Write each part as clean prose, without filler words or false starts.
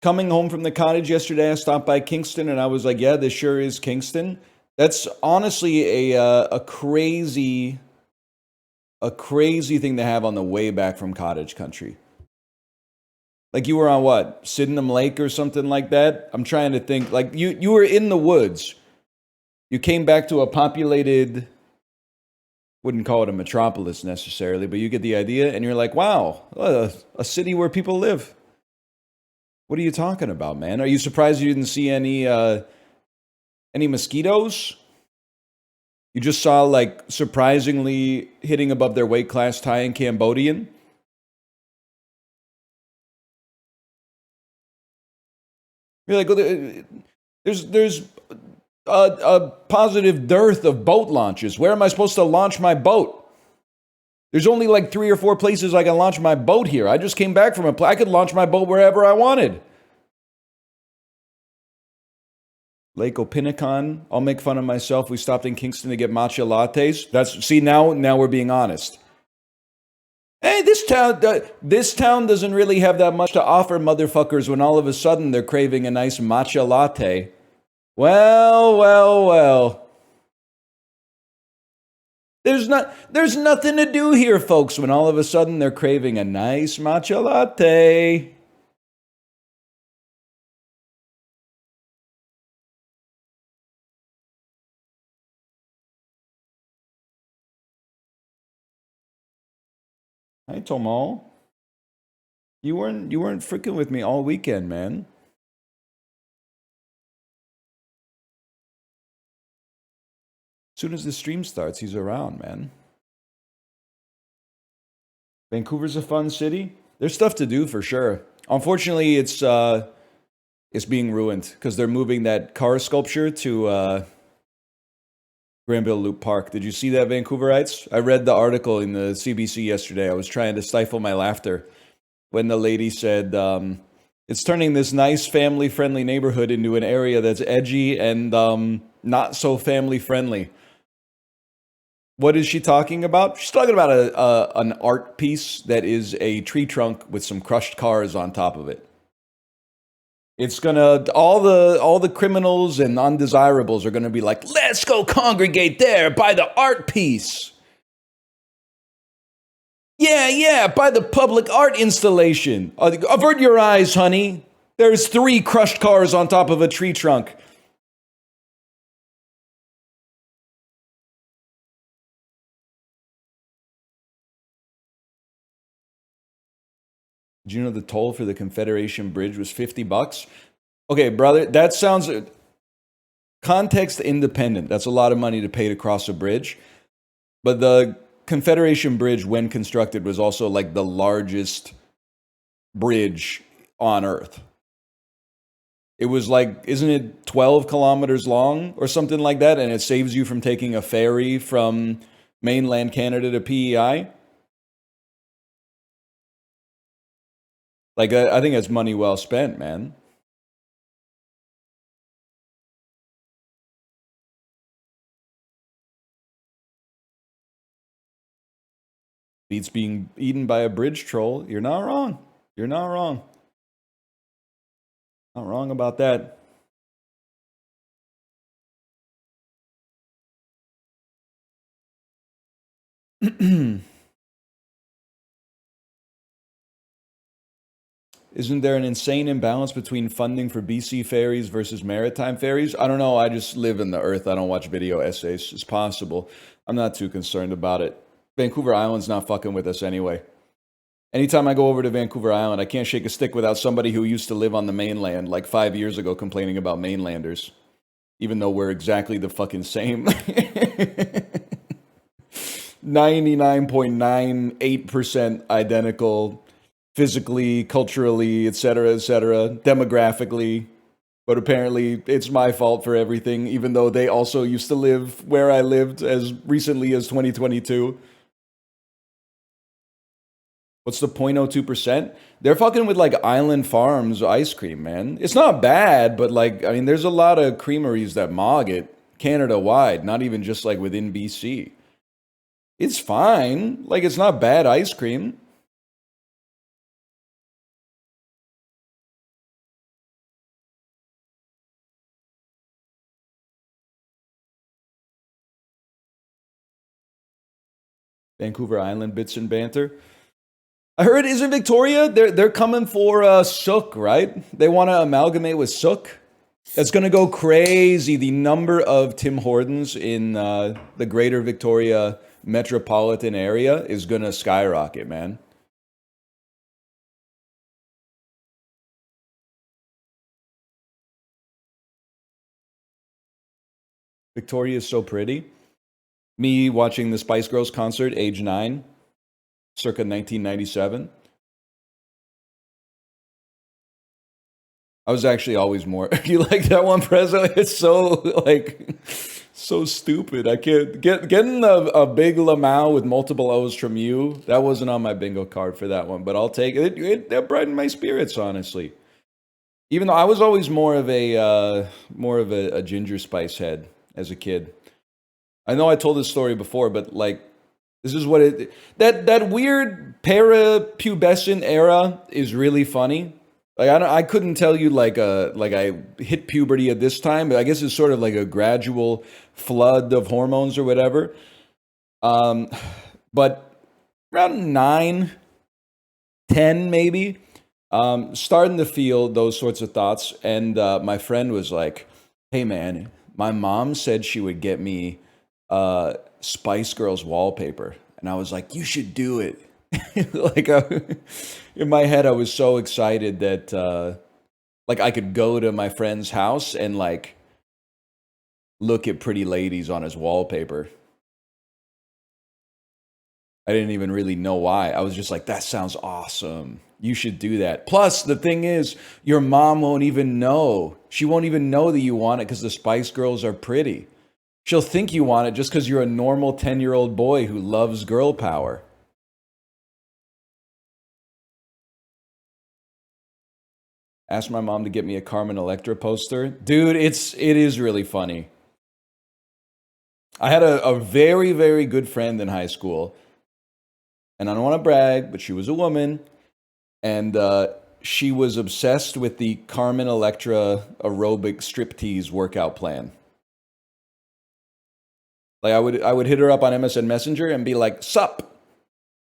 Coming home from the cottage yesterday, I stopped by Kingston, and I was like, "Yeah, this sure is Kingston." That's honestly a crazy thing to have on the way back from cottage country. Like you were on what, Sydenham Lake or something like that? I'm trying to think. Like you were in the woods. You came back to a populated, wouldn't call it a metropolis necessarily, but you get the idea, and you're like, "Wow, a city where people live." What are you talking about, man? Are you surprised you didn't see any mosquitoes? You just saw like surprisingly hitting above their weight class Thai and Cambodian? You're like, "Well, there's a positive dearth of boat launches. Where am I supposed to launch my boat? There's only like 3 or 4 places I can launch my boat here. I just came back from I could launch my boat wherever I wanted." Lake Opinacon. I'll make fun of myself. We stopped in Kingston to get matcha lattes. Now we're being honest. Hey, this town doesn't really have that much to offer motherfuckers when all of a sudden they're craving a nice matcha latte. Well, well, well. There's nothing to do here, folks, when all of a sudden they're craving a nice matcha latte. Hi, Tomo. You weren't freaking with me all weekend, man. As soon as the stream starts, he's around, man. Vancouver's a fun city. There's stuff to do for sure. Unfortunately, it's being ruined because they're moving that car sculpture to Granville Loop Park. Did you see that, Vancouverites? I read the article in the CBC yesterday. I was trying to stifle my laughter when the lady said it's turning this nice family-friendly neighborhood into an area that's edgy and not so family-friendly. What is she talking about? She's talking about an art piece that is a tree trunk with some crushed cars on top of it. It's gonna all the criminals and undesirables are gonna be like, let's go congregate there by the art piece. Yeah, by the public art installation. Avert your eyes, honey. There's 3 crushed cars on top of a tree trunk. Did you know the toll for the Confederation Bridge was $50? Okay, brother, that sounds context independent. That's a lot of money to pay to cross a bridge. But the Confederation Bridge, when constructed, was also like the largest bridge on Earth. It was like, isn't it 12 kilometers long or something like that? And it saves you from taking a ferry from mainland Canada to PEI. Like, I think that's money well spent, man. Beats being eaten by a bridge troll. You're not wrong. You're not wrong. Not wrong about that. Isn't there an insane imbalance between funding for BC ferries versus maritime ferries? I don't know. I just live in the earth. I don't watch video essays. It's possible. I'm not too concerned about it. Vancouver Island's not fucking with us anyway. Anytime I go over to Vancouver Island, I can't shake a stick without somebody who used to live on the mainland like 5 years ago complaining about mainlanders. Even though we're exactly the fucking same. 99.98% identical physically, culturally, etc., demographically. But apparently, it's my fault for everything, even though they also used to live where I lived as recently as 2022. What's the 0.02%? They're fucking with like Island Farms ice cream, man. It's not bad, but like, I mean, there's a lot of creameries that mog it Canada wide, not even just like within BC. It's fine. Like, it's not bad ice cream. Vancouver Island bits and banter. I heard, isn't Victoria? They're coming for Sook, right? They want to amalgamate with Sook. That's gonna go crazy. The number of Tim Hortons in the Greater Victoria metropolitan area is gonna skyrocket, man. Victoria is so pretty. Me watching the Spice Girls concert, age 9, circa 1997. I was actually always more. You like that one, Prezo? It's so like so stupid. I can't getting a big Lamau with multiple O's from you. That wasn't on my bingo card for that one, but I'll take it. That brightened my spirits, honestly. Even though I was always more of a ginger spice head as a kid. I know I told this story before, but like this is what it that weird parapubescent era is really funny. Like I couldn't tell you like I hit puberty at this time, but I guess it's sort of like a gradual flood of hormones or whatever. Um, but around 9, 10 maybe, starting to feel those sorts of thoughts, and my friend was like, "Hey man, my mom said she would get me Spice Girls wallpaper," and I was like, "You should do it." like in my head, I was so excited that like I could go to my friend's house and like look at pretty ladies on his wallpaper. I didn't even really know why. I was just like, that sounds awesome. You should do that. Plus, the thing is, your mom won't even know. She won't even know that you want it because the Spice Girls are pretty. She'll think you want it just because you're a normal 10-year-old boy who loves girl power. Asked my mom to get me a Carmen Electra poster. Dude, it is really funny. I had a very, very good friend in high school, and I don't want to brag, but she was a woman, and she was obsessed with the Carmen Electra aerobic striptease workout plan. Like I would hit her up on MSN Messenger and be like, "Sup?"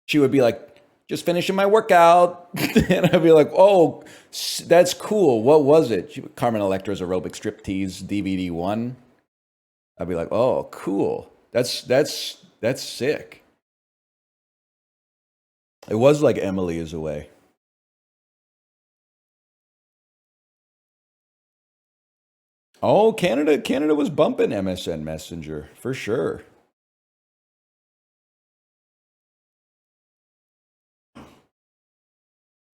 She would be like, "Just finishing my workout," and I'd be like, "Oh, that's cool. What was it?" Carmen Electra's aerobic striptease DVD one. I'd be like, "Oh, cool. That's sick." It was like Emily is away. Oh, Canada was bumping MSN Messenger for sure.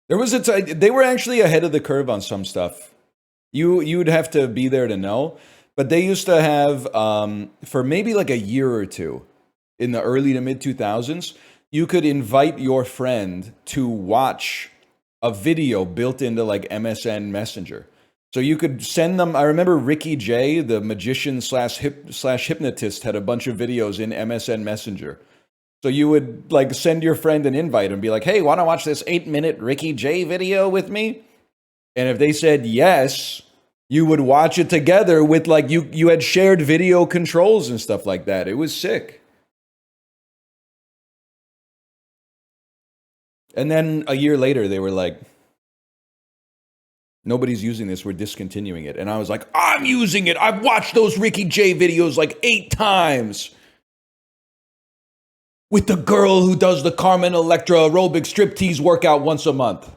There was they were actually ahead of the curve on some stuff. You'd have to be there to know, but they used to have for maybe like a year or two in the early to mid 2000s, you could invite your friend to watch a video built into like MSN Messenger. So you could send them. I remember Ricky Jay, the magician slash hypnotist, had a bunch of videos in MSN Messenger. So you would like send your friend an invite and be like, "Hey, want to watch this 8-minute Ricky Jay video with me?" And if they said yes, you would watch it together with like you had shared video controls and stuff like that. It was sick. And then a year later, they were like, "Nobody's using this. We're discontinuing it." And I was like, "I'm using it. I've watched those Ricky Jay videos like 8 times with the girl who does the Carmen Electra aerobic striptease workout once a month."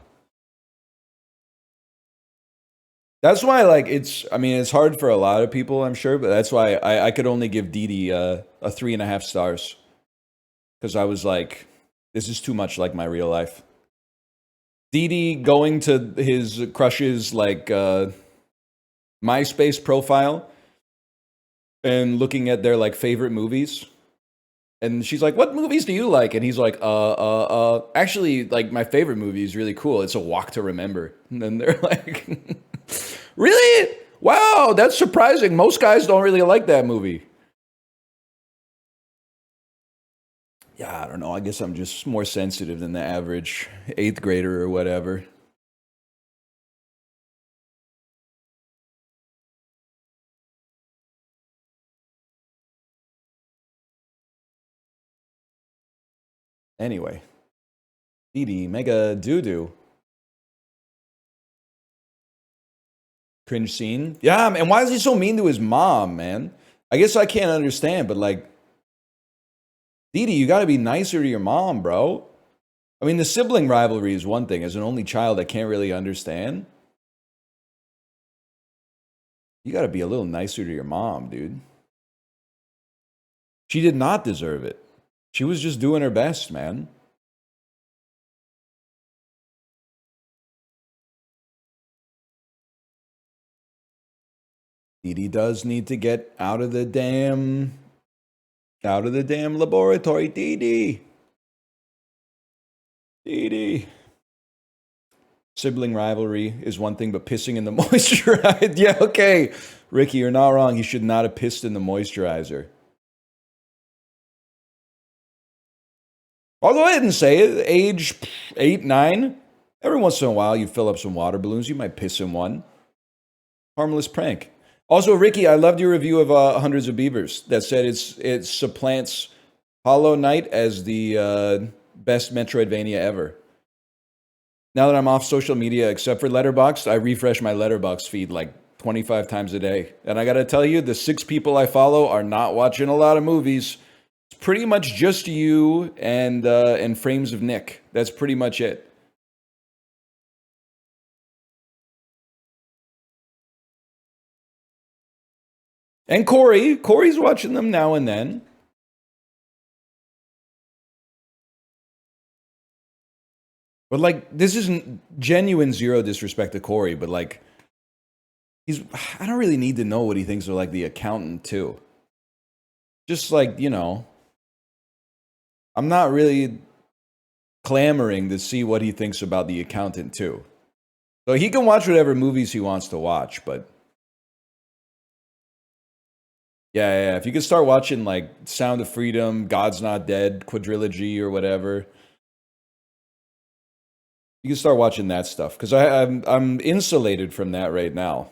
That's why, like, I mean, it's hard for a lot of people, I'm sure, but that's why I could only give Didi a 3.5 stars. Because I was like, this is too much like my real life. Didi going to his crush's, like, MySpace profile and looking at their, like, favorite movies. And she's like, "What movies do you like?" And he's like, actually, like, my favorite movie is really cool. It's A Walk to Remember." And then they're like, "Really? Wow, that's surprising. Most guys don't really like that movie." Yeah, I don't know. I guess I'm just more sensitive than the average eighth grader or whatever. Anyway. Dee mega doo-doo. Cringe scene. Yeah, and why is he so mean to his mom, man? I guess I can't understand, but like, Dee you gotta be nicer to your mom, bro. I mean, the sibling rivalry is one thing. As an only child, I can't really understand. You gotta be a little nicer to your mom, dude. She did not deserve it. She was just doing her best, man. Dee does need to get out of the damn laboratory, Dee. Sibling rivalry is one thing, but pissing in the moisturizer. Yeah, okay. Ricky, you're not wrong. He should not have pissed in the moisturizer. I'll go ahead and say it. Age 8, 9. Every once in a while, you fill up some water balloons. You might piss in one. Harmless prank. Also, Ricky, I loved your review of Hundreds of Beavers that said it supplants Hollow Knight as the best Metroidvania ever. Now that I'm off social media, except for Letterboxd, I refresh my Letterboxd feed like 25 times a day. And I gotta tell you, the 6 people I follow are not watching a lot of movies. It's pretty much just you and Frames of Nick. That's pretty much it. And Corey's watching them now and then. But like, this isn't genuine zero disrespect to Corey, but like, I don't really need to know what he thinks of like the accountant too. Just like, you know, I'm not really clamoring to see what he thinks about the accountant too. So he can watch whatever movies he wants to watch, but yeah. If you could start watching like Sound of Freedom, God's Not Dead, Quadrilogy, or whatever, you can start watching that stuff because I'm insulated from that right now.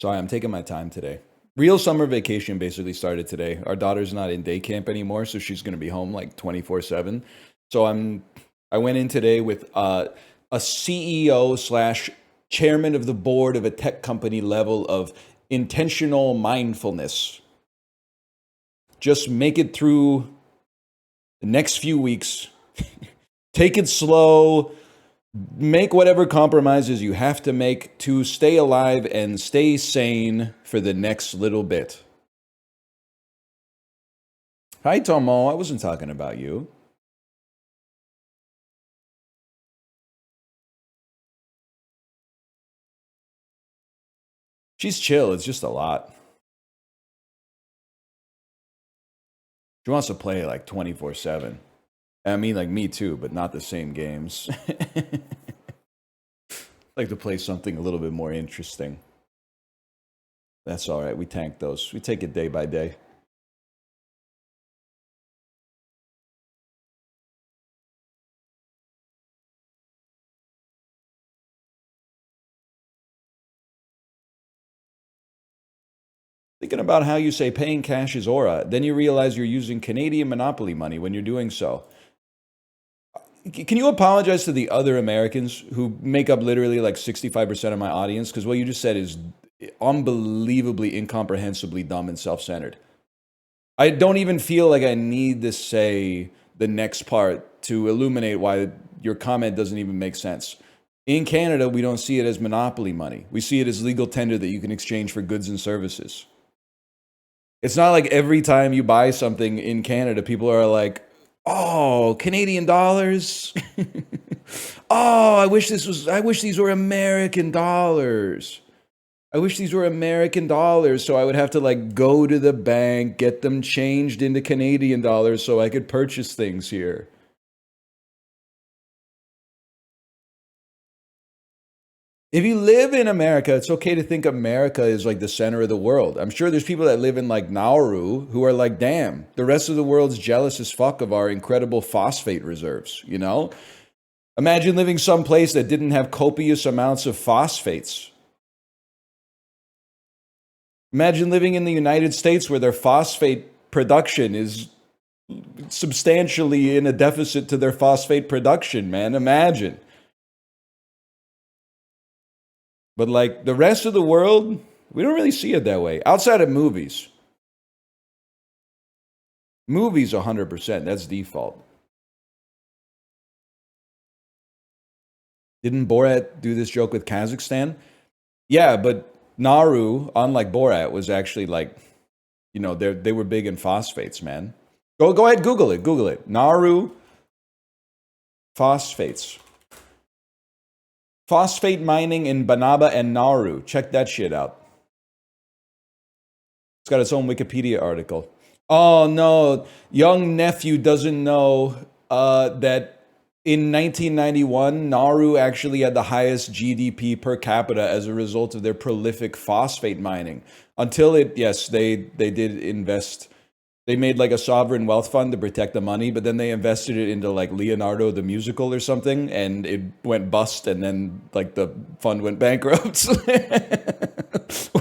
Sorry, I'm taking my time today. Real summer vacation basically started today. Our daughter's not in day camp anymore, so she's going to be home like 24/7. So I went in today with a CEO slash chairman of the board of a tech company level of intentional mindfulness. Just make it through the next few weeks. Take it slow. Make whatever compromises you have to make to stay alive and stay sane for the next little bit. Hi, Tomo. I wasn't talking about you. She's chill. It's just a lot. She wants to play like 24/7. I mean, like me too, but not the same games. Like to play something a little bit more interesting. That's all right. We tank those. We take it day by day. Thinking about how you say paying cash is aura, then you realize you're using Canadian Monopoly money when you're doing so. Can you apologize to the other Americans who make up literally like 65% of my audience? Because what you just said is unbelievably, incomprehensibly dumb and self-centered. I don't even feel like I need to say the next part to illuminate why your comment doesn't even make sense. In Canada, we don't see it as monopoly money. We see it as legal tender that you can exchange for goods and services. It's not like every time you buy something in Canada, people are like, oh, Canadian dollars. Oh, I wish these were American dollars. I wish these were American dollars, so I would have to like go to the bank, get them changed into Canadian dollars so I could purchase things here. If you live in America, it's okay to think America is like the center of the world. I'm sure there's people that live in like Nauru who are like, damn, the rest of the world's jealous as fuck of our incredible phosphate reserves, you know? Imagine living someplace that didn't have copious amounts of phosphates. Imagine living in the United States where their phosphate production is substantially in a deficit to their phosphate production, man. Imagine. But like the rest of the world, we don't really see it that way. Outside of movies. Movies, 100%. That's default. Didn't Borat do this joke with Kazakhstan? Yeah, but Nauru, unlike Borat, was actually like, you know, they were big in phosphates, man. Go ahead, Google it. Google it. Nauru phosphates. Phosphate mining in Banaba and Nauru. Check that shit out. It's got its own Wikipedia article. Oh no, young nephew doesn't know that in 1991, Nauru actually had the highest GDP per capita as a result of their prolific phosphate mining. Until it, yes, they did invest. They made like a sovereign wealth fund to protect the money, but then they invested it into like Leonardo the musical or something, and it went bust, and then like the fund went bankrupt,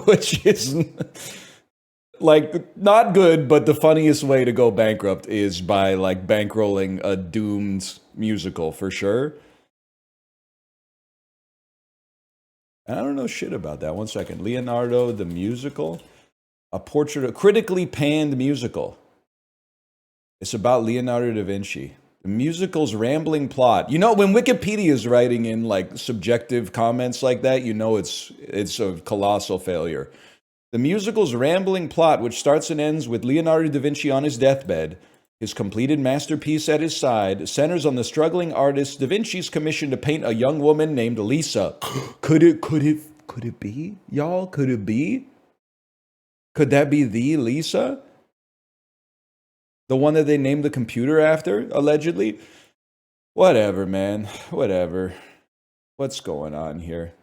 which is like not good. But the funniest way to go bankrupt is by like bankrolling a doomed musical for sure. And I don't know shit about that. One second. Leonardo the musical, a portrait, a critically panned musical. It's about Leonardo da Vinci. The musical's rambling plot. You know, when Wikipedia is writing in like subjective comments like that, you know it's a colossal failure. The musical's rambling plot, which starts and ends with Leonardo da Vinci on his deathbed, his completed masterpiece at his side, centers on the struggling artist Da Vinci's commission to paint a young woman named Lisa. Could it be, y'all? Could it be? Could that be the Lisa? The one that they named the computer after, allegedly? Whatever, man. Whatever. What's going on here?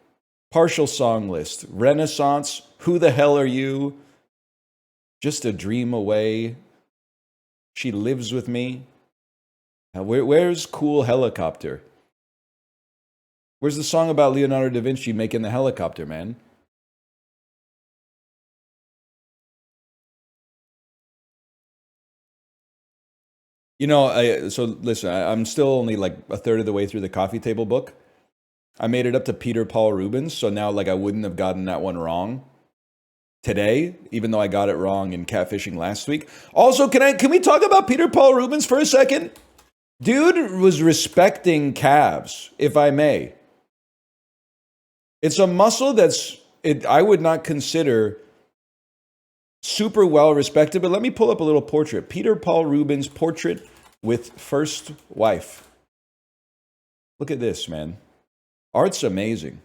Partial song list. Renaissance. Who the hell are you? Just a dream away. She lives with me. Where's Cool Helicopter? Where's the song about Leonardo da Vinci making the helicopter, man? You know, so listen, I'm still only like a third of the way through the coffee table book. I made it up to Peter Paul Rubens, so now like I wouldn't have gotten that one wrong today, even though I got it wrong in catfishing last week. Also, can we talk about Peter Paul Rubens for a second? Dude was respecting calves, if I may. It's a muscle I would not consider super well respected, but let me pull up a little portrait. Peter Paul Rubens portrait with first wife. Look at this, man. Art's amazing.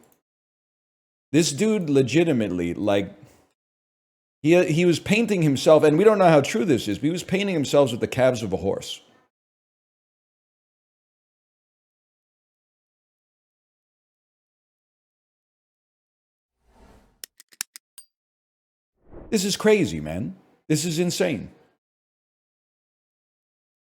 This dude legitimately, like, he was painting himself, and we don't know how true this is, but he was painting himself with the calves of a horse. This is crazy, man. This is insane.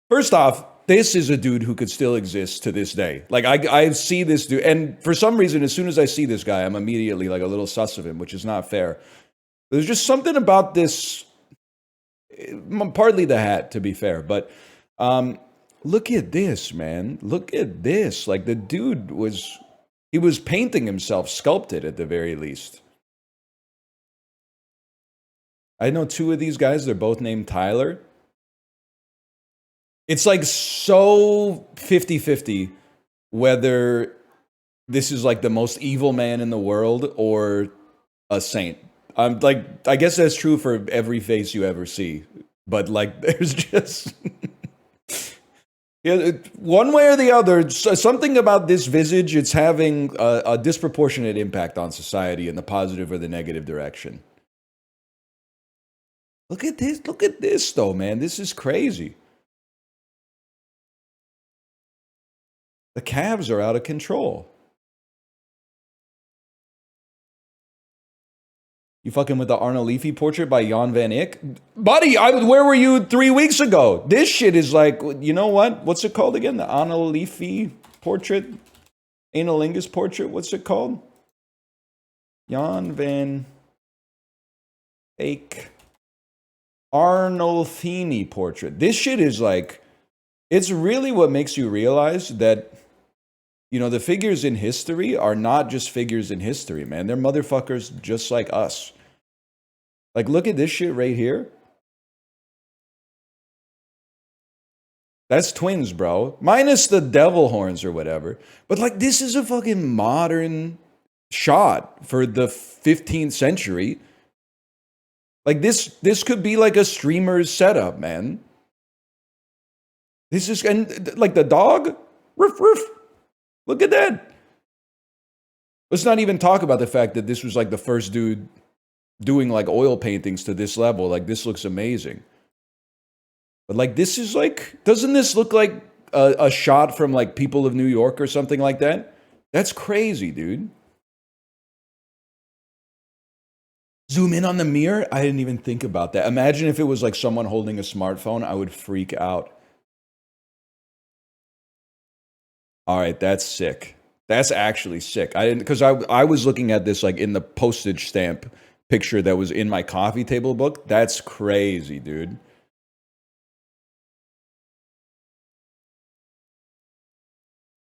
First off, this is a dude who could still exist to this day. Like, I see this dude, and for some reason, as soon as I see this guy, I'm immediately like a little sus of him, which is not fair. There's just something about this, partly the hat, to be fair, but look at this, man. Look at this. Like, the dude was painting himself sculpted at the very least. I know two of these guys, they're both named Tyler. It's like so 50-50 whether this is like the most evil man in the world or a saint. Like, I guess that's true for every face you ever see. But like, there's just yeah, one way or the other, something about this visage, it's having a disproportionate impact on society in the positive or the negative direction. Look at this though, man. This is crazy. The calves are out of control. You fucking with the Arno Leafy portrait by Jan van Eyck? Buddy, where were you 3 weeks ago? This shit is like, you know what? What's it called again? The Arno Leafy portrait? Analingus portrait? What's it called? Jan van Eyck Arnolfini portrait. This shit is like, it's really what makes you realize that, you know, the figures in history are not just figures in history, man. They're motherfuckers just like us. Like, look at this shit right here. That's twins, bro. Minus the devil horns or whatever. But, like, this is a fucking modern shot for the 15th century. Like, this could be like a streamer's setup, man. This is, and like the dog, roof, roof. Look at that. Let's not even talk about the fact that this was like the first dude doing like oil paintings to this level. Like, this looks amazing. But like, this is like, doesn't this look like a shot from like People of New York or something like that? That's crazy, dude. Zoom in on the mirror? I didn't even think about that. Imagine if it was like someone holding a smartphone. I would freak out. All right, that's sick. That's actually sick. I didn't, because I was looking at this like in the postage stamp picture that was in my coffee table book. That's crazy, dude.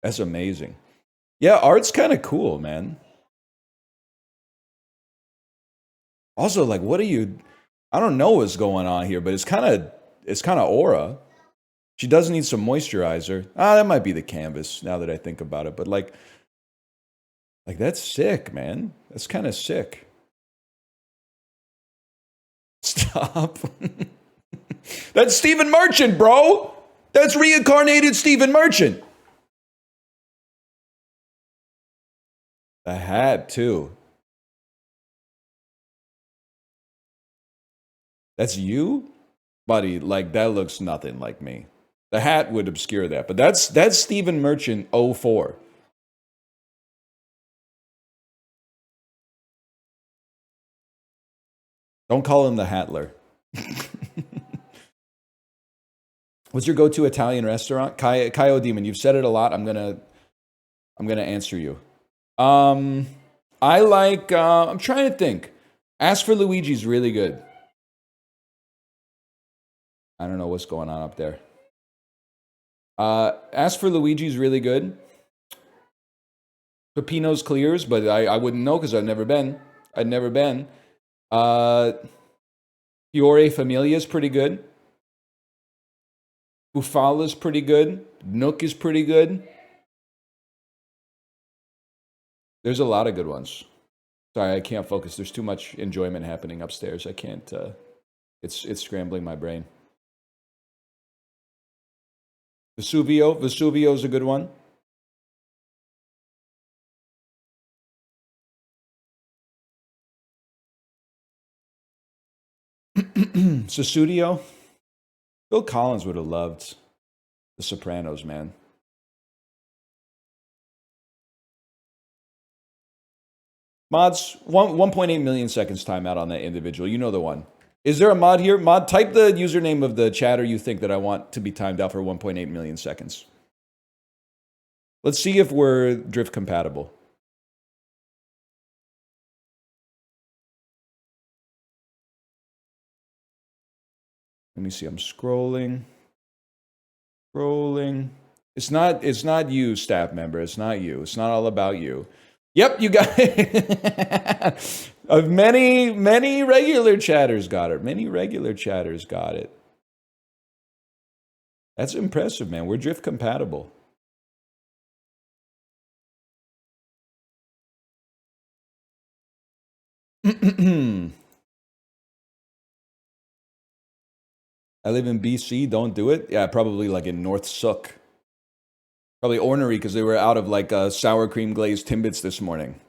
That's amazing. Yeah, art's kind of cool, man. Also, like, what are you? I don't know what's going on here, but it's kind of aura. She does need some moisturizer. That might be the canvas now that I think about it. But like that's sick, man. That's kind of sick. Stop. That's Stephen Merchant, bro. That's reincarnated Stephen Merchant. The hat too. That's you? Buddy, like, that looks nothing like me. The hat would obscure that, but that's Stephen Merchant 04. Don't call him the Hatler. What's your go-to Italian restaurant? Kaio Demon, you've said it a lot. I'm gonna answer you. I like, I'm trying to think. Ask for Luigi's really good. I don't know what's going on up there. Ask for Luigi's really good. Peppino's Clears, but I wouldn't know because I've never been. I'd never been. Fiore Familia's pretty good. Bufala's pretty good. Nook is pretty good. There's a lot of good ones. Sorry, I can't focus. There's too much enjoyment happening upstairs. I can't, it's scrambling my brain. Vesuvio's a good one. Susudio. Bill Collins would have loved The Sopranos, man. Mods, 1.8 million seconds timeout on that individual. You know the one. Is there a mod here? Mod, type the username of the chatter you think that I want to be timed out for 1.8 million seconds. Let's see if we're drift compatible. Let me see. I'm scrolling. It's not you, staff member. It's not you. It's not all about you. Yep, you got it. Of many regular chatters got it. Many regular chatters got it. That's impressive, man. We're drift compatible. I live in BC. Don't do it. Yeah, probably like in North Sook. Probably ornery because they were out of like sour cream glazed Timbits this morning.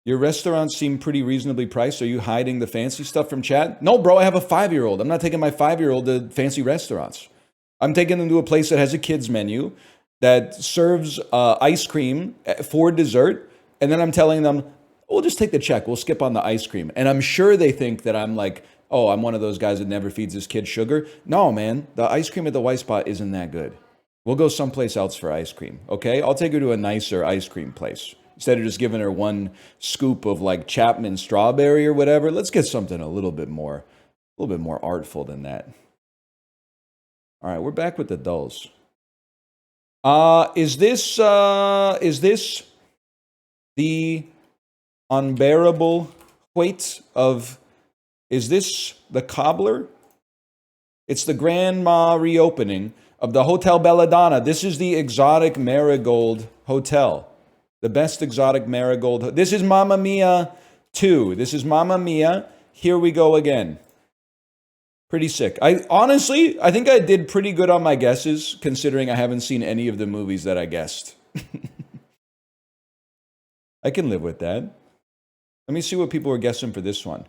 Your restaurants seem pretty reasonably priced. Are you hiding the fancy stuff from chat? No, bro, I have a 5-year-old. I'm not taking my 5-year-old to fancy restaurants. I'm taking them to a place that has a kids menu that serves ice cream for dessert. And then I'm telling them, we'll just take the check. We'll skip on the ice cream. And I'm sure they think that I'm like oh, I'm one of those guys that never feeds his kid sugar. No, man, the ice cream at the White Spot isn't that good. We'll go someplace else for ice cream, okay? I'll take her to a nicer ice cream place. Instead of just giving her one scoop of like Chapman strawberry or whatever, let's get something a little bit more artful than that. All right, we're back with the dulls. Is this the unbearable weight of, is this the cobbler? It's the grandma reopening of the Hotel Belladonna. This is the exotic marigold hotel. The best exotic marigold. This is Mamma Mia 2. This is Mamma Mia. Here we go again. Pretty sick. I think I did pretty good on my guesses, considering I haven't seen any of the movies that I guessed. I can live with that. Let me see what people were guessing for this one.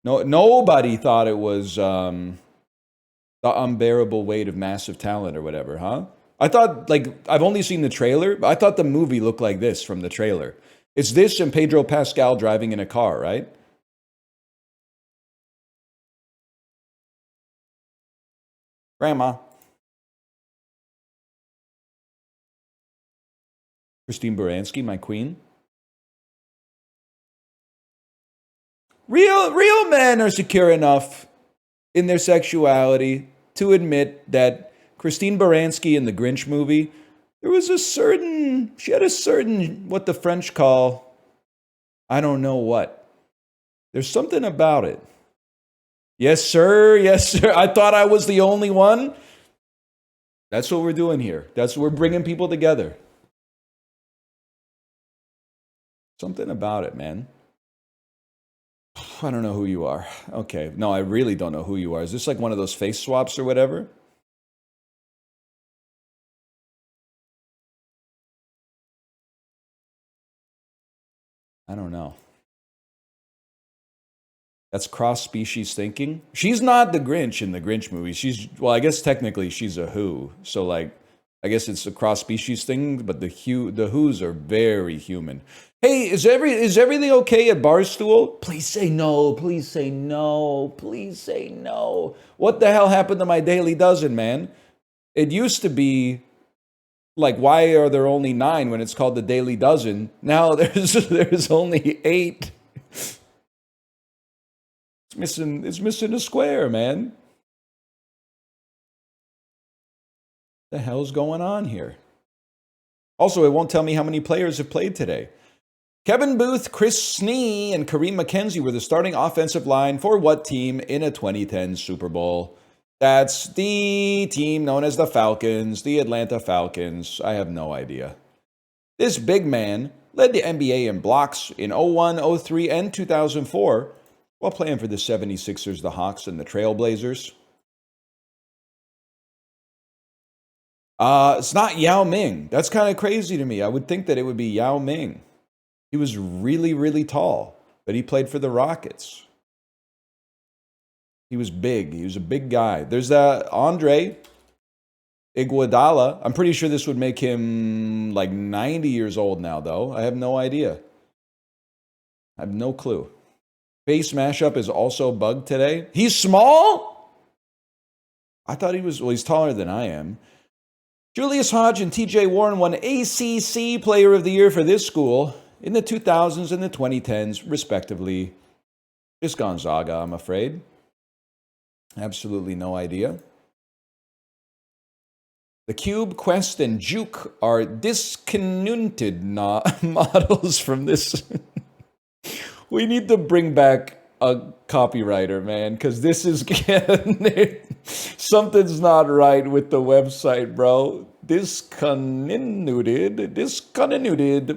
No, nobody thought it was the unbearable weight of massive talent or whatever, huh? I thought, like, I've only seen the trailer, but I thought the movie looked like this from the trailer. It's this and Pedro Pascal driving in a car, right? Grandma. Christine Baranski, my queen. Real men are secure enough in their sexuality to admit that Christine Baranski in the Grinch movie, she had a certain, what the French call, I don't know what. There's something about it. Yes, sir. Yes, sir. I thought I was the only one. That's what we're doing here. We're bringing people together. Something about it, man. I don't know who you are. Okay. No, I really don't know who you are. Is this like one of those face swaps or whatever? I don't know. That's cross-species thinking. She's not the Grinch in the Grinch movie. Well, I guess technically she's a Who. So like, I guess it's a cross-species thing, but the Who's are very human. Hey, is everything okay at Barstool? Please say no. Please say no. Please say no. What the hell happened to my Daily Dozen, man? It used to be like, why are there only 9 when it's called the Daily Dozen? Now there's only 8. It's missing a square, man. The hell's going on here? Also, it won't tell me how many players have played today. Kevin Booth, Chris Snee, and Kareem McKenzie were the starting offensive line for what team in a 2010 Super Bowl? That's the team known as the Falcons, the Atlanta Falcons. I have no idea. This big man led the NBA in blocks in 01, 03, and 2004 while playing for the 76ers, the Hawks, and the Trailblazers. It's not Yao Ming. That's kind of crazy to me. I would think that it would be Yao Ming. He was really, really tall, but he played for the Rockets. He was big. He was a big guy. There's Andre Iguodala. I'm pretty sure this would make him like 90 years old now, though. I have no idea. I have no clue. Face mashup is also bugged today. He's small? I thought he's taller than I am. Julius Hodge and TJ Warren won ACC Player of the Year for this school in the 2000s and the 2010s, respectively. Just Gonzaga, I'm afraid. Absolutely no idea. The Cube, Quest, and Juke are discontinued models from this. We need to bring back a copywriter, man, because this is something's not right with the website, bro. Discontinued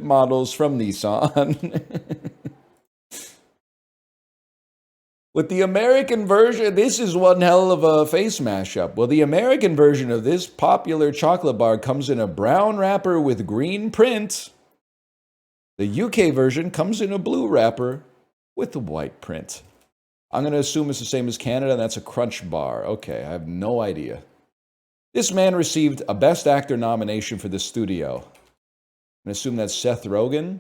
models from Nissan. With the American version, this is one hell of a face mashup. Well, the American version of this popular chocolate bar comes in a brown wrapper with green print. The UK version comes in a blue wrapper with the white print. I'm going to assume it's the same as Canada, and that's a Crunch bar. Okay, I have no idea. This man received a Best Actor nomination for The Studio. I'm going to assume that's Seth Rogen.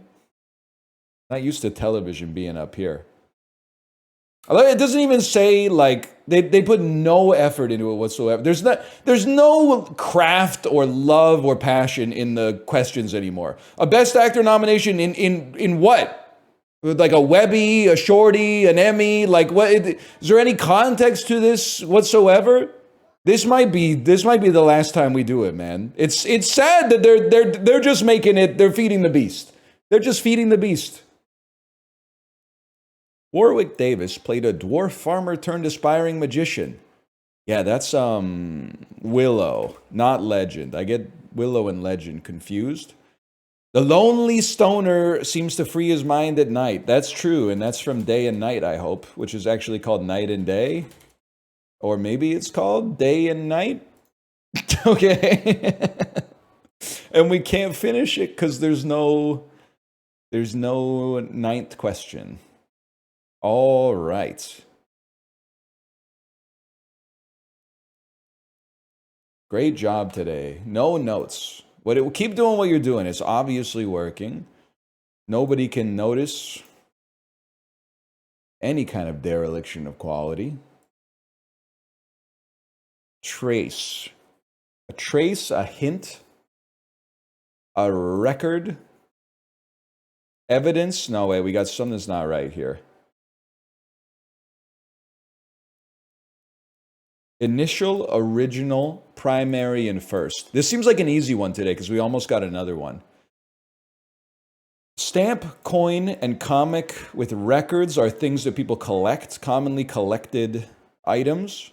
Not used to television being up here. It doesn't even say like they put no effort into it whatsoever. There's no craft or love or passion in the questions anymore. A best actor nomination in what? Like a Webby, a Shorty, an Emmy, like what is there any context to this whatsoever? This might be the last time we do it, man. It's sad that they're just making it, they're feeding the beast. They're just feeding the beast. Warwick Davis played a dwarf farmer turned aspiring magician. Yeah, that's Willow, not Legend. I get Willow and Legend confused. The lonely stoner seems to free his mind at night. That's true, and that's from Day and Night, I hope, which is actually called Night and Day. Or maybe it's called Day and Night. Okay. And we can't finish it because there's no ninth question. All right. Great job today. No notes. Keep doing what you're doing. It's obviously working. Nobody can notice any kind of dereliction of quality. Trace. A trace, a hint, a record, evidence. No, wait, we got something that's not right here. Initial, original, primary, and first. This seems like an easy one today because we almost got another one. Stamp, coin, and comic with records are things that people collect, commonly collected items.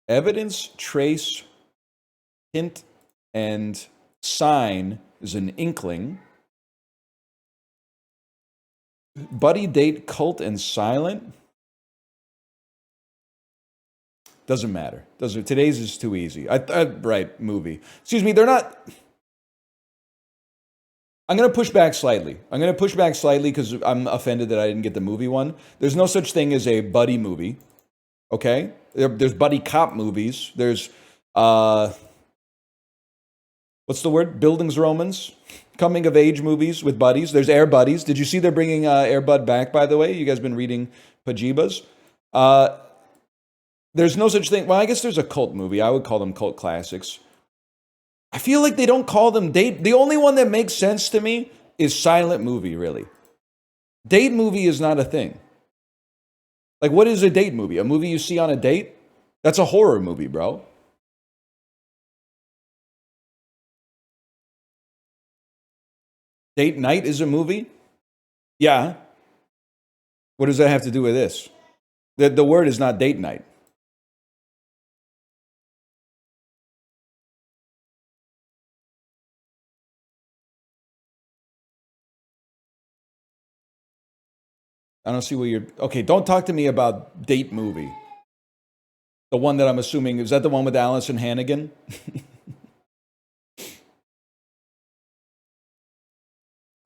Evidence, trace, hint, and sign is an inkling. Buddy, date, cult, and silent. Doesn't matter. Today's is too easy. Right, movie. Excuse me, they're not. I'm going to push back slightly. Because I'm offended that I didn't get the movie one. There's no such thing as a buddy movie. Okay? There's buddy cop movies. There's, what's the word? Bildungsromans. Coming of age movies with buddies. There's Air Buddies. Did you see they're bringing Air Bud back, by the way? You guys been reading Pajibas? There's no such thing. Well, I guess there's a cult movie. I would call them cult classics. I feel like they don't call them date. The only one that makes sense to me is silent movie, really. Date movie is not a thing. Like, what is a date movie? A movie you see on a date? That's a horror movie, bro. Date night is a movie? Yeah. What does that have to do with this? The word is not date night. I don't see what you're... Okay, don't talk to me about date movie. The one that I'm assuming... Is that the one with Allison Hannigan?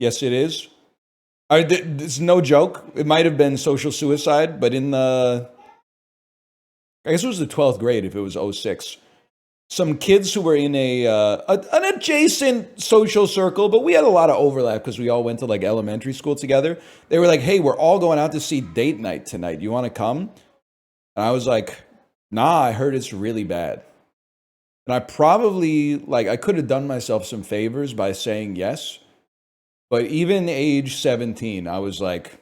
Yes, it is. It's no joke. It might have been social suicide, but in the... I guess it was the 12th grade if it was 06. Some kids who were in an adjacent social circle, but we had a lot of overlap because we all went to like elementary school together. They were like, hey, we're all going out to see date night tonight. You want to come? And I was like, nah, I heard it's really bad. And I probably, I could have done myself some favors by saying yes. But even age 17, I was like,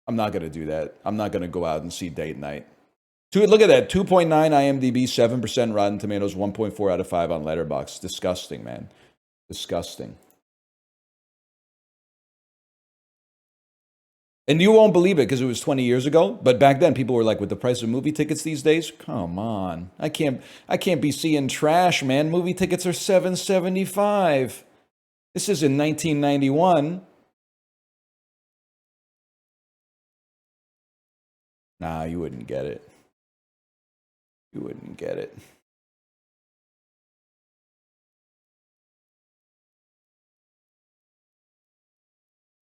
I'm not going to do that. I'm not going to go out and see date night. Look at that, 2.9 IMDb, 7% Rotten Tomatoes, 1.4 out of 5 on Letterboxd. Disgusting, man. Disgusting. And you won't believe it because it was 20 years ago. But back then, people were like, with the price of movie tickets these days, come on. I can't be seeing trash, man. Movie tickets are $7.75. This is in 1991. Nah, you wouldn't get it. You wouldn't get it.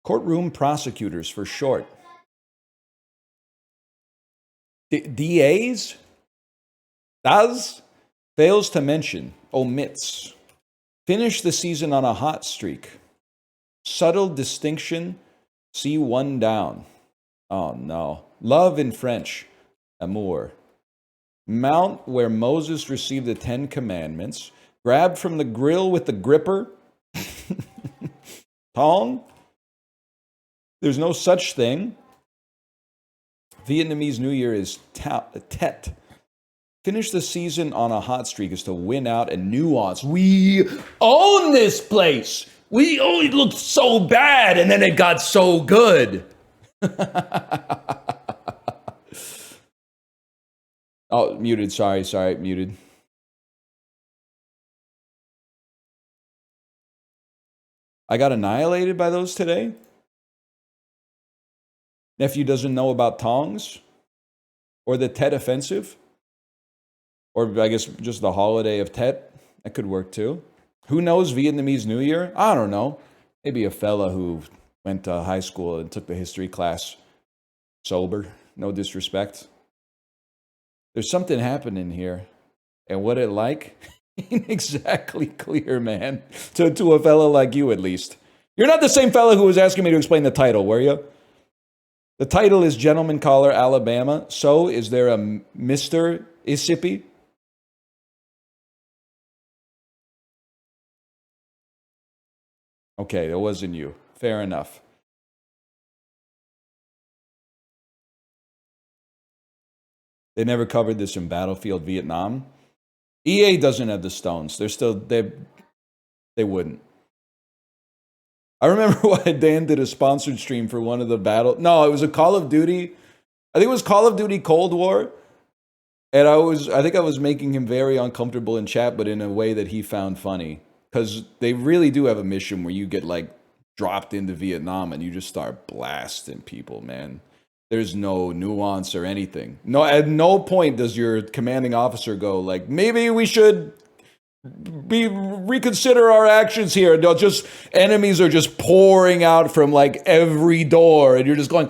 Courtroom prosecutors for short. DAs? Does? Fails to mention. Omits. Finish the season on a hot streak. Subtle distinction. See one down. Oh no. Love in French. Amour. Mount where Moses received the 10 commandments. Grab from the grill with the gripper. Tong. There's no such thing. Vietnamese New Year is Tet. Finish the season on a hot streak is to win out and nuance. We own this place. We only looked so bad and then it got so good. Oh, muted. Sorry, muted. I got annihilated by those today. Nephew doesn't know about tongs or the Tet offensive. Or I guess just the holiday of Tet. That could work too. Who knows Vietnamese New Year? I don't know. Maybe a fella who went to high school and took the history class sober. No disrespect. There's something happening here. And what it like? Ain't exactly clear, man. To a fella like you, at least. You're not the same fella who was asking me to explain the title, were you? The title is Gentleman Caller, Alabama. So, is there a Mr. Mississippi? Okay, that wasn't you. Fair enough. They never covered this in Battlefield Vietnam. EA doesn't have the stones. They wouldn't. I remember why Dan did a sponsored stream for one of the No, it was a Call of Duty. I think it was Call of Duty Cold War. And I think I was making him very uncomfortable in chat, but in a way that he found funny. Because they really do have a mission where you get like dropped into Vietnam and you just start blasting people, man. There's no nuance or anything. No, at no point does your commanding officer go like, maybe we should reconsider our actions here. No, just enemies are just pouring out from like every door, and you're just going.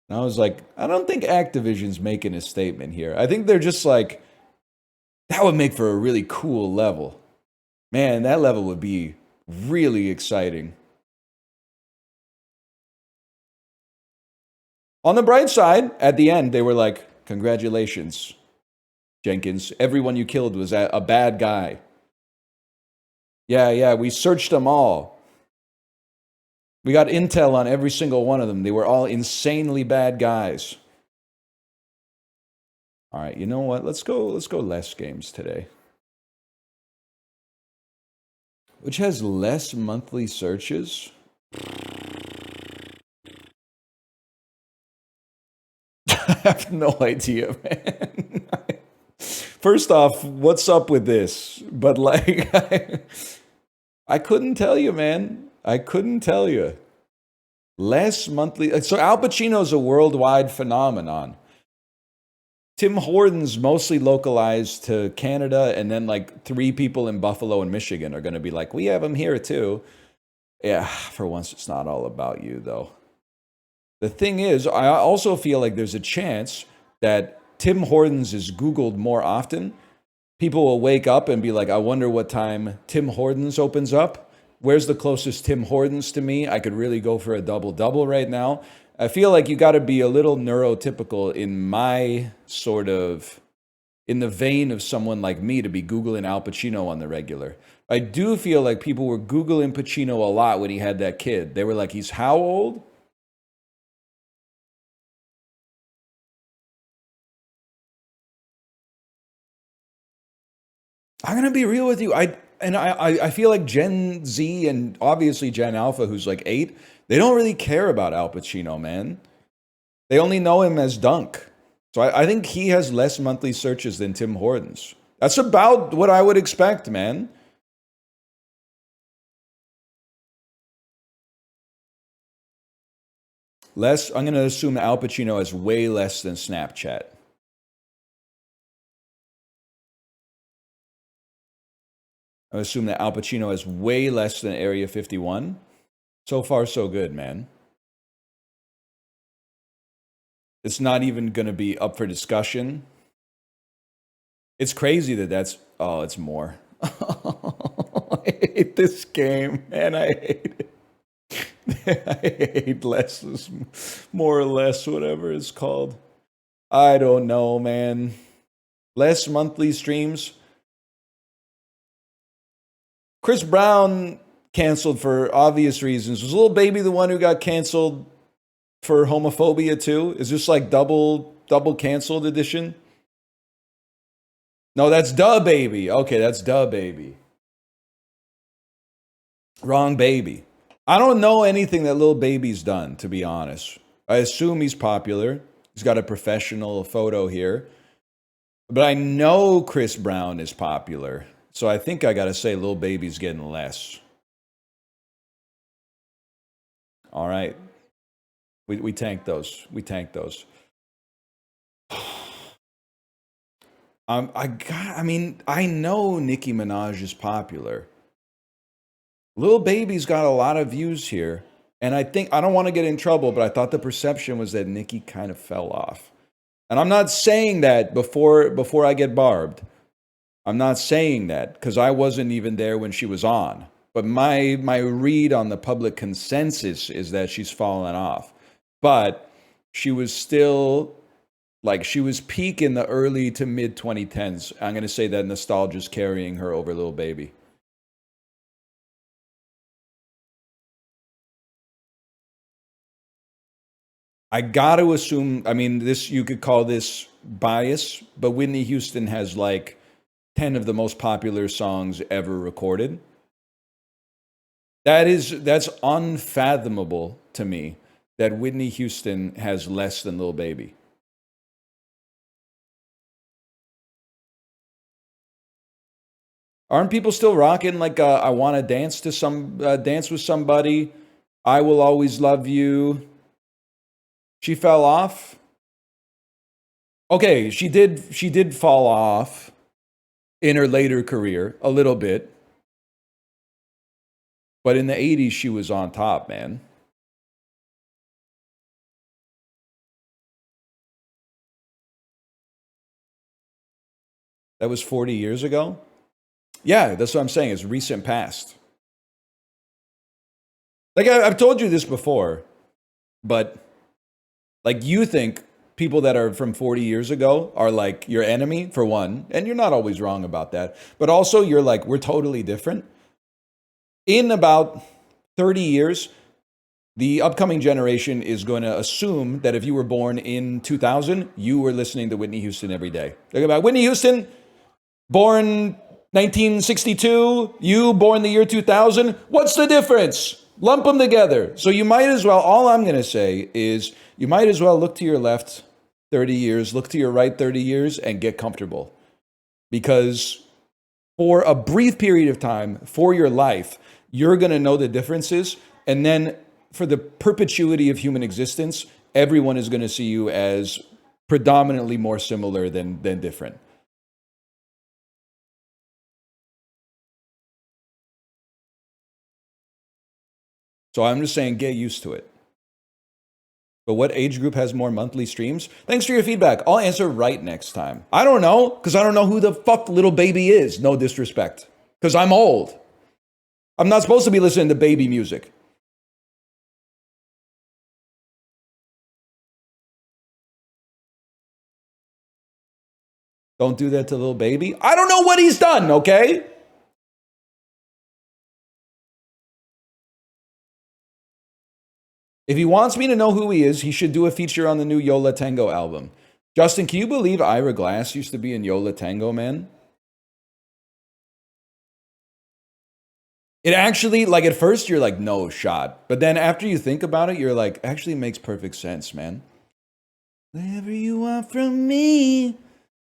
And I was like, I don't think Activision's making a statement here. I think they're just like, that would make for a really cool level. Man, that level would be really exciting. On the bright side, at the end, they were like, congratulations, Jenkins. Everyone you killed was a bad guy. Yeah, we searched them all. We got intel on every single one of them. They were all insanely bad guys. All right, you know what? Let's go less games today. Which has less monthly searches? I have no idea, man. First off, what's up with this? But like, I couldn't tell you, man. I couldn't tell you. Less monthly. So Al Pacino's a worldwide phenomenon. Tim Hortons mostly localized to Canada, and then like 3 people in Buffalo and Michigan are going to be like, we have him here too. Yeah, for once, it's not all about you, though. The thing is, I also feel like there's a chance that Tim Hortons is Googled more often. People will wake up and be like, I wonder what time Tim Hortons opens up. Where's the closest Tim Hortons to me? I could really go for a double-double right now. I feel like you got to be a little neurotypical in my sort of, in the vein of someone like me to be Googling Al Pacino on the regular. I do feel like people were Googling Pacino a lot when he had that kid. They were like, he's how old? I'm going to be real with you. I feel like Gen Z and obviously Gen Alpha, who's like 8, they don't really care about Al Pacino, man. They only know him as Dunk. So I think he has less monthly searches than Tim Hortons. That's about what I would expect, man. Less, I'm going to assume Al Pacino has way less than Snapchat. I assume that Al Pacino has way less than Area 51. So far, so good, man. It's not even going to be up for discussion. It's crazy that it's more. I hate this game, man. I hate it. I hate less, more or less, whatever it's called. I don't know, man. Less monthly streams. Chris Brown canceled for obvious reasons. Was Lil Baby the one who got canceled for homophobia too? Is this like double canceled edition? No, that's Da Baby. Okay, that's Da Baby. Wrong baby. I don't know anything that Lil Baby's done, to be honest. I assume he's popular. He's got a professional photo here. But I know Chris Brown is popular. So I think I gotta say Lil Baby's getting less. All right. We tanked those. We tanked those. I mean, I know Nicki Minaj is popular. Lil Baby's got a lot of views here. And I think, I don't want to get in trouble, but I thought the perception was that Nicki kind of fell off. And I'm not saying that before I get barbed. I'm not saying that because I wasn't even there when she was on. But my read on the public consensus is that she's fallen off. But she was still, like, she was peak in the early to mid 2010s. I'm going to say that nostalgia's carrying her over Lil Baby. I got to assume, I mean, this, you could call this bias, but Whitney Houston has like 10 of the most popular songs ever recorded. That's unfathomable to me that Whitney Houston has less than Lil Baby. Aren't people still rocking like I want to dance to dance with somebody? I will always love you. She fell off. Okay, she did fall off in her later career a little bit. But in the 80s she was on top, man. That was 40 years ago? Yeah, that's what I'm saying. It's recent past. Like I've told you this before, but like you think people that are from 40 years ago are like your enemy for one, and you're not always wrong about that. But also you're like, we're totally different. In about 30 years, the upcoming generation is going to assume that if you were born in 2000, you were listening to Whitney Houston every day. Think about Whitney Houston, born 1962, you born the year 2000. What's the difference? Lump them together. So you might as well, all I'm going to say is you might as well look to your left 30 years, look to your right 30 years, and get comfortable. Because for a brief period of time, for your life, you're going to know the differences. And then for the perpetuity of human existence, everyone is going to see you as predominantly more similar than different. So I'm just saying, get used to it. But what age group has more monthly streams? Thanks for your feedback. I'll answer right next time. I don't know, because I don't know who the fuck Lil Baby is. No disrespect. Because I'm old. I'm not supposed to be listening to baby music. Don't do that to Lil Baby. I don't know what he's done, okay? If he wants me to know who he is, he should do a feature on the new Yo La Tengo album. Justin, can you believe Ira Glass used to be in Yo La Tengo, man? It actually, like at first you're like, no shot. But then after you think about it, you're like, actually makes perfect sense, man. Whatever you want from me,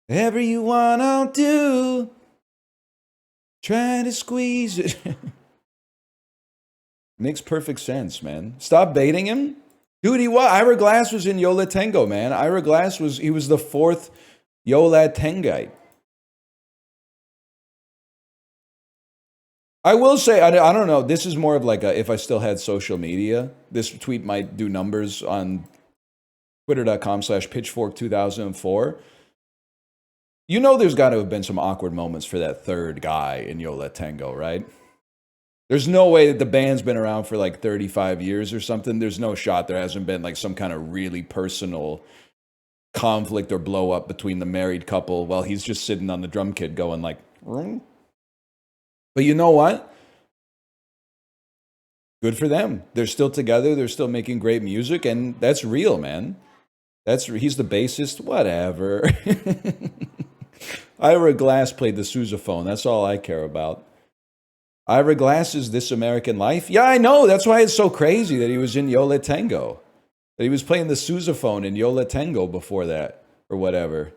whatever you want, I'll do. Try to squeeze it. Makes perfect sense, man. Stop baiting him. Dude, he was. Ira Glass was in Yo La Tengo, man. Ira Glass was the fourth Yo La Tengite. I will say, I don't know. This is more of like a, if I still had social media, this tweet might do numbers on twitter.com/pitchfork2004. You know there's got to have been some awkward moments for that third guy in Yo La Tengo, right? There's no way that the band's been around for like 35 years or something. There's no shot there hasn't been like some kind of really personal conflict or blow up between the married couple while he's just sitting on the drum kit going like, "Hmm?" But you know what? Good for them. They're still together. They're still making great music, and that's real, man. He's the bassist. Whatever. Ira Glass played the sousaphone. That's all I care about. Ira Glass is This American Life. Yeah, I know. That's why it's so crazy that he was in Yo La Tengo. That he was playing the sousaphone in Yo La Tengo before that, or whatever.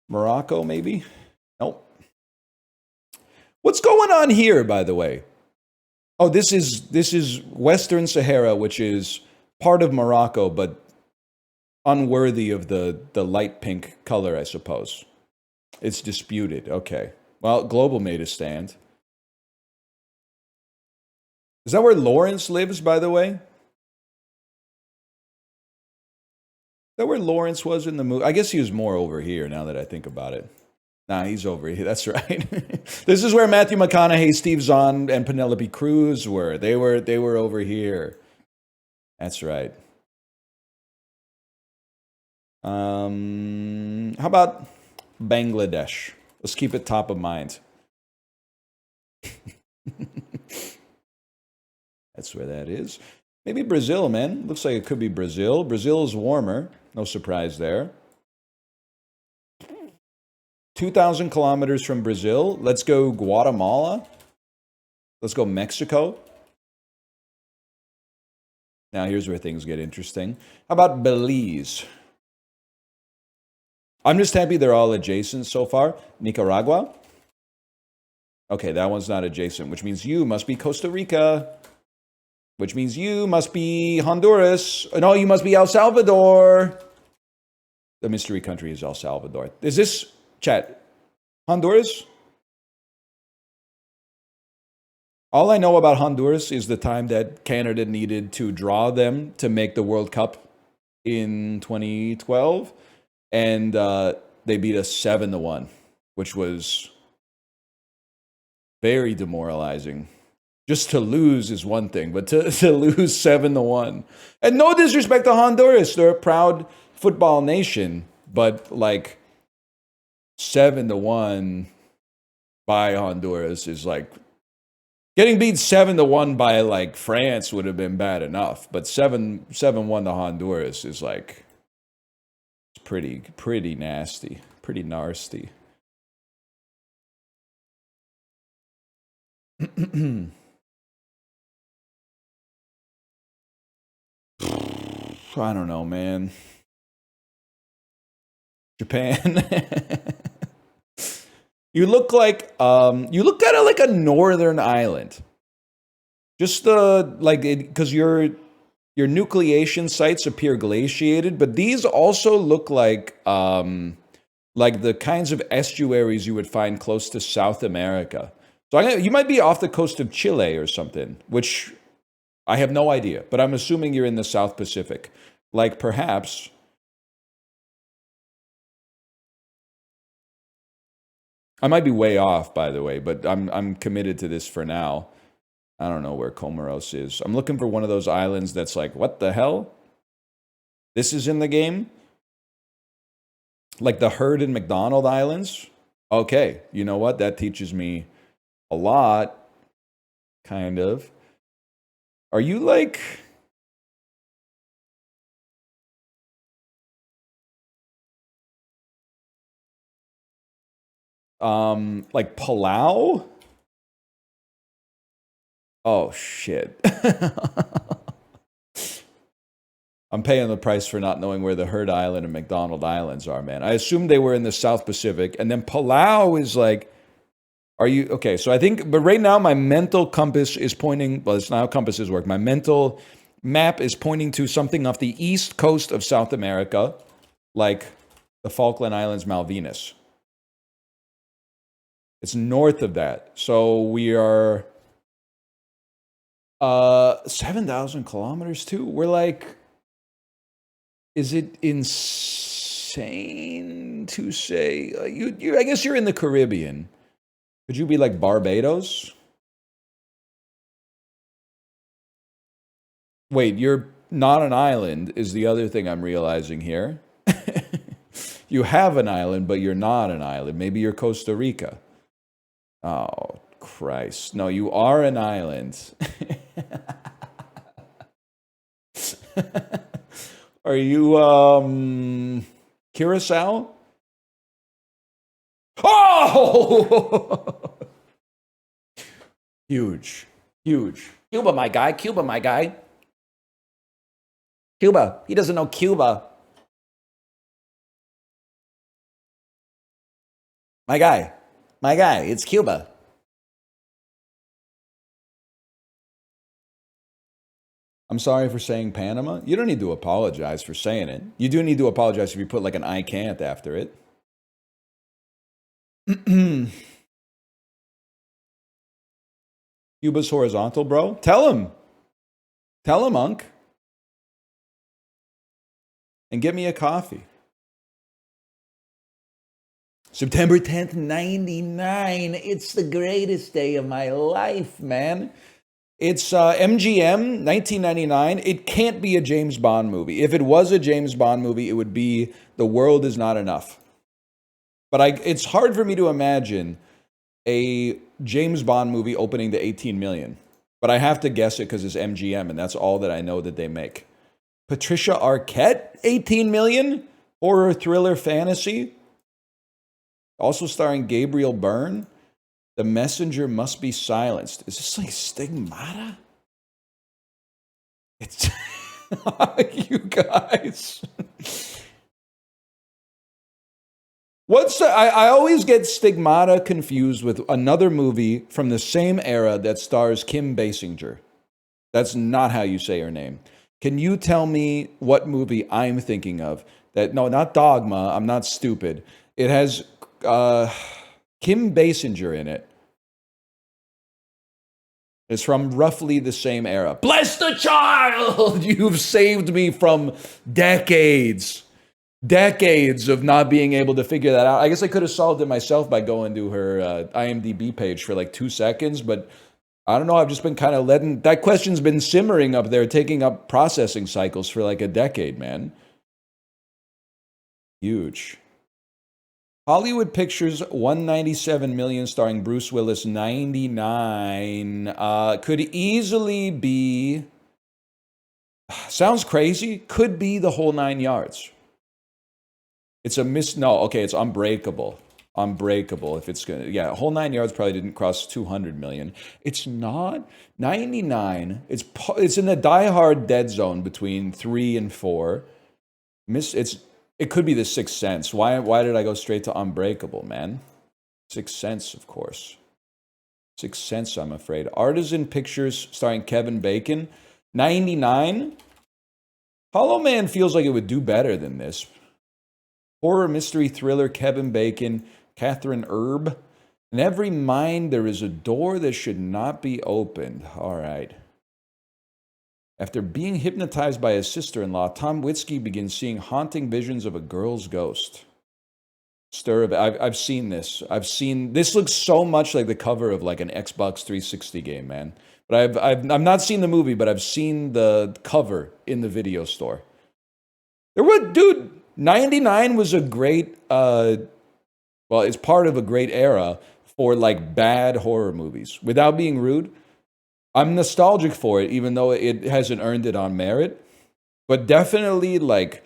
Morocco, maybe? Nope. What's going on here, by the way? Oh, this is Western Sahara, which is part of Morocco, but unworthy of the light pink color, I suppose. It's disputed. Okay. Well, Global made a stand. Is that where Lawrence lives, by the way? Is that where Lawrence was in the movie? I guess he was more over here now that I think about it. Nah, he's over here. That's right. This is where Matthew McConaughey, Steve Zahn, and Penelope Cruz were. They were over here. That's right. How about Bangladesh? Let's keep it top of mind. That's where that is. Maybe Brazil, man. Looks like it could be Brazil. Brazil is warmer. No surprise there. 2,000 kilometers from Brazil. Let's go Guatemala. Let's go Mexico. Now here's where things get interesting. How about Belize? I'm just happy they're all adjacent so far. Nicaragua. Okay, that one's not adjacent, which means you must be Costa Rica. Which means you must be Honduras. No, you must be El Salvador. The mystery country is El Salvador. Is this, chat, Honduras? All I know about Honduras is the time that Canada needed to draw them to make the World Cup in 2012. And they beat us 7-1, which was very demoralizing. Just to lose is one thing, but to lose 7-1. And no disrespect to Honduras. They're a proud football nation, but like 7-1 by Honduras is like getting beat 7-1 by like France would have been bad enough, but 7-1 to Honduras is like it's pretty nasty, pretty nasty. I don't know, man. Japan. You look like you look kind of like a northern island. Just the like because your nucleation sites appear glaciated, but these also look like the kinds of estuaries you would find close to South America. So you might be off the coast of Chile or something, which I have no idea, but I'm assuming you're in the South Pacific. Like perhaps I might be way off, by the way, but I'm committed to this for now. I don't know where Comoros is. I'm looking for one of those islands that's like, what the hell? This is in the game? Like the Heard and McDonald Islands? Okay, you know what? That teaches me a lot, kind of. Are you like... like Palau? Oh, shit. I'm paying the price for not knowing where the Heard Island and McDonald Islands are, man. I assumed they were in the South Pacific. And then Palau is like, are you, okay, so I think, but right now my mental compass is pointing, well, it's not how compasses work. My mental map is pointing to something off the east coast of South America, like the Falkland Islands, Malvinas. It's north of that. So we are 7,000 kilometers too. We're like, is it in insane to say. I guess you're in the Caribbean. Could you be like Barbados? Wait, you're not an island is the other thing I'm realizing here. You have an island, but you're not an island. Maybe you're Costa Rica. Oh, Christ. No, you are an island. Are you, Curacao? Oh! Huge. Huge. Cuba, my guy. Cuba, my guy. Cuba. He doesn't know Cuba. My guy. My guy. It's Cuba. I'm sorry for saying Panama. You don't need to apologize for saying it. You do need to apologize if you put like an I can't after it. Cuba's horizontal, bro. Tell him. Tell him, Unc. And get me a coffee. September 10th, 99. It's the greatest day of my life, man. It's MGM, 1999. It can't be a James Bond movie. If it was a James Bond movie, it would be The World Is Not Enough. But it's hard for me to imagine a James Bond movie opening to 18 million. But I have to guess it because it's MGM, and that's all that I know that they make. Patricia Arquette, 18 million? Horror, thriller, fantasy? Also starring Gabriel Byrne. The messenger must be silenced. Is this like Stigmata? It's you guys. I always get Stigmata confused with another movie from the same era that stars Kim Basinger. That's not how you say her name. Can you tell me what movie I'm thinking of? No, not Dogma. I'm not stupid. It has Kim Basinger in it. It's from roughly the same era. Bless the child! You've saved me from decades of not being able to figure that out. I guess I could have solved it myself by going to her IMDb page for like 2 seconds, but I don't know. I've just been kind of letting that question's been simmering up there, taking up processing cycles for like a decade, man. Huge. Hollywood Pictures, 197 million, starring Bruce Willis, 99. Could easily be, sounds crazy, could be The Whole 9 Yards. It's it's Unbreakable. Unbreakable, if it's gonna, yeah, Whole 9 Yards probably didn't cross 200 million. It's not, 99. It's in the die-hard dead zone between 3 and 4. It could be The Sixth Sense. Why did I go straight to Unbreakable, man? Sixth Sense, of course. Sixth Sense, I'm afraid. Artisan Pictures starring Kevin Bacon. 99. Hollow Man feels like it would do better than this. Horror, mystery, thriller, Kevin Bacon, Catherine Erb. In every mind, there is a door that should not be opened. All right. After being hypnotized by his sister-in-law, Tom Witzke begins seeing haunting visions of a girl's ghost. I've seen this. This looks so much like the cover of like an Xbox 360 game, man. But I've not seen the movie, but I've seen the cover in the video store. Dude, 99 was a great, it's part of a great era for like bad horror movies. Without being rude, I'm nostalgic for it, even though it hasn't earned it on merit. But definitely, like, I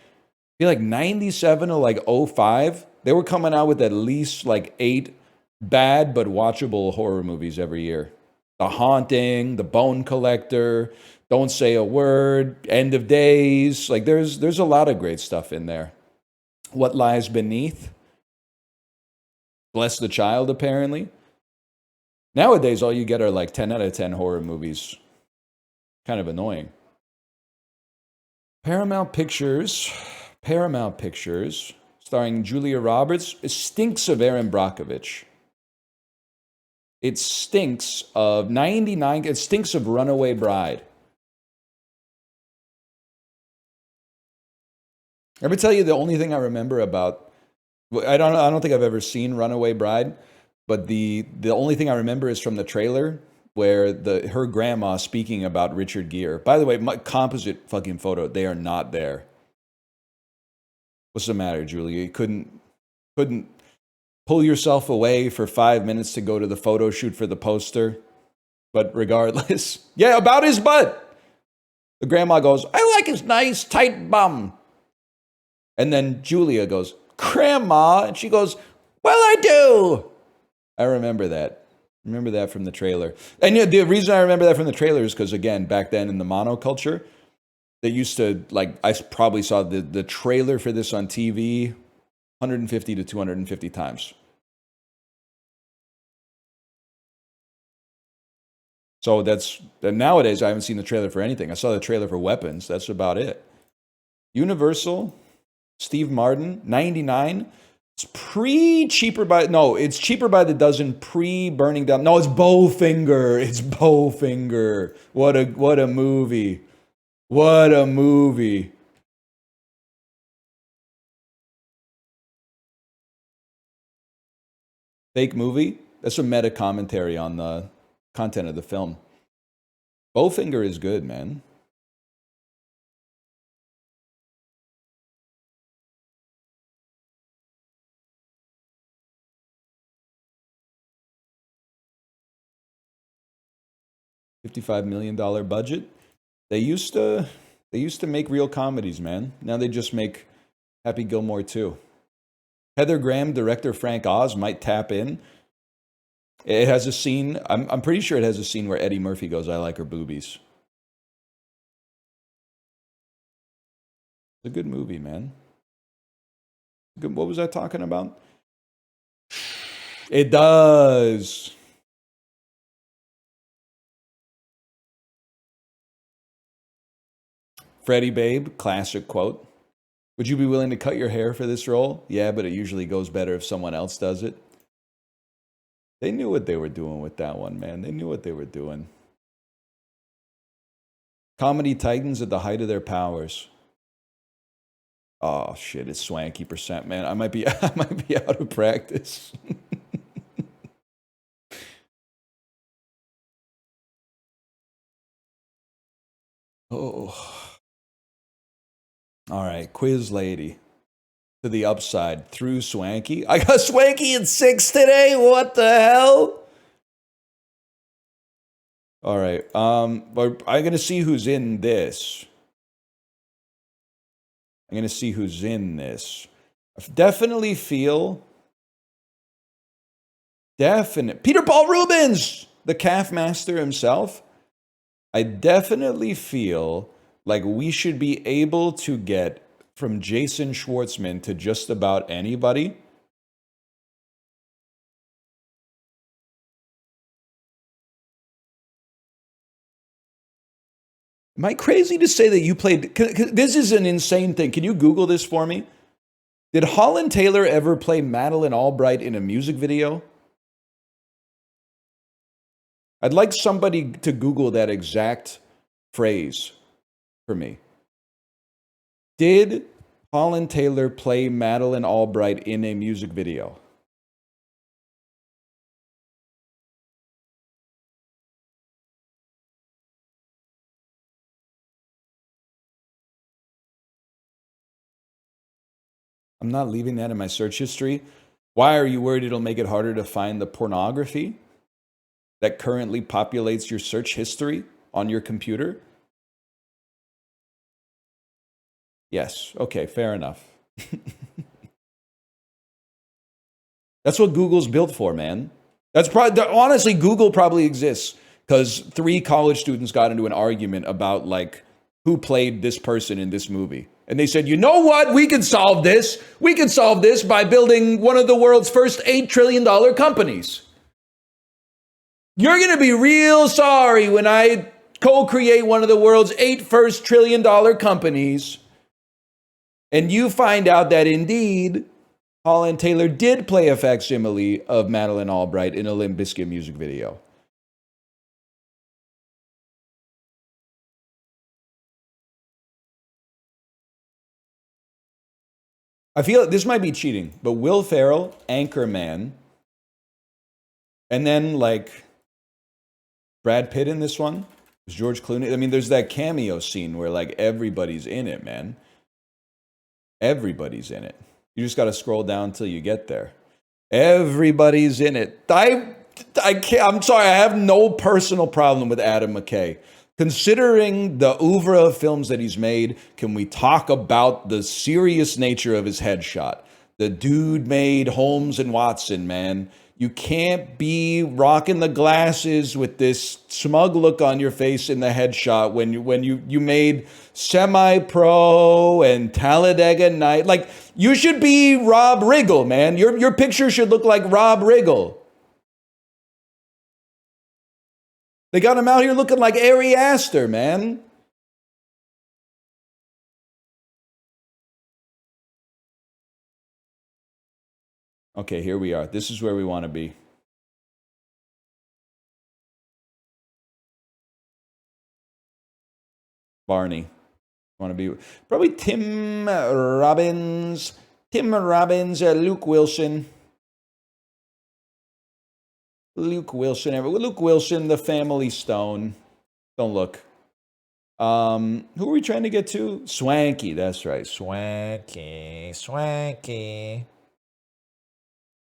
feel like 97 or like 05, they were coming out with at least like 8 bad but watchable horror movies every year. The Haunting, The Bone Collector, Don't Say a Word, End of Days. Like, there's a lot of great stuff in there. What Lies Beneath? Bless the Child, apparently. Nowadays, all you get are like 10 out of 10 horror movies. Kind of annoying. Paramount Pictures, starring Julia Roberts. It stinks of Aaron Brockovich. It stinks of 99. It stinks of Runaway Bride. Ever tell you the only thing I remember about, I don't think I've ever seen Runaway Bride, but the only thing I remember is from the trailer where her grandma speaking about Richard Gere. By the way, my composite fucking photo, they are not there. What's the matter, Julia? You couldn't pull yourself away for 5 minutes to go to the photo shoot for the poster? But regardless, yeah, about his butt. The grandma goes, I like his nice tight bum. And then Julia goes, Grandma. And she goes, well, I do. I remember that. Remember that from the trailer. And yeah, the reason I remember that from the trailer is because, again, back then in the monoculture, they used to, like, I probably saw the trailer for this on TV 150 to 250 times. So nowadays I haven't seen the trailer for anything. I saw the trailer for Weapons. That's about it. Universal, Steve Martin, 99. It's cheaper by the dozen pre-burning down. No, it's Bowfinger. It's Bowfinger. What a movie. What a movie. Fake movie? That's a meta commentary on the content of the film. Bowfinger is good, man. $55 million budget. They used to make real comedies, man. Now they just make Happy Gilmore 2. Heather Graham, director Frank Oz might tap in. It has a scene, I'm pretty sure it has a scene where Eddie Murphy goes, I like her boobies. It's a good movie, man. What was I talking about? It does. Freddie Babe, classic quote. Would you be willing to cut your hair for this role? Yeah, but it usually goes better if someone else does it. They knew what they were doing with that one, man. They knew what they were doing. Comedy titans at the height of their powers. Oh shit, it's swanky percent, man. I might be out of practice. Oh. All right, quiz lady. To the upside through Swanky. I got Swanky in 6 today. What the hell? All right. But I'm gonna see who's in this. I'm gonna see who's in this. I definitely feel. Peter Paul Rubens, the calf master himself. I definitely feel like we should be able to get from Jason Schwartzman to just about anybody. Am I crazy to say that you played? This is an insane thing. Can you Google this for me? Did Holland Taylor ever play Madeleine Albright in a music video? I'd like somebody to Google that exact phrase for me. Did Holland Taylor play Madeleine Albright in a music video? I'm not leaving that in my search history. Why are you worried it'll make it harder to find the pornography that currently populates your search history on your computer? Yes. Okay, fair enough. That's what Google's built for, man. That's probably, honestly, Google probably exists because 3 college students got into an argument about, like, who played this person in this movie. And they said, you know what? We can solve this. We can solve this by building one of the world's first $8 trillion companies. You're going to be real sorry when I co-create one of the world's 8 first $1 trillion companies. And you find out that indeed, Holland Taylor did play a facsimile of Madeleine Albright in a Limp Bizkit music video. I feel this might be cheating, but Will Ferrell, Anchorman, and then like Brad Pitt in this one. There's George Clooney. I mean, there's that cameo scene where like everybody's in it, man. Everybody's in it. You just got to scroll down till you get there. Everybody's in it. I can't, I'm sorry, I have no personal problem with Adam McKay. Considering the oeuvre of films that he's made, can we talk about the serious nature of his headshot? The dude made Holmes and Watson, man. You can't be rocking the glasses with this smug look on your face in the headshot when you made Semi-Pro and Talladega Night. Like, you should be Rob Riggle, man. Your picture should look like Rob Riggle. They got him out here looking like Ari Aster, man. Okay, here we are. This is where we want to be. Barney. Want to be probably Tim Robbins. Luke Wilson. Luke Wilson, the Family Stone. Don't look. Who are we trying to get to? Swanky, that's right. Swanky.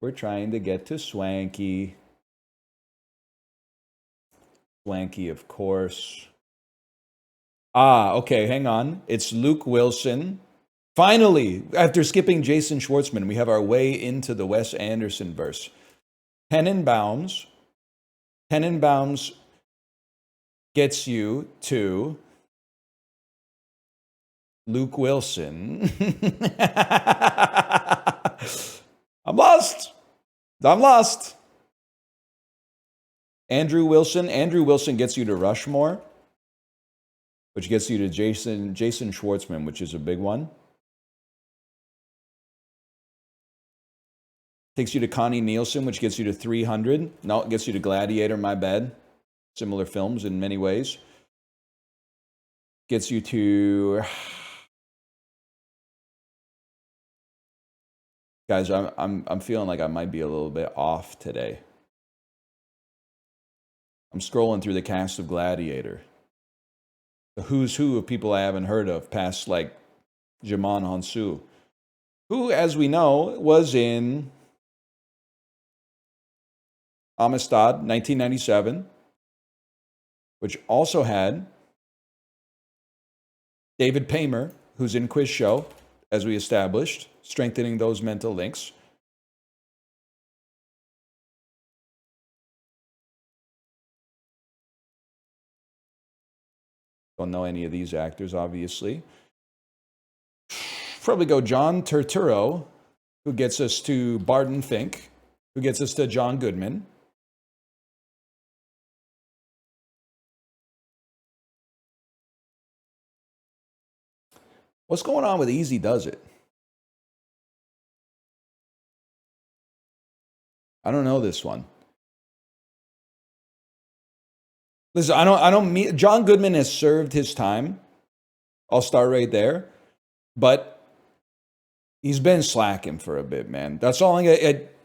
We're trying to get to Swanky. Swanky, of course. Okay, hang on. It's Luke Wilson. Finally, after skipping Jason Schwartzman, we have our way into the Wes Anderson verse. Tenenbaums gets you to Luke Wilson. I'm lost. Andrew Wilson gets you to Rushmore, which gets you to Jason Schwartzman, which is a big one. Takes you to Connie Nielsen, which gets you to 300. No, it gets you to Gladiator, my bad. Similar films in many ways. Gets you to... Guys, I'm feeling like I might be a little bit off today. I'm scrolling through the cast of Gladiator. The who's who of people I haven't heard of, past like Djimon Hounsou, who, as we know, was in Amistad, 1997, which also had David Paymer, who's in Quiz Show, as we established, strengthening those mental links. Don't know any of these actors, obviously. Probably go John Turturro, who gets us to Barton Fink, who gets us to John Goodman. What's going on with Easy Does It? I don't know this one. Listen, I don't mean John Goodman has served his time. I'll start right there. But he's been slacking for a bit, man. That's all I get.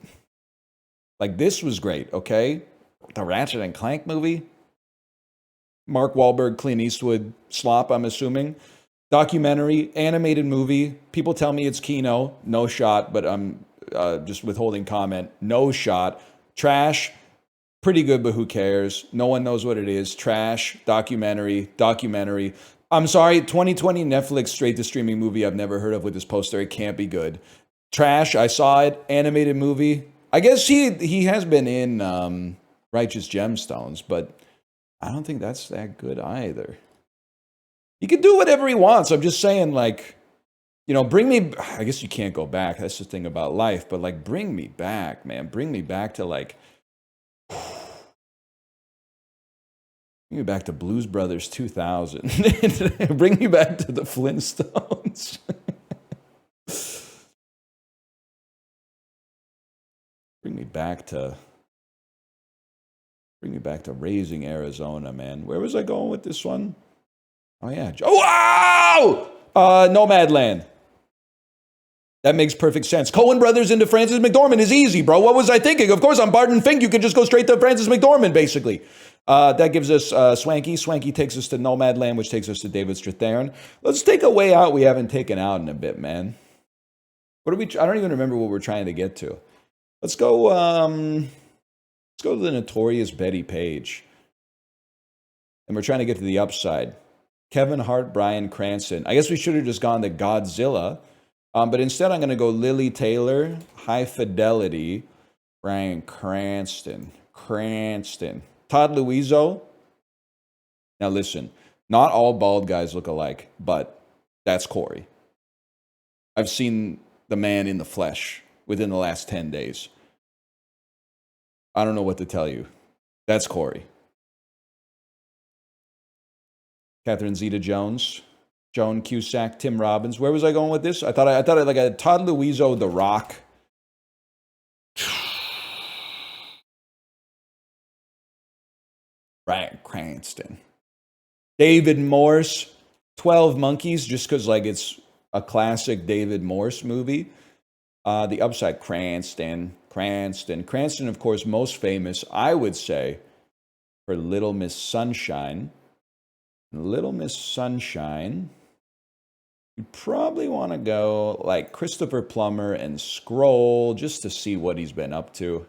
Like, this was great, okay? The Ratchet and Clank movie. Mark Wahlberg, Clint Eastwood slop, I'm assuming. Documentary, animated movie. People tell me it's Kino. No shot, but I'm just withholding comment. No shot. Trash. Pretty good, but who cares? No one knows what it is. Trash. Documentary. I'm sorry, 2020 Netflix straight-to-streaming movie I've never heard of with this poster. It can't be good. Trash. I saw it. Animated movie. I guess he has been in Righteous Gemstones, but I don't think that's that good either. He can do whatever he wants. I'm just saying, like, you know, bring me... I guess you can't go back. That's the thing about life. But, like, bring me back, man. Bring me back to, like... Bring me back to Blues Brothers 2000. Bring me back to the Flintstones. Bring me back to Raising Arizona, man. Where was I going with this one? Oh, yeah. Oh, wow! Nomadland. That makes perfect sense. Coen Brothers into Frances McDormand is easy, bro. What was I thinking? Of course, on Barton Fink, you could just go straight to Frances McDormand, basically. That gives us Swanky. Swanky takes us to Nomadland, which takes us to David Strathairn. Let's take a way out we haven't taken out in a bit, man. What are we? I don't even remember what we're trying to get to. Let's go. Let's go to the Notorious Betty Page, and we're trying to get to the upside. Kevin Hart, Bryan Cranston. I guess we should have just gone to Godzilla. But instead, I'm going to go Lily Taylor, High Fidelity, Bryan Cranston. Todd Luizzo. Now listen, not all bald guys look alike, but that's Corey. I've seen the man in the flesh within the last 10 days. I don't know what to tell you. That's Corey. Catherine Zeta-Jones. Joan Cusack, Tim Robbins. Where was I going with this? I thought I like a Todd Luizzo, The Rock. Bryan Cranston. David Morse, 12 Monkeys, just because like it's a classic David Morse movie. The upside, Cranston, of course, most famous, I would say, for Little Miss Sunshine. Little Miss Sunshine. You probably want to go like Christopher Plummer and scroll just to see what he's been up to.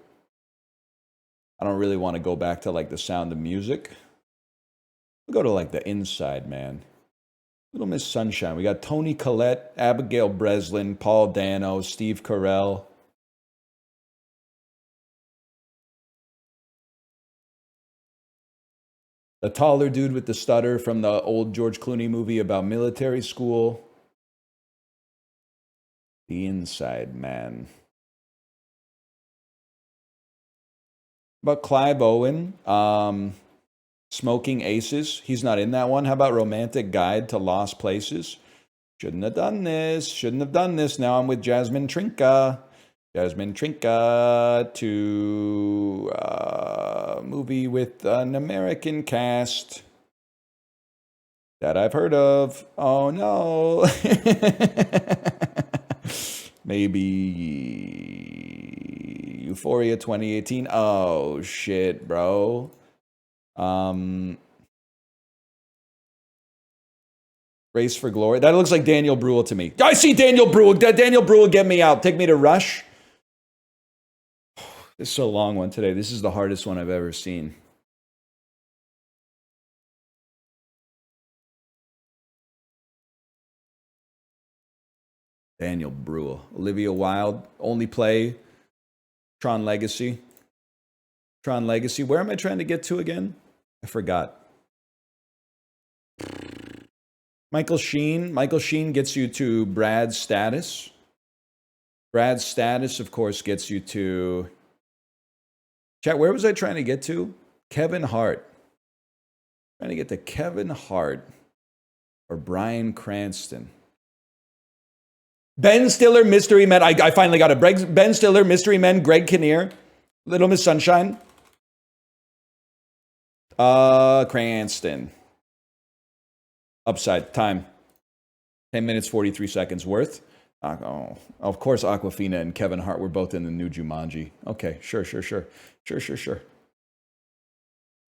I don't really want to go back to like The Sound of Music. We'll go to like The Inside Man. Little Miss Sunshine. We got Toni Collette, Abigail Breslin, Paul Dano, Steve Carell. The taller dude with the stutter from the old George Clooney movie about military school. The Inside Man. About Clive Owen, Smoking Aces. He's not in that one. How about Romantic Guide to Lost Places? Shouldn't have done this. Now I'm with Jasmine Trinka. To movie with an American cast that I've heard of. Oh no. Maybe Euphoria 2018. Oh shit, bro. Race for Glory. That looks like Daniel Bruhl to me. I see Daniel Bruhl. Daniel Bruhl, get me out. Take me to Rush. This is a long one today. This is the hardest one I've ever seen. Daniel Bruhl. Olivia Wilde. Only play. Tron Legacy. Where am I trying to get to again? I forgot. Michael Sheen. Michael Sheen gets you to Brad's Status. Brad's Status, of course, gets you to... Chat, where was I trying to get to? Kevin Hart. Trying to get to Kevin Hart or Bryan Cranston. Ben Stiller, Mystery Men. I finally got it. Ben Stiller, Mystery Men, Greg Kinnear, Little Miss Sunshine. Cranston. Upside, time. 10 minutes, 43 seconds worth. Oh, of course, Awkwafina and Kevin Hart were both in the new Jumanji. Okay, sure.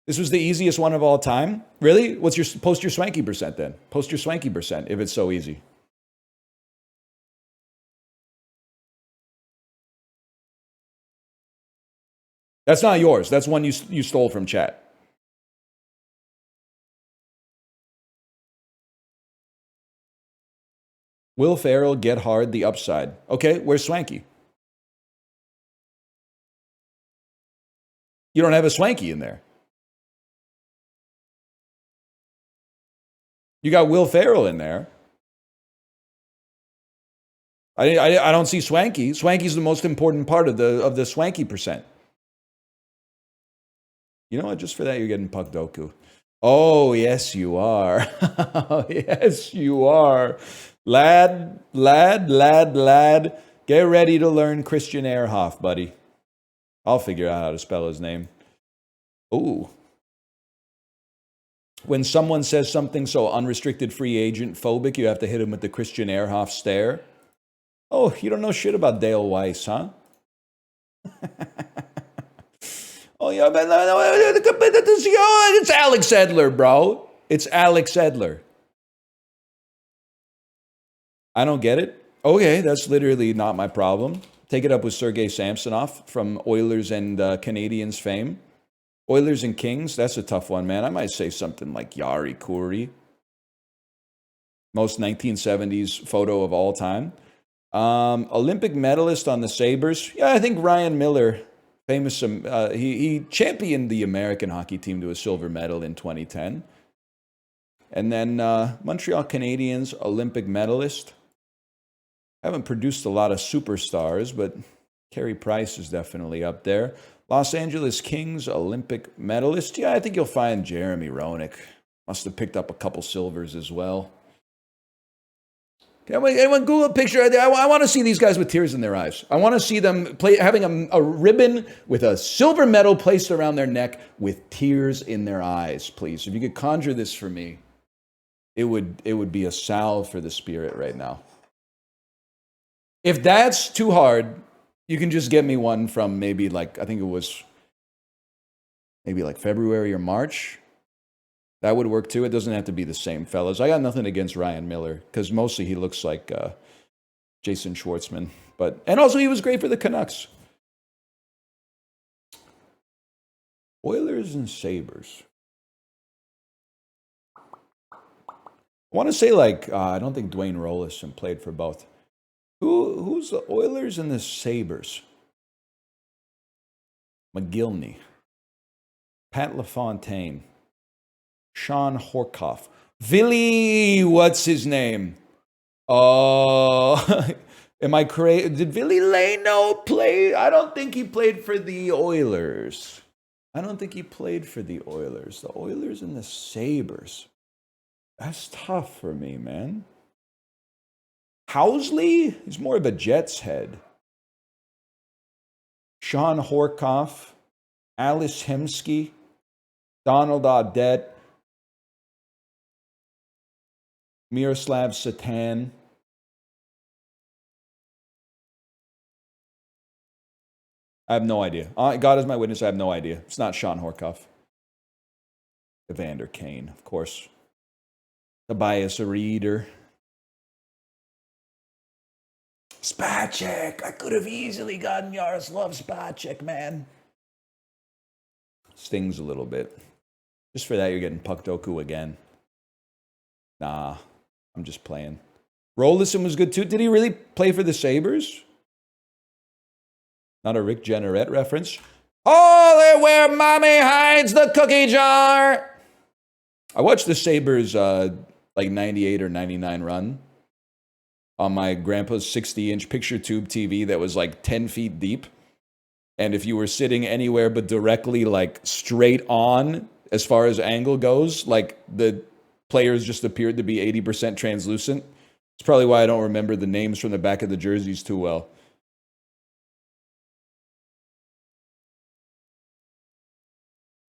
This was the easiest one of all time? Really? Post your swanky percent then. Post your swanky percent if it's so easy. That's not yours. That's one you stole from chat. Will Ferrell, Get Hard, The Upside. Okay, where's Swanky? You don't have a Swanky in there. You got Will Ferrell in there. I don't see Swanky. Swanky's the most important part of the Swanky percent. You know what? Just for that, you're getting Puck Doku. Oh, yes, you are. Yes, you are. Lad. Get ready to learn Christian Ehrhoff, buddy. I'll figure out how to spell his name. Ooh. When someone says something so unrestricted free agent phobic, you have to hit him with the Christian Ehrhoff stare. Oh, you don't know shit about Dale Weiss, huh? Oh, yeah, but it's Alex Edler, bro. It's Alex Edler. I don't get it. Okay, that's literally not my problem. Take it up with Sergei Samsonov from Oilers and Canadiens fame. Oilers and Kings, that's a tough one, man. I might say something like Yari Kuri. Most 1970s photo of all time. Olympic medalist on the Sabres. Yeah, I think Ryan Miller, famous. He championed the American hockey team to a silver medal in 2010. And then Montreal Canadiens, Olympic medalist. Haven't produced a lot of superstars, but Carey Price is definitely up there. Los Angeles Kings, Olympic medalist. Yeah, I think you'll find Jeremy Roenick. Must have picked up a couple silvers as well. Anyone Google a picture? I want to see these guys with tears in their eyes. I want to see them having a ribbon with a silver medal placed around their neck with tears in their eyes, please. If you could conjure this for me, it would be a salve for the spirit right now. If that's too hard, you can just get me one from maybe like, I think it was maybe like February or March. That would work too. It doesn't have to be the same fellas. I got nothing against Ryan Miller because mostly he looks like Jason Schwartzman. And also he was great for the Canucks. Oilers and Sabres. I want to say I don't think Dwayne Rollison played for both. Who's the Oilers and the Sabres? McGillney. Pat LaFontaine. Sean Horkoff. Villy, what's his name? Am I crazy? Did Villy Leno play? I don't think he played for the Oilers. The Oilers and the Sabres. That's tough for me, man. Housley? He's more of a Jets head. Sean Horkoff. Alice Hemsky. Donald Audette. Miroslav Satan. I have no idea. God is my witness, I have no idea. It's not Sean Horkoff. Evander Kane, of course. Tobias Reeder. Spacek. I could have easily gotten Yaroslav Spacek, man. Stings a little bit. Just for that, you're getting Puck Doku again. Nah, I'm just playing. Rollison was good too. Did he really play for the Sabres? Not a Rick Jenneret reference. Oh, where mommy hides the cookie jar. I watched the Sabres 98 or 99 run on my grandpa's 60-inch picture tube TV that was 10 feet deep. And if you were sitting anywhere but directly straight on as far as angle goes, the players just appeared to be 80% translucent. It's probably why I don't remember the names from the back of the jerseys too well.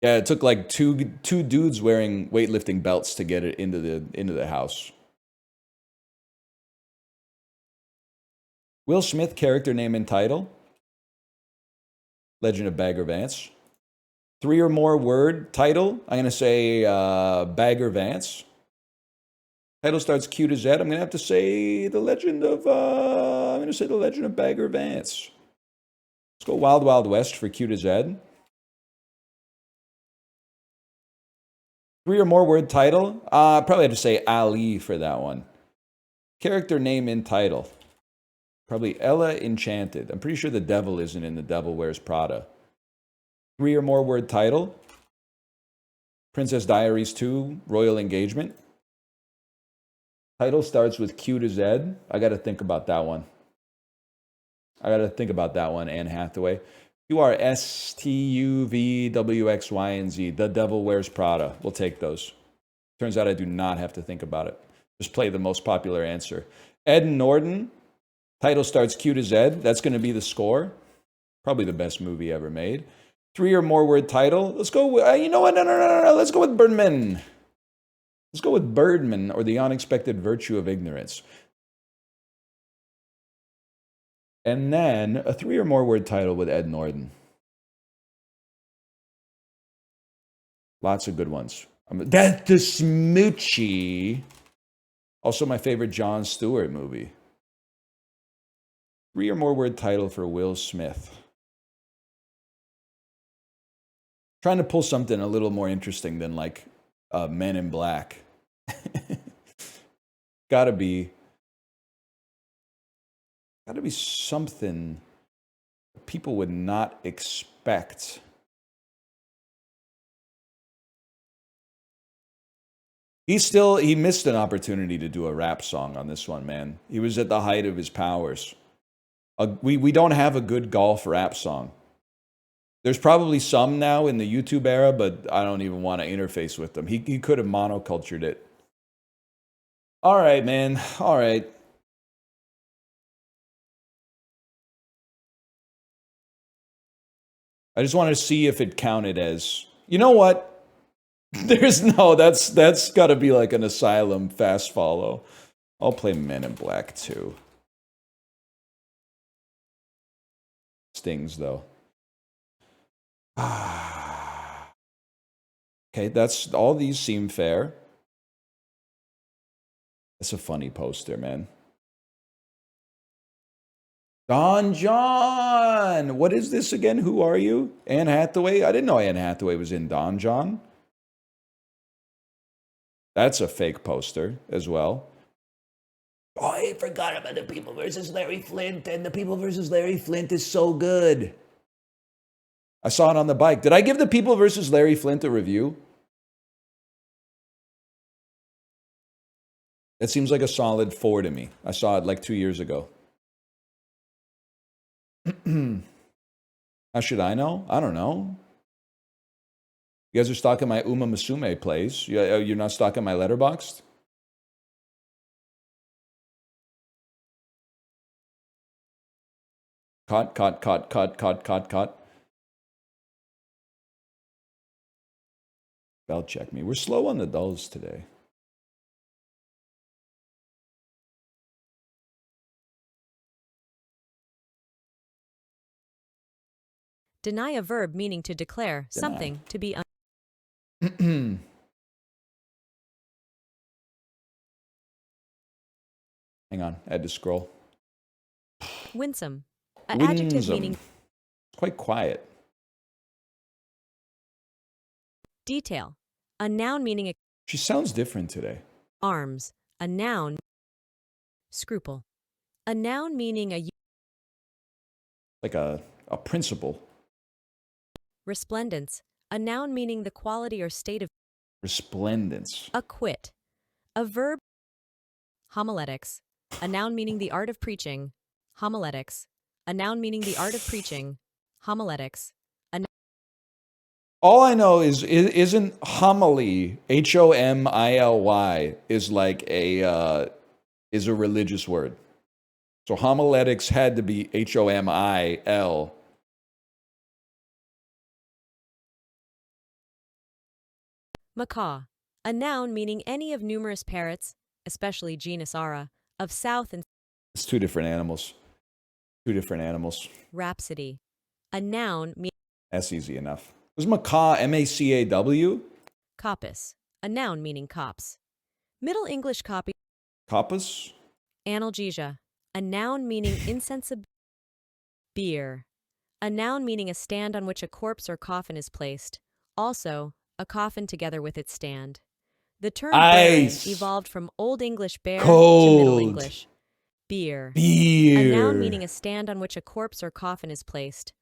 Yeah, it took two dudes wearing weightlifting belts to get it into the house. Will Smith character name and title. Legend of Bagger Vance. 3 or more word title. I'm going to say Bagger Vance. Title starts Q to Z. I'm going to have to say the Legend of Bagger Vance. Let's go Wild Wild West for Q to Z. 3 or more word title. Probably have to say Ali for that one. Character name and title. Probably Ella Enchanted. I'm pretty sure the devil isn't in The Devil Wears Prada. 3 or more word title. Princess Diaries 2, Royal Engagement. Title starts with Q to Z. I got to think about that one. Anne Hathaway. QRSTUVWXY and Z. The Devil Wears Prada. We'll take those. Turns out I do not have to think about it. Just play the most popular answer. Ed Norton. Title starts Q to Z. That's going to be the score. Probably the best movie ever made. 3 or more word title. Let's go with, you know what? No. Let's go with Birdman. Let's go with Birdman, or The Unexpected Virtue of Ignorance. And then a 3 or more word title with Ed Norton. Lots of good ones. That's the Smoochie. Also my favorite Jon Stewart movie. 3 or more word title for Will Smith. Trying to pull something a little more interesting than like Men in Black. Gotta be something people would not expect. He missed an opportunity to do a rap song on this one, man. He was at the height of his powers. We don't have a good golf rap song. There's probably some now in the YouTube era, but I don't even want to interface with them. He could have monocultured it. All right, man. All right. I just wanted to see if it counted as, you know what? There's no, that's got to be like an Asylum fast follow. I'll play Men in Black too. Stings though. Okay, that's all. These seem fair. It's a funny poster, man. Don John! What is this again? Who are you? Anne Hathaway? I didn't know Anne Hathaway was in Don John. That's a fake poster as well. Oh, I forgot about The People versus Larry Flint, and The People versus Larry Flint is so good. I saw it on the bike. Did I give The People versus Larry Flint a review? That seems like a solid 4 to me. I saw it like 2 years ago. How should I know? I don't know. You guys are stalking my Uma Musume plays. You're not stalking my Letterboxd? Caught. Spell check me. We're slow on the dulls today. Deny a verb meaning to declare something to be Hang on, I had to scroll. winsome. An adjective meaning It's quite quiet. detail. A noun meaning She sounds different today. arms. A noun scruple. A noun meaning Like a principle. resplendence. A noun meaning the quality or state of Resplendence. acquit. A verb homiletics. A noun meaning the art of preaching. Homiletics. A noun meaning the art of preaching. Homiletics. All I know is isn't homily, HOMILY, is like is a religious word. So homiletics had to be HOMIL. Macaw. A noun meaning any of numerous parrots, especially genus Ara, of South and It's two different animals. Two different animals. rhapsody. A noun meaning That's easy enough. Was macaw MACAW? coppice. A noun meaning copse. Middle English copy. Coppus? Analgesia. A noun meaning insensible. Bier. A noun meaning a stand on which a corpse or coffin is placed. Also, a coffin together with its stand. The term Ice. bearing evolved from Old English bear Cold. to Middle English. Beer. Beer. A noun meaning a stand on which a corpse or coffin is placed.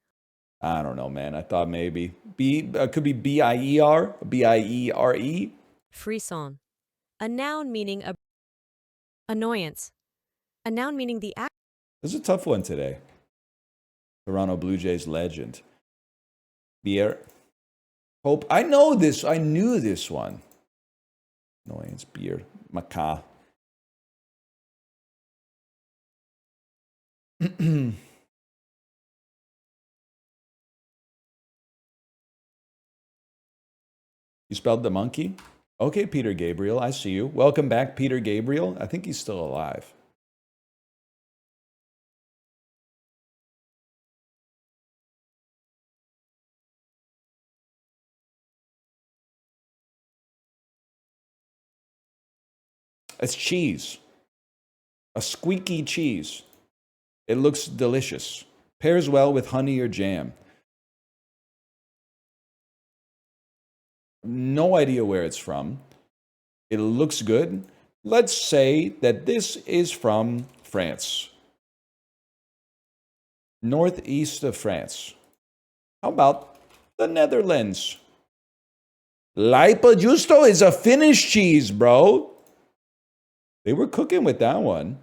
I don't know, man. I thought maybe. Could be BIER, BIERE. Frisson. A noun meaning a annoyance. A noun meaning the act. This is a tough one today. Toronto Blue Jays legend. Beer. Hope. I know this. I knew this one. Annoyance. Beer. Macaw. You spelled the monkey? Okay, Peter Gabriel, I see you. Welcome back, Peter Gabriel. I think he's still alive. It's cheese. A squeaky cheese. It looks delicious. Pairs well with honey or jam. No idea where it's from. It looks good. Let's say that this is from France. Northeast of France. How about the Netherlands? Lipa Giusto is a Finnish cheese, bro. They were cooking with that one.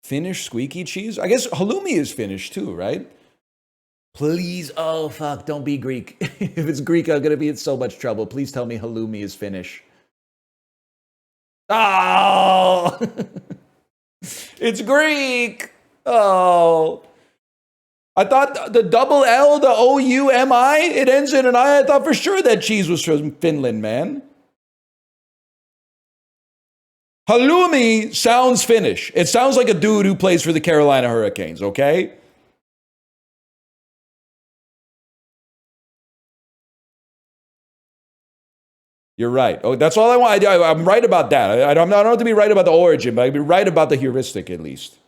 Finnish squeaky cheese? I guess halloumi is Finnish too, right? Please, oh fuck, don't be Greek. If it's Greek, I'm gonna be in so much trouble. Please tell me halloumi is Finnish. Oh! It's Greek! Oh. I thought the double L, the O-U-M-I, it ends in an I. I thought for sure that cheese was from Finland, man. Halloumi sounds Finnish. It sounds like a dude who plays for the Carolina Hurricanes, okay? You're right. Oh, that's all I want. I'm right about that. I don't have to be right about the origin, but I'd be right about the heuristic at least.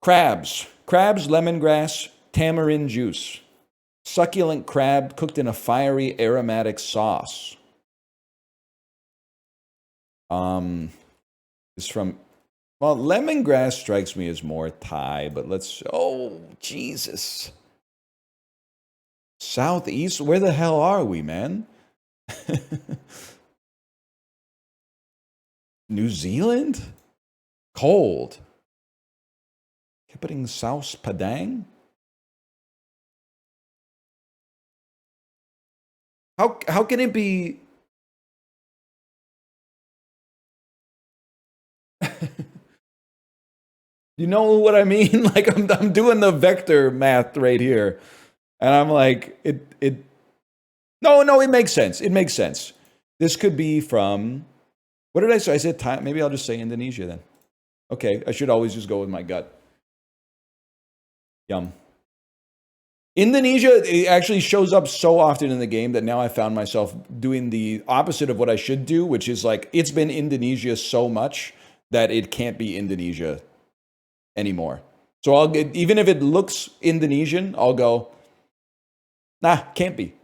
Crabs. Crabs, lemongrass, tamarind juice. Succulent crab cooked in a fiery aromatic sauce. Is from, well, lemongrass strikes me as more Thai, but let's, oh, Jesus. Southeast? Where the hell are we, man? New Zealand? Cold. Kippeting South Padang? How can it be? You know what I mean? Like I'm doing the vector math right here, and I'm like it. No, it makes sense. It makes sense. This could be from. What did I say? I said Thai. Maybe I'll just say Indonesia then. Okay, I should always just go with my gut. Yum. Indonesia, it actually shows up so often in the game that now I found myself doing the opposite of what I should do, which is like, it's been Indonesia so much that it can't be Indonesia anymore. So I'll get, even if it looks Indonesian, I'll go, nah, can't be.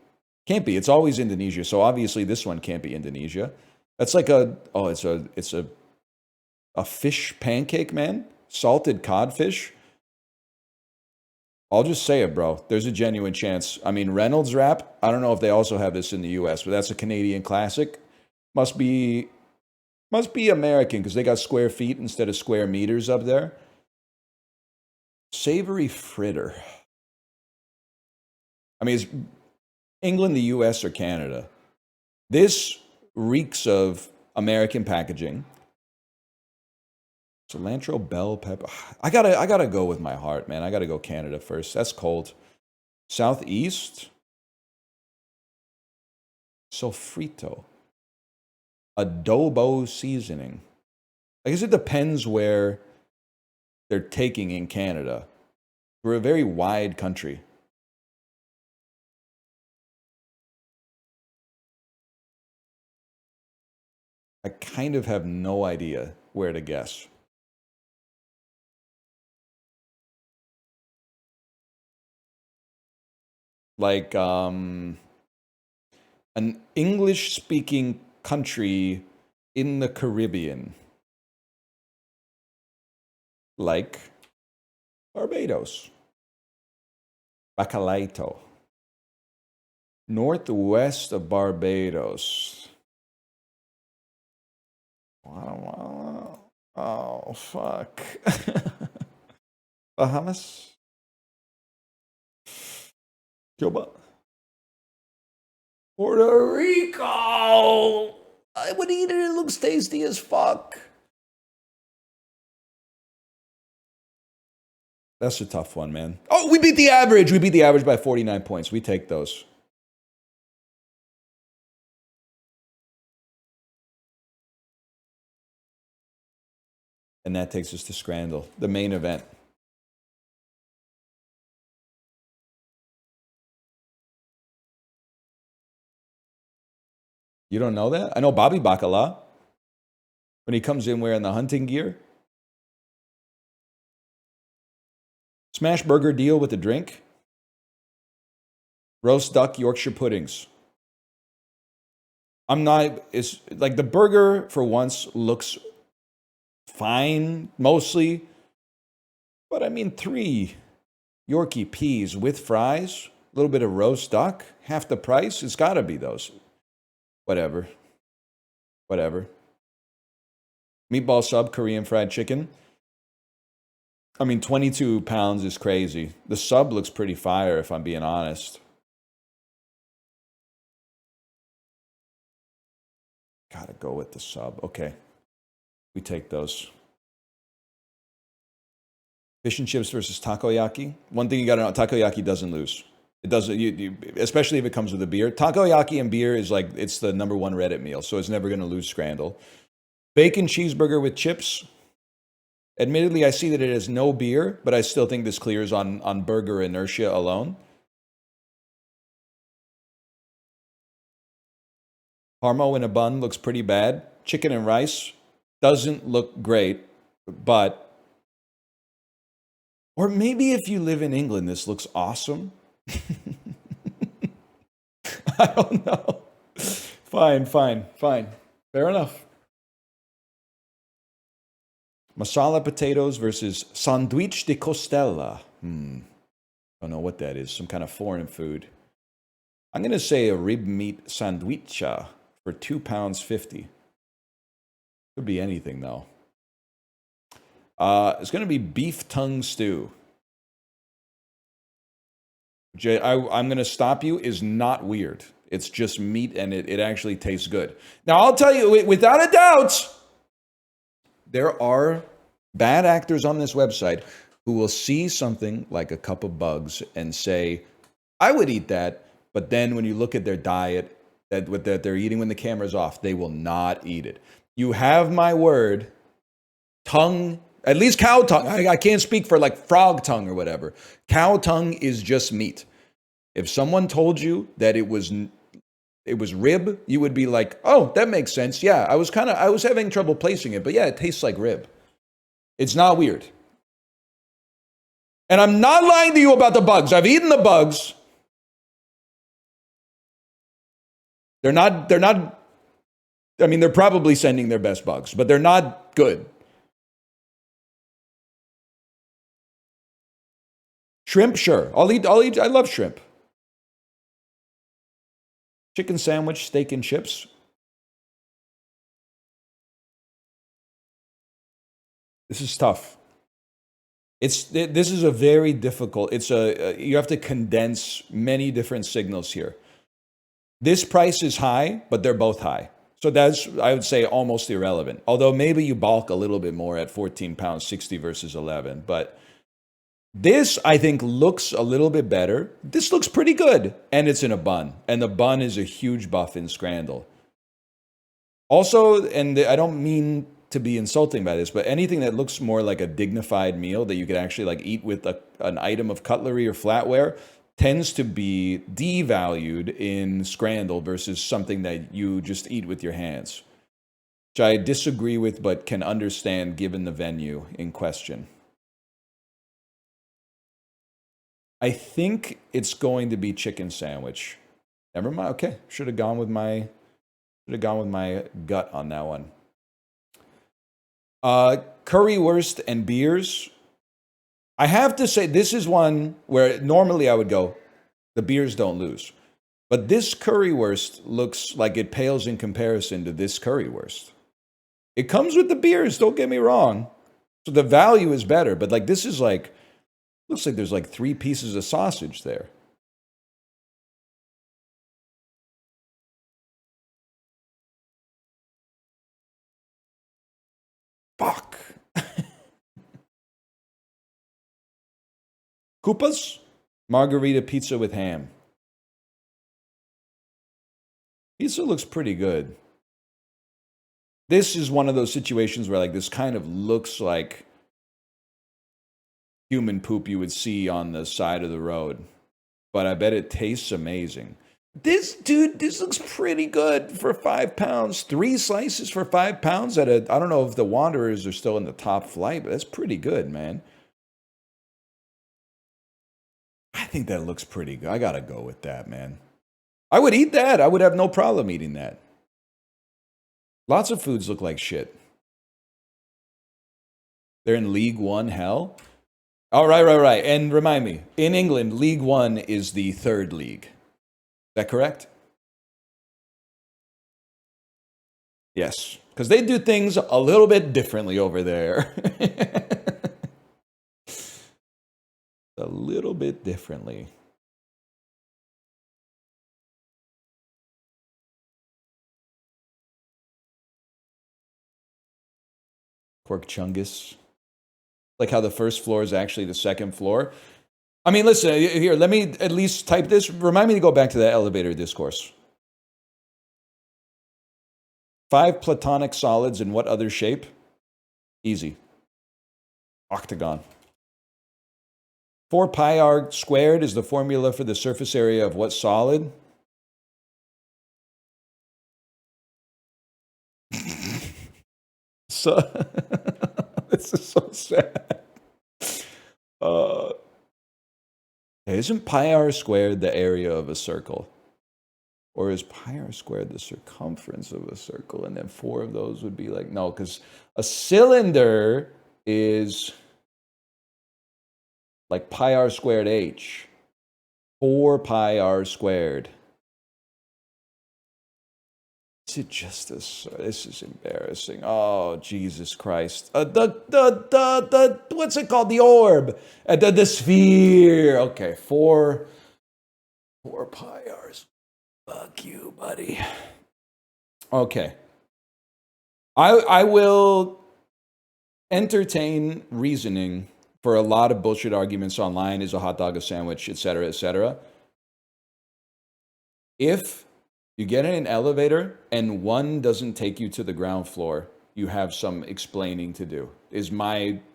Can't be. It's always Indonesia. So obviously this one can't be Indonesia. That's like it's a fish pancake, man. Salted codfish. I'll just say it, bro. There's a genuine chance. I mean, Reynolds Wrap, I don't know if they also have this in the US, but that's a Canadian classic. Must be American because they got square feet instead of square meters up there. Savory fritter. I mean, it's England, the US, or Canada. This reeks of American packaging. Cilantro, bell pepper. I gotta go with my heart, man. I gotta go Canada first. That's cold. Southeast. Sofrito. Adobo seasoning. I guess it depends where they're taking in Canada. We're a very wide country. I kind of have no idea where to guess. Like an English-speaking country in the Caribbean. Like Barbados. Bacalaito. Northwest of Barbados. Oh, fuck. Bahamas? Cuba? Puerto Rico! I would eat it. It looks tasty as fuck. That's a tough one, man. Oh, we beat the average. We beat the average by 49 points. We take those. And that takes us to Scrandle, the main event. You don't know that? I know Bobby Bacala. when he comes in wearing the hunting gear. Smash burger deal with a drink. Roast duck Yorkshire puddings. It's like the burger for once looks fine, mostly. But I mean, 3 Yorkie peas with fries, a little bit of roast duck, half the price. It's got to be those. Whatever. Meatball sub, Korean fried chicken. I mean, 22 pounds is crazy. The sub looks pretty fire, if I'm being honest. Gotta go with the sub. Okay. We take those. Fish and chips versus takoyaki. One thing you gotta know, takoyaki doesn't lose. It doesn't, especially if it comes with a beer. Takoyaki and beer is like, it's the number 1 Reddit meal, so it's never gonna lose Scrandle. Bacon cheeseburger with chips. Admittedly, I see that it has no beer, but I still think this clears on burger inertia alone. Harmo in a bun looks pretty bad. Chicken and rice doesn't look great, but... Or maybe if you live in England, this looks awesome. I don't know. Fine. Fair enough. Masala potatoes versus sandwich de costella. Don't know what that is. Some kind of foreign food. I'm going to say a rib meat sandwicha for £2.50. Could be anything, though. It's going to be beef tongue stew. Jay, I'm going to stop you, is not weird. It's just meat, and it actually tastes good. Now, I'll tell you, without a doubt, there are bad actors on this website who will see something like a cup of bugs and say, I would eat that, but then when you look at their diet, that they're eating when the camera's off, they will not eat it. You have my word, tongue, at least cow tongue. I can't speak for like frog tongue or whatever. Cow tongue is just meat. If someone told you that it was rib, you would be like, oh, that makes sense. Yeah, I was having trouble placing it, but yeah, it tastes like rib. It's not weird. And I'm not lying to you about the bugs. I've eaten the bugs. They're not, I mean, they're probably sending their best bugs, but they're not good. Shrimp, sure. I'll eat, I love shrimp. Chicken sandwich, steak and chips. This is tough. This is a very difficult, you have to condense many different signals here. This price is high, but they're both high. So that's, I would say, almost irrelevant. Although maybe you balk a little bit more at £14.60 versus 11. But this, I think, looks a little bit better. This looks pretty good. And it's in a bun. And the bun is a huge buff in Scrandle. Also, and I don't mean to be insulting by this, but anything that looks more like a dignified meal that you could actually like eat with an item of cutlery or flatware tends to be devalued in Scrandle versus something that you just eat with your hands, which I disagree with but can understand given the venue in question. I think it's going to be chicken sandwich. Never mind. Okay, should have gone with my gut on that one. Currywurst and beers. I have to say, this is one where normally I would go, the beers don't lose. But this currywurst looks like it pales in comparison to this currywurst. It comes with the beers, don't get me wrong. So the value is better, but like this is like, looks like there's like 3 pieces of sausage there. Fuck. Koopas, margarita pizza with ham. Pizza looks pretty good. This is one of those situations where like this kind of looks like human poop you would see on the side of the road. But I bet it tastes amazing. This looks pretty good for £5. 3 slices for £5 at a, I don't know if the Wanderers are still in the top flight, but that's pretty good, man. I think that looks pretty good. I gotta go with that, man. I would eat that. I would have no problem eating that. Lots of foods look like shit. They're in League One hell. Oh, right. And remind me, in England, League One is the third league. Is that correct? Yes, because they do things a little bit differently over there. A little bit differently. Pork chungus. Like how the first floor is actually the second floor. I mean, listen, here, let me at least type this. Remind me to go back to that elevator discourse. 5 platonic solids in what other shape? Easy. Octagon. 4 pi r squared is the formula for the surface area of what solid? So, this is so sad. Isn't pi r squared the area of a circle? Or is pi r squared the circumference of a circle? And then 4 of those would be like, no, because a cylinder is like pi r squared h. 4 pi r squared. Is it just this? This is embarrassing. Oh, Jesus Christ. What's it called? The orb. The sphere. Okay, 4 pi r's. Fuck you, buddy. Okay. I will entertain reasoning for a lot of bullshit arguments online. Is a hot dog a sandwich, etc., etc. If you get in an elevator and one doesn't take you to the ground floor, you have some explaining to do.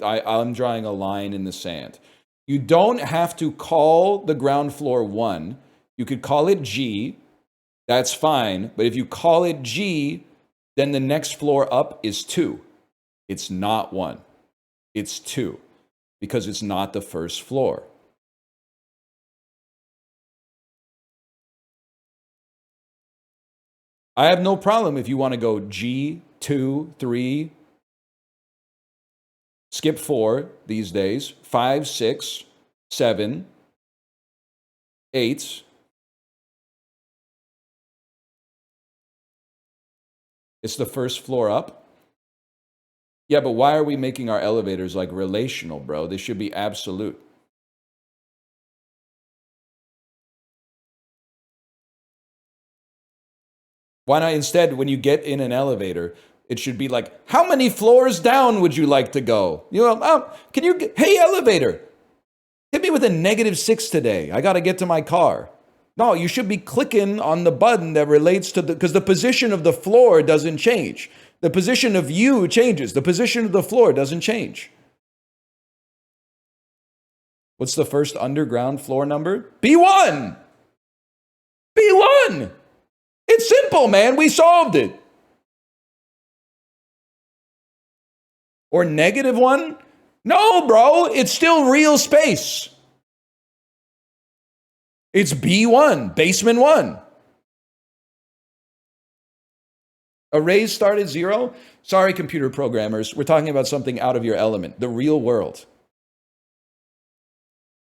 I'm drawing a line in the sand. You don't have to call the ground floor 1. You could call it G. That's fine. But if you call it G, then the next floor up is 2. It's not 1. It's 2 because it's not the first floor. I have no problem if you want to go G, 2, 3, skip 4 these days, 5, 6, 7, 8. It's the first floor up. Yeah, but why are we making our elevators like relational, bro? They should be absolute. Why not instead, when you get in an elevator, it should be like, how many floors down would you like to go? You know, hey, elevator, hit me with a -6 today. I got to get to my car. No, you should be clicking on the button that relates to because the position of the floor doesn't change. The position of you changes. The position of the floor doesn't change. What's the first underground floor number? B1. B1. It's simple, man. We solved it. Or -1? No, bro. It's still real space. It's B1, basement 1. Arrays start at 0? Sorry, computer programmers. We're talking about something out of your element, the real world.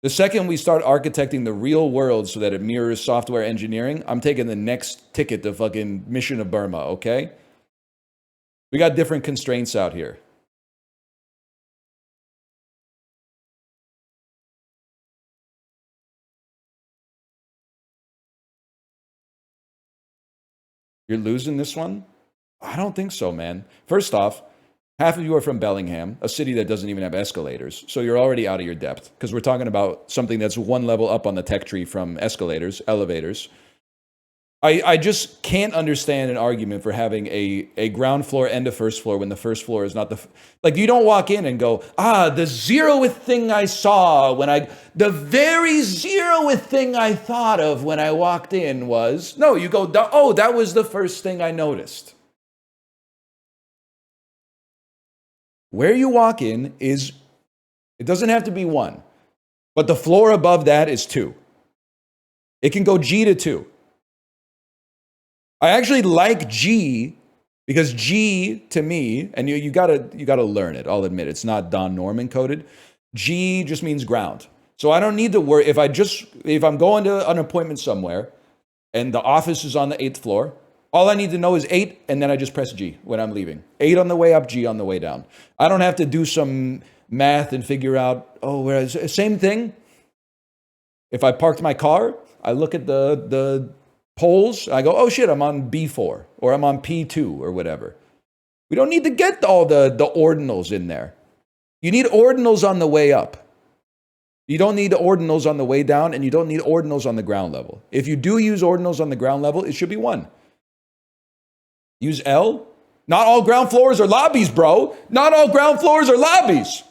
The second we start architecting the real world so that it mirrors software engineering, I'm taking the next ticket to fucking Mission of Burma, okay? We got different constraints out here. You're losing this one? I don't think so, man. First off, half of you are from Bellingham, a city that doesn't even have escalators. So you're already out of your depth because we're talking about something that's one level up on the tech tree from escalators, elevators. I just can't understand an argument for having a ground floor and a first floor when the first floor is not like you don't walk in and go, the zeroth thing I saw the very zeroth thing I thought of when I walked in was, no, you go, that was the first thing I noticed. Where you walk in it doesn't have to be 1, but the floor above that is 2. It can go G to 2. I actually like G because G to me, and you gotta learn it. I'll admit it's not Don Norman coded. G just means ground. So I don't need to worry if I'm going to an appointment somewhere and the office is on the 8th floor. All I need to know is 8, and then I just press G when I'm leaving. 8 on the way up, G on the way down. I don't have to do some math and figure out, same thing. If I parked my car, I look at the polls, I go, oh shit, I'm on B4 or I'm on P2 or whatever. We don't need to get all the ordinals in there. You need ordinals on the way up. You don't need ordinals on the way down, and you don't need ordinals on the ground level. If you do use ordinals on the ground level, it should be 1. Use L. Not all ground floors are lobbies, bro. Not all ground floors are lobbies.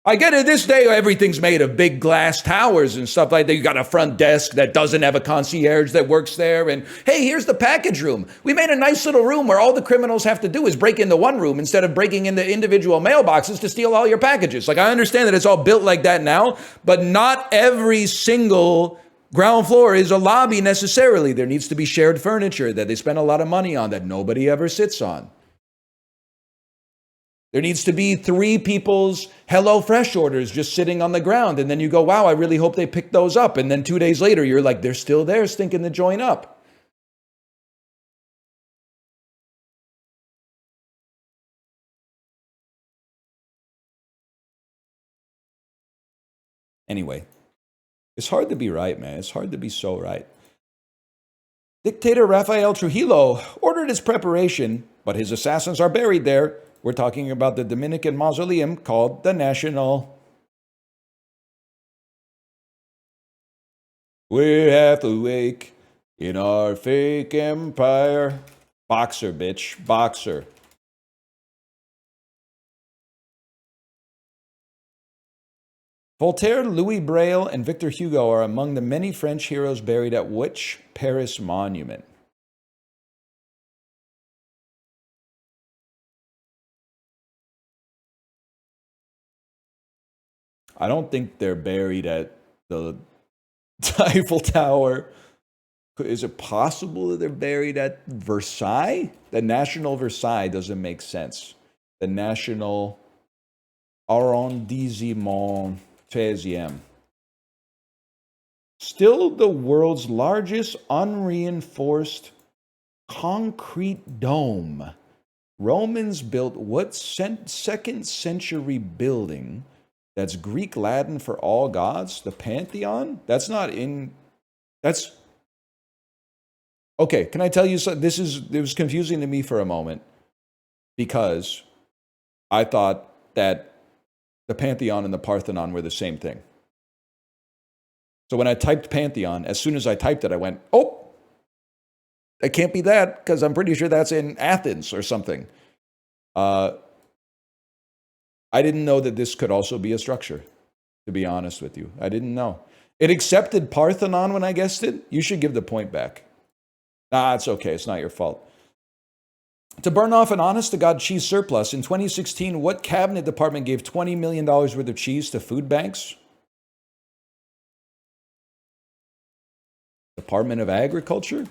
I get it, this day everything's made of big glass towers and stuff like that. You got a front desk that doesn't have a concierge that works there. And hey, here's the package room. We made a nice little room where all the criminals have to do is break into one room instead of breaking into individual mailboxes to steal all your packages. Like, I understand that it's all built like that now, but not every single ground floor is a lobby necessarily. There needs to be shared furniture that they spend a lot of money on that nobody ever sits on. There needs to be 3 people's HelloFresh orders just sitting on the ground. And then you go, wow, I really hope they pick those up. And then 2 days later, you're like, they're still there stinking the joint up. Anyway, it's hard to be right, man. It's hard to be so right. Dictator Rafael Trujillo ordered his preparation, but his assassins are buried there. We're talking about the Dominican mausoleum called the National. We have to wake in our fake empire. Boxer, bitch. Boxer. Voltaire, Louis Braille, and Victor Hugo are among the many French heroes buried at which Paris monument? I don't think they're buried at the Eiffel Tower. Is it possible that they're buried at Versailles? The National Versailles doesn't make sense. The National Arrondissement 13e. Still the world's largest unreinforced concrete dome. Romans built what 2nd century building that's Greek Latin for all gods? The Pantheon? That's okay, can I tell you something? It was confusing to me for a moment because I thought that the Pantheon and the Parthenon were the same thing. So when I typed Pantheon, as soon as I typed it, I went, oh, it can't be that because I'm pretty sure that's in Athens or something. I didn't know that this could also be a structure, to be honest with you. I didn't know. It accepted Parthenon when I guessed it. You should give the point back. It's okay. It's not your fault. To burn off an honest-to-God cheese surplus, in 2016, what cabinet department gave $20 million worth of cheese to food banks? Department of Agriculture?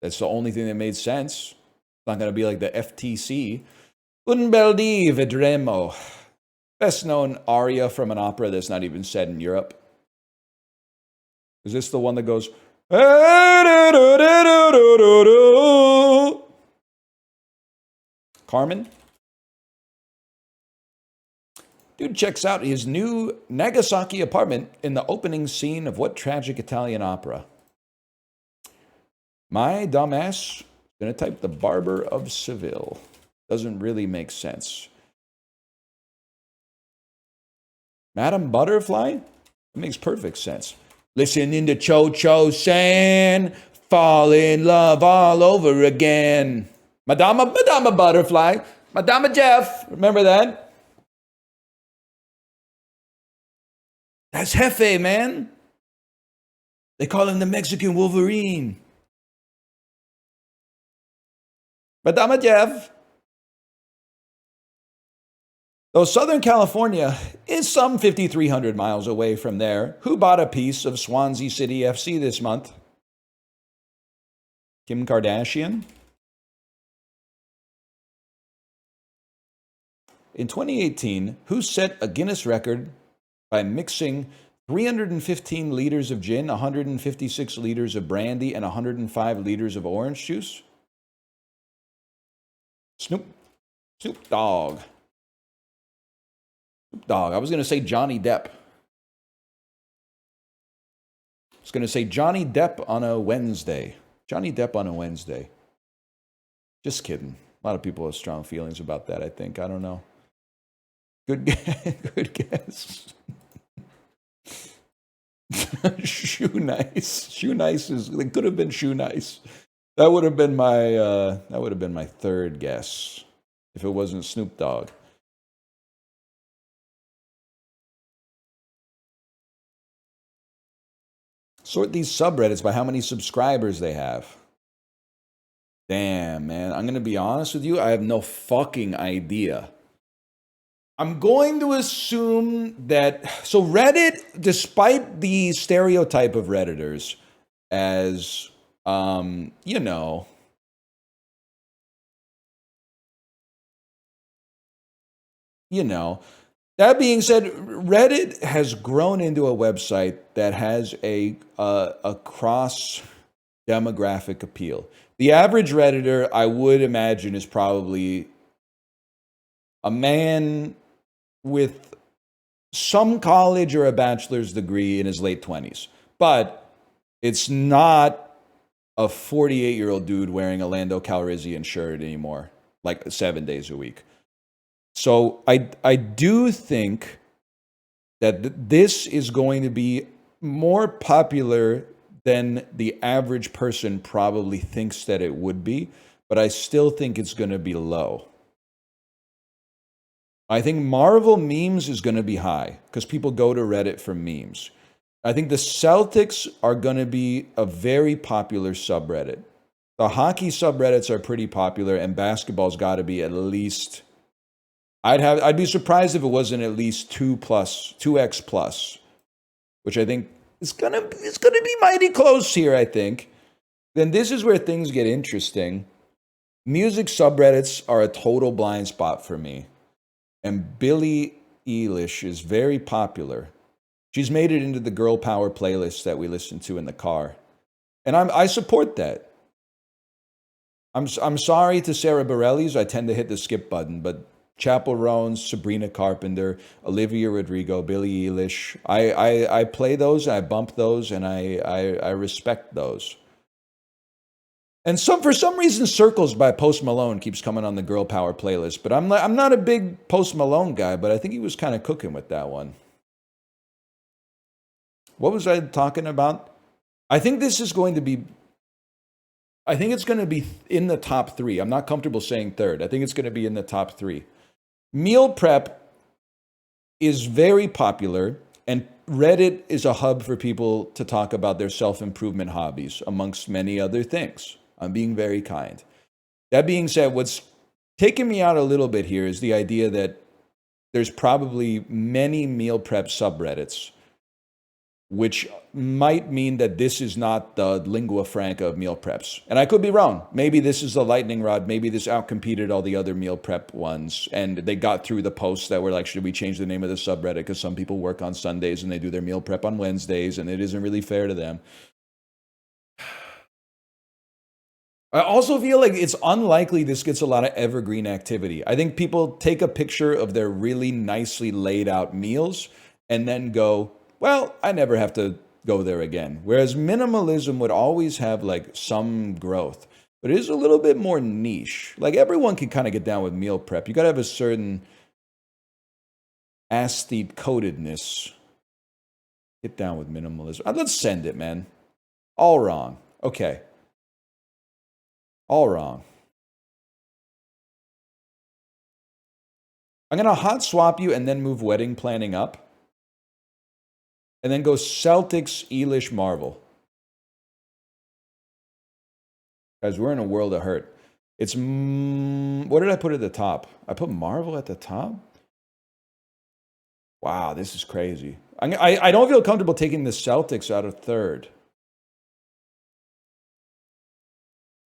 That's the only thing that made sense. It's not going to be like the FTC. Un bel dì vedremo. Best known aria from an opera that's not even set in Europe. Is this the one that goes... Carmen? Dude checks out his new Nagasaki apartment in the opening scene of what tragic Italian opera? My dumbass is going to type The Barber of Seville. Doesn't really make sense. Madam Butterfly? It makes perfect sense. Listening to Cho Cho San, fall in love all over again. Madama Butterfly, Madama Jeff, remember that? That's Jefe, man. They call him the Mexican Wolverine. Madama Jeff. Though Southern California is some 5,300 miles away from there, who bought a piece of Swansea City FC this month? Kim Kardashian? In 2018, who set a Guinness record by mixing 315 liters of gin, 156 liters of brandy, and 105 liters of orange juice? Snoop Dogg. I was going to say Johnny Depp. I was going to say Johnny Depp on a Wednesday. Johnny Depp on a Wednesday. Just kidding. A lot of people have strong feelings about that, I think. I don't know. Good guess. Shoe nice. Shoe nice is, it could have been shoe nice. That would have been my third guess if it wasn't Snoop Dogg. Sort these subreddits by how many subscribers they have. Damn, man. I'm going to be honest with you. I have no fucking idea. I'm going to assume that... So Reddit, despite the stereotype of Redditors as, you know... That being said, Reddit has grown into a website that has a cross demographic appeal. The average Redditor, I would imagine, is probably a man with some college or a bachelor's degree in his late 20s. But it's not a 48-year-old dude wearing a Lando Calrissian shirt anymore, like 7 days a week. So I do think that this is going to be more popular than the average person probably thinks that it would be, but I still think it's going to be low. I think Marvel memes is going to be high because people go to Reddit for memes. I think the Celtics are going to be a very popular subreddit. The hockey subreddits are pretty popular, and basketball's got to be at least... I'd be surprised if it wasn't at least 2x plus, which I think it's gonna be mighty close here, I think. Then this is where things get interesting. Music subreddits are a total blind spot for me. And Billie Eilish is very popular. She's made it into the girl power playlist that we listen to in the car. And I support that. I'm sorry to Sarah Bareilles, I tend to hit the skip button, but Chappell Roan, Sabrina Carpenter, Olivia Rodrigo, Billie Eilish. I play those, I bump those, and I respect those. And for some reason, Circles by Post Malone keeps coming on the Girl Power playlist. But I'm not a big Post Malone guy, but I think he was kind of cooking with that one. What was I talking about? I think this is going to be... I think it's going to be in the top 3. I'm not comfortable saying third. I think it's going to be in the top 3. Meal prep is very popular, and Reddit is a hub for people to talk about their self-improvement hobbies, amongst many other things. I'm being very kind. That being said, what's taken me out a little bit here is the idea that there's probably many meal prep subreddits, which might mean that this is not the lingua franca of meal preps. And I could be wrong. Maybe this is the lightning rod. Maybe this outcompeted all the other meal prep ones. And they got through the posts that were like, should we change the name of the subreddit? Because some people work on Sundays and they do their meal prep on Wednesdays, and it isn't really fair to them. I also feel like it's unlikely this gets a lot of evergreen activity. I think people take a picture of their really nicely laid out meals and then go, well, I never have to go there again. Whereas minimalism would always have like some growth, but it is a little bit more niche. Like everyone can kind of get down with meal prep. You got to have a certain Aesthete codedness. Get down with minimalism. Let's send it, man. All wrong. Okay. All wrong. I'm going to hot swap you and then move wedding planning up. And then go Celtics, Eilish, Marvel. Guys, we're in a world of hurt. It's, what did I put at the top? I put Marvel at the top? Wow, this is crazy. I don't feel comfortable taking the Celtics out of third.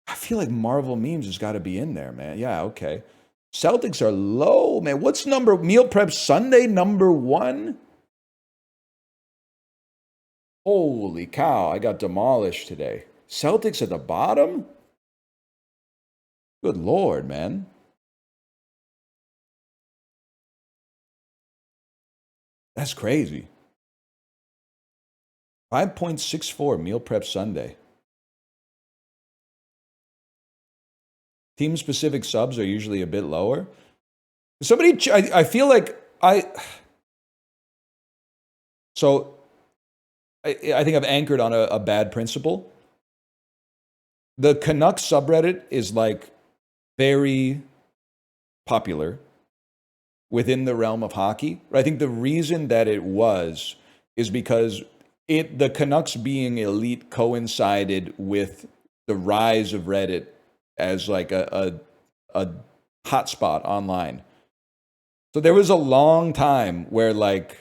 I feel like Marvel memes has got to be in there, man. Yeah, okay. Celtics are low, man. What's Meal Prep Sunday number 1? Holy cow, I got demolished today. Celtics at the bottom? Good Lord, man. That's crazy. 5.64 Meal Prep Sunday. Team-specific subs are usually a bit lower. I feel like So, I think I've anchored on a bad principle. The Canucks subreddit is like very popular within the realm of hockey. I think the reason that it was is because the Canucks being elite coincided with the rise of Reddit as like a hotspot online. So there was a long time where like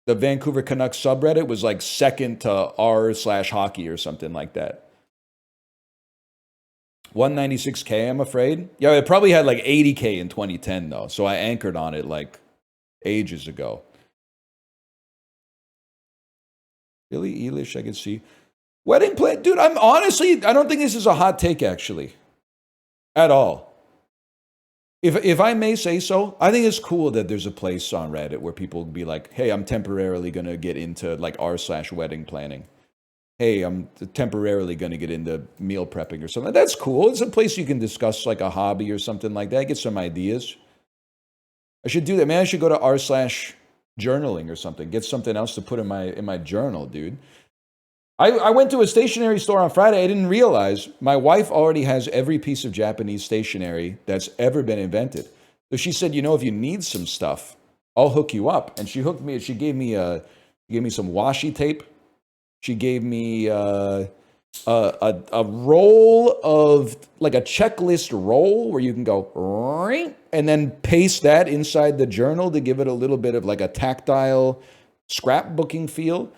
the Vancouver Canucks subreddit was like second to r/hockey or something like that. 196K, I'm afraid. Yeah, it probably had like 80K in 2010 though. So I anchored on it like ages ago. Billy Eilish, I can see. Wedding plan, dude, I don't think this is a hot take actually. At all. If I may say so, I think it's cool that there's a place on Reddit where people be like, hey, I'm temporarily going to get into like r/wedding planning. Hey, I'm temporarily going to get into meal prepping or something. That's cool. It's a place you can discuss like a hobby or something like that. Get some ideas. I should do that. Man, I should go to r/journaling or something. Get something else to put in my journal, dude. I went to a stationery store on Friday. I didn't realize my wife already has every piece of Japanese stationery that's ever been invented. So she said, if you need some stuff, I'll hook you up. And she gave me some washi tape. She gave me a roll of, like a checklist roll where you can go, ring, and then paste that inside the journal to give it a little bit of like a tactile scrapbooking feel.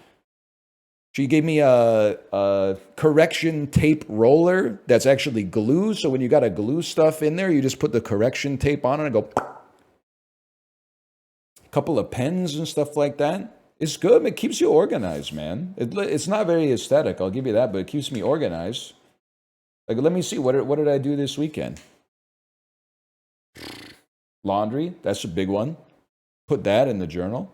She gave me a correction tape roller that's actually glue. So when you got to glue stuff in there, you just put the correction tape on it and go. A couple of pens and stuff like that. It's good. It keeps you organized, man. It's not very aesthetic, I'll give you that, but it keeps me organized. Like, let me see. What did I do this weekend? Laundry. That's a big one. Put that in the journal.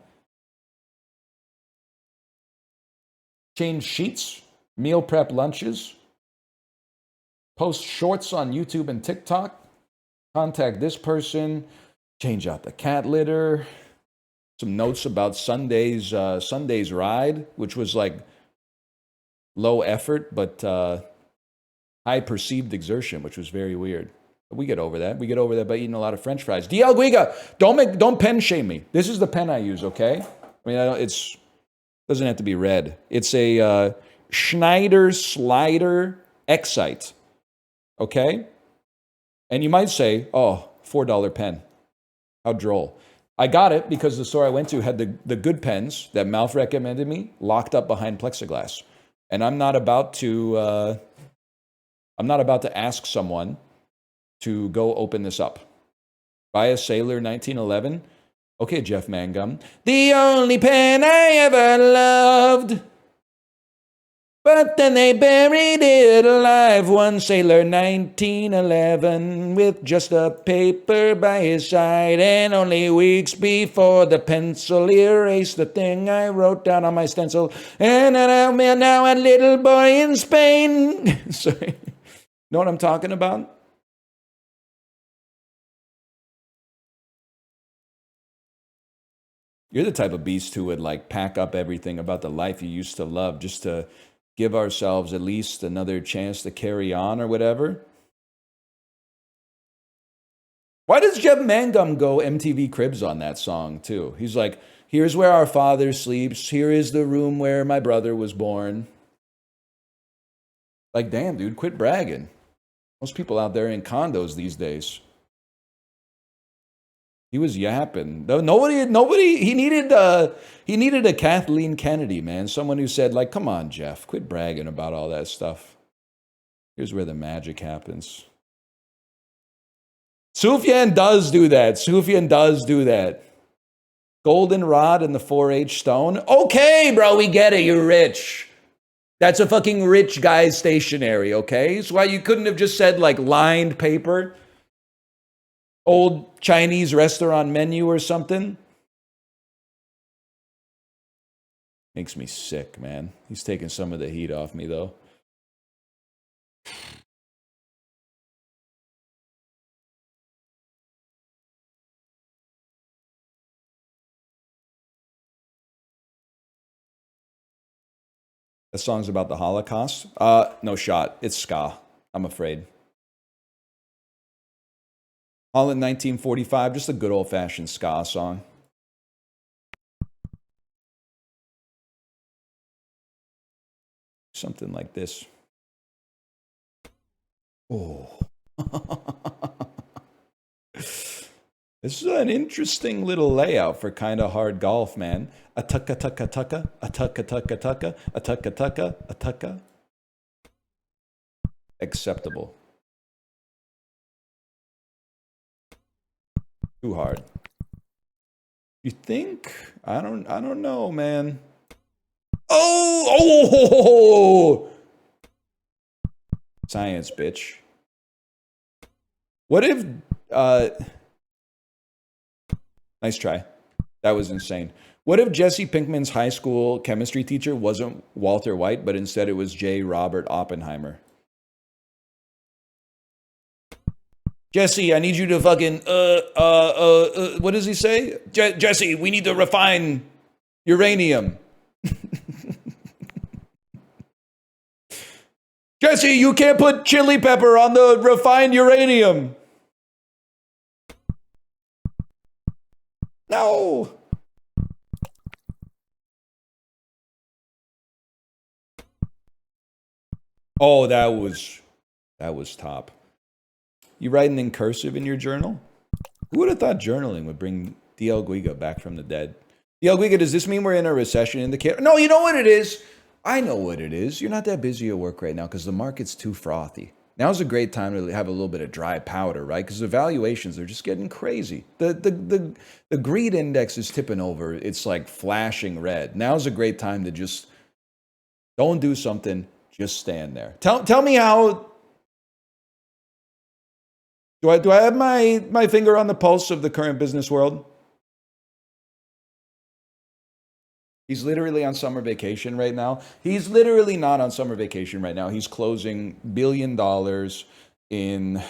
Change sheets, meal prep lunches, post shorts on YouTube and TikTok, contact this person, change out the cat litter, some notes about Sunday's ride, which was like low effort, but high perceived exertion, which was very weird. But we get over that. We get over that by eating a lot of French fries. DL Guiga, don't pen shame me. This is the pen I use, okay? I mean, it's doesn't have to be red. It's a Schneider Slider Excite. Okay? And you might say, oh, $4 pen. How droll. I got it because the store I went to had the good pens that Malf recommended me locked up behind plexiglass. And I'm not about to ask someone to go open this up. Buy a Sailor 1911. Okay, Jeff Mangum. The only pen I ever loved. But then they buried it alive. One Sailor 1911 with just a paper by his side. And only weeks before the pencil erased the thing I wrote down on my stencil. And I'm now a little boy in Spain. Sorry. Know what I'm talking about? You're the type of beast who would like pack up everything about the life you used to love just to give ourselves at least another chance to carry on or whatever. Why does Jeff Mangum go MTV Cribs on that song too? He's like, here's where our father sleeps. Here is the room where my brother was born. Like, damn, dude, quit bragging. Most people out there in condos these days. He was yapping. Nobody. He needed a Kathleen Kennedy, man. Someone who said, like, come on, Jeff, quit bragging about all that stuff. Here's where the magic happens. Sufyan does do that. Sufyan does do that. Goldenrod and the 4-H stone. Okay, bro, we get it. You're rich. That's a fucking rich guy's stationery, okay? That's why you couldn't have just said, like, lined paper. Old Chinese restaurant menu or something. Makes me sick, man. He's taking some of the heat off me, though. That song's about the Holocaust? No shot. It's ska, I'm afraid. Holland 1945, just a good old-fashioned ska song. Something like this. Oh. This is an interesting little layout for kind of hard golf, man. A tucka tucka tucka, a tucka tucka tucka, a tucka tucka, a tucka. Acceptable. Too hard. You think? I don't know, man. Oh! Science, bitch. What if nice try. That was insane. What if Jesse Pinkman's high school chemistry teacher wasn't Walter White, but instead it was J. Robert Oppenheimer? Jesse, I need you to fucking, what does he say? Jesse, we need to refine uranium. Jesse, you can't put chili pepper on the refined uranium. No. Oh, that was top. You writing in cursive in your journal? Who would have thought journaling would bring DL Guiga back from the dead? DL Guiga, does this mean we're in a recession in the camp? No, you know what it is? I know what it is. You're not that busy at work right now because the market's too frothy. Now's a great time to have a little bit of dry powder, right? Because the valuations are just getting crazy. The greed index is tipping over. It's like flashing red. Now's a great time to just don't do something. Just stand there. Tell me how. Do I have my finger on the pulse of the current business world? He's literally on summer vacation right now. He's literally not on summer vacation right now. He's closing $1 billion in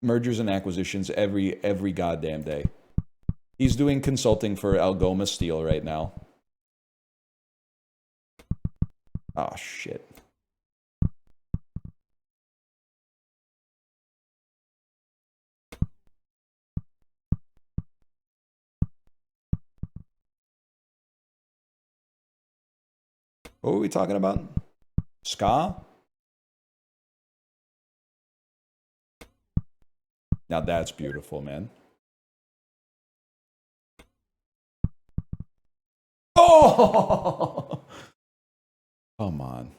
mergers and acquisitions every goddamn day. He's doing consulting for Algoma Steel right now. Oh, shit. What were we talking about? Ska? Now that's beautiful, man. Oh! Come on.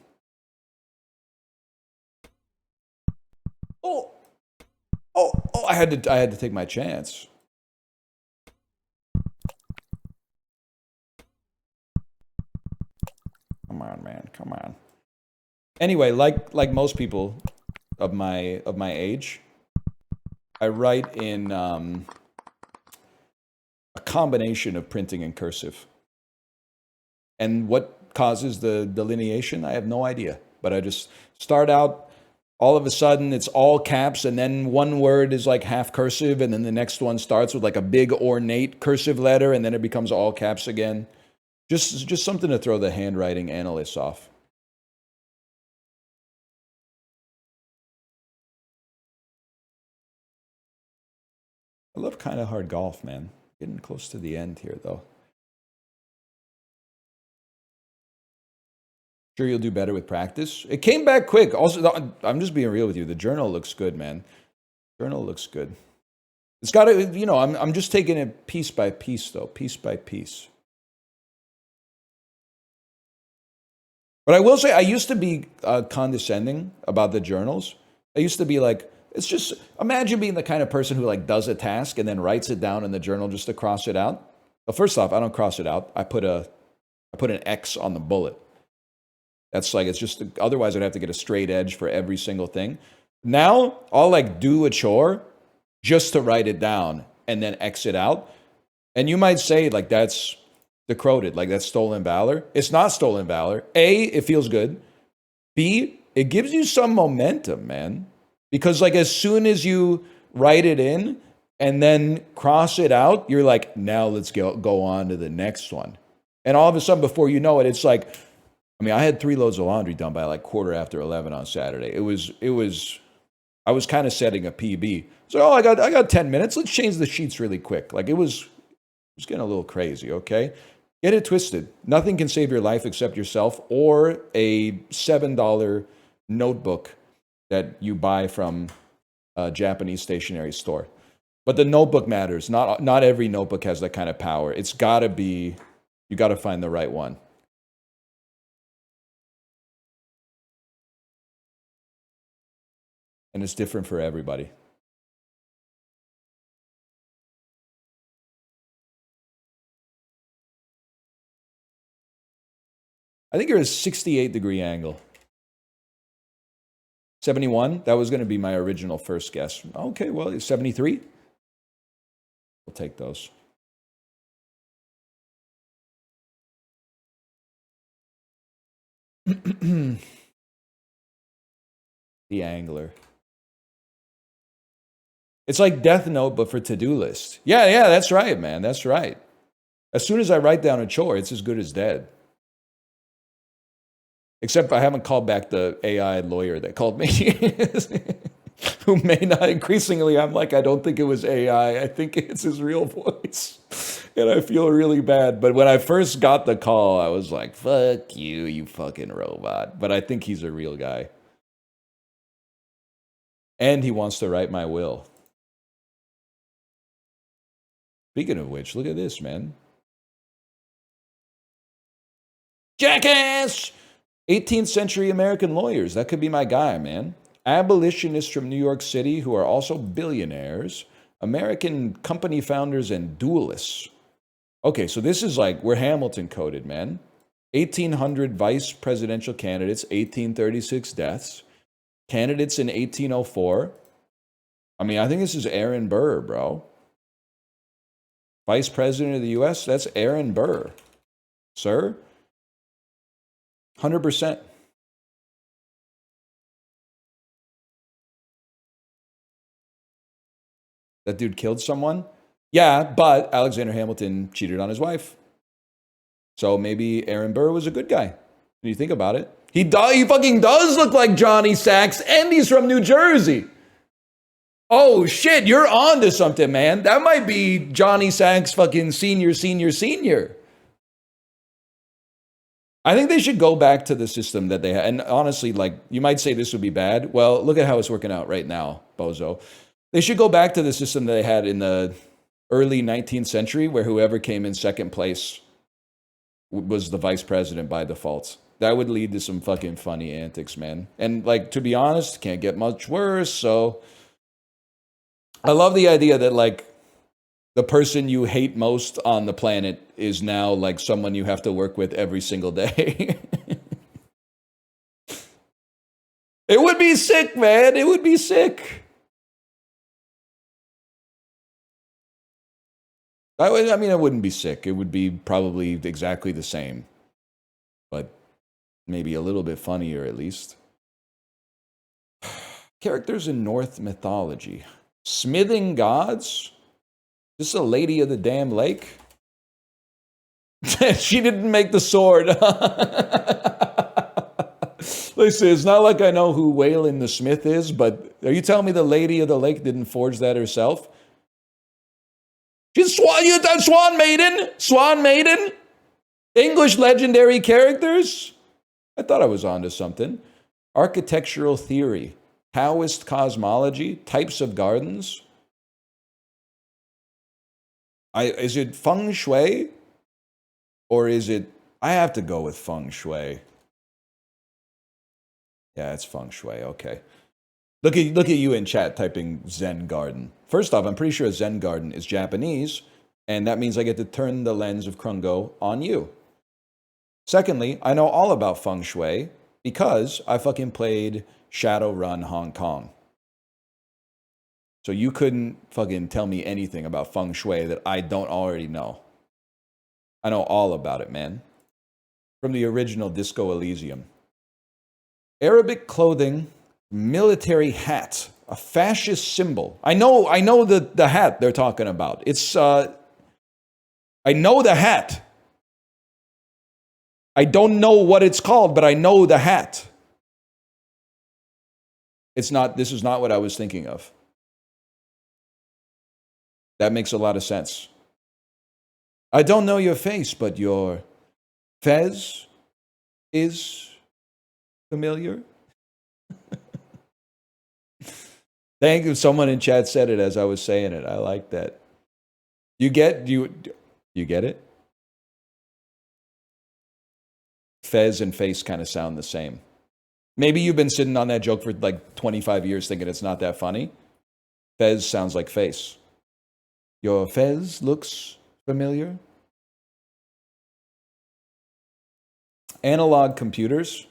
Oh! I had to take my chance. Come on, man. Come on. Anyway, like most people of my age, I write in a combination of printing and cursive. And what causes the delineation? I have no idea. But I just start out all of a sudden it's all caps, and then one word is like half cursive, and then the next one starts with like a big ornate cursive letter, and then it becomes all caps again. Just something to throw the handwriting analysts off. I love kind of hard golf, man. Getting close to the end here, though. Sure, you'll do better with practice. It came back quick. Also, I'm just being real with you. The journal looks good, man. Journal looks good. It's got to, you know, I'm just taking it piece by piece, though. Piece by piece. But I will say, I used to be condescending about the journals. I used to be like, it's just, imagine being the kind of person who like does a task and then writes it down in the journal just to cross it out. Well, first off, I don't cross it out. I put an X on the bullet. That's like, it's just, otherwise I'd have to get a straight edge for every single thing. Now, I'll like do a chore just to write it down and then X it out. And you might say like, that's decroded, like that's stolen valor. It's not stolen valor. A, it feels good. B, it gives you some momentum, man. Because like as soon as you write it in and then cross it out, you're like, now let's go on to the next one. And all of a sudden, before you know it, it's like, I mean, I had 3 loads of laundry done by like 11:15 on Saturday. I was kind of setting a PB. So, I got 10 minutes. Let's change the sheets really quick. Like it was getting a little crazy, okay? Get it twisted. Nothing can save your life except yourself or a $7 notebook that you buy from a Japanese stationery store. But the notebook matters. Not every notebook has that kind of power. It's got to be, you got to find the right one. And it's different for everybody. I think you're at a 68-degree angle. 71? That was going to be my original first guess. Okay, well, 73? We'll take those. The angler. It's like Death Note, but for to-do list. Yeah, that's right, man. That's right. As soon as I write down a chore, it's as good as dead. Except I haven't called back the AI lawyer that called me. Who may not, increasingly, I'm like, I don't think it was AI. I think it's his real voice. And I feel really bad. But when I first got the call, I was like, fuck you, you fucking robot. But I think he's a real guy. And he wants to write my will. Speaking of which, look at this, man. Jackass! 18th century American lawyers. That could be my guy, man. Abolitionists from New York City who are also billionaires. American company founders and duelists. Okay, so this is like, we're Hamilton coded, man. 1800 vice presidential candidates, 1836 deaths. Candidates in 1804. I mean, I think this is Aaron Burr, bro. Vice President of the U.S., that's Aaron Burr. Sir? 100%. That dude killed someone? Yeah, but Alexander Hamilton cheated on his wife. So maybe Aaron Burr was a good guy. When you think about it. He fucking does look like Johnny Sachs, and he's from New Jersey. Oh, shit, you're on to something, man. That might be Johnny Sachs fucking senior. I think they should go back to the system that they had. And honestly, like, you might say this would be bad. Well, look at how it's working out right now, bozo. They should go back to the system that they had in the early 19th century where whoever came in second place was the vice president by default. That would lead to some fucking funny antics, man. And, like, to be honest, can't get much worse, so... I love the idea that, like, the person you hate most on the planet is now, like, someone you have to work with every single day. It would be sick, man. It would be sick. I mean, it wouldn't be sick. It would be probably exactly the same. But maybe a little bit funnier, at least. Characters in Norse mythology. Smithing gods? This a lady of the damn lake? She didn't make the sword. Listen, it's not like I know who Waylon the Smith is, but are you telling me the lady of the lake didn't forge that herself? She's Swan Maiden? Swan Maiden? English legendary characters? I thought I was onto something. Architectural theory. Taoist cosmology. Types of gardens. Is it feng shui? Or is it... I have to go with feng shui. Yeah, it's feng shui. Okay. Look at you in chat typing Zen garden. First off, I'm pretty sure Zen garden is Japanese, and that means I get to turn the lens of Krungo on you. Secondly, I know all about feng shui because I fucking played Shadowrun Hong Kong. So you couldn't fucking tell me anything about feng shui that I don't already know. I know all about it, man. From the original Disco Elysium. Arabic clothing, military hat, a fascist symbol. I know the hat they're talking about. It's I know the hat. I don't know what it's called, but I know the hat. This is not what I was thinking of. That makes a lot of sense. I don't know your face, but your fez is familiar. Thank you. Someone in chat said it as I was saying it. I like that. You get it? Fez and face kind of sound the same. Maybe you've been sitting on that joke for like 25 years thinking it's not that funny. Fez sounds like face. Your fez looks familiar. Analog computers,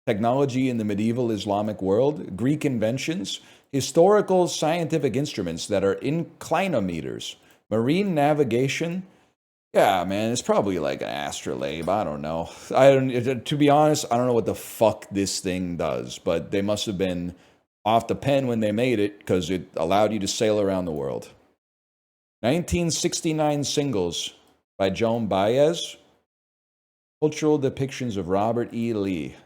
technology in the medieval Islamic world, Greek inventions, historical scientific instruments that are inclinometers, marine navigation. Yeah, man, it's probably like an astrolabe. I don't know. To be honest, I don't know what the fuck this thing does, but they must have been off the pen when they made it because it allowed you to sail around the world. 1969 singles by Joan Baez. Cultural depictions of Robert E. Lee.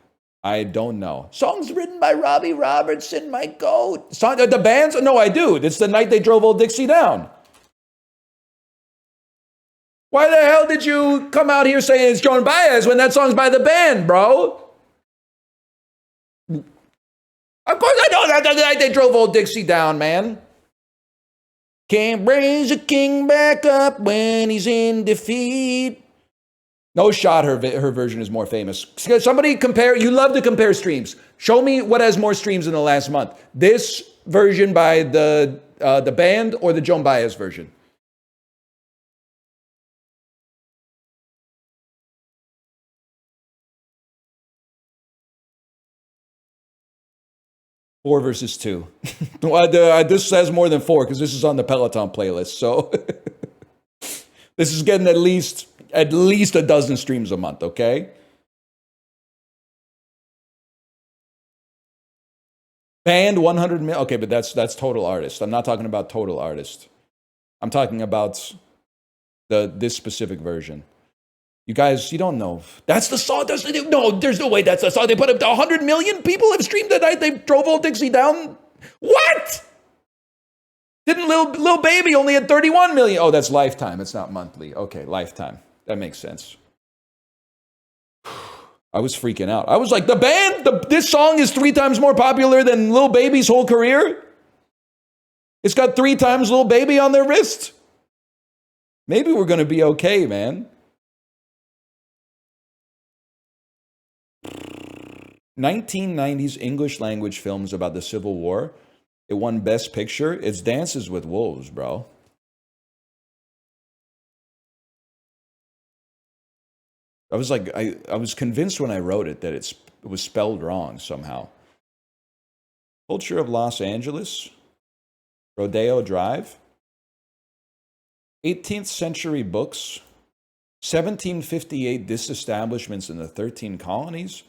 I don't know. Songs written by Robbie Robertson, my goat. The bands? No, I do. It's the night they drove Old Dixie down. Why the hell did you come out here saying it's Joan Baez when that song's by the band, bro? Of course I know that the night they drove Old Dixie down, man. Can't raise a king back up when he's in defeat. No shot her version is more famous. Somebody compare, you love to compare streams. Show me what has more streams in the last month. This version by the band or the Joan Baez version? Four versus two. This has more than four because this is on the Peloton playlist. So this is getting at least a dozen streams a month, okay? Band 100 million. Okay, but that's total artist. I'm not talking about total artist. I'm talking about this specific version. You guys, you don't know. That's the song. No, there's no way that's the song. They put up to 100 million people have streamed the night they drove Old Dixie down. What? Didn't Lil Baby only had 31 million? Oh, that's lifetime. It's not monthly. Okay, lifetime. That makes sense. I was freaking out. I was like, the band, this song is 3 times more popular than Lil Baby's whole career? It's got 3 times Lil Baby on their wrist? Maybe we're going to be okay, man. 1990s English language films about the Civil War. It won Best Picture. It's Dances with Wolves, bro. I was like, I was convinced when I wrote it that it was spelled wrong somehow. Culture of Los Angeles. Rodeo Drive. 18th century books. 1758 disestablishments in the 13 colonies.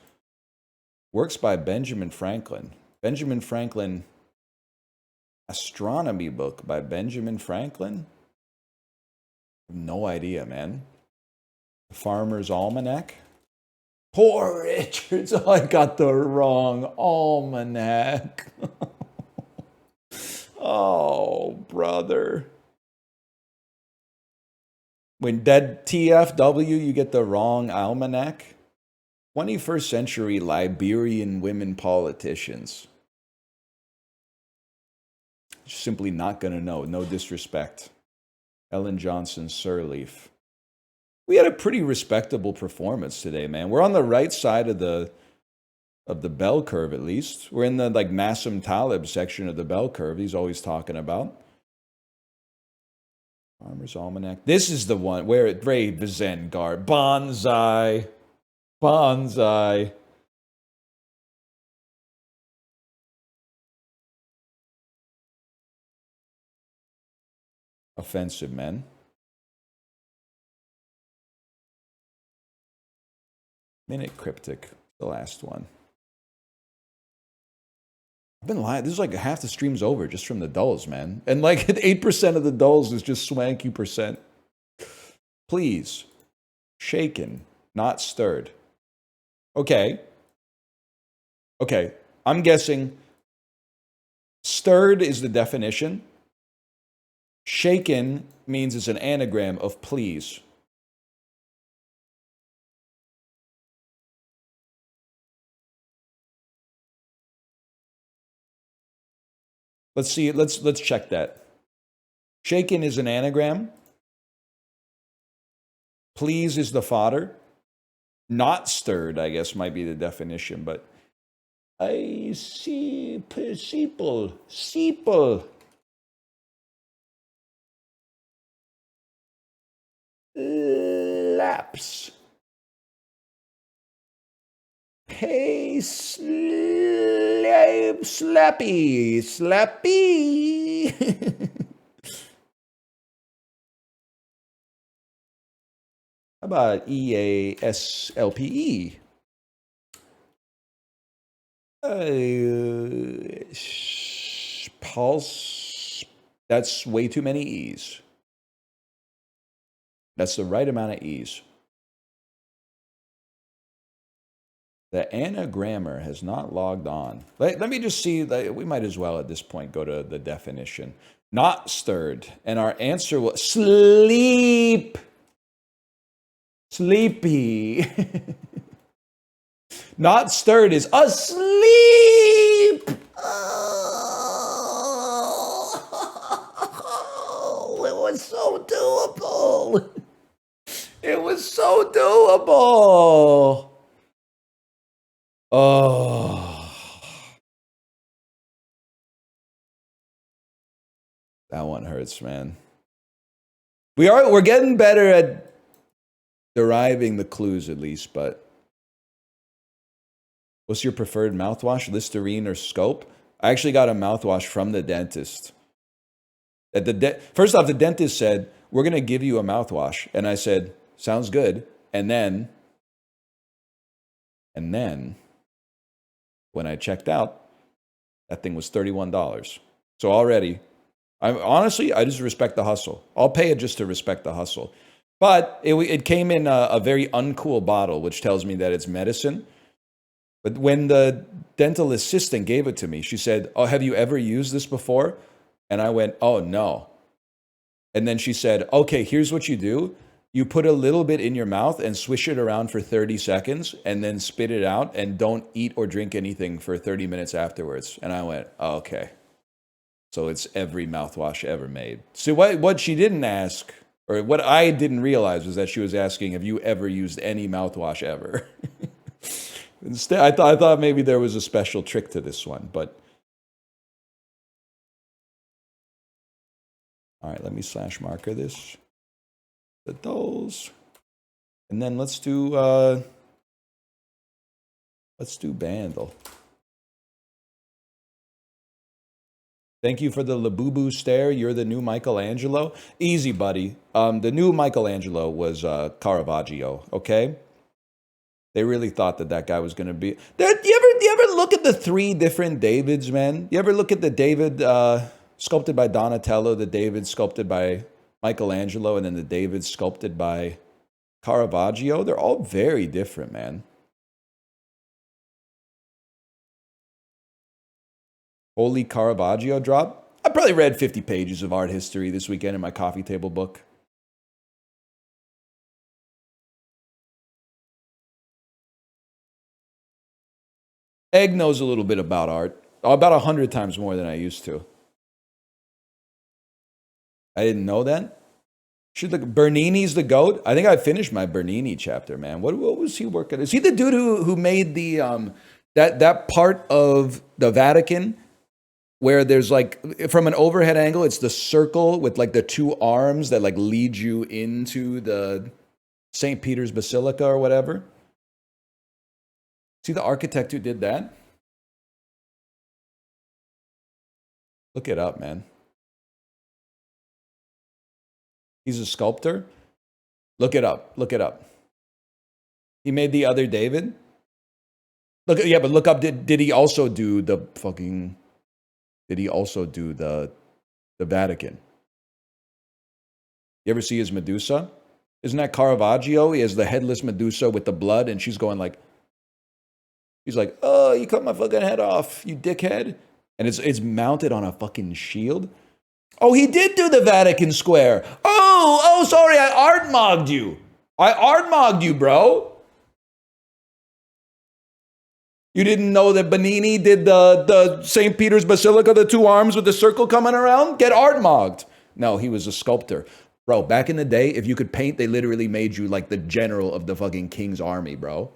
Works by Benjamin Franklin. Benjamin Franklin astronomy book by Benjamin Franklin? No idea, man. Farmer's Almanac? Poor Richards. Oh, I got the wrong almanac. Oh, brother. When dead TFW, you get the wrong almanac. 21st century Liberian women politicians. Simply not going to know. No disrespect. Ellen Johnson Sirleaf. We had a pretty respectable performance today, man. We're on the right side of the bell curve, at least. We're in the like Nassim Taleb section of the bell curve he's always talking about. Farmer's Almanac. This is the one where it Ray Vizengard. Bonsai. Bonsai. Offensive, man. Minute Cryptic, the last one. I've been lying. This is like half the stream's over just from the dulls, man. And like 8% of the dulls is just swanky percent. Please. Shaken, not stirred. Okay. Okay. I'm guessing stirred is the definition. Shaken means it's an anagram of please. Let's see it. Let's check that. Shaken is an anagram. Please is the fodder. Not stirred, I guess, might be the definition, but I see seeple. Laps. Hey, slappy. How about EASLPE? Pulse. That's way too many E's. That's the right amount of E's. The anagrammer has not logged on. Let me just see. We might as well at this point go to the definition. Not stirred. And our answer was sleep. Sleepy. Not stirred is asleep. Oh, it was so doable. It was so doable. Oh. That one hurts, man. We're getting better at deriving the clues at least, but what's your preferred mouthwash, Listerine or Scope? I actually got a mouthwash from the dentist. First off, the dentist said, we're going to give you a mouthwash. And I said, sounds good. And then, when I checked out, that thing was $31. So already, I just respect the hustle. I'll pay it just to respect the hustle. But it came in a very uncool bottle, which tells me that it's medicine. But when the dental assistant gave it to me, she said, oh, have you ever used this before? And I went, oh, no. And then she said, okay, here's what you do. You put a little bit in your mouth and swish it around for 30 seconds and then spit it out and don't eat or drink anything for 30 minutes afterwards. And I went, oh, okay. So it's every mouthwash ever made. So what she didn't ask, or what I didn't realize, was that she was asking, have you ever used any mouthwash ever? Instead, I thought maybe there was a special trick to this one, but all right, let me slash marker this. The dolls. And then let's do Bandle. Thank you for the Labubu stare. You're the new Michelangelo. Easy, buddy. The new Michelangelo was Caravaggio, okay? They really thought that guy was going to be... You ever look at the 3 different Davids, man? You ever look at the David sculpted by Donatello, the David sculpted by Michelangelo, and then the David sculpted by Caravaggio? They're all very different, man. Holy Caravaggio drop? I probably read 50 pages of art history this weekend in my coffee table book. Egg knows a little bit about art. About 100 times more than I used to. I didn't know that. Should look. Bernini's the GOAT. I think I finished my Bernini chapter, man. What was he working? Is he the dude who made the that part of the Vatican where there's like, from an overhead angle, it's the circle with like the 2 arms that like lead you into the St. Peter's Basilica or whatever? See the architect who did that? Look it up, man. He's a sculptor. Look it up. Look it up. He made the other David. Look, yeah, but look up. Did he also do the fucking? Did he also do the Vatican? You ever see his Medusa? Isn't that Caravaggio? He has the headless Medusa with the blood, and she's going like, he's like, oh, you cut my fucking head off, you dickhead. And it's mounted on a fucking shield. Oh, he did do the Vatican Square. Oh, sorry, I art-mogged you. I art-mogged you, bro. You didn't know that Bernini did the St. Peter's Basilica, the 2 arms with the circle coming around? Get art-mogged. No, he was a sculptor. Bro, back in the day, if you could paint, they literally made you like the general of the fucking king's army, bro.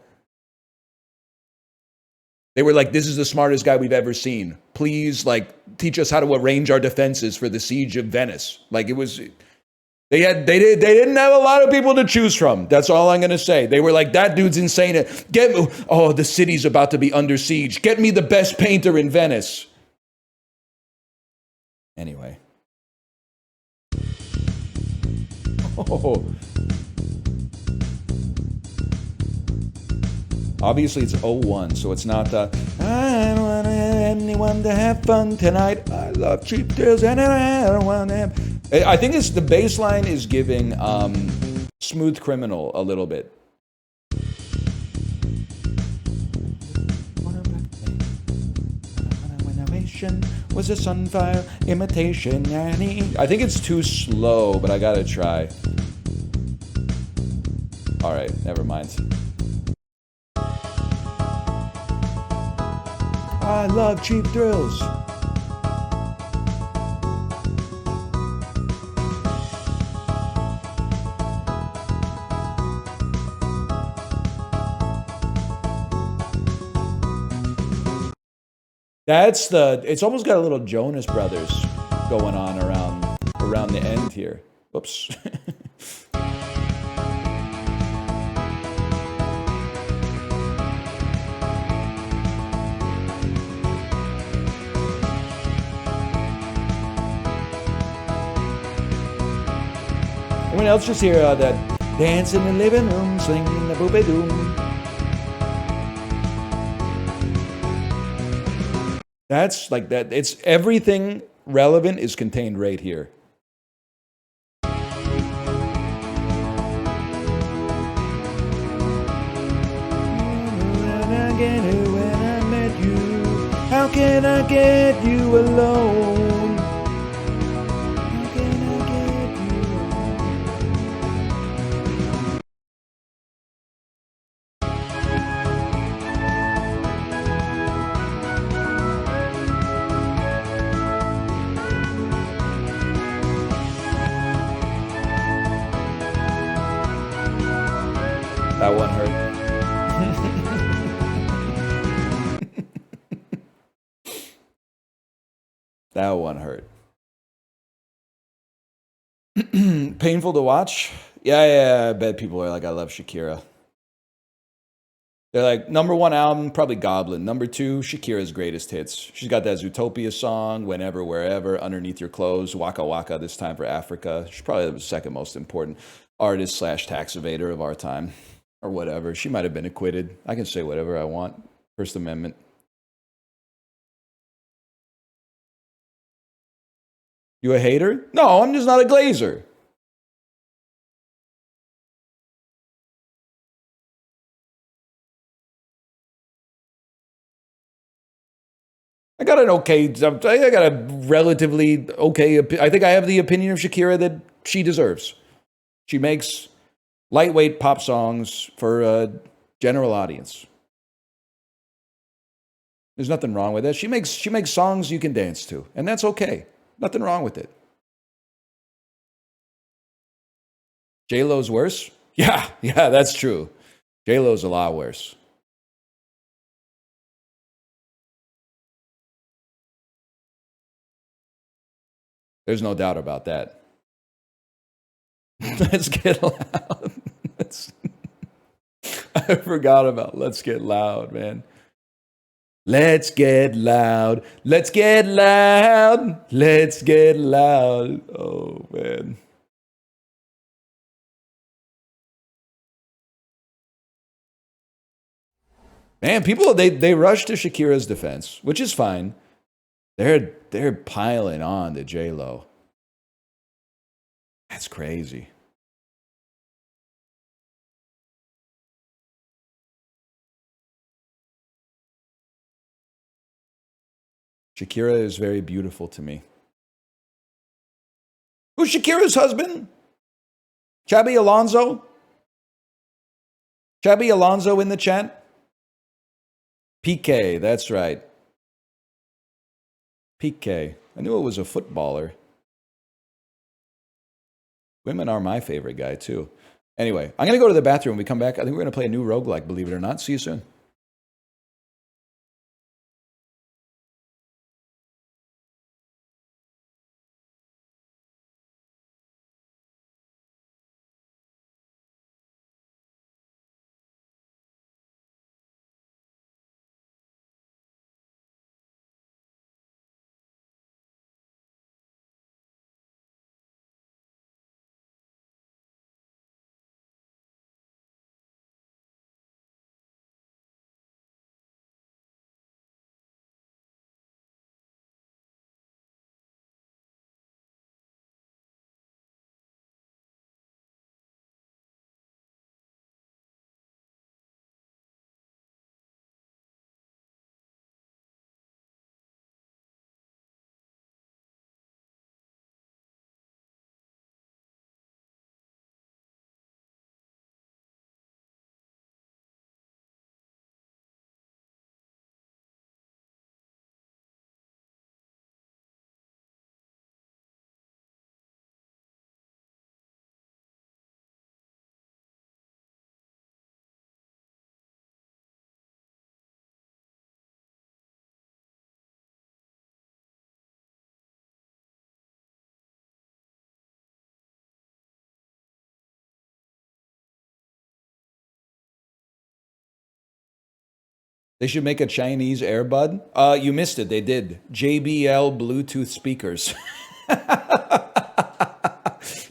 They were like, this is the smartest guy we've ever seen. Please, like, teach us how to arrange our defenses for the siege of Venice. Like, it was, they didn't have a lot of people to choose from. That's all I'm going to say. They were like, that dude's insane. The city's about to be under siege. Get me the best painter in Venice. Anyway. Oh. Obviously, it's 01, so it's not the, I don't want anyone to have fun tonight. I love cheap thrills and I don't want them. I think it's the bass line is giving Smooth Criminal a little bit. Was a sunfire imitation. I think it's too slow, but I gotta try. All right, never mind. I love cheap thrills. It's almost got a little Jonas Brothers going on around the end here. Whoops. Anyone else just hear that dance in the living room, singing the boopy doom? That's like that. It's everything relevant is contained right here. How can I get you alone? How can I get you alone? That one hurt. That one hurt. Painful to watch? Yeah, I bet people are like, I love Shakira. They're like, #1 album, probably Goblin. #2, Shakira's greatest hits. She's got that Zootopia song, Whenever, Wherever, Underneath Your Clothes, Waka Waka, This Time for Africa. She's probably the second most important artist / tax evader of our time. Or whatever. She might have been acquitted. I can say whatever I want. First Amendment. You a hater? No, I'm just not a glazer. I got an okay, I got a relatively okay, I think I have the opinion of Shakira that she deserves. She makes lightweight pop songs for a general audience. There's nothing wrong with that. She makes songs you can dance to, and that's okay. Nothing wrong with it. J-Lo's worse? Yeah, that's true. J-Lo's a lot worse. There's no doubt about that. Let's get loud. I forgot about let's get loud, man. Let's get loud. Let's get loud. Let's get loud. Oh, man. Man, people they rush to Shakira's defense, which is fine. They're piling on to J Lo. That's crazy. Shakira is very beautiful to me. Who's Shakira's husband? Chabi Alonso? Chabi Alonso in the chat? PK, that's right. PK. I knew it was a footballer. Women are my favorite guy, too. Anyway, I'm going to go to the bathroom. When we come back, I think we're going to play a new roguelike, believe it or not. See you soon. They should make a Chinese Airbud. You missed it. They did. JBL Bluetooth speakers.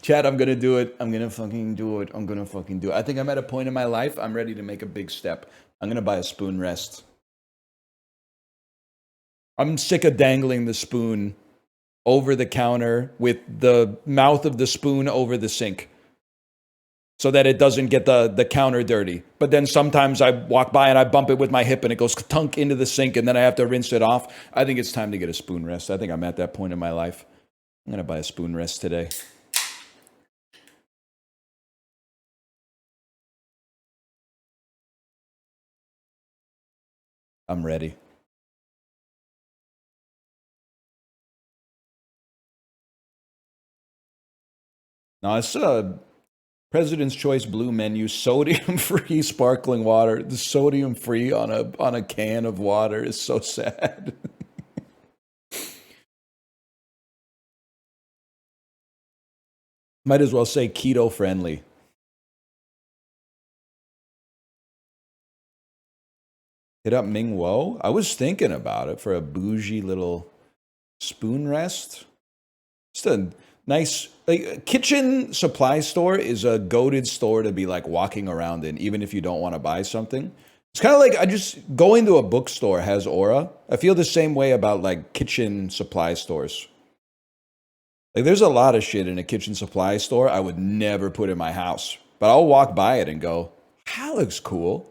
Chad, I'm going to do it. I'm going to fucking do it. I'm going to fucking do it. I think I'm at a point in my life. I'm ready to make a big step. I'm going to buy a spoon rest. I'm sick of dangling the spoon over the counter with the mouth of the spoon over the sink so that it doesn't get the counter dirty. But then sometimes I walk by and I bump it with my hip and it goes tunk into the sink and then I have to rinse it off. I think it's time to get a spoon rest. I think I'm at that point in my life. I'm going to buy a spoon rest today. I'm ready. Now, it's a President's Choice Blue menu, sodium-free sparkling water. The sodium-free on a can of water is so sad. Might as well say keto-friendly. Hit up Ming Wo. I was thinking about it for a bougie little spoon rest. Just a nice kitchen supply store is a goated store to be like walking around in, even if you don't want to buy something. It's kind of like I just going to a bookstore has aura. I feel the same way about like kitchen supply stores. Like, there's a lot of shit in a kitchen supply store I would never put in my house. But I'll walk by it and go, that looks cool.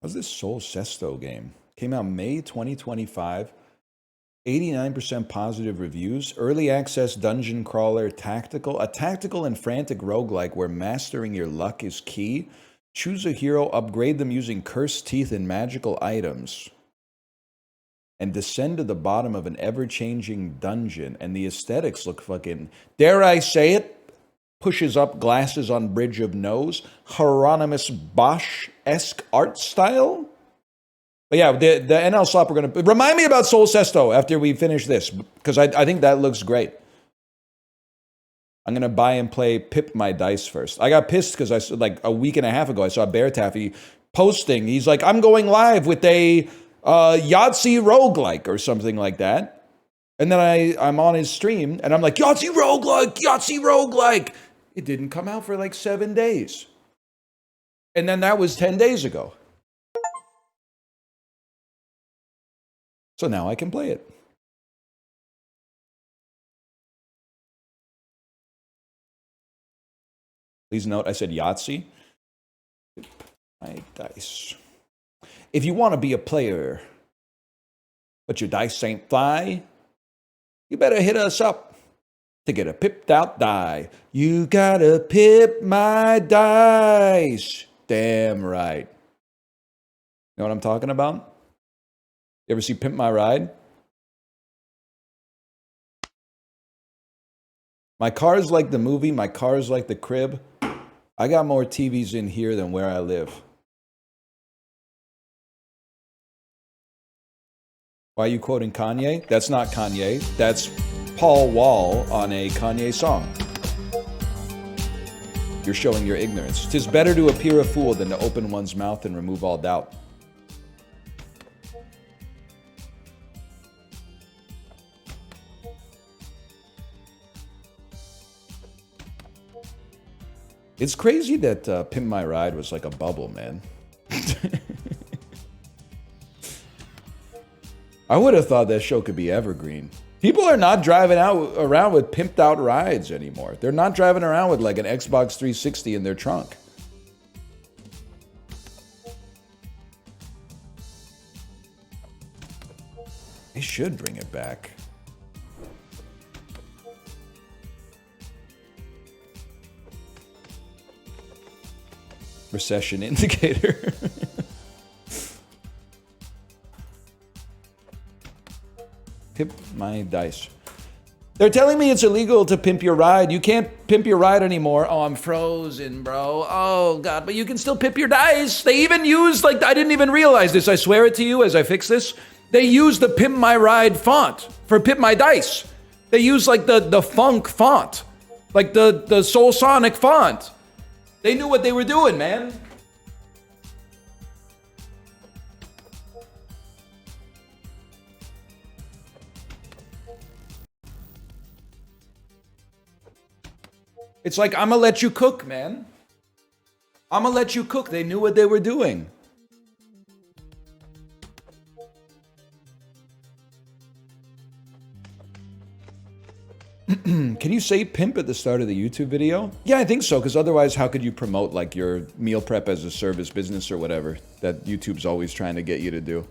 How's this Soul Cesto game? Came out May 2025. 89% positive reviews. Early access dungeon crawler tactical. A tactical and frantic roguelike where mastering your luck is key. Choose a hero, upgrade them using cursed teeth and magical items. And descend to the bottom of an ever-changing dungeon. And the aesthetics look fucking, dare I say it, pushes up glasses on bridge of nose. Hieronymus Bosch-esque art style. But yeah, the NL slop, we're going to... Remind me about Soul Cesto after we finish this, because I think that looks great. I'm going to buy and play Pip My Dice first. I got pissed because like a week and a half ago, I saw Bear Taffy posting. He's like, I'm going live with a Yahtzee roguelike or something like that. And then I'm on his stream, and I'm like, Yahtzee roguelike, Yahtzee roguelike. It didn't come out for like 7 days. And then that was 10 days ago. So now I can play it. Please note I said Yahtzee. My dice. If you want to be a player, but your dice ain't fly, you better hit us up to get a pipped out die. You gotta pip my dice. Damn right. You know what I'm talking about? You ever see Pimp My Ride? My car's like the movie, my car's like the crib. I got more TVs in here than where I live. Why are you quoting Kanye? That's not Kanye. That's Paul Wall on a Kanye song. You're showing your ignorance. 'Tis better to appear a fool than to open one's mouth and remove all doubt. It's crazy that Pimp My Ride was like a bubble, man. I would have thought that show could be evergreen. People are not driving around with pimped out rides anymore. They're not driving around with like an Xbox 360 in their trunk. They should bring it back. Recession indicator. Pimp my dice. They're telling me it's illegal to pimp your ride. You can't pimp your ride anymore. Oh, I'm frozen, bro. Oh, God. But you can still pimp your dice. They even use, like, I didn't even realize this. I swear it to you as I fix this. They use the Pimp My Ride font for Pimp My Dice. They use, like, the funk font. Like, the Soul Sonic font. They knew what they were doing, man. It's like, I'm gonna let you cook, man. I'm gonna let you cook. They knew what they were doing. Can you say pimp at the start of the YouTube video? Yeah, I think so, because otherwise how could you promote like your meal prep as a service business or whatever that YouTube's always trying to get you to do?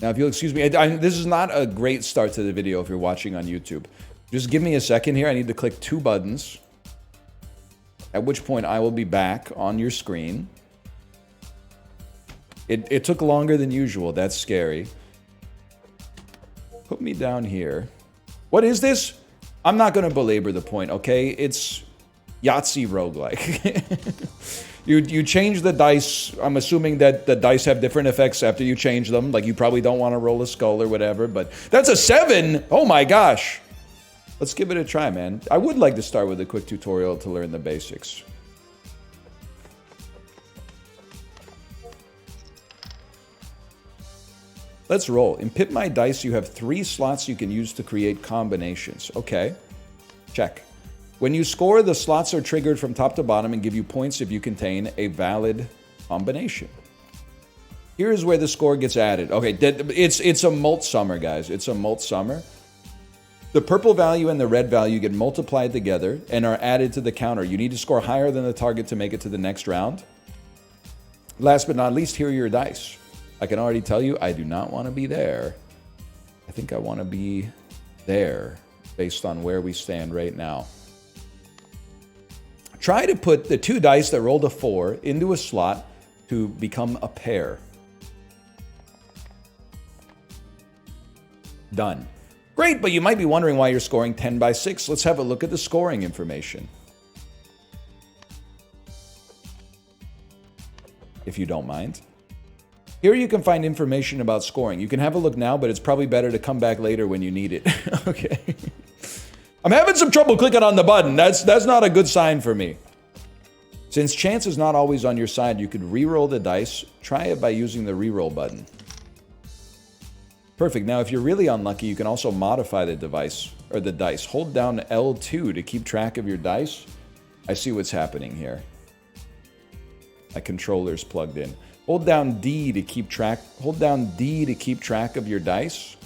Now, if you'll excuse me, this is not a great start to the video if you're watching on YouTube. Just give me a second here. I need to click 2 buttons, at which point I will be back on your screen. It took longer than usual. That's scary. Put me down here. What is this? I'm not going to belabor the point, okay? It's Yahtzee roguelike. You change the dice. I'm assuming that the dice have different effects after you change them. Like, you probably don't want to roll a skull or whatever, but that's a 7! Oh my gosh! Let's give it a try, man. I would like to start with a quick tutorial to learn the basics. Let's roll. In Pip My Dice, you have 3 slots you can use to create combinations. Okay. Check. When you score, the slots are triggered from top to bottom and give you points if you contain a valid combination. Here's where the score gets added. Okay, it's a mult summer, guys. It's a mult summer. The purple value and the red value get multiplied together and are added to the counter. You need to score higher than the target to make it to the next round. Last but not least, here are your dice. I can already tell you, I do not want to be there. I think I want to be there based on where we stand right now. Try to put the 2 dice that rolled a 4 into a slot to become a pair. Done. Great, but you might be wondering why you're scoring 10 by 6. Let's have a look at the scoring information. If you don't mind. Here you can find information about scoring. You can have a look now, but it's probably better to come back later when you need it. Okay. I'm having some trouble clicking on the button. That's not a good sign for me. Since chance is not always on your side, you could re-roll the dice. Try it by using the re-roll button. Perfect. Now, if you're really unlucky, you can also modify the device or the dice. Hold down L2 to keep track of your dice. I see what's happening here. My controller's plugged in. Hold down D to keep track. Hold down D to keep track of your dice.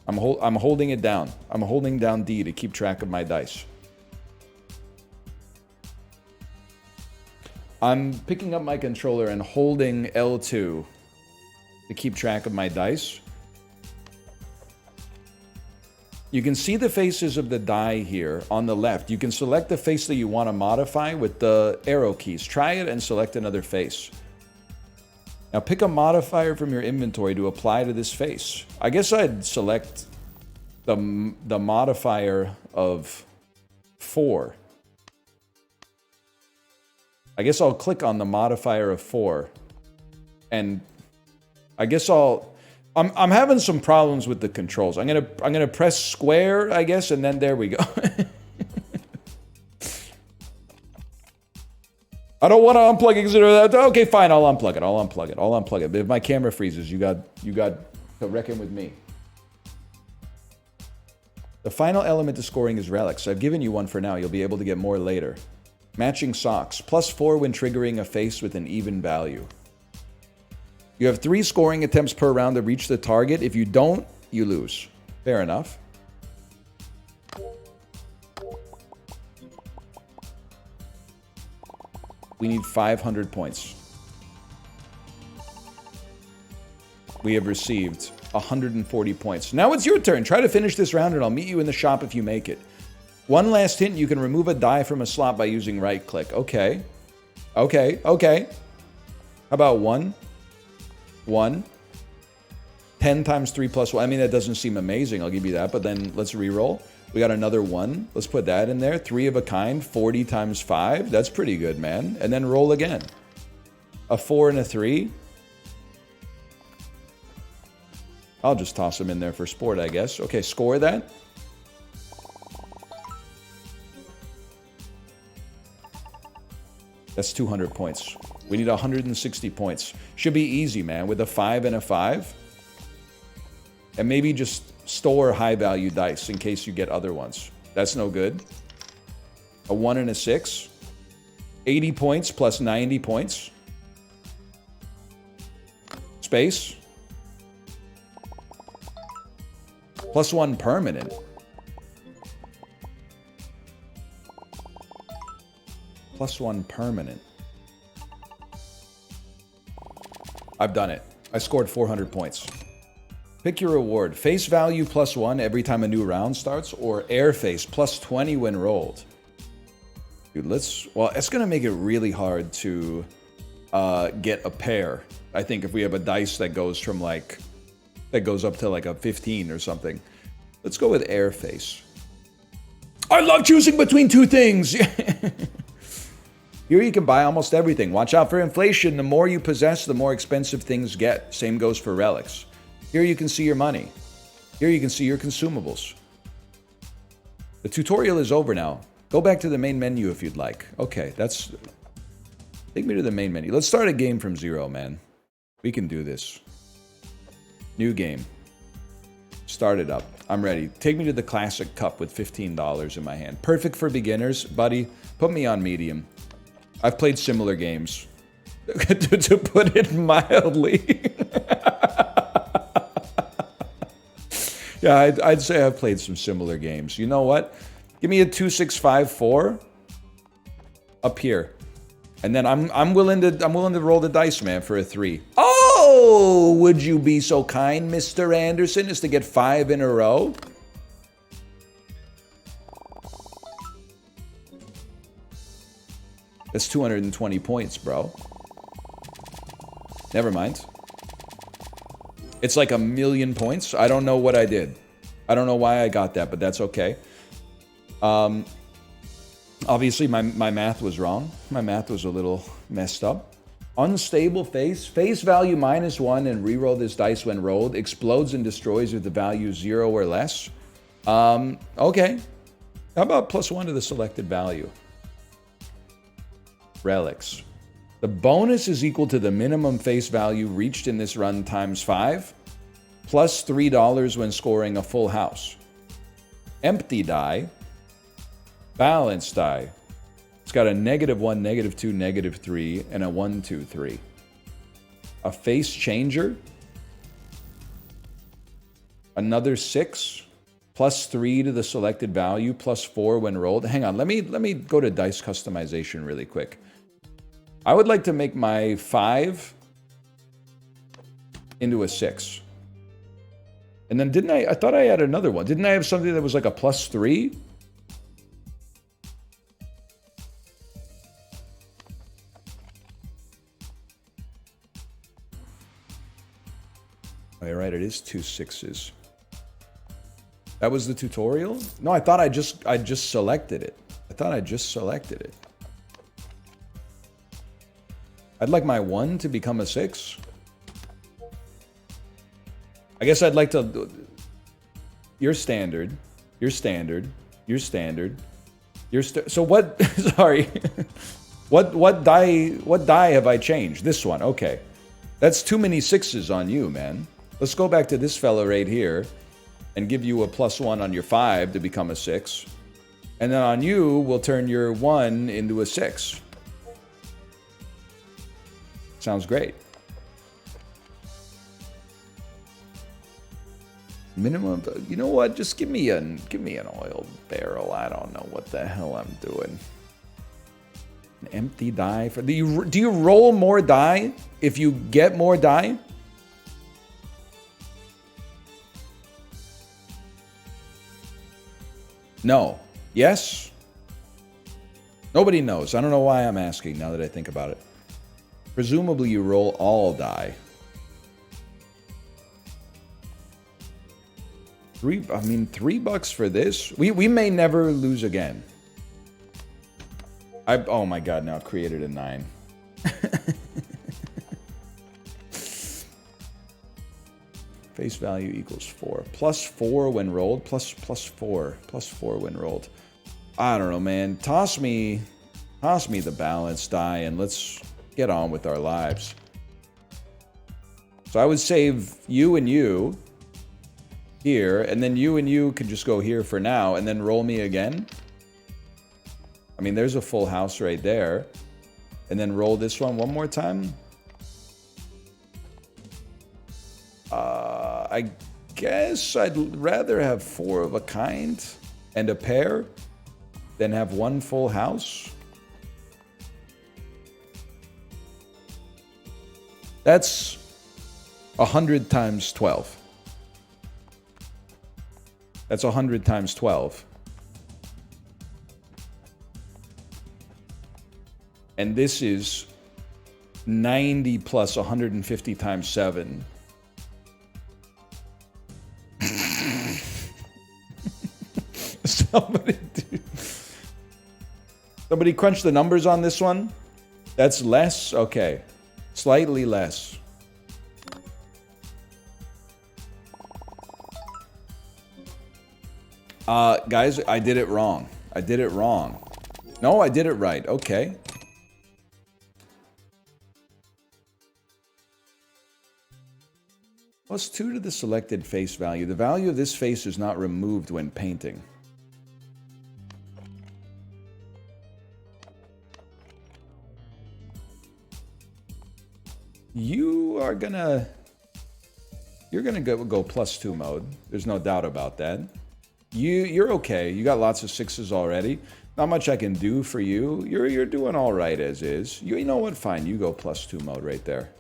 I'm holding it down. I'm holding down D to keep track of my dice. I'm picking up my controller and holding L2 to keep track of my dice. You can see the faces of the die here on the left. You can select the face that you want to modify with the arrow keys. Try it and select another face. Now pick a modifier from your inventory to apply to this face. I guess I'd select the modifier of 4. I guess I'll click on the modifier of 4. And I guess I'm having some problems with the controls. I'm gonna press square, I guess, and then there we go. I don't want to unplug it. Okay, fine. I'll unplug it. I'll unplug it. But if my camera freezes, you got to reckon with me. The final element to scoring is relics. I've given you one for now. You'll be able to get more later. Matching socks. +4 when triggering a face with an even value. You have 3 scoring attempts per round to reach the target. If you don't, you lose. Fair enough. We need 500 points. We have received 140 points. Now it's your turn. Try to finish this round and I'll meet you in the shop if you make it. One last hint, you can remove a die from a slot by using right click. Okay. Okay. How about 1? 1. 10 times 3 plus 1. I mean, that doesn't seem amazing. I'll give you that. But then let's re-roll. We got another 1. Let's put that in there. 3 of a kind. 40 times 5. That's pretty good, man. And then roll again. A 4 and a 3. I'll just toss them in there for sport, I guess. Okay, score that. That's 200 points. We need 160 points. Should be easy, man, with a 5 and a 5. And maybe just store high-value dice in case you get other ones. That's no good. A 1 and a 6. 80 points plus 90 points. Space. +1 permanent. +1 permanent. I've done it. I scored 400 points. Pick your reward. Face value +1 every time a new round starts, or air face +20 when rolled. Dude, well, it's going to make it really hard to get a pair. I think if we have a dice that goes from that goes up to like a 15 or something. Let's go with air face. I love choosing between two things. Here you can buy almost everything. Watch out for inflation. The more you possess, the more expensive things get. Same goes for relics. Here you can see your money. Here you can see your consumables. The tutorial is over now. Go back to the main menu if you'd like. Okay, take me to the main menu. Let's start a game from 0, man. We can do this. New game. Start it up. I'm ready. Take me to the classic cup with $15 in my hand. Perfect for beginners, buddy. Put me on medium. I've played similar games. To put it mildly. Yeah, I'd say I've played some similar games. You know what? Give me a 2654 up here. And then I'm willing to roll the dice, man, for a 3. Oh, would you be so kind, Mr. Anderson, as to get 5 in a row? That's 220 points, bro. Never mind. It's like 1,000,000 points. I don't know what I did. I don't know why I got that, but that's okay. Obviously, my math was wrong. My math was a little messed up. Unstable face. Face value -1 and reroll this dice when rolled. Explodes and destroys with the value 0 or less. Okay. How about +1 to the selected value? Relics. The bonus is equal to the minimum face value reached in this run times 5, plus $3 when scoring a full house. Empty die. Balanced die. It's got a -1, -2, -3, and a 1, 2, 3. A face changer. Another 6, plus 3 to the selected value, plus 4 when rolled. Hang on, let me go to dice customization really quick. I would like to make my 5 into a 6. And then didn't I thought I had another one. Didn't I have something that was like a +3? Oh, you're right, it is 2 6s. That was the tutorial? No, I thought I just selected it. I thought I just selected it. I'd like my 1 to become a 6. I guess I'd like to... Your standard. Your standard. Your standard. So what... Sorry. What die have I changed? This one. Okay. That's too many 6s on you, man. Let's go back to this fella right here and give you a +1 on your 5 to become a 6. And then on you, we'll turn your 1 into a 6. Sounds great. Minimum, you know what? Just give me an oil barrel. I don't know what the hell I'm doing. An empty die for do you roll more die if you get more die? No. Yes? Nobody knows. I don't know why I'm asking now that I think about it. Presumably you roll all die. $3 for this? We may never lose again. Oh my god, now I've created a 9. Face value equals 4. +4 when rolled. Plus 4. +4 when rolled. I don't know, man. Toss me the balance die and let's get on with our lives. So I would save you and you here, and then you and you could just go here for now, and then roll me again. I mean, there's a full house right there. And then roll this one more time. I guess I'd rather have 4 of a kind and a pair than have 1 full house. That's 100 times 12. That's 100 times 12. And this is 90 plus 150 times 7. Somebody crunch the numbers on this one. That's less? Okay. Slightly less. Guys, I did it wrong. I did it wrong. No, I did it right. Okay. +2 to the selected face value. The value of this face is not removed when painting. You're gonna go +2 mode. There's no doubt about that. You're okay. You got lots of 6s already. Not much I can do for you. You're doing all right as is. You know what? Fine. You go +2 mode right there.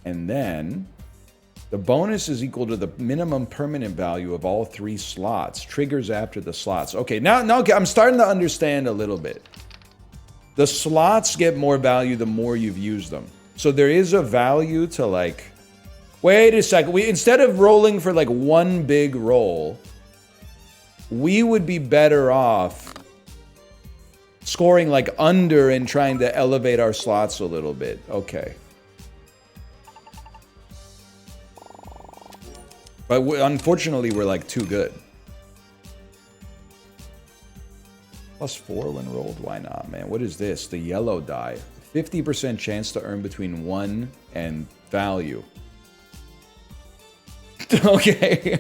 And then the bonus is equal to the minimum permanent value of all 3 slots. Triggers after the slots. Okay, now I'm starting to understand a little bit. The slots get more value the more you've used them. So there is a value to like... Wait a second. Instead of rolling for like one big roll, we would be better off scoring like under and trying to elevate our slots a little bit. Okay. But unfortunately, we're like too good. +4 when rolled? Why not, man? What is this? The yellow die. 50% chance to earn between 1 and value. Okay.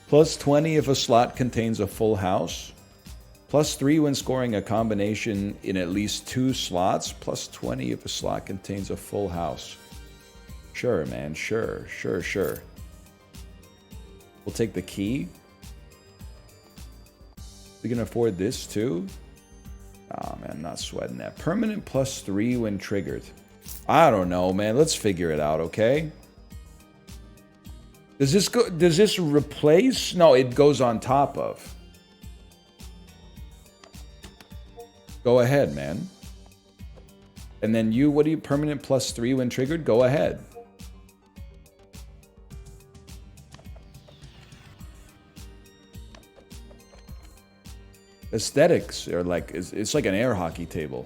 +20 if a slot contains a full house. +3 when scoring a combination in at least 2 slots. +20 if a slot contains a full house. Sure, man. Sure. We'll take the key. We can afford this too. Oh man, I'm not sweating that. Permanent +3 when triggered. I don't know, man. Let's figure it out, okay? Does this replace? No, it goes on top of. Go ahead, man. And then you, what do you, permanent +3 when triggered? Go ahead. Aesthetics are like, it's like an air hockey table.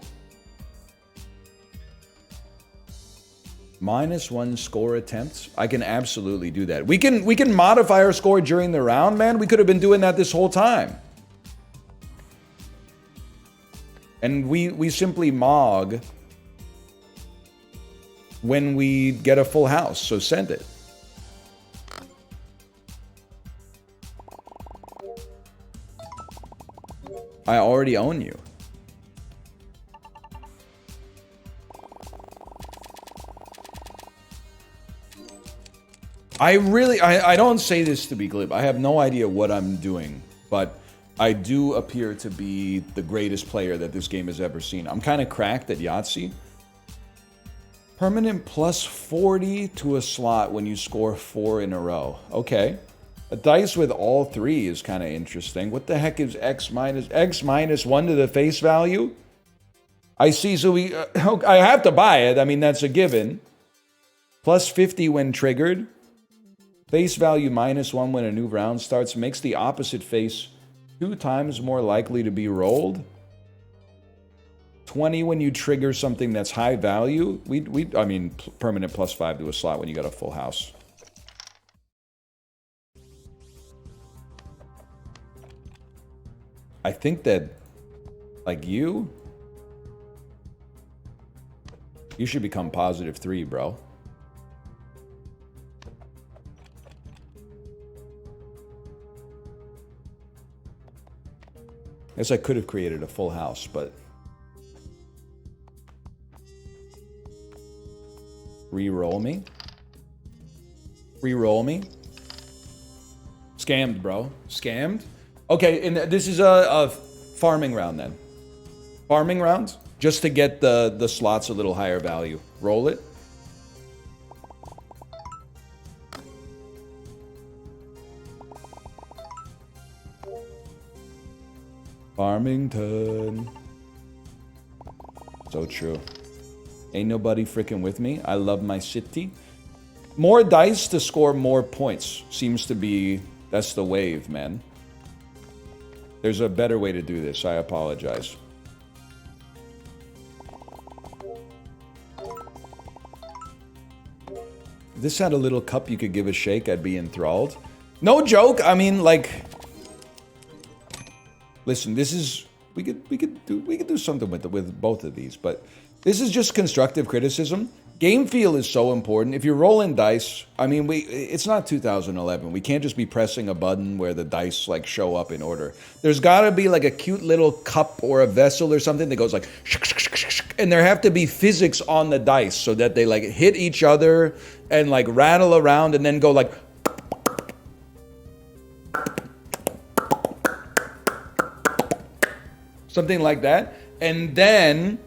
-1 score attempts. I can absolutely do that. We can modify our score during the round, man. We could have been doing that this whole time. And we simply mog when we get a full house, so send it. I already own you. I don't say this to be glib. I have no idea what I'm doing, but I do appear to be the greatest player that this game has ever seen. I'm kind of cracked at Yahtzee. Permanent +40 to a slot when you score 4 in a row. Okay. A dice with all 3 is kind of interesting. What the heck is X minus 1 to the face value? I see, so I have to buy it. I mean, that's a given. +50 when triggered. Face value -1 when a new round starts makes the opposite face 2 times more likely to be rolled. 20 when you trigger something that's high value. I mean, permanent +5 to a slot when you got a full house. I think that, like you should become +3, bro. Guess I could have created a full house, but... Re-roll me? Re-roll me? Scammed, bro. Scammed? Okay, and this is a farming round then. Farming round? Just to get the slots a little higher value. Roll it. Farmington. So true. Ain't nobody freaking with me. I love my city. More dice to score more points. Seems to be... That's the wave, man. There's a better way to do this. I apologize. If this had a little cup you could give a shake, I'd be enthralled. No joke. I mean, like... Listen, this is... we could do something with both of these, but this is just constructive criticism. Game feel is so important. If you're rolling dice, I mean, it's not 2011. We can't just be pressing a button where the dice like show up in order. There's got to be like a cute little cup or a vessel or something that goes like, and there have to be physics on the dice so that they like hit each other and like rattle around and then go like. Something like that. And then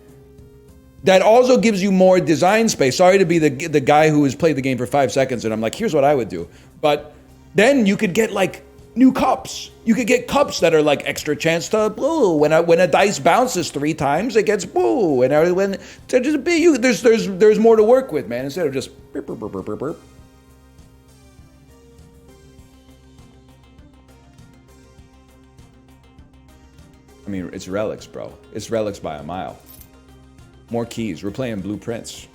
that also gives you more design space. Sorry to be the guy who has played the game for 5 seconds and I'm like, here's what I would do. But then you could get like new cups. You could get cups that are like extra chance to boo. When a dice bounces 3 times, it gets boo. And when there's more to work with, man. Instead of just burp, burp, burp, burp, burp, burp. I mean, it's relics, bro. It's relics by a mile. More keys. We're playing blueprints.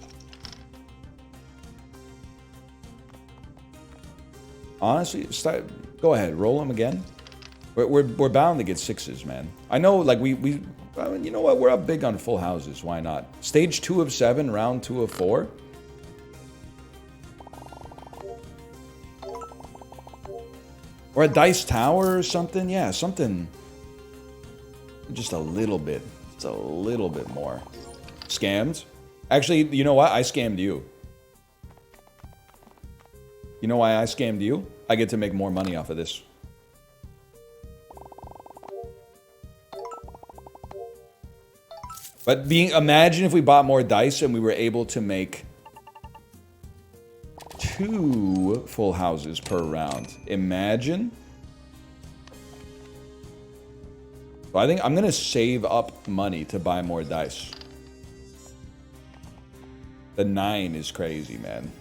Honestly, go ahead. Roll them again. We're bound to get 6s, man. I know, like, I mean, you know what? We're up big on full houses. Why not? Stage 2 of 7, round 2 of 4. Or a dice tower or something. Yeah, something. Just a little bit. Just a little bit more. Scammed? Actually, you know what? I scammed you. You know why I scammed you? I get to make more money off of this. But imagine if we bought more dice and we were able to make 2 full houses per round. Imagine. So I think I'm going to save up money to buy more dice. The 9 is crazy, man.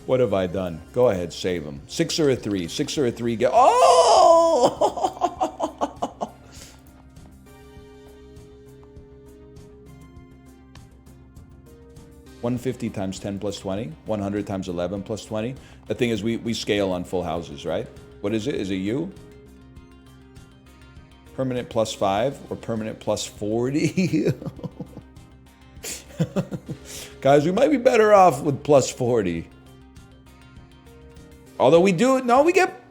What have I done? Go ahead, save them. 6 or a 3. 6 or a 3. Get. Oh! 150 times 10 plus 20. 100 times 11 plus 20. The thing is, we scale on full houses, right? What is it? Is it you? Permanent plus 5 or permanent plus 40? Guys, we might be better off with plus 40. Although we do, no, we get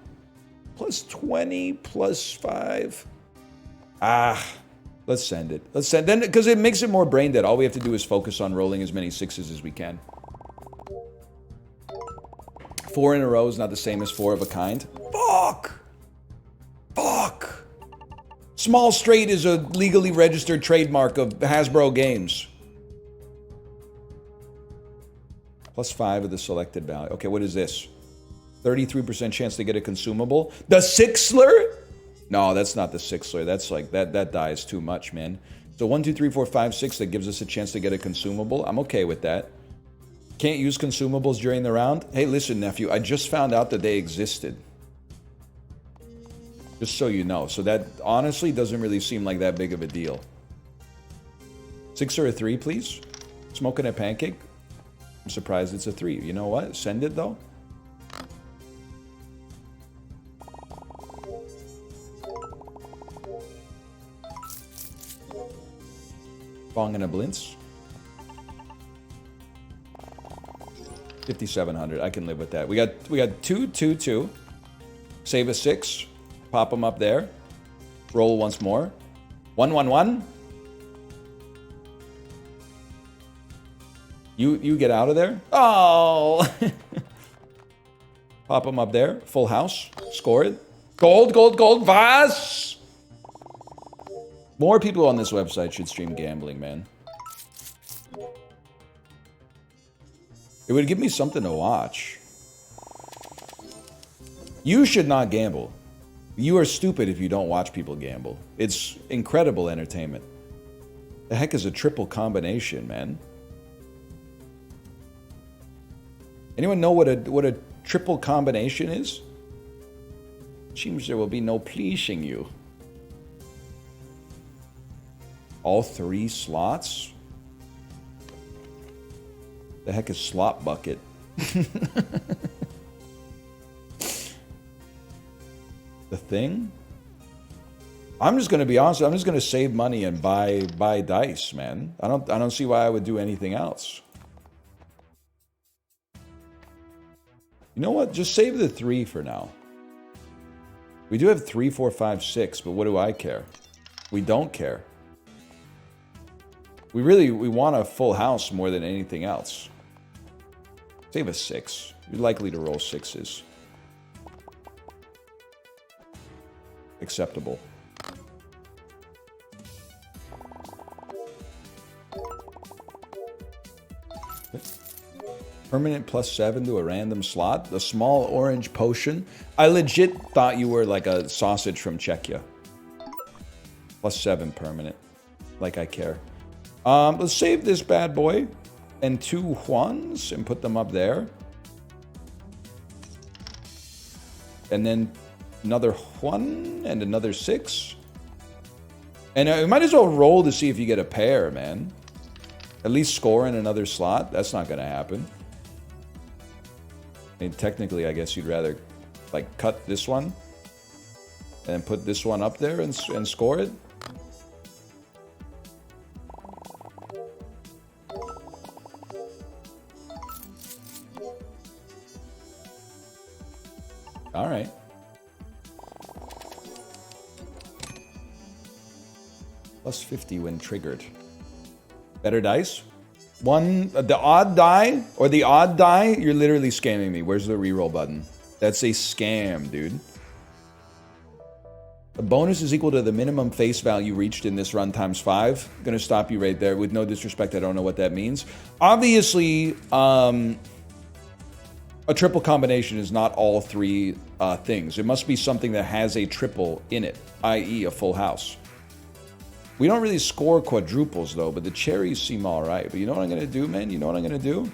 plus 20, plus 5. Let's send it. Let's send, then, because it makes it more brain dead. All we have to do is focus on rolling as many 6s as we can. 4 in a row is not the same as 4 of a kind. Fuck! Fuck! Small straight is a legally registered trademark of Hasbro games. Plus 5 of the selected value. Okay, what is this? 33% chance to get a consumable. The Sixler? No, that's not the Sixler. That's like, that dies too much, man. So 1, 2, 3, 4, 5, 6, that gives us a chance to get a consumable. I'm okay with that. Can't use consumables during the round. Hey, listen, nephew, I just found out that they existed. Just so you know. So that honestly doesn't really seem like that big of a deal. 6 or a 3, please? Smoking a pancake? I'm surprised it's a 3. You know what? Send it, though. Bong and a Blintz. 5,700. I can live with that. We got 2, 2, 2. Save a 6. Pop them up there. Roll once more. 1, 1, 1. You get out of there. Oh! Pop them up there. Full house. Score it. Gold, gold, gold. Vase! More people on this website should stream gambling, man. It would give me something to watch. You should not gamble. You are stupid if you don't watch people gamble. It's incredible entertainment. The heck is a triple combination, man? Anyone know what a triple combination is? Seems there will be no pleasing you. All 3 slots? The heck is slot bucket? The thing? I'm just gonna be honest. I'm just gonna save money and buy dice, man. I don't see why I would do anything else. You know what? Just save the 3 for now. We do have 3, 4, 5, 6, but what do I care? We don't care. We want a full house more than anything else. Save a 6. You're likely to roll 6s. Acceptable. Permanent +7 to a random slot. The small orange potion. I legit thought you were like a sausage from Czechia. +7 permanent. Like I care. Let's save this bad boy. And 2 Juans and put them up there. And then another Juan and another 6. And you might as well roll to see if you get a pair, man. At least score in another slot. That's not going to happen. I mean, technically, I guess you'd rather, like, cut this one and put this one up there and score it. All right. +50 when triggered. Better dice? The odd die, or the odd die, you're literally scamming me. Where's the reroll button? That's a scam, dude. The bonus is equal to the minimum face value reached in this run times 5. I'm gonna stop you right there. With no disrespect, I don't know what that means. Obviously, a triple combination is not all 3 things. It must be something that has a triple in it, i.e. a full house. We don't really score quadruples, though, but the cherries seem all right. But you know what I'm going to do, man? You know what I'm going to do?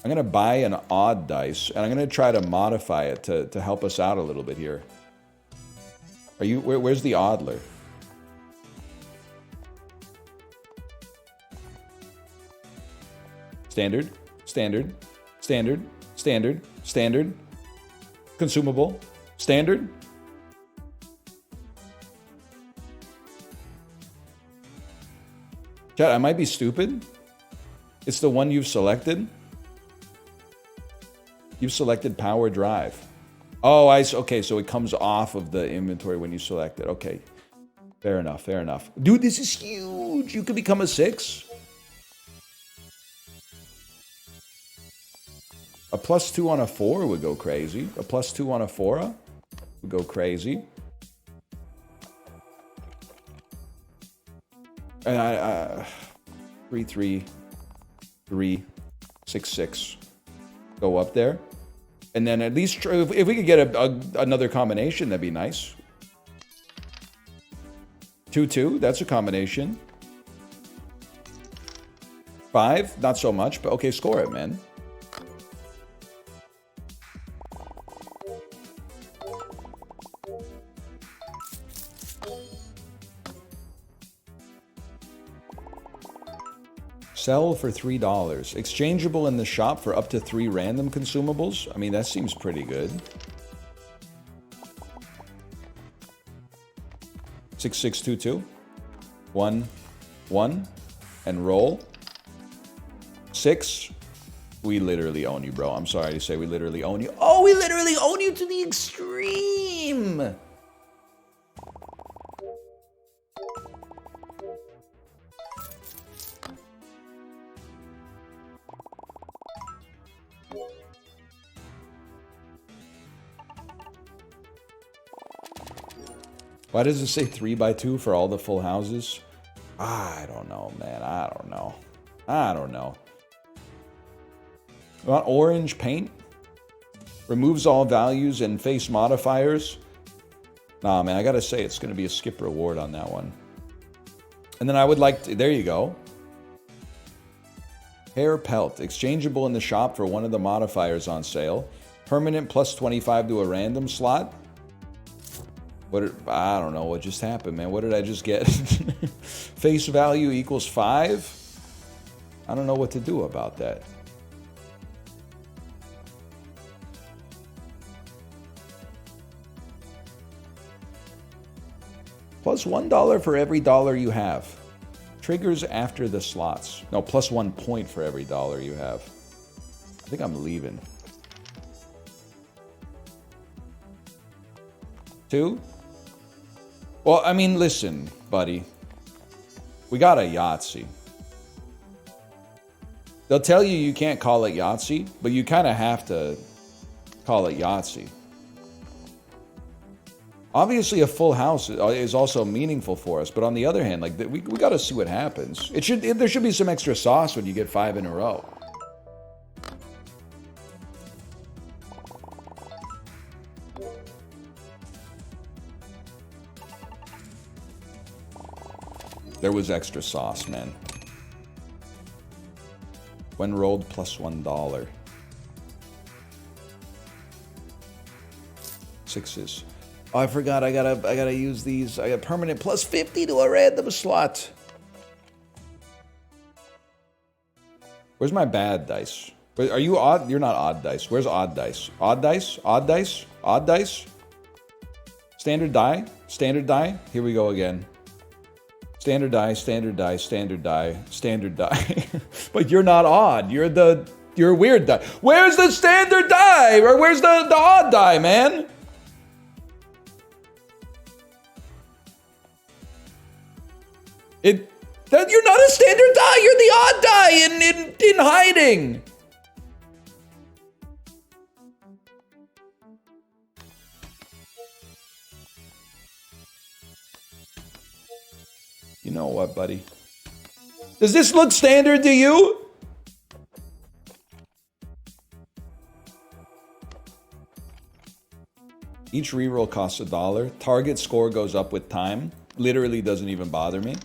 I'm going to buy an odd dice, and I'm going to try to modify it to help us out a little bit here. Where's the oddler? Standard, standard, standard, standard, standard. Consumable, standard. Chat, I might be stupid. It's the one you've selected. You've selected power drive. Oh, okay, so it comes off of the inventory when you select it. Okay, fair enough, fair enough. Dude, this is huge. You could become a 6. A +2 on a 4 would go crazy. A +2 on a 4 would go crazy. And 3, 3, 3, 6, 6. Go up there. And then at least, if we could get another combination, that'd be nice. 2, 2, that's a combination. 5, not so much, but okay, score it, man. Sell for $3. Exchangeable in the shop for up to 3 random consumables. I mean, that seems pretty good. 6622. 1, 1. And roll. 6. We literally own you, bro. I'm sorry to say we literally own you. Oh, we literally own you to the extreme. Why does it say 3x2 for all the full houses? I don't know, man. I don't know. I don't know. You want orange paint? Removes all values and face modifiers. Nah, man, I gotta say it's gonna be a skip reward on that one. And then I would like to, there you go. Hair pelt, exchangeable in the shop for one of the modifiers on sale. Permanent +25 to a random slot. I don't know what just happened, man. What did I just get? Face value equals 5? I don't know what to do about that. Plus $1 for every dollar you have. Triggers after the slots. No, plus 1 point for every dollar you have. I think I'm leaving. 2? Well, I mean, listen, buddy. We got a Yahtzee. They'll tell you you can't call it Yahtzee, but you kind of have to call it Yahtzee. Obviously, a full house is also meaningful for us, but on the other hand, like we got to see what happens. There should be some extra sauce when you get 5 in a row. There was extra sauce, man. When rolled, plus $1. 6s. Oh, I forgot. I gotta use these. I got permanent plus 50 to a random slot. Where's my bad dice? Are you odd? You're not odd dice. Where's odd dice? Odd dice? Odd dice? Odd dice? Standard die? Standard die? Here we go again. Standard die, standard die, standard die, standard die. But you're not odd. You're a weird die. Where's the standard die? Or where's the odd die, man? You're not a standard die. You're the odd die in hiding. You know what, buddy? Does this look standard to you? Each reroll costs $1. Target score goes up with time. Literally doesn't even bother me.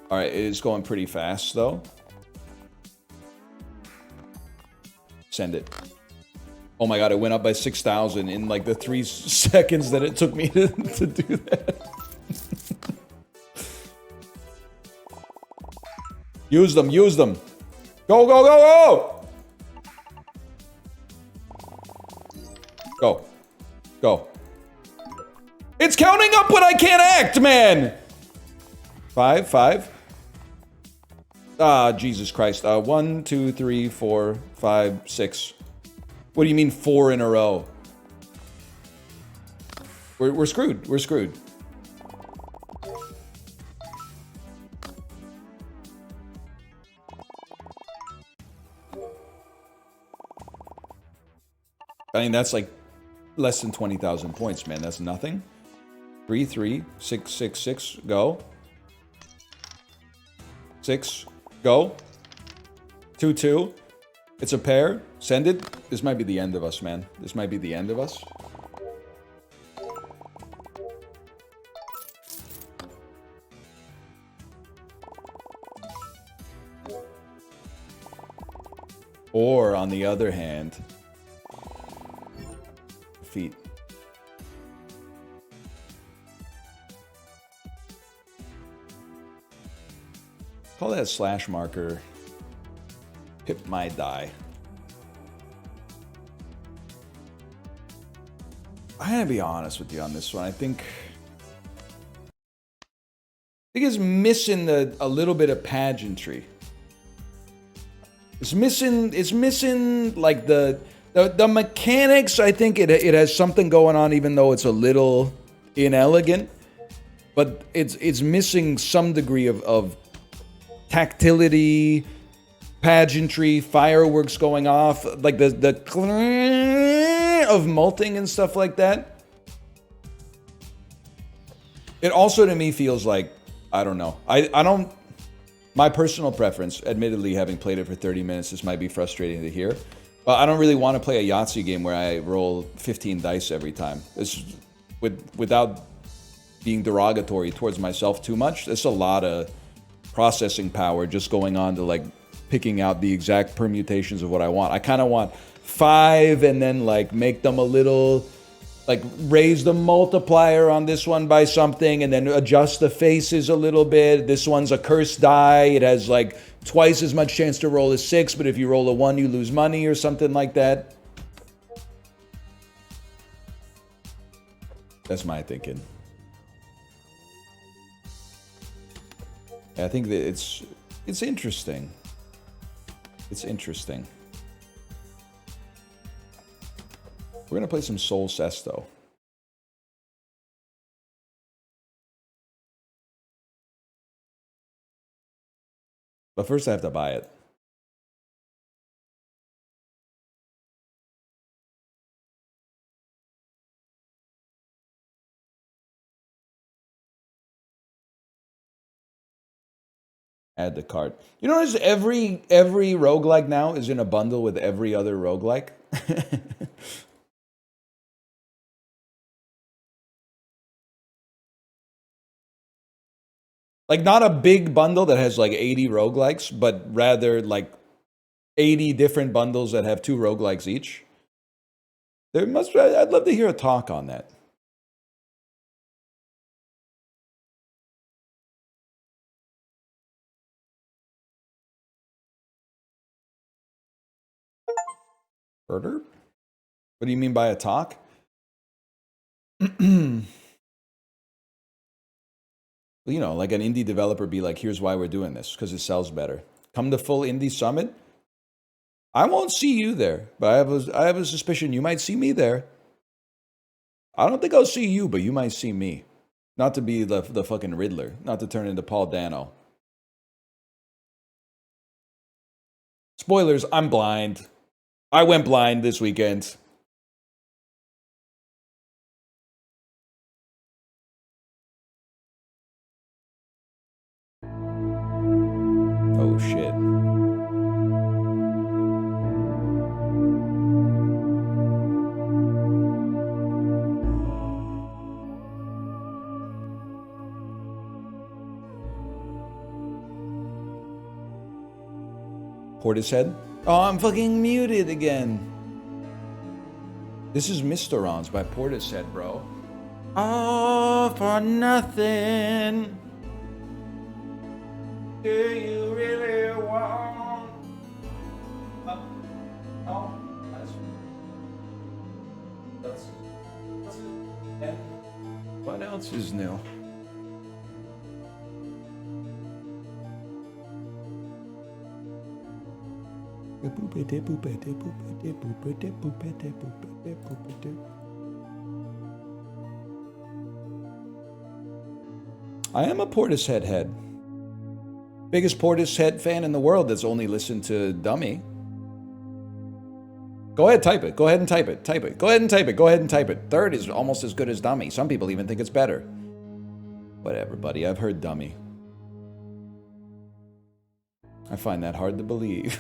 All right, it's going pretty fast, though. Send it. Oh my god, it went up by 6,000 in like the 3 seconds that it took me to do that. Use them, use them. Go, go, go, go! Go. Go. It's counting up when I can't act, man! 5. Ah, Jesus Christ. 1, 2, 3, 4, 5, 6. What do you mean 4 in a row? We're screwed. We're screwed. I mean, that's like less than 20,000 points, man. That's nothing. 3, 3, 6, 6, 6. Go. 6. Go. 2, 2. It's a pair. Send it. This might be the end of us, man. This might be the end of us. Or, on the other hand, feet. Call that slash marker. Pip my die. I'm gonna be honest with you on this one. I think it's missing a little bit of pageantry. It's missing like the mechanics. I think it has something going on, even though it's a little inelegant. But it's missing some degree of tactility, pageantry, fireworks going off, like the of malting and stuff like that. It also to me feels like, I don't know. I don't, my personal preference, admittedly having played it for 30 minutes, this might be frustrating to hear, but I don't really want to play a Yahtzee game where I roll 15 dice every time. It's without being derogatory towards myself too much. It's a lot of processing power just going on to like picking out the exact permutations of what I want. I kind of want 5 and then like make them a little, like raise the multiplier on this one by something and then adjust the faces a little bit. This one's a cursed die. It has like twice as much chance to roll a 6, but if you roll a 1, you lose money or something like that. That's my thinking. I think that it's interesting. It's interesting. We're gonna play some Soul Cesto. But first I have to buy it. Add to cart. You notice every roguelike now is in a bundle with every other roguelike? Like, not a big bundle that has like 80 roguelikes, but rather like 80 different bundles that have 2 roguelikes each. I'd love to hear a talk on that. Murder? What do you mean by a talk? Well, you know, like an indie developer be like, here's why we're doing this, because it sells better. Come to full indie summit. I won't see you there, but I have a suspicion you might see me there. I don't think I'll see you, but you might see me. Not to be the fucking Riddler, not to turn into Paul Dano. Spoilers, I'm blind. I went blind this weekend. Oh shit. Portishead? Oh, I'm fucking muted again. This is Mysterons by Portishead, bro. All for nothing. Do you really want? Oh, that's and what else is new? I am a Portishead head. Biggest Portishead fan in the world that's only listened to Dummy. Go ahead, type it. Go ahead and type it. Type it. Go ahead and type it. Go ahead and type it. Third is almost as good as Dummy. Some people even think it's better. Whatever, buddy. I've heard Dummy. I find that hard to believe.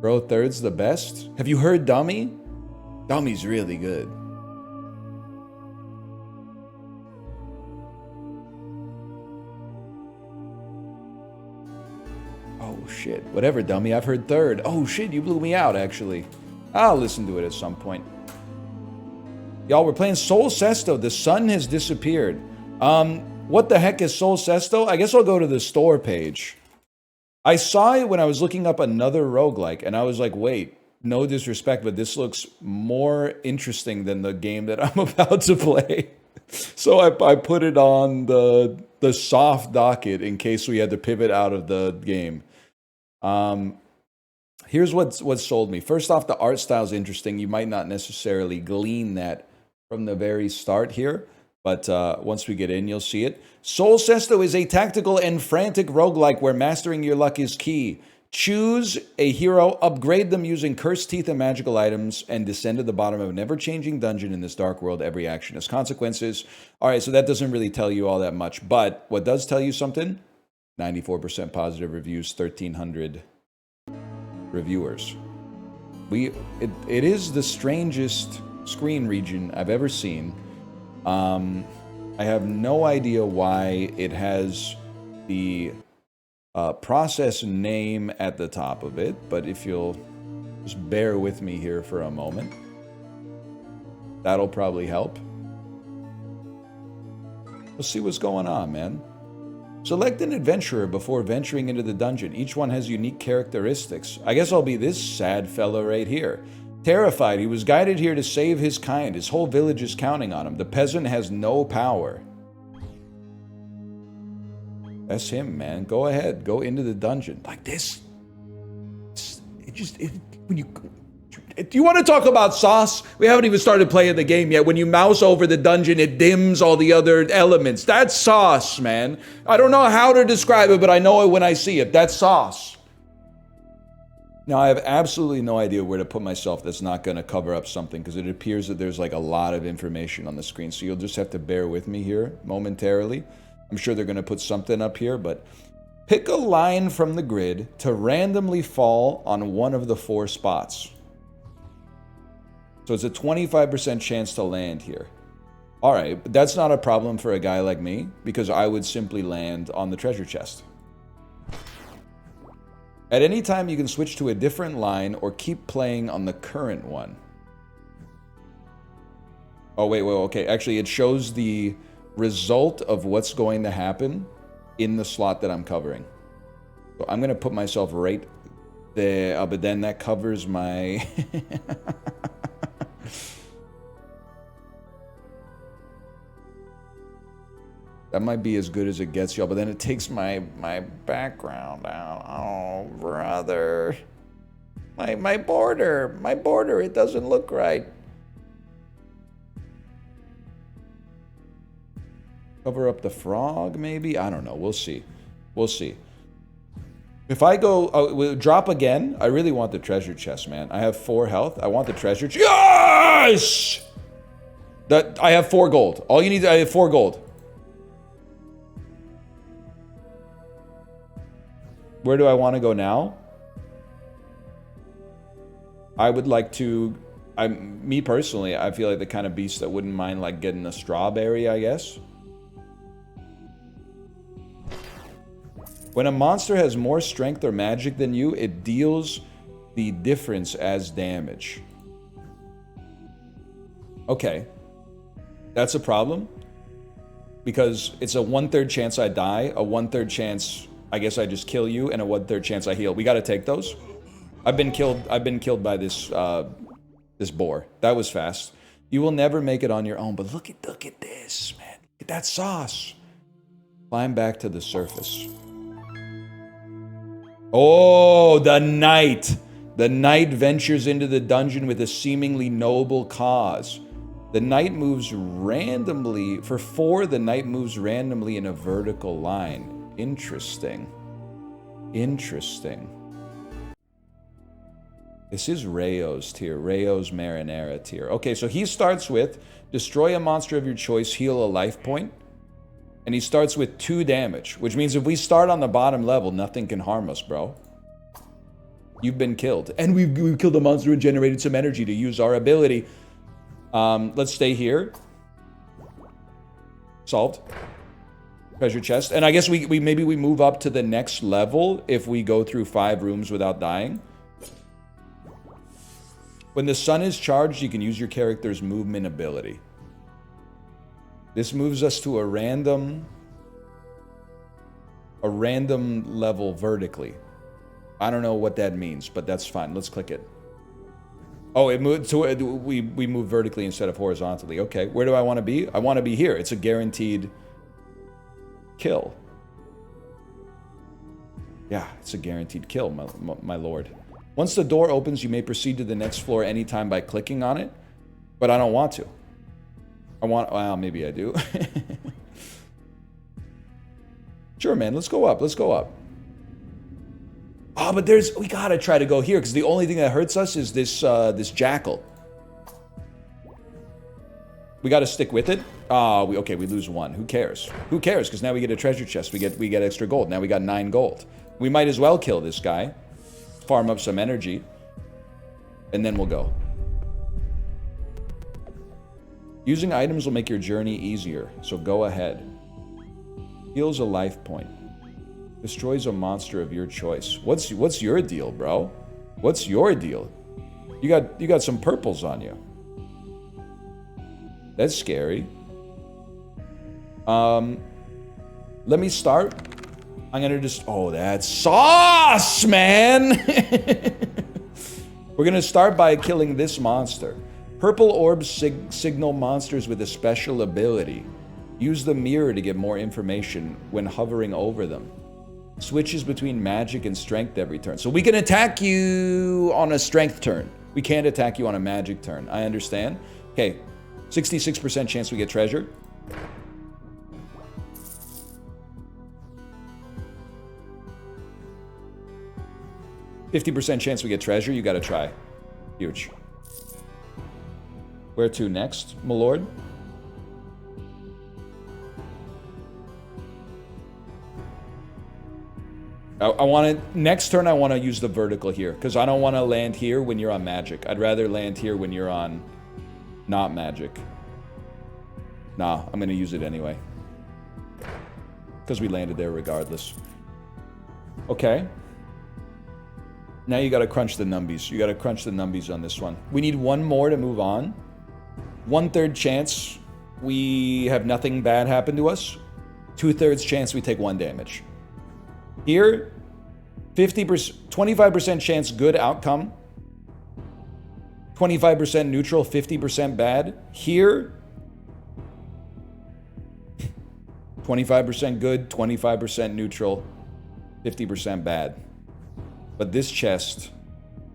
Bro, third's the best? Have you heard Dummy? Dummy's really good. Oh shit. Whatever, Dummy. I've heard third. Oh shit, you blew me out, actually. I'll listen to it at some point. Y'all, we're playing Soul Cesto. The sun has disappeared. What the heck is Soul Cesto? I guess I'll go to the store page. I saw it when I was looking up another roguelike, and I was like, wait, no disrespect, but this looks more interesting than the game that I'm about to play. So I put it on the soft docket in case we had to pivot out of the game. Here's what sold me. First off, the art style is interesting. You might not necessarily glean that from the very start here, but once we get in, you'll see it. Soul Cesto is a tactical and frantic roguelike where mastering your luck is key. Choose a hero, upgrade them using cursed teeth and magical items, and descend to the bottom of a never-changing dungeon in this dark world. Every action has consequences. All right, so that doesn't really tell you all that much, but what does tell you something? 94% positive reviews, 1,300 reviewers. It is the strangest screen region I've ever seen. I have no idea why it has the process name at the top of it, but if you'll just bear with me here for a moment, that'll probably help. Let's see what's going on, man. Select an adventurer before venturing into the dungeon. Each one has unique characteristics. I guess I'll be this sad fellow right here. Terrified, he was guided here to save his kind. His whole village is counting on him. The peasant has no power. That's him, man. Go ahead. Go into the dungeon. Like this. When you... Do you want to talk about sauce? We haven't even started playing the game yet. When you mouse over the dungeon, it dims all the other elements. That's sauce, man. I don't know how to describe it, but I know it when I see it. That's sauce. Now, I have absolutely no idea where to put myself that's not going to cover up something, because it appears that there's like a lot of information on the screen. So you'll just have to bear with me here momentarily. I'm sure they're going to put something up here, but pick a line from the grid to randomly fall on one of the 4 spots. So it's a 25% chance to land here. All right, but that's not a problem for a guy like me, because I would simply land on the treasure chest. At any time, you can switch to a different line or keep playing on the current one. Oh, wait, okay. Actually, it shows the result of what's going to happen in the slot that I'm covering. So I'm going to put myself right there, but then that covers my... That might be as good as it gets, y'all, but then it takes my background out. Oh, brother. My border, it doesn't look right. Cover up the frog, maybe? I don't know. We'll see. We'll see. If I go... drop again. I really want the treasure chest, man. I have 4 health. I want the treasure chest. Yes! I have 4 gold. All you need... I have 4 gold. Where do I want to go now? I would like to... me personally, I feel like the kind of beast that wouldn't mind like getting a strawberry, I guess. When a monster has more strength or magic than you, it deals the difference as damage. Okay. That's a problem. Because it's a 1/3 chance I die, a 1/3 chance... I guess I just kill you, and a 1/3 chance I heal. We gotta take those. I've been killed by this this boar. That was fast. You will never make it on your own, but look at this, man. Look at that sauce. Climb back to the surface. Oh, the knight. The knight ventures into the dungeon with a seemingly noble cause. The knight moves randomly. For 4, the knight moves randomly in a vertical line. Interesting. Interesting. This is Rayo's tier. Rayo's Marinara tier. Okay, so he starts with destroy a monster of your choice, heal a life point. And he starts with 2 damage, which means if we start on the bottom level, nothing can harm us, bro. You've been killed. And we've killed a monster and generated some energy to use our ability. Let's stay here. Solved. Treasure chest. And I guess maybe we move up to the next level if we go through 5 rooms without dying. When the sun is charged, you can use your character's movement ability. This moves us to a random level vertically. I don't know what that means, but that's fine. Let's click it. Oh, it moved to we move vertically instead of horizontally. Okay, where do I want to be? I want to be here. It's a guaranteed kill. Yeah, it's a guaranteed kill, my lord. Once the door opens, you may proceed to the next floor anytime by clicking on it, but I don't want to. Well, maybe I do. Sure, man, let's go up, let's go up. Oh, but we gotta try to go here, because the only thing that hurts us is this, this jackal. We gotta stick with it. Okay, we lose 1. Who cares? Who cares? Because now we get a treasure chest. We get extra gold. Now we got 9 gold. We might as well kill this guy. Farm up some energy. And then we'll go. Using items will make your journey easier, so go ahead. Heals a life point. Destroys a monster of your choice. What's your deal, bro? What's your deal? You got some purples on you. That's scary. Let me start. I'm gonna just... Oh, that's sauce, man! We're going to start by killing this monster. Purple orbs signal monsters with a special ability. Use the mirror to get more information when hovering over them. Switches between magic and strength every turn. So we can attack you on a strength turn. We can't attack you on a magic turn. I understand. Okay, 66% chance we get treasure. %50 chance we get treasure. You gotta try. Huge. Where to next, my lord? I want to, next turn I want to use the vertical here, because I don't want to land here when you're on magic. I'd rather land here when you're on not magic. Nah, I'm going to use it anyway. Because we landed there regardless. Okay. Now you got to crunch the numbies. You got to crunch the numbies on this one. We need one more to move on. 1/3 chance we have nothing bad happen to us. 2/3 chance we take 1 damage. Here, 25% chance good outcome. 25% neutral, 50% bad. Here, 25% good, 25% neutral, 50% bad. But this chest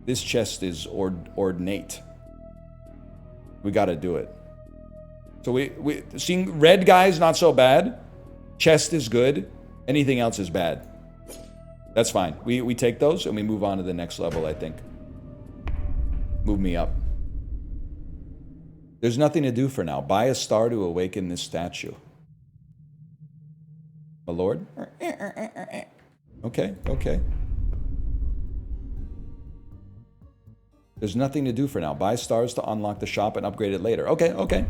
is ornate. We gotta do it. So we seeing red guys not so bad. Chest is good. Anything else is bad. That's fine. We take those and we move on to the next level, I think. Move me up. There's nothing to do for now. Buy a star to awaken this statue. My lord? Okay, okay. There's nothing to do for now. Buy stars to unlock the shop and upgrade it later. Okay, okay.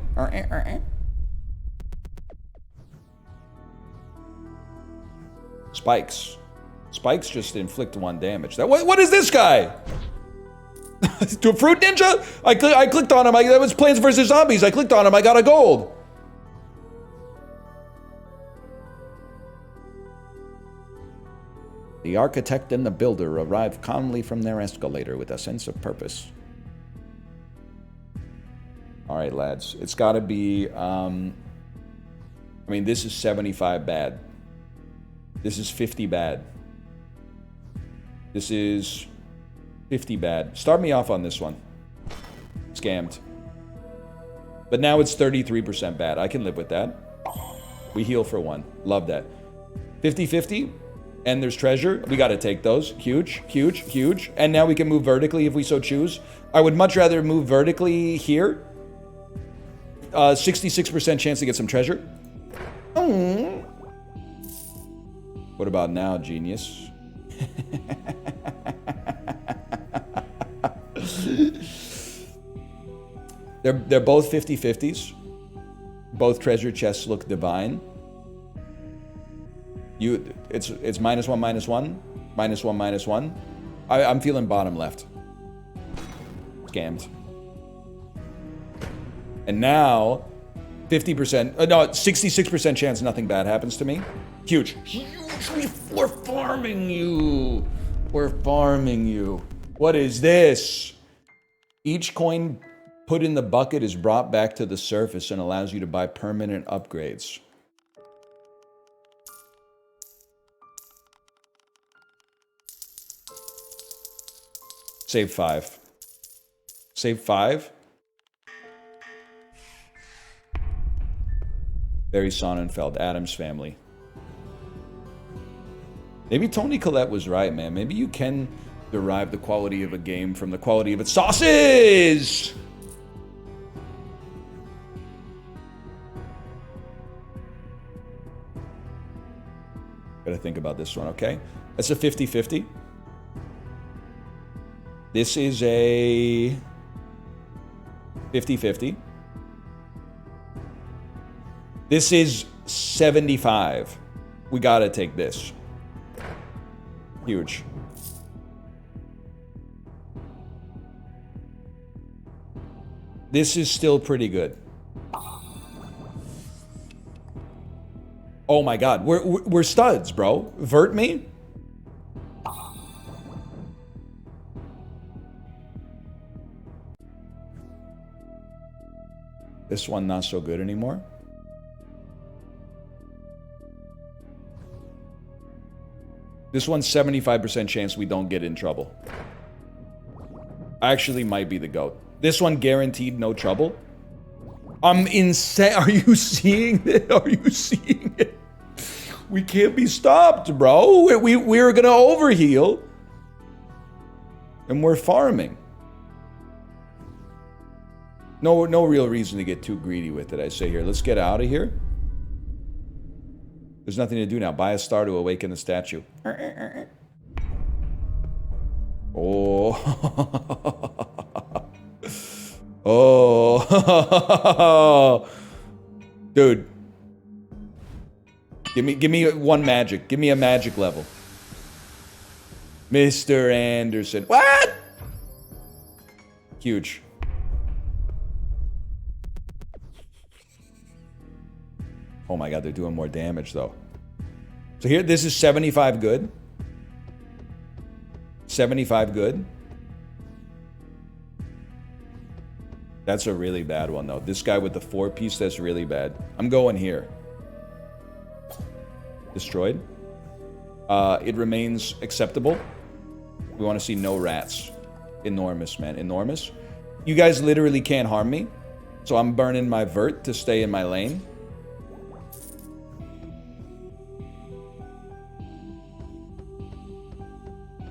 Spikes. Spikes just inflict 1 damage. What is this guy? To a fruit ninja? I clicked on him. That was Plants vs. Zombies. I clicked on him. I got a gold. The architect and the builder arrive calmly from their escalator with a sense of purpose. All right, lads. It's got to be... I mean, this is 75 bad. This is 50 bad. This is 50 bad. Start me off on this one. Scammed. But now it's 33% bad. I can live with that. We heal for 1. Love that. 50-50. And there's treasure. We got to take those. Huge, huge, huge. And now we can move vertically if we so choose. I would much rather move vertically here. 66% chance to get some treasure. What about now, genius? They're both 50-50s. Both treasure chests look divine. It's -1, -1, -1, -1. I'm feeling bottom left. Scammed. And now 50%, no, 66% chance nothing bad happens to me. Huge. We're farming you. We're farming you. What is this? Each coin put in the bucket is brought back to the surface and allows you to buy permanent upgrades. Save 5. Save 5. Barry Sonnenfeld, Adam's Family. Maybe Tony Collette was right, man. Maybe you can derive the quality of a game from the quality of its sauces! Gotta think about this one, okay? That's a 50-50. This is a 50-50. This is 75. We gotta take this. Huge. This is still pretty good. Oh my god, we're studs, bro. Vert me. This one not so good anymore. This one's 75% chance we don't get in trouble. Actually might be the GOAT. This one guaranteed no trouble. I'm insane. Are you seeing it? Are you seeing it? We can't be stopped, bro. We're gonna overheal. And we're farming. No real reason to get too greedy with it, I say here. Let's get out of here. There's nothing to do now. Buy a star to awaken the statue. Oh. Oh. Dude. Give me one magic. Give me a magic level. Mr. Anderson. What? Huge. Oh my god, they're doing more damage though. So here, this is 75 good. 75 good. That's a really bad one though. This guy with the 4-piece, that's really bad. I'm going here. Destroyed. It remains acceptable. We want to see no rats. Enormous, man. Enormous. You guys literally can't harm me. So I'm burning my vert to stay in my lane.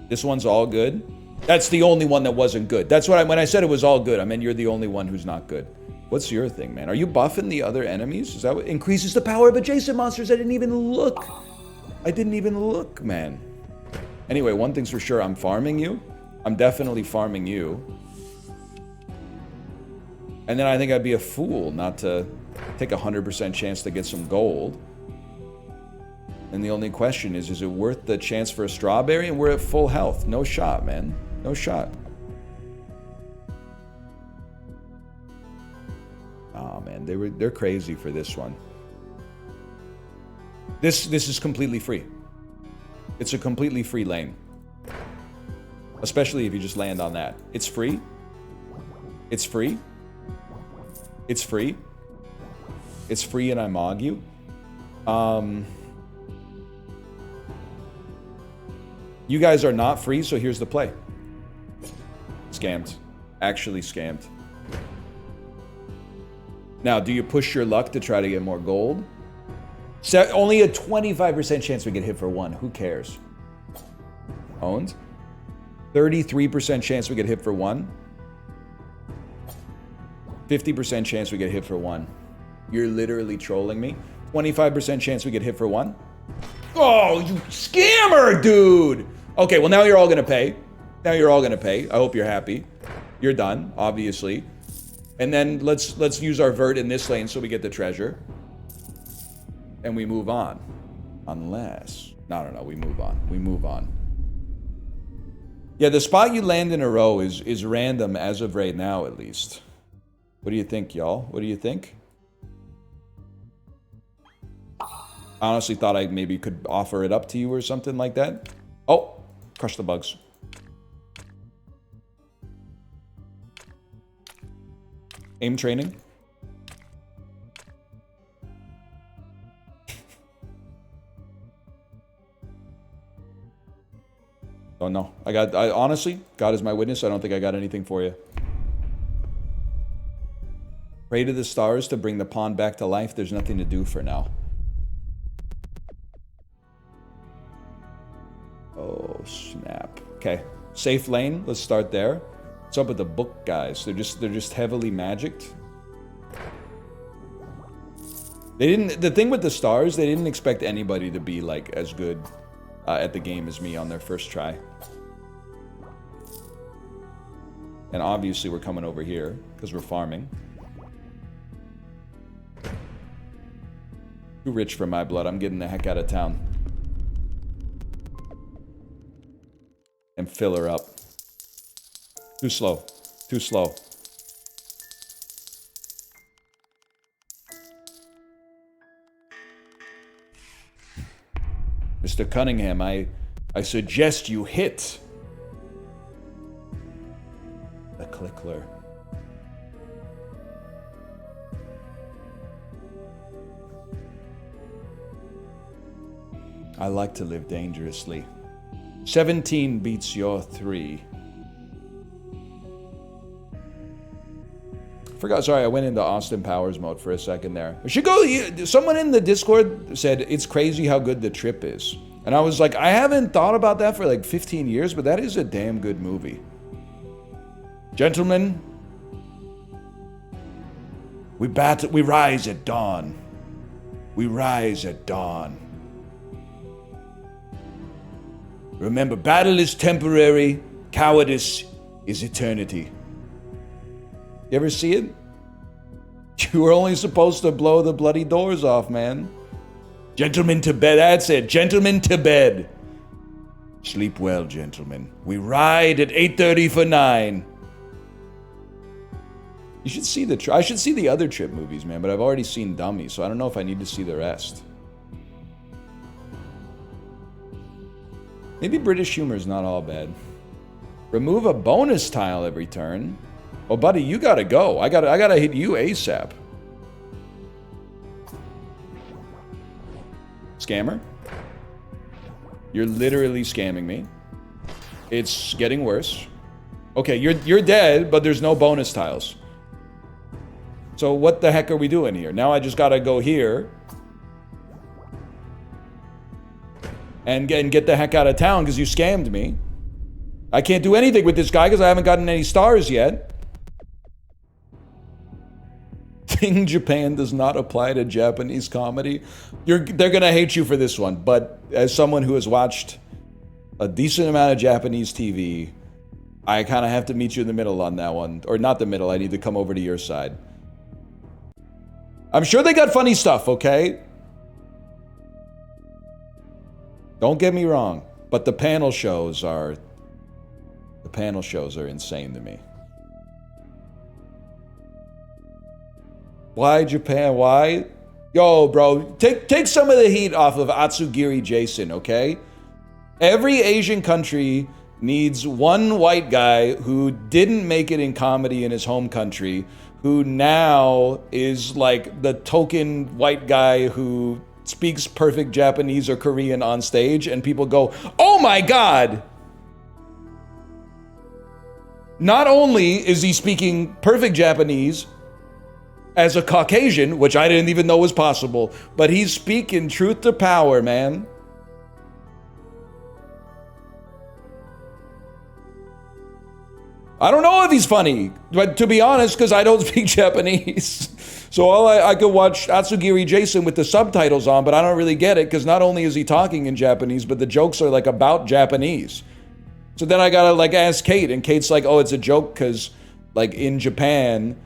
This one's all good. That's the only one that wasn't good. That's what when I said it was all good, I meant you're the only one who's not good. What's your thing, man? Are you buffing the other enemies? Is that what increases the power of adjacent monsters? I didn't even look. I didn't even look, man. Anyway, one thing's for sure. I'm farming you. I'm definitely farming you. And then I think I'd be a fool not to take a 100% chance to get some gold. And the only question is it worth the chance for a strawberry? And we're at full health. No shot, man. No shot. Oh man, they're crazy for this one. This is completely free. It's a completely free lane. Especially if you just land on that. It's free. It's free. It's free. It's free and I mog you. You guys are not free, so here's the play. Scammed. Actually scammed. Now, do you push your luck to try to get more gold? Only a 25% chance we get hit for one. Who cares? Owned. 33% chance we get hit for one. 50% chance we get hit for one. You're literally trolling me. 25% chance we get hit for one. Oh, you scammer, dude! Okay, well now you're all gonna pay. Now you're all gonna pay. I hope you're happy. You're done, obviously. And then let's use our vert in this lane so we get the treasure. And we move on. Unless... No, we move on. We move on. Yeah, the spot you land in a row is random as of right now, at least. What do you think, y'all? What do you think? Honestly thought I maybe could offer it up to you or something like that. Oh, crush the bugs. Aim training. Oh no, I honestly, God is my witness, I don't think I got anything for you. Pray to the stars to bring the pond back to life. There's nothing to do for now. Oh, snap. Okay. Safe lane. Let's start there. What's up with the book guys? They're just heavily magicked. The thing with the stars, they didn't expect anybody to be like as good at the game as me on their first try. And obviously we're coming over here because we're farming. Too rich for my blood. I'm getting the heck out of town. And fill her up. Too slow. Too slow. Mr. Cunningham, I suggest you hit the clickler. I like to live dangerously. 17 beats your 3. Forgot, sorry, I went into Austin Powers mode for a second there. I should go, someone in the Discord said, it's crazy how good The Trip is. And I was like, I haven't thought about that for like 15 years, but that is a damn good movie. Gentlemen, we rise at dawn. We rise at dawn. Remember, battle is temporary, cowardice is eternity. You ever see it? You were only supposed to blow the bloody doors off, man. Gentlemen to bed, that's it. Gentlemen to bed. Sleep well, gentlemen. We ride at 8:30 for 9. You should see I should see the other Trip movies, man, but I've already seen Dummy, so I don't know if I need to see the rest. Maybe British humor is not all bad. Remove a bonus tile every turn. Oh, buddy, you gotta go. I gotta hit you ASAP. Scammer. You're literally scamming me. It's getting worse. Okay, you're dead, but there's no bonus tiles. So what the heck are we doing here? Now I just gotta go here. And get the heck out of town because you scammed me. I can't do anything with this guy because I haven't gotten any stars yet. Thing Japan does not apply to Japanese comedy. They're gonna hate you for this one, but as someone who has watched a decent amount of Japanese TV, I kind of have to meet you in the middle on that one. Or not the middle, I need to come over to your side. I'm sure they got funny stuff, okay? Don't get me wrong, but the panel shows are insane to me. Why Japan? Why? Yo, bro, take some of the heat off of Atsugiri Jason, okay? Every Asian country needs one white guy who didn't make it in comedy in his home country, who now is like the token white guy who speaks perfect Japanese or Korean on stage, and people go, oh my God! Not only is he speaking perfect Japanese as a Caucasian, which I didn't even know was possible, but he's speaking truth to power, man. I don't know if he's funny, but to be honest, because I don't speak Japanese. So I could watch Atsugiri Jason with the subtitles on, but I don't really get it, because not only is he talking in Japanese, but the jokes are like about Japanese. So then I gotta like ask Kate, and Kate's like, oh, it's a joke because like in Japan,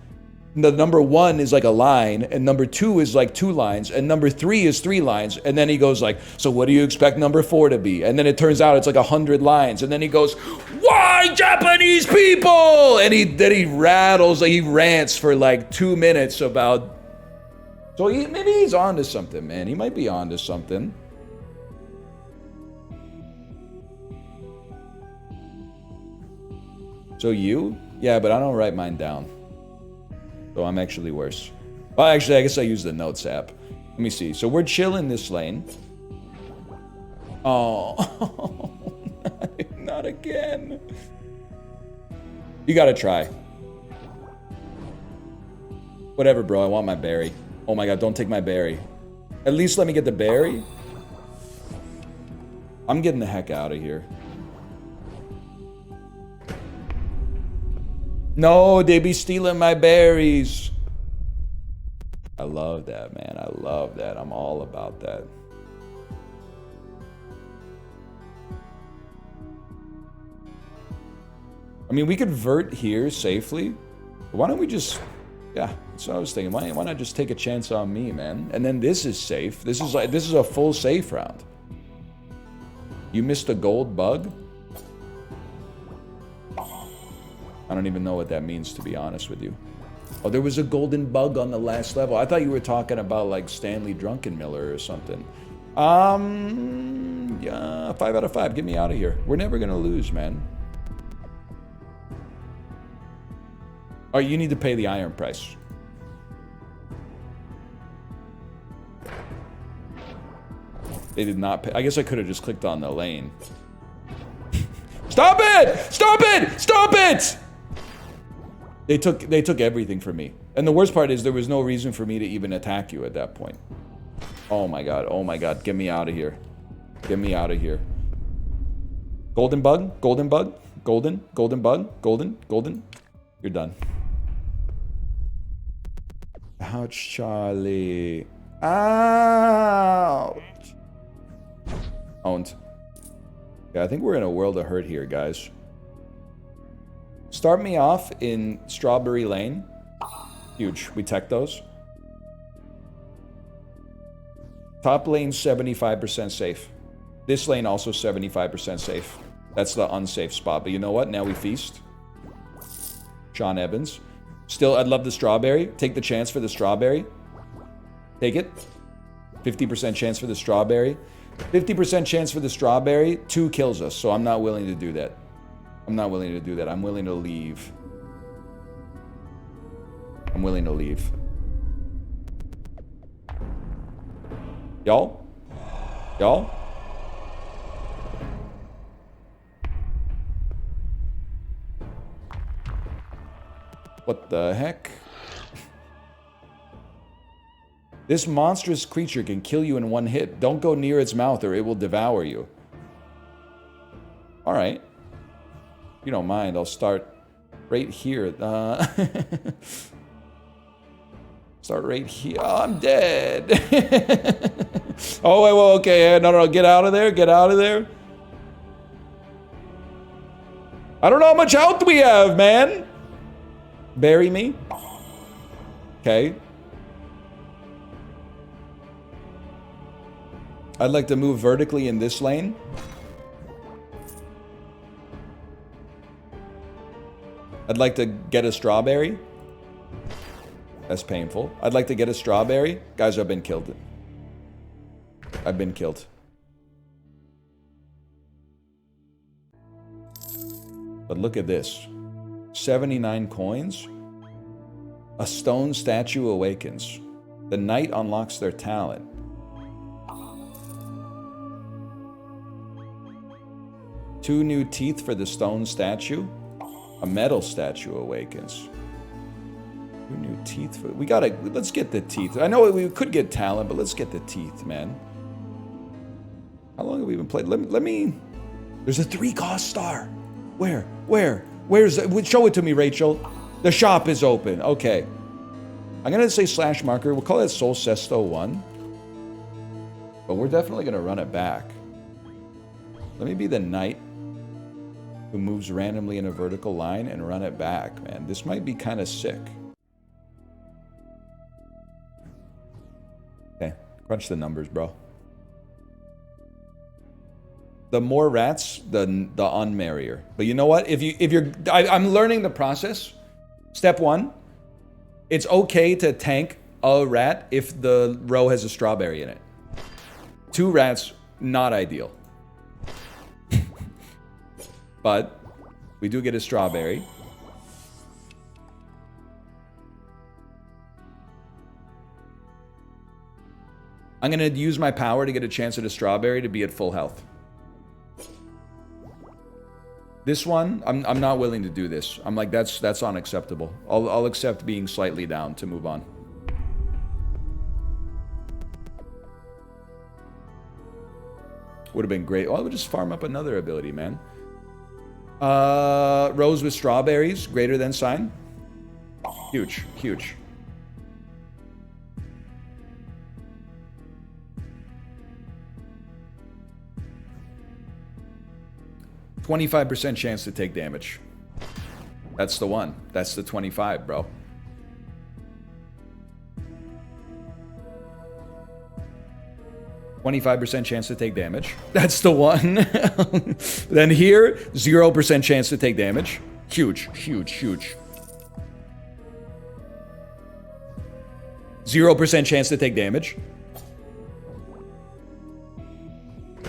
the number 1 is like a line, and number 2 is like 2 lines, and number 3 is 3 lines. And then he goes like, so what do you expect number 4 to be? And then it turns out it's like 100 lines. And then he goes, why Japanese people? And then he rants for like 2 minutes about, so maybe he's on to something, man. He might be on to something. So you? Yeah, but I don't write mine down. So I'm actually worse. Well, actually, I guess I use the notes app. Let me see. So we're chilling this lane. Oh, not again. You gotta try. Whatever, bro. I want my berry. Oh my God, don't take my berry. At least let me get the berry. I'm getting the heck out of here. No, they be stealing my berries. I love that, man. I love that. I'm all about that. I mean, we could vert here safely. Why don't we just... Yeah, that's what I was thinking. Why not just take a chance on me, man? And then this is safe. This is a full safe round. You missed a gold bug? I don't even know what that means, to be honest with you. Oh, there was a golden bug on the last level. I thought you were talking about like Stanley Drunkenmiller or something. Yeah, 5 out of 5. Get me out of here. We're never gonna lose, man. Oh, you need to pay the iron price. They did not pay. I guess I could have just clicked on the lane. Stop it! Stop it! Stop it! They took everything from me. And the worst part is there was no reason for me to even attack you at that point. Oh my god, oh my god, get me out of here. Get me out of here. Golden bug, golden bug, golden bug, golden. You're done. Ouch, Charlie. Ouch. Owned. Yeah, I think we're in a world of hurt here, guys. Start me off in Strawberry Lane. Huge. We tech those. Top lane 75% safe. This lane also 75% safe. That's the unsafe spot. But you know what? Now we feast. John Evans. Still, I'd love the strawberry. Take the chance for the strawberry. Take it. 50% chance for the strawberry. 50% chance for the strawberry. 2 kills us, so I'm not willing to do that. I'm not willing to do that. I'm willing to leave. I'm willing to leave. Y'all? Y'all? What the heck? This monstrous creature can kill you in 1 hit. Don't go near its mouth or it will devour you. Alright. If you don't mind, I'll start right here. Start right here. Oh, I'm dead. Oh, wait, well, okay. No, get out of there. Get out of there. I don't know how much health we have, man. Bury me. Okay. I'd like to move vertically in this lane. I'd like to get a strawberry. That's painful. I'd like to get a strawberry. Guys, I've been killed. I've been killed. But look at this. 79 coins. A stone statue awakens. The knight unlocks their talent. Two new teeth for the stone statue. A metal statue awakens. Two new teeth for... let's get the teeth. I know we could get talent, but let's get the teeth, man. How long have we been playing? Let me... There's a 3-cost star. Where? Where's it? Show it to me, Rachel. The shop is open. Okay. I'm going to say slash marker. We'll call it Soul Cesto 1. But we're definitely going to run it back. Let me be the knight who moves randomly in a vertical line and run it back, man. This might be kind of sick. Okay. Crunch the numbers, bro. The more rats, the unmerrier. But you know what? I'm learning the process. Step 1, it's okay to tank a rat if the row has a strawberry in it. 2 rats, not ideal. But we do get a strawberry. I'm gonna use my power to get a chance at a strawberry to be at full health. This one, I'm not willing to do this. I'm like, that's unacceptable. I'll accept being slightly down to move on. Would have been great. Oh, I would just farm up another ability, man. Rows with strawberries, greater than sign. Huge, huge. %25 chance to take damage. That's the one. That's the 25, bro. %25 chance to take damage. That's the one. Then here, 0% chance to take damage. Huge, huge, huge. 0% chance to take damage.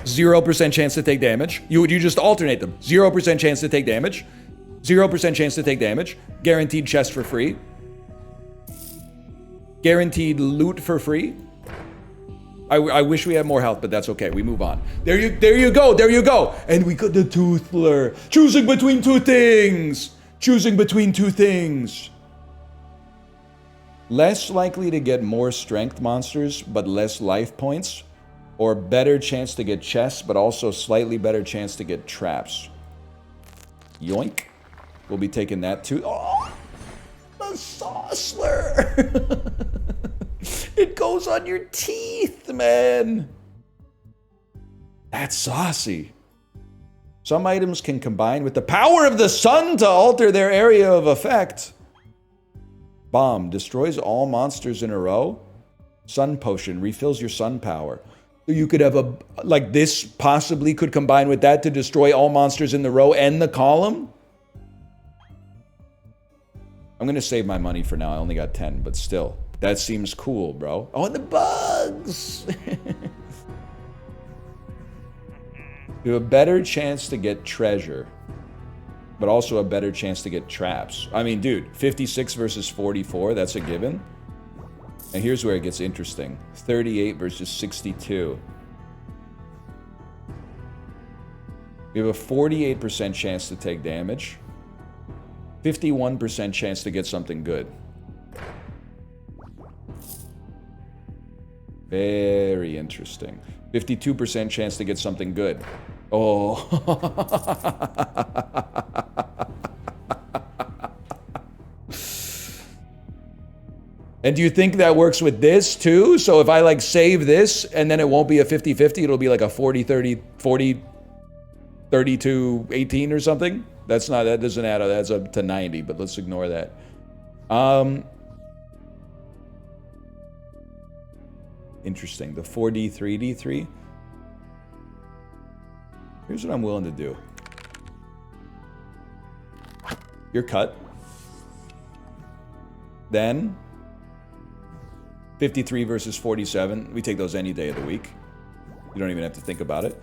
0% chance to take damage. You just alternate them. 0% chance to take damage. 0% chance to take damage. Guaranteed chest for free. Guaranteed loot for free. I wish we had more health, but that's okay. We move on. There you go. And we got the Toothler. Choosing between two things. Less likely to get more strength monsters, but less life points. Or better chance to get chests, but also slightly better chance to get traps. Yoink. We'll be taking that too. Oh, the Saucler. It goes on your teeth, man. That's saucy. Some items can combine with the power of the sun to alter their area of effect. Bomb destroys all monsters in a row. Sun potion refills your sun power. You could have a, like this possibly could combine with that to destroy all monsters in the row and the column. I'm going to save my money for now. I only got 10, but still. That seems cool, bro. Oh, and the bugs! You have a better chance to get treasure, but also a better chance to get traps. I mean, dude, 56 versus 44, that's a given. And here's where it gets interesting. 38 versus 62. We have a 48% chance to take damage. 51% chance to get something good. Very interesting. 52% chance to get something good. Oh. And do you think that works with this too? So if I like save this and then it won't be a 50-50, it'll be like a 40-32-18 or something? That's not, that doesn't add up, that's up to 90, but let's ignore that. Interesting, the 4D, 3D3. Here's what I'm willing to do. You're cut. Then 53 versus 47. We take those any day of the week. You don't even have to think about it.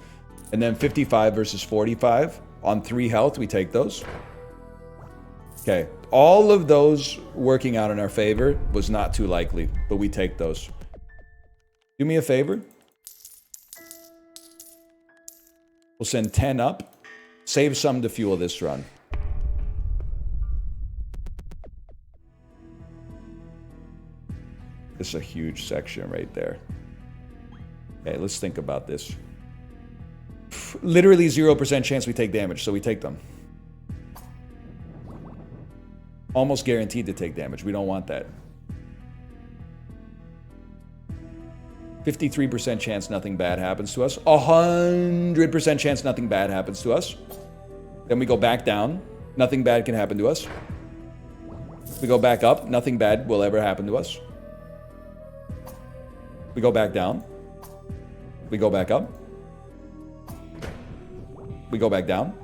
And then 55 versus 45. On 3 health, we take those. Okay. All of those working out in our favor was not too likely, but we take those. Do me a favor. We'll send 10 up. Save some to fuel this run. This is a huge section right there. Okay, let's think about this. Literally 0% chance we take damage, so we take them. Almost guaranteed to take damage. We don't want that. 53% chance nothing bad happens to us. 100% chance nothing bad happens to us. Then we go back down. Nothing bad can happen to us. We go back up. Nothing bad will ever happen to us. We go back down. We go back up. We go back down.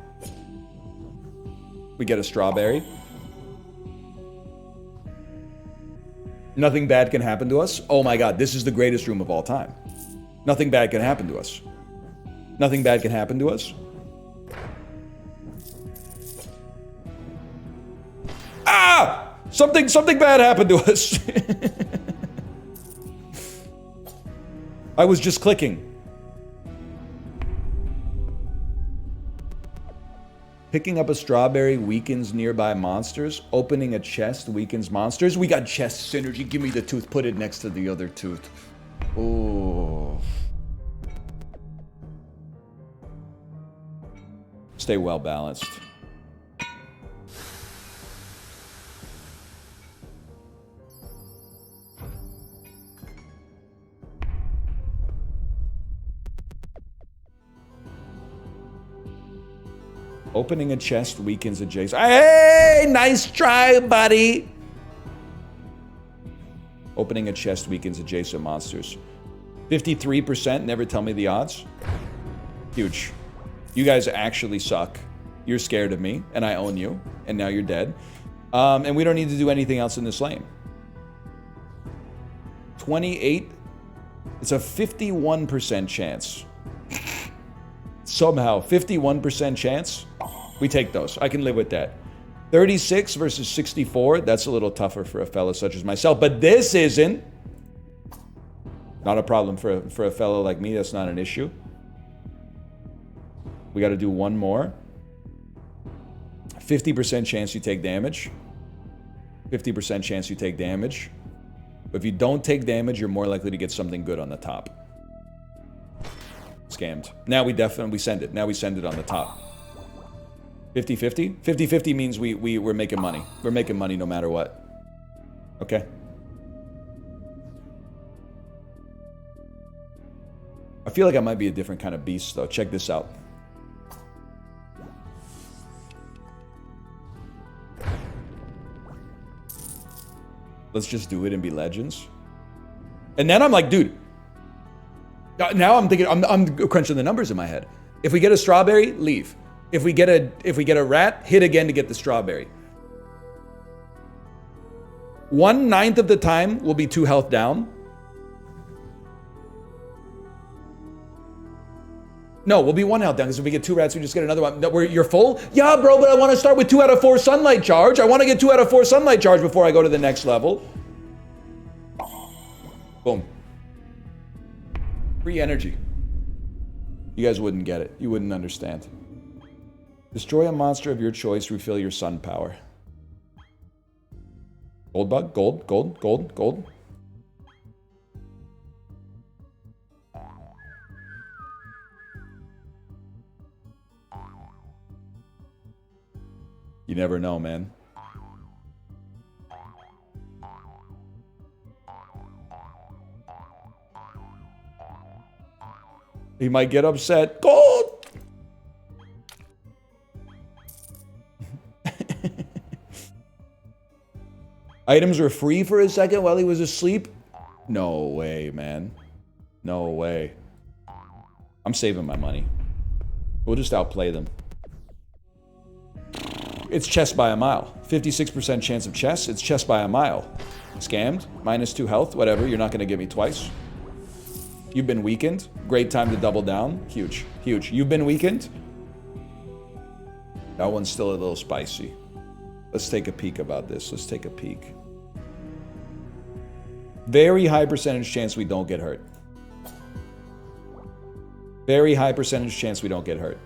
We get a strawberry. Nothing bad can happen to us. Oh my god, this is the greatest room of all time. Nothing bad can happen to us. Nothing bad can happen to us. Ah! Something bad happened to us. I was just clicking. Picking up a strawberry weakens nearby monsters. Opening a chest weakens monsters. We got chest synergy. Give me the tooth. Put it next to the other tooth. Oh. Stay well balanced. Opening a chest weakens adjacent. Hey, nice try, buddy. Opening a chest weakens adjacent monsters. 53%. Never tell me the odds. Huge. You guys actually suck. You're scared of me, and I own you, and now you're dead. And we don't need to do anything else in this lane. 28. It's a 51% chance. Somehow, 51% chance. We take those. I can live with that. 36 versus 64. That's a little tougher for a fella such as myself. But this isn't. Not a problem for a fellow like me. That's not an issue. We got to do one more. 50% chance you take damage. 50% chance you take damage. But if you don't take damage, you're more likely to get something good on the top. Scammed. Now we send it. Now we send it on the top. 50-50? 50-50 means we're making money. We're making money no matter what. Okay. I feel like I might be a different kind of beast, though. Check this out. Let's just do it and be legends. And then I'm like, dude. Now I'm thinking, I'm crunching the numbers in my head. If we get a strawberry, leave. If we get a rat, hit again to get the strawberry. 1/9 of the time will be 2 health down. No, we'll be 1 health down, because if we get 2 rats, we just get another one. You're full? Yeah, bro, but I want to start with 2 out of 4 sunlight charge. I want to get 2 out of 4 sunlight charge before I go to the next level. Boom. Free energy. You guys wouldn't get it. You wouldn't understand. Destroy a monster of your choice. Refill your sun power. Gold bug? Gold, gold, gold, gold. You never know, man. He might get upset. Gold! Items were free for a second while he was asleep? No way, man. No way. I'm saving my money. We'll just outplay them. It's chess by a mile. 56% chance of chess. It's chess by a mile. Scammed. -2 health. Whatever. You're not going to get me twice. You've been weakened. Great time to double down. Huge. Huge. You've been weakened. That one's still a little spicy. Let's take a peek about this. Let's take a peek. Very high percentage chance we don't get hurt. Very high percentage chance we don't get hurt.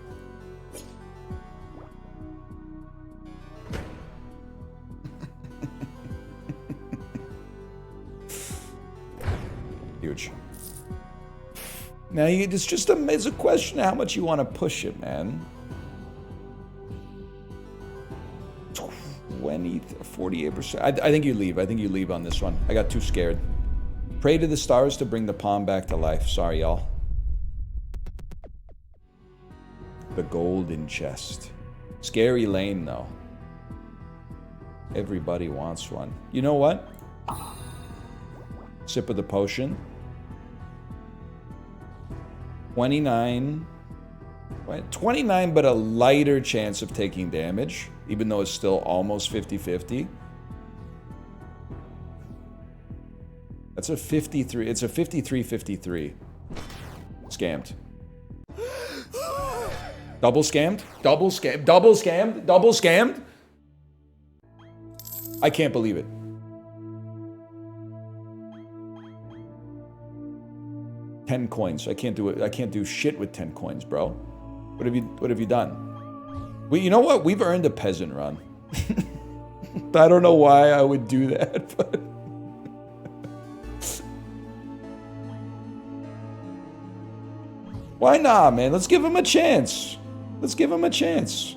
Huge. Now, it's just it's a question of how much you want to push it, man. 48%. I think you leave. I think you leave on this one. I got too scared. Pray to the stars to bring the palm back to life. Sorry, y'all. The golden chest. Scary lane, though. Everybody wants one. You know what? Sip of the potion. 29. 29, but a lighter chance of taking damage, even though it's still almost 50-50. That's a 53. It's a 53-53. Scammed. Double scammed? Double scammed? Double scammed? Double scammed? I can't believe it. $10 I can't do it. I can't do shit with 10 coins, bro. What have you done? Well, you know what? We've earned a peasant run. I don't know why I would do that, but why not, man? Let's give him a chance. Let's give him a chance.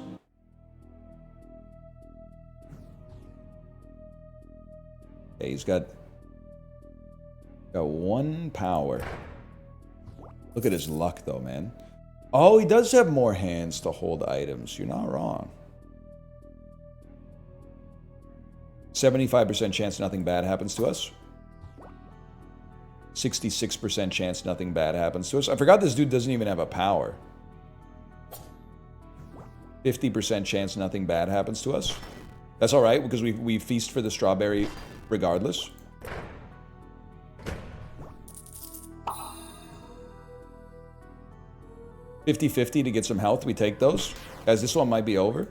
Okay, he's got 1 power. Look at his luck, though, man. Oh, he does have more hands to hold items. You're not wrong. 75% chance nothing bad happens to us. 66% chance nothing bad happens to us. I forgot this dude doesn't even have a power. 50% chance nothing bad happens to us. That's all right, because we feast for the strawberry regardless. $50-50 to get some health. We take those. Guys, this one might be over.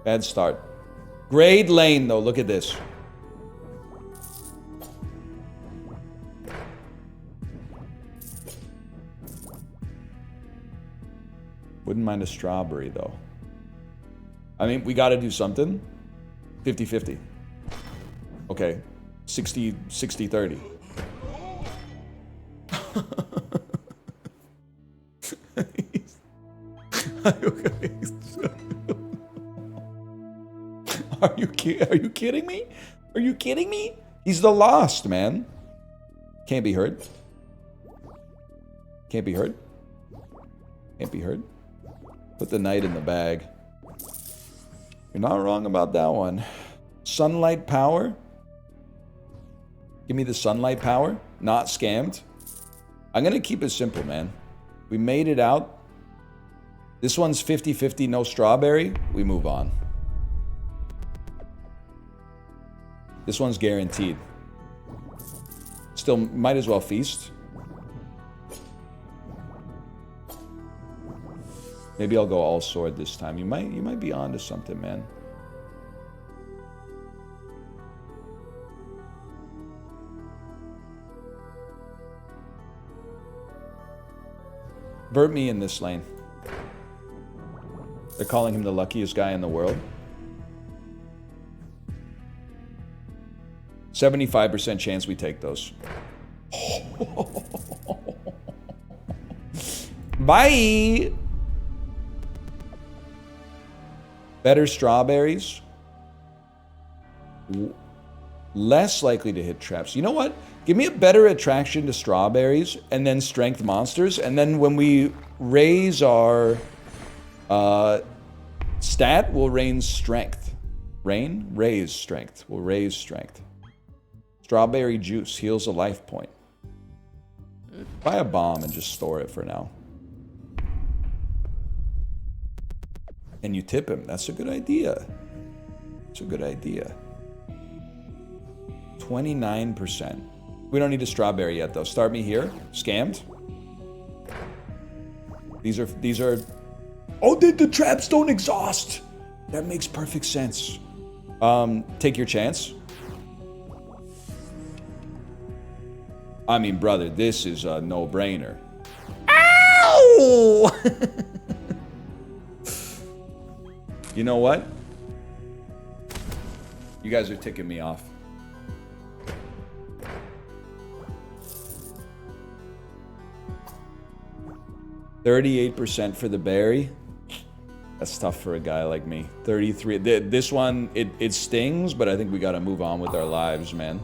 Bad start. Great lane, though. Look at this. Wouldn't mind a strawberry, though. I mean, we got to do something. 50-50. Okay. 60-30. Are you kidding me? Are you kidding me? He's the lost, man. Can't be heard. Can't be heard. Can't be heard. Put the knight in the bag. You're not wrong about that one. Sunlight power. Give me the sunlight power. Not scammed. I'm going to keep it simple, man. We made it out. This one's 50-50, no strawberry. We move on. This one's guaranteed. Still, might as well feast. Maybe I'll go all sword this time. You might be onto something, man. Vert me in this lane. They're calling him the luckiest guy in the world. 75% chance we take those. Bye! Better strawberries. Less likely to hit traps. You know what? Give me a better attraction to strawberries and then strength monsters. And then when we raise our stat, we'll raise strength. Raise strength. We'll raise strength. Strawberry juice heals a life point. Buy a bomb and just store it for now. And you tip him. That's a good idea. That's a good idea. 29%. We don't need a strawberry yet, though. Start me here. Scammed. These are... Oh, the traps don't exhaust! That makes perfect sense. Take your chance. I mean, brother, this is a no-brainer. Ow! You know what? You guys are ticking me off. %38% for the berry. That's tough for a guy like me. 33. This one, it stings, but I think we got to move on with our lives, man.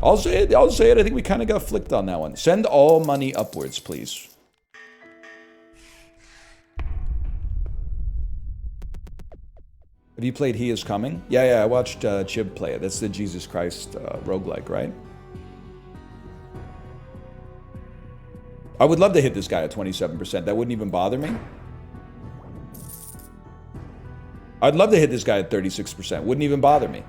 I'll say it. I think we kind of got flicked on that one. Send all money upwards, please. Have you played He Is Coming? Yeah, I watched Chib play it. That's the Jesus Christ roguelike, right? I would love to hit this guy at 27%. That wouldn't even bother me. I'd love to hit this guy at 36%. Wouldn't even bother me.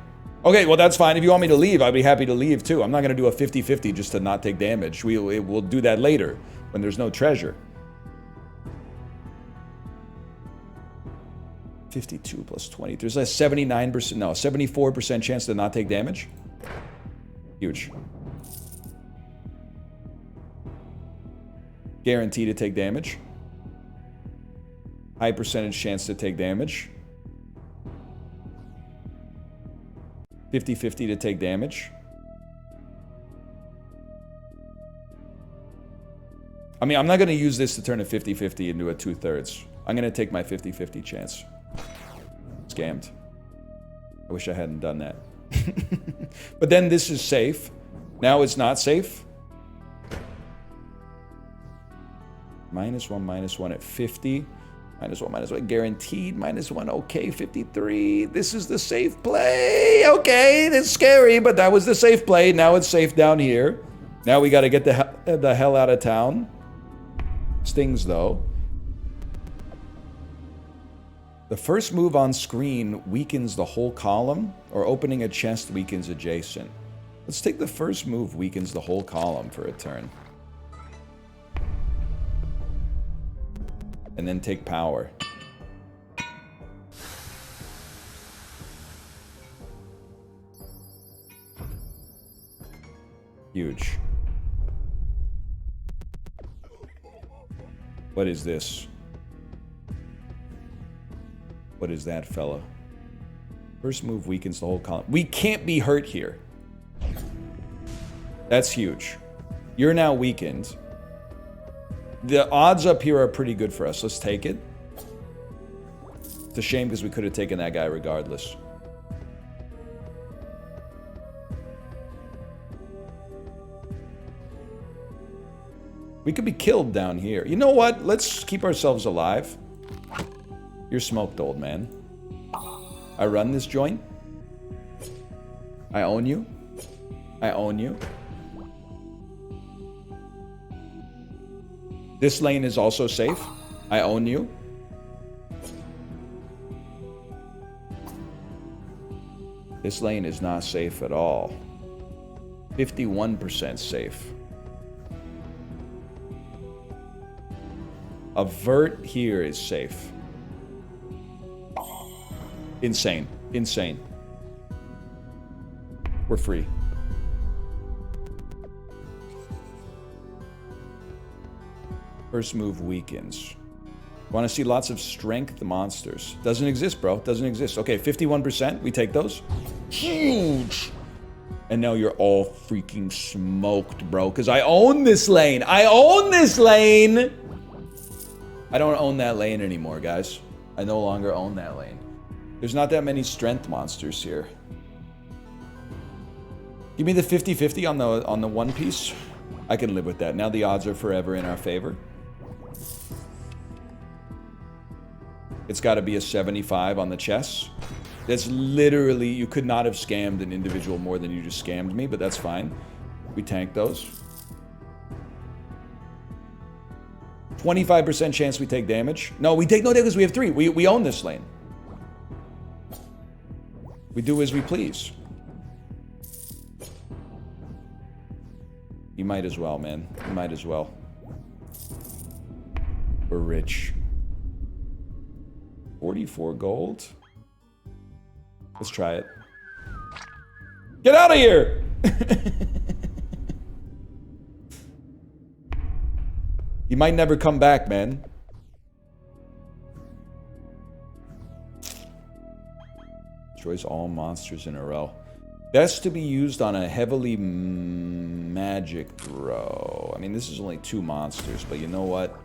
Okay, well, that's fine. If you want me to leave, I'd be happy to leave, too. I'm not going to do a 50-50 just to not take damage. We'll do that later when there's no treasure. 52 plus 20. There's a 79%, no, 74% chance to not take damage. Huge. Guarantee to take damage. High percentage chance to take damage. 50-50 to take damage. I mean, I'm not going to use this to turn a 50-50 into a 2/3. I'm going to take my 50-50 chance. Scammed. I wish I hadn't done that. But then this is safe. Now it's not safe. -1 at 50. -1 guaranteed. -1. Okay, 53. This is the safe play. Okay, it's scary, but that was the safe play. Now it's safe down here. Now we got to get the hell out of town. Stings, though. The first move on screen weakens the whole column, or opening a chest weakens adjacent. Let's take the first move weakens the whole column for a turn. And then take power. Huge. What is this? What is that, fella? First move weakens the whole column. We can't be hurt here. That's huge. You're now weakened. The odds up here are pretty good for us. Let's take it. It's a shame because we could have taken that guy regardless. We could be killed down here. You know what? Let's keep ourselves alive. You're smoked, old man. I run this joint. I own you. I own you. This lane is also safe. I own you. This lane is not safe at all. 51% safe. A vert here is safe. Insane. Insane. We're free. First move weakens. Want to see lots of strength monsters. Doesn't exist, bro. Doesn't exist. Okay, 51%. We take those. Huge. And now you're all freaking smoked, bro. Because I own this lane. I own this lane. I don't own that lane anymore, guys. I no longer own that lane. There's not that many strength monsters here. Give me the 50-50 on the one piece. I can live with that. Now the odds are forever in our favor. It's got to be a 75 on the chess. That's literally, you could not have scammed an individual more than you just scammed me, but that's fine. We tank those. 25% chance we take damage. No, we take no damage because we have 3. We own this lane. We do as we please. You might as well, man. You might as well. We're rich. 44 gold. Let's try it. Get out of here! You might never come back, man. Destroys all monsters in a row. Best to be used on a heavily magic row. I mean, this is only 2 monsters, but you know what?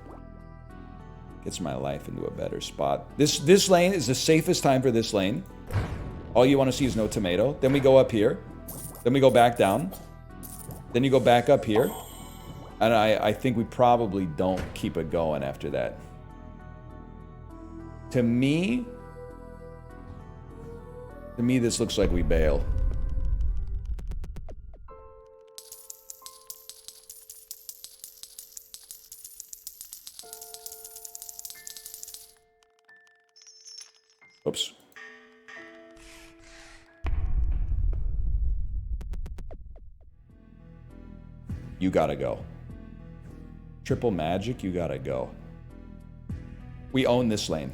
Gets my life into a better spot. This lane is the safest time for this lane. All you want to see is no tomato. Then we go up here. Then we go back down. Then you go back up here. And I think we probably don't keep it going after that. To me, this looks like we bail. Oops. You gotta go. Triple magic, you gotta go. We own this lane.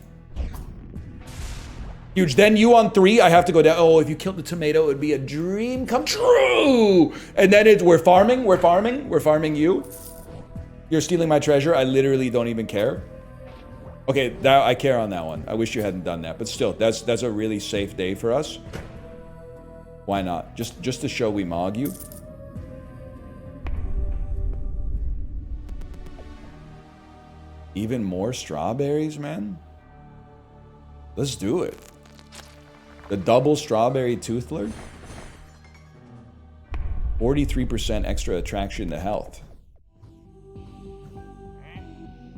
Huge. Then you on 3, I have to go down. Oh, if you killed the tomato, it would be a dream come true. And then we're farming you. You're stealing my treasure. I literally don't even care. Okay, I care on that one. I wish you hadn't done that, but still, that's a really safe day for us. Why not? Just to show we mog you. Even more strawberries, man. Let's do it. The double strawberry toothler. 43% extra attraction to health.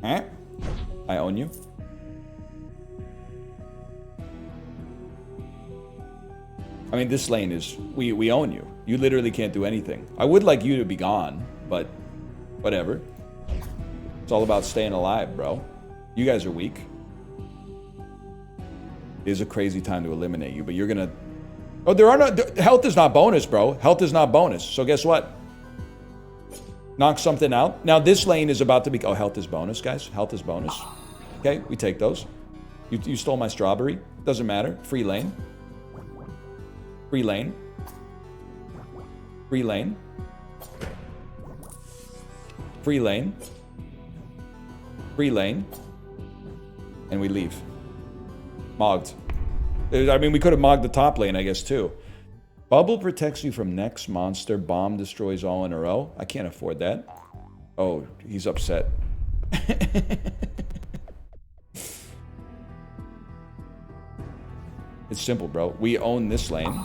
Huh? I own you. I mean, this lane is... We own you. You literally can't do anything. I would like you to be gone, but whatever. It's all about staying alive, bro. You guys are weak. It is a crazy time to eliminate you, but you're gonna... Oh, there are no... Health is not bonus, bro. Health is not bonus. So guess what? Knock something out. Now this lane is about to be... Oh, health is bonus, guys. Health is bonus. Okay, we take those. You stole my strawberry. Doesn't matter. Free lane. Free lane. Free lane. Free lane. Free lane. And we leave. Mogged. I mean, we could have mogged the top lane, I guess, too. Bubble protects you from next monster. Bomb destroys all in a row. I can't afford that. Oh, he's upset. It's simple, bro. We own this lane.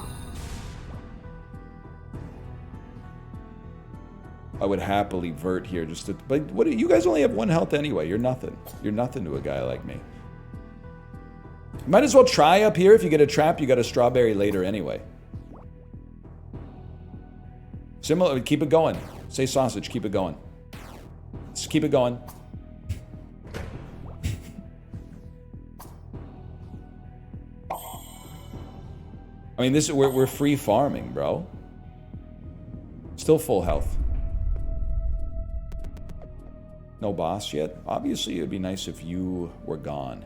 I would happily vert here just to... But what? You guys only have 1 health anyway. You're nothing. You're nothing to a guy like me. Might as well try up here. If you get a trap, you got a strawberry later anyway. Similar. Keep it going. Say sausage. Keep it going. Just keep it going. I mean, this is we're free farming, bro. Still full health. No boss yet. Obviously, it would be nice if you were gone.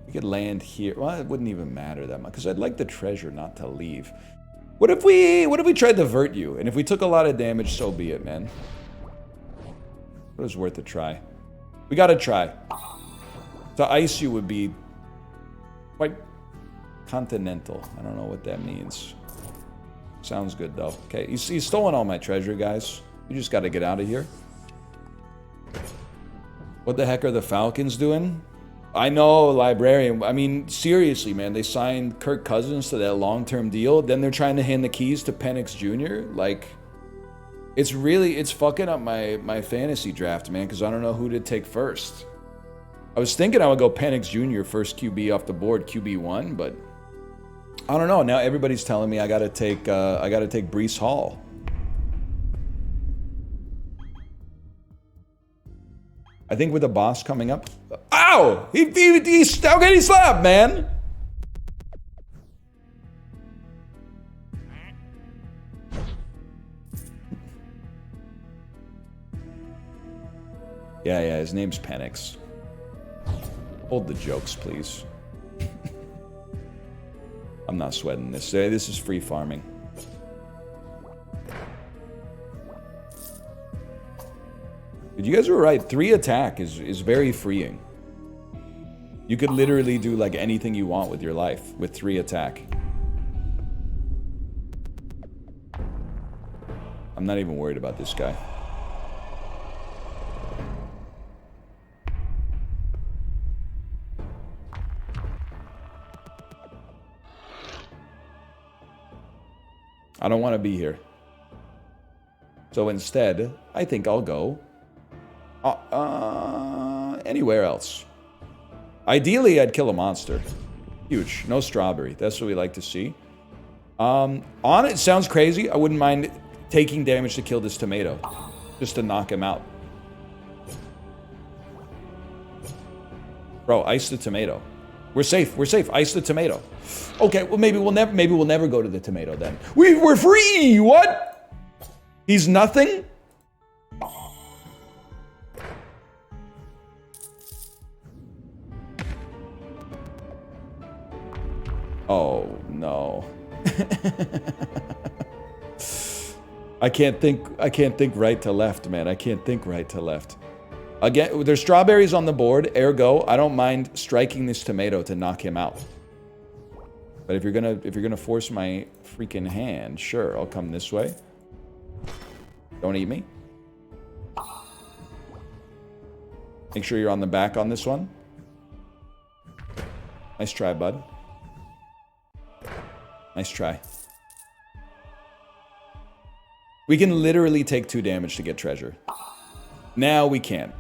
We could land here. Well, it wouldn't even matter that much because I'd like the treasure not to leave. What if we tried to vert you? And if we took a lot of damage, so be it, man. It was worth a try. We gotta try. To ice you would be quite continental. I don't know what that means. Sounds good though. Okay, he's stolen all my treasure, guys. You just gotta get out of here. What the heck are the Falcons doing? I know, librarian. I mean, seriously, man. They signed Kirk Cousins to that long-term deal. Then they're trying to hand the keys to Penix Jr. Like, it's fucking up my fantasy draft, man, because I don't know who to take first. I was thinking I would go Penix Jr. first QB off the board, QB1, but I don't know. Now everybody's telling me I gotta take Breece Hall. I think with the boss coming up... Ow! How can he slap, man? Yeah, his name's Penix. Hold the jokes, please. I'm not sweating this. This is free farming. But you guys were right. 3 attack is very freeing. You could literally do like anything you want with your life with 3 attack. I'm not even worried about this guy. I don't want to be here. So instead, I think I'll go anywhere else. Ideally, I'd kill a monster. Huge. No strawberry. That's what we like to see. On it sounds crazy. I wouldn't mind taking damage to kill this tomato. Just to knock him out. Bro, ice the tomato. We're safe. We're safe. Ice the tomato. Okay, well maybe we'll never go to the tomato then. We're free! What? He's nothing? Oh no. I can't think right to left, man. I can't think right to left. Again, there's strawberries on the board, ergo, I don't mind striking this tomato to knock him out. But if you're gonna force my freaking hand, sure, I'll come this way. Don't eat me. Make sure you're on the back on this one. Nice try, bud. Nice try. We can literally take 2 damage to get treasure. Now we can.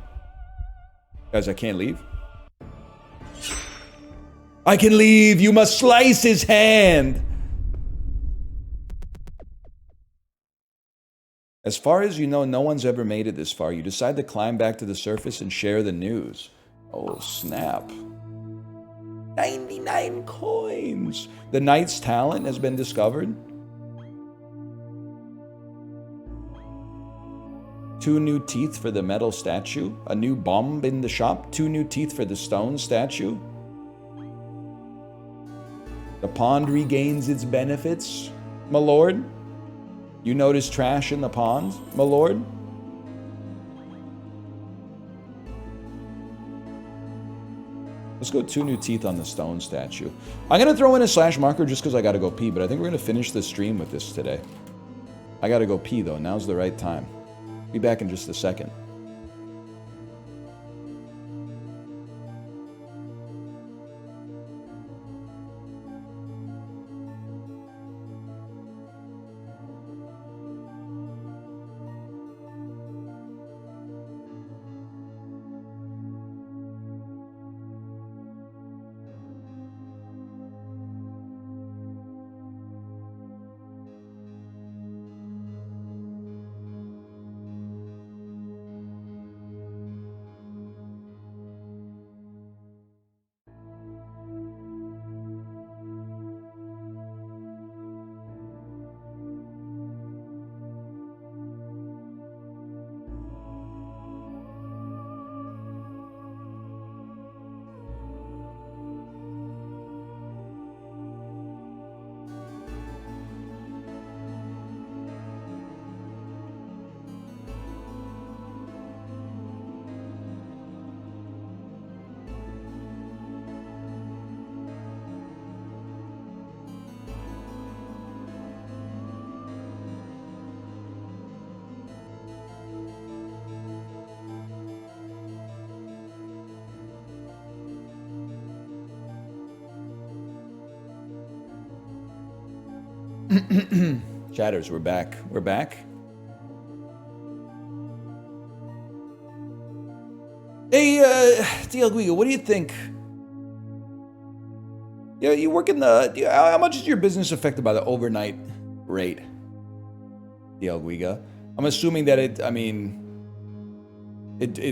Guys, I can't leave. I can leave! You must slice his hand! As far as you know, no one's ever made it this far. You decide to climb back to the surface and share the news. Oh, snap. 99 coins! The knight's talent has been discovered. 2 new teeth for the metal statue. A new bomb in the shop. 2 new teeth for the stone statue. The pond regains its benefits, my lord. You notice trash in the pond, my lord? Let's go 2 new teeth on the stone statue. I'm going to throw in a slash marker just because I got to go pee, but I think we're going to finish the stream with this today. I got to go pee, though. Now's the right time. Be back in just a second. Chatters, we're back. We're back. Hey, DL Guigo, what do you think? Yeah, you work in the... How much is your business affected by the overnight rate? DL Guiga. I'm assuming that it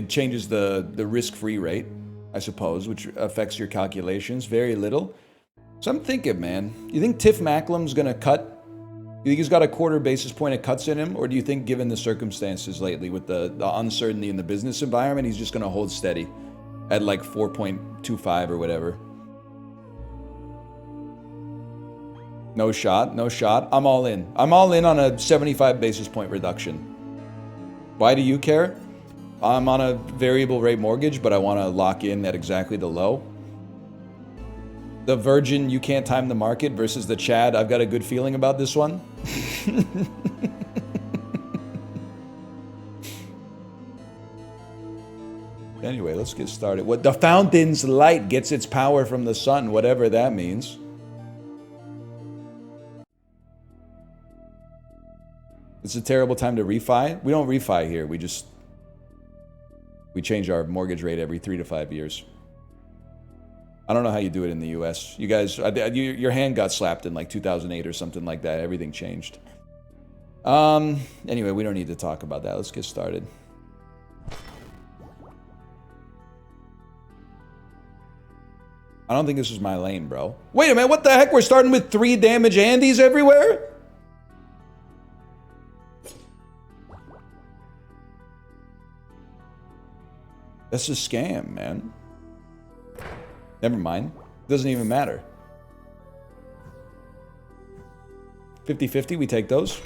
changes the risk-free rate, I suppose, which affects your calculations very little. So I'm thinking, man, you think Tiff Macklem's gonna cut? You think he's got a 1/4 basis point of cuts in him? Or do you think, given the circumstances lately with the uncertainty in the business environment, he's just gonna hold steady at like 4.25 or whatever? No shot, no shot. I'm all in. I'm all in on a 75 basis point reduction. Why do you care? I'm on a variable rate mortgage, but I want to lock in at exactly the low. The virgin, you can't time the market versus the Chad, I've got a good feeling about this one. Anyway, let's get started. What the fountain's light gets its power from the sun, whatever that means. It's a terrible time to refi. We don't refi here. We change our mortgage rate every 3 to 5 years. I don't know how you do it in the US. You guys, your hand got slapped in like 2008 or something like that. Everything changed. Anyway, we don't need to talk about that. Let's get started. I don't think this is my lane, bro. Wait a minute, what the heck? We're starting with 3 damage Andes everywhere? That's a scam, man. Never mind. Doesn't even matter. 50-50, we take those.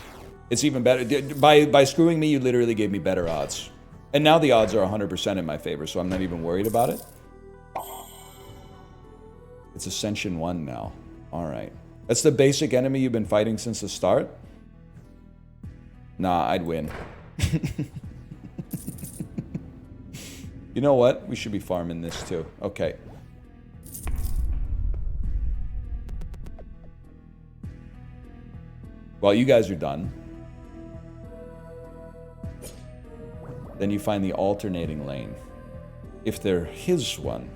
It's even better. By screwing me, you literally gave me better odds. And now the odds are 100% in my favor, so I'm not even worried about it. It's Ascension 1 now. Alright. That's the basic enemy you've been fighting since the start? Nah, I'd win. You know what? We should be farming this too. Okay. Well, you guys are done. Then you find the alternating lane. If they're his one.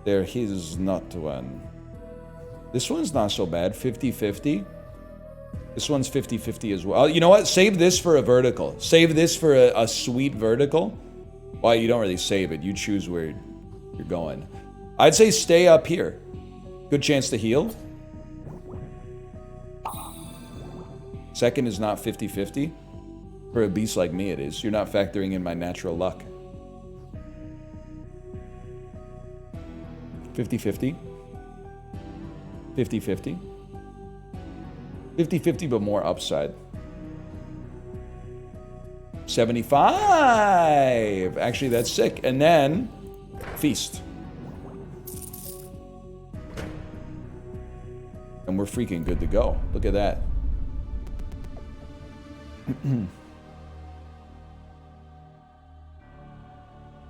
They're his not one. This one's not so bad. 50-50. This one's 50-50 as well. You know what? Save this for a vertical. Save this for a sweet vertical. Well, you don't really save it. You choose where you're going. I'd say stay up here. Good chance to heal. Second is not 50-50. For a beast like me, it is. You're not factoring in my natural luck. 50-50. 50-50. 50-50, but more upside. 75. Actually, that's sick. And then feast. And we're freaking good to go. Look at that.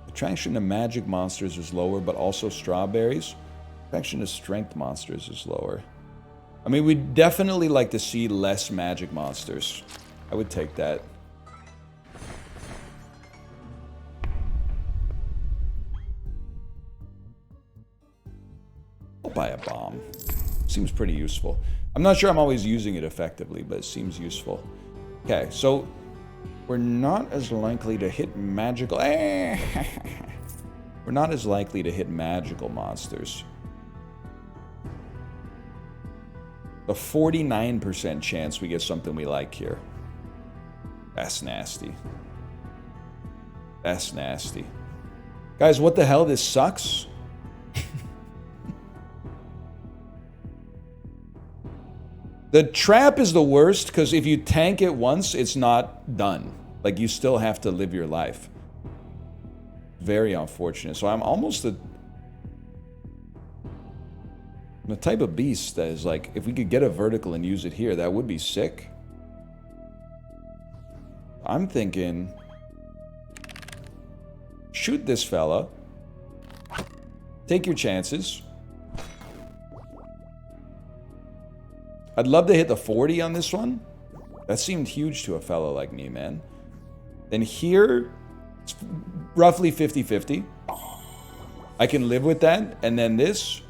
Attraction to magic monsters is lower, but also strawberries. Attraction to strength monsters is lower. I mean, we'd definitely like to see less magic monsters. I would take that. I'll buy a bomb. Seems pretty useful. I'm not sure I'm always using it effectively, but it seems useful. Okay, so we're not as likely to hit magical... We're not as likely to hit magical monsters. A 49% chance we get something we like here. That's nasty. That's nasty. Guys, what the hell? This sucks. The trap is the worst because if you tank it once, it's not done. Like, you still have to live your life. Very unfortunate. So I'm almost the type of beast that is like, if we could get a vertical and use it here, that would be sick. I'm thinking, shoot this fella. Take your chances. I'd love to hit the 40 on this one. That seemed huge to a fella like me, man. Then here, it's roughly 50-50. I can live with that. And then this,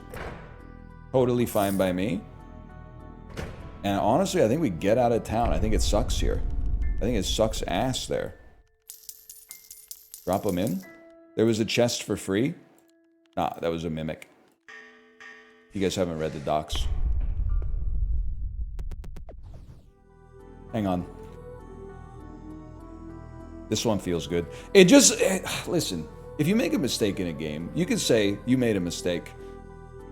totally fine by me. And honestly, I think we get out of town. I think it sucks here. I think it sucks ass there. Drop them in. There was a chest for free. Nah, that was a mimic. You guys haven't read the docs. Hang on. This one feels good. It just... listen, if you make a mistake in a game, you can say you made a mistake.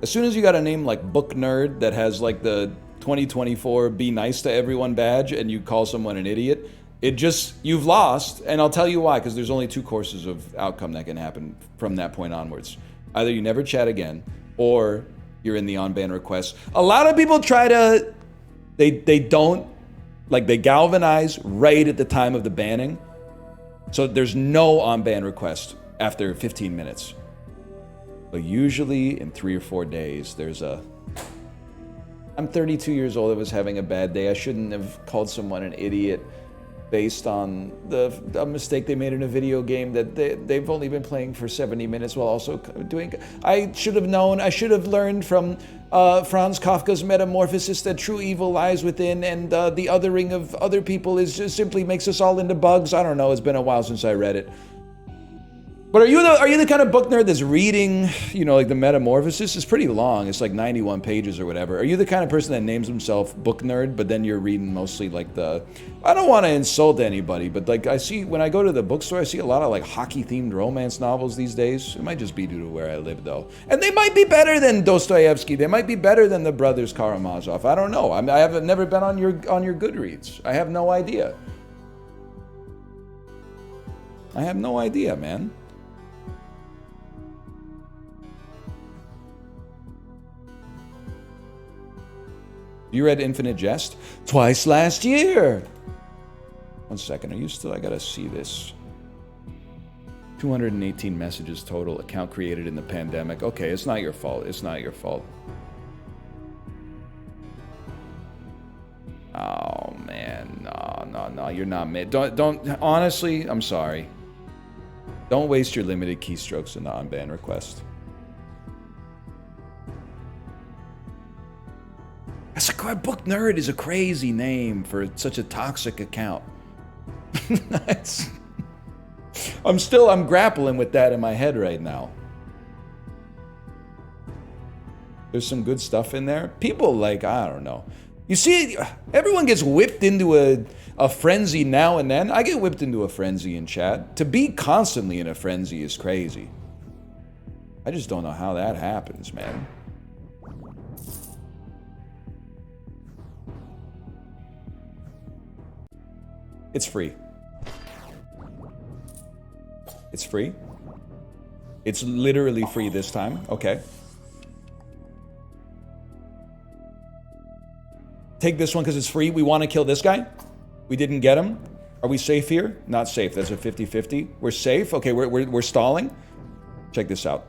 As soon as you got a name like Book Nerd that has like the 2024 Be Nice to Everyone badge and you call someone an idiot, it just... you've lost. And I'll tell you why, because there's only two courses of outcome that can happen from that point onwards. Either you never chat again, or you're in the on-ban request. A lot of people try to... They don't... like, they galvanize right at the time of the banning. So there's no on-ban request after 15 minutes. But usually in 3 or 4 days, there's a... I'm 32 years old, I was having a bad day. I shouldn't have called someone an idiot based on a mistake they made in a video game that they've only been playing for 70 minutes while also doing... I should have known, I should have learned from Franz Kafka's Metamorphosis that true evil lies within, and the othering of other people is just simply makes us all into bugs. I don't know, it's been a while since I read it. But are you the kind of book nerd that's reading, you know, like the Metamorphosis? It's pretty long. It's like 91 pages or whatever. Are you the kind of person that names himself book nerd, but then you're reading mostly like the... I don't want to insult anybody, but like I see, when I go to the bookstore, I see a lot of like hockey-themed romance novels these days. It might just be due to where I live, though. And they might be better than Dostoevsky. They might be better than the brothers Karamazov. I don't know. I haven't never been on your Goodreads. I have no idea. I have no idea, man. You read Infinite Jest? Twice last year! 1 second, are you still... I gotta see this. 218 messages total, account created in the pandemic. Okay, it's not your fault. It's not your fault. Oh, man. No, you're not mad. Don't... Honestly, I'm sorry. Don't waste your limited keystrokes in the on-ban request. Book Nerd is a crazy name for such a toxic account. I'm grappling with that in my head right now. There's some good stuff in there. People like, I don't know. You see, everyone gets whipped into a frenzy now and then. I get whipped into a frenzy in chat. To be constantly in a frenzy is crazy. I just don't know how that happens, man. It's free. It's free. It's literally free this time. Okay. Take this one because it's free. We want to kill this guy. We didn't get him. Are we safe here? Not safe. That's a 50-50. We're safe. Okay, we're stalling. Check this out.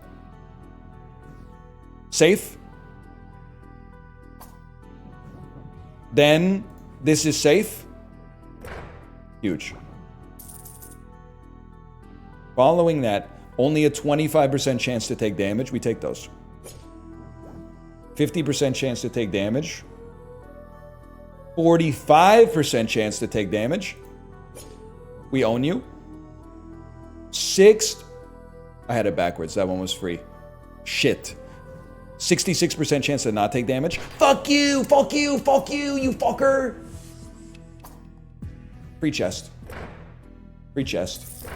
Safe. Then this is safe. Huge. Following that, only a 25% chance to take damage. We take those. 50% chance to take damage. 45% chance to take damage. We own you. 6. I had it backwards. That one was free. Shit. 66% chance to not take damage. Fuck you! Fuck you! Fuck you! You fucker! Free chest. Free chest.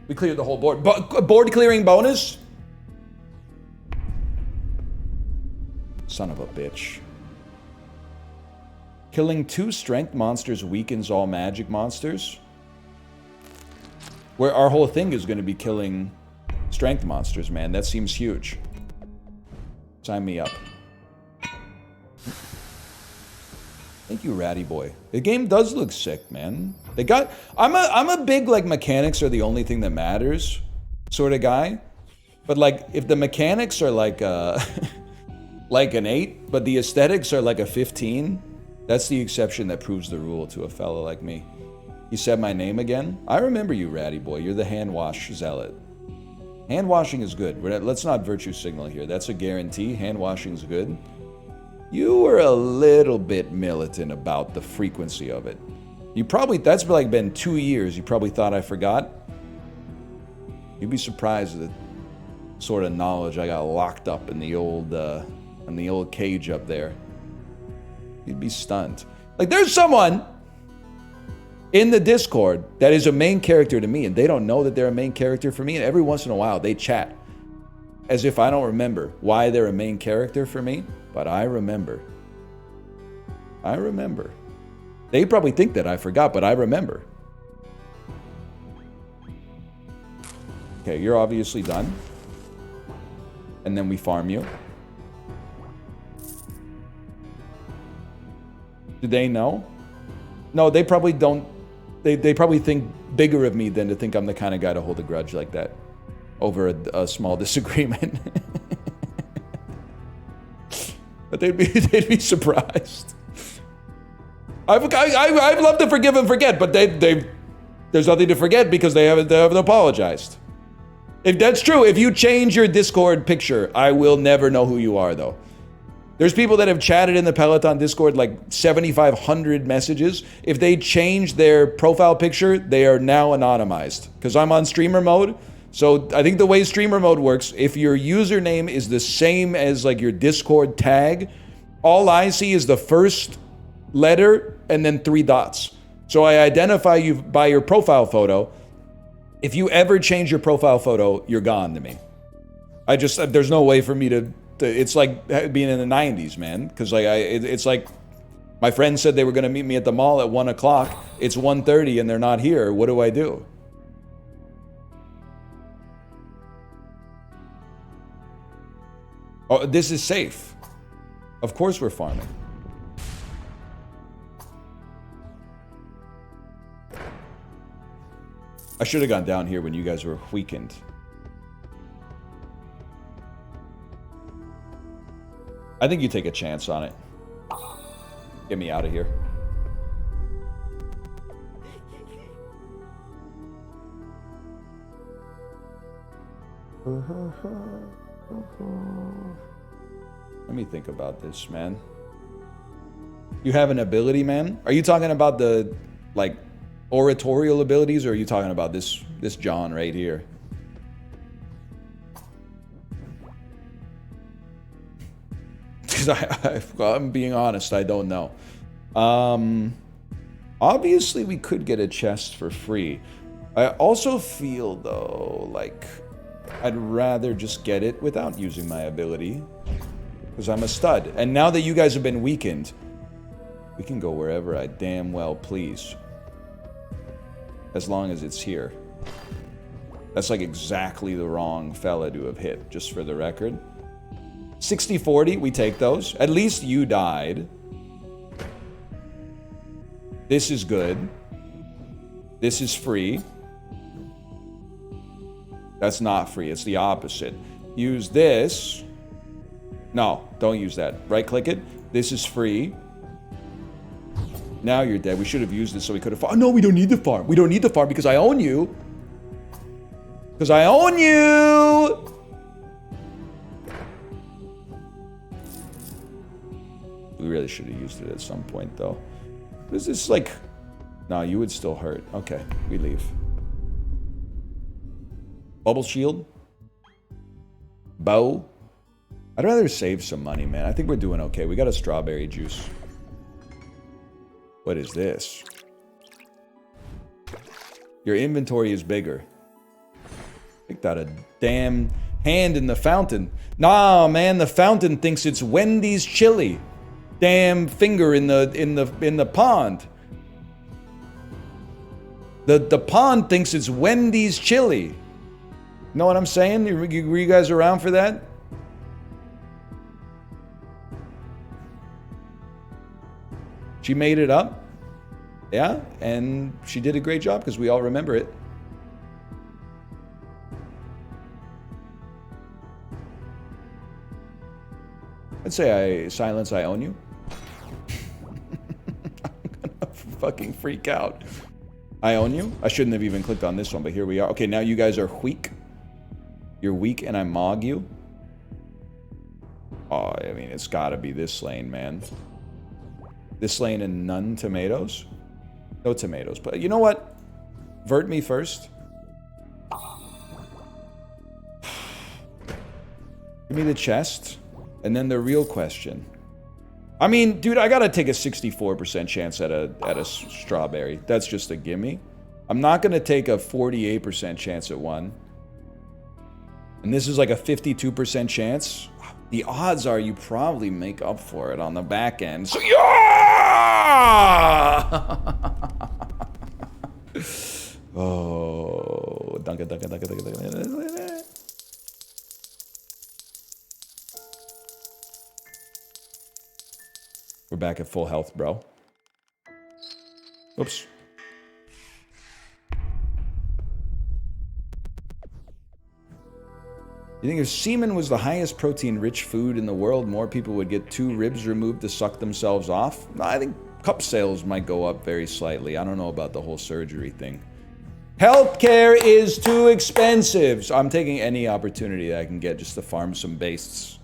We cleared the whole board. Board clearing bonus? Son of a bitch. Killing 2 strength monsters weakens all magic monsters. Where our whole thing is going to be killing strength monsters, man. That seems huge. Sign me up. Thank you, Ratty Boy. The game does look sick, man. They got... I'm a big, like, mechanics are the only thing that matters sort of guy. But, like, if the mechanics are like like an 8, but the aesthetics are like a 15... That's the exception that proves the rule to a fella like me. You said my name again? I remember you, Ratty Boy. You're the hand wash zealot. Hand washing is good. Let's not virtue signal here. That's a guarantee. Hand washing's good. You were a little bit militant about the frequency of it. You probably, that's like been 2 years. You probably thought I forgot. You'd be surprised at the sort of knowledge I got locked up in the old cage up there. You'd be stunned. Like, there's someone in the Discord that is a main character to me, and they don't know that they're a main character for me, and every once in a while they chat as if I don't remember why they're a main character for me, but I remember. I remember. They probably think that I forgot, but I remember. Okay, you're obviously done. And then we farm you. Do they know? No, they probably don't. They probably think bigger of me than to think I'm the kind of guy to hold a grudge like that over a small disagreement. But they'd be surprised. I've loved to forgive and forget, but there's nothing to forget because they haven't apologized. If that's true, if you change your Discord picture, I will never know who you are, though. There's people that have chatted in the Peloton Discord like 7,500 messages. If they change their profile picture, they are now anonymized. Because I'm on streamer mode. So I think the way streamer mode works, if your username is the same as like your Discord tag, all I see is the first letter and then 3 dots. So I identify you by your profile photo. If you ever change your profile photo, you're gone to me. There's no way for me to it's like being in the 90s, man. Because like it's like my friends said they were going to meet me at the mall at 1 o'clock. It's 1:30 and they're not here. What do I do? Oh, this is safe. Of course we're farming. I should have gone down here when you guys were weakened. I think you take a chance on it. Get me out of here. Let me think about this, man. You have an ability, man? Are you talking about the, like, oratorial abilities, or are you talking about this John right here? Because I'm being honest, I don't know. Obviously, we could get a chest for free. I also feel, though, like I'd rather just get it without using my ability. Because I'm a stud. And now that you guys have been weakened, We can go wherever I damn well please. As long as it's here. That's like exactly the wrong fella to have hit, just for the record. 60-40, we take those. At least you died. This is good. This is free. That's not free, it's the opposite. Use this. No, don't use that. Right-click it. This is free. Now you're dead. We should have used this so we could have... Oh, no, we don't need the farm. We don't need the farm because I own you. Because I own you! We really should have used it at some point, though. Is this like... No, you would still hurt. Okay, we leave. Bubble shield. Bow. I'd rather save some money, man. I think we're doing okay. We got a strawberry juice. What is this? Your inventory is bigger. Picked out a damn hand in the fountain. Nah, man, the fountain thinks it's Wendy's chili. Damn finger in the pond. The pond thinks it's Wendy's chili. Know what I'm saying? Were you guys around for that? She made it up. Yeah, and she did a great job because we all remember it. I'd say Silence, I own you. I'm gonna fucking freak out. I own you? I shouldn't have even clicked on this one, but here we are. Okay, now you guys are weak. You're weak and I mog you? Oh, I mean, it's gotta be this lane, man. This lane and none tomatoes? No tomatoes, but you know what? Vert me first. Give me the chest, and then the real question. I mean, dude, I gotta take a 64% chance at a strawberry. That's just a gimme. I'm not gonna take a 48% chance at one. And this is like a 52% chance. The odds are you probably make up for it on the back end. So yeah! Oh, dunka. We're back at full health, bro. Oops. You think if semen was the highest protein-rich food in the world, more people would get 2 ribs removed to suck themselves off? No, I think cup sales might go up very slightly. I don't know about the whole surgery thing. Healthcare is too expensive. So I'm taking any opportunity that I can get just to farm some bastes.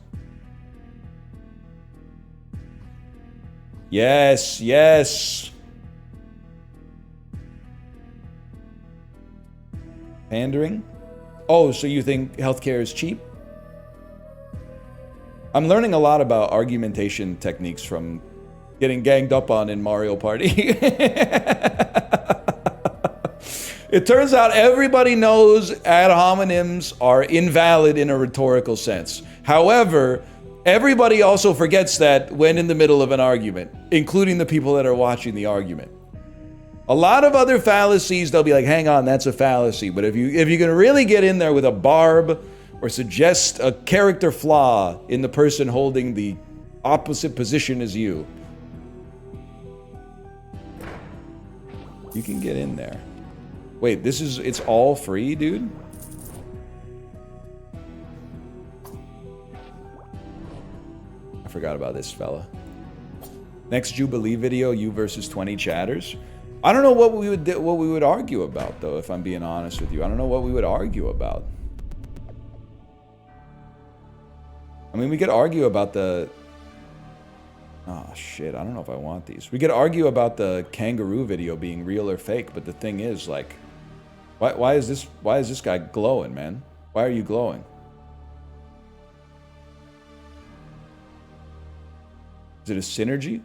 Yes, yes. Pandering? Oh, so you think healthcare is cheap? I'm learning a lot about argumentation techniques from getting ganged up on in Mario Party. It turns out everybody knows ad hominems are invalid in a rhetorical sense. However, everybody also forgets that when in the middle of an argument, including the people that are watching the argument. A lot of other fallacies, they'll be like, hang on, that's a fallacy. But if you're going to really get in there with a barb or suggest a character flaw in the person holding the opposite position as you, you can get in there. Wait, it's all free, dude? I forgot about this fella. Next Jubilee video, you versus 20 chatters. I don't know what we would argue about, though, if I'm being honest with you. I don't know what we would argue about. I mean, we could argue about the... Oh, shit, I don't know if I want these. We could argue about the kangaroo video being real or fake, but the thing is, like... Why is this guy glowing, man? Why are you glowing? Is it a synergy?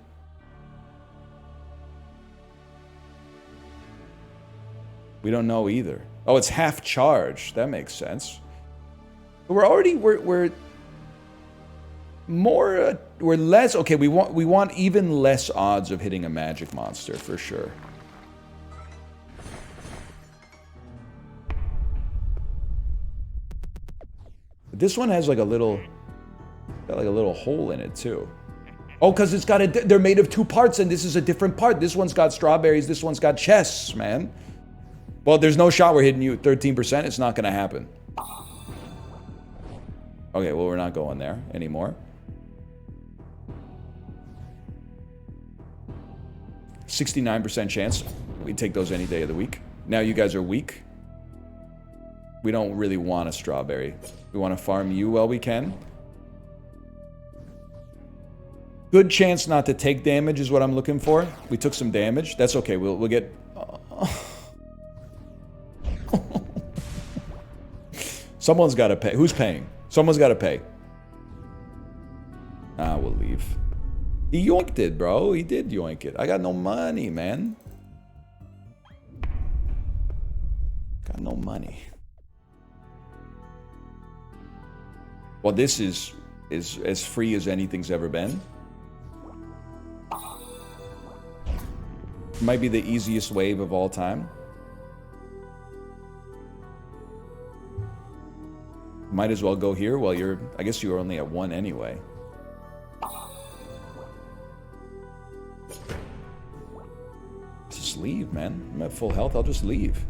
We don't know either. Oh, it's half charge. That makes sense. But we're more, we're less, okay, we want even less odds of hitting a magic monster, for sure. This one has like a little, got like a little hole in it too. Oh, because it's got they're made of 2 parts and this is a different part. This one's got strawberries, this one's got chests, man. Well, there's no shot we're hitting you at 13%. It's not going to happen. Okay, well, we're not going there anymore. 69% chance. We take those any day of the week. Now you guys are weak. We don't really want a strawberry. We want to farm you while we can. Good chance not to take damage is what I'm looking for. We took some damage. That's okay. We'll get... Someone's got to pay. Who's paying? Someone's got to pay. Ah, we'll leave. He yoinked it, bro. He did yoink it. I got no money, man. Got no money. Well, this is as free as anything's ever been. Might be the easiest wave of all time. Might as well go here while you're... I guess you were only at 1 anyway. Just leave, man. I'm at full health. I'll just leave.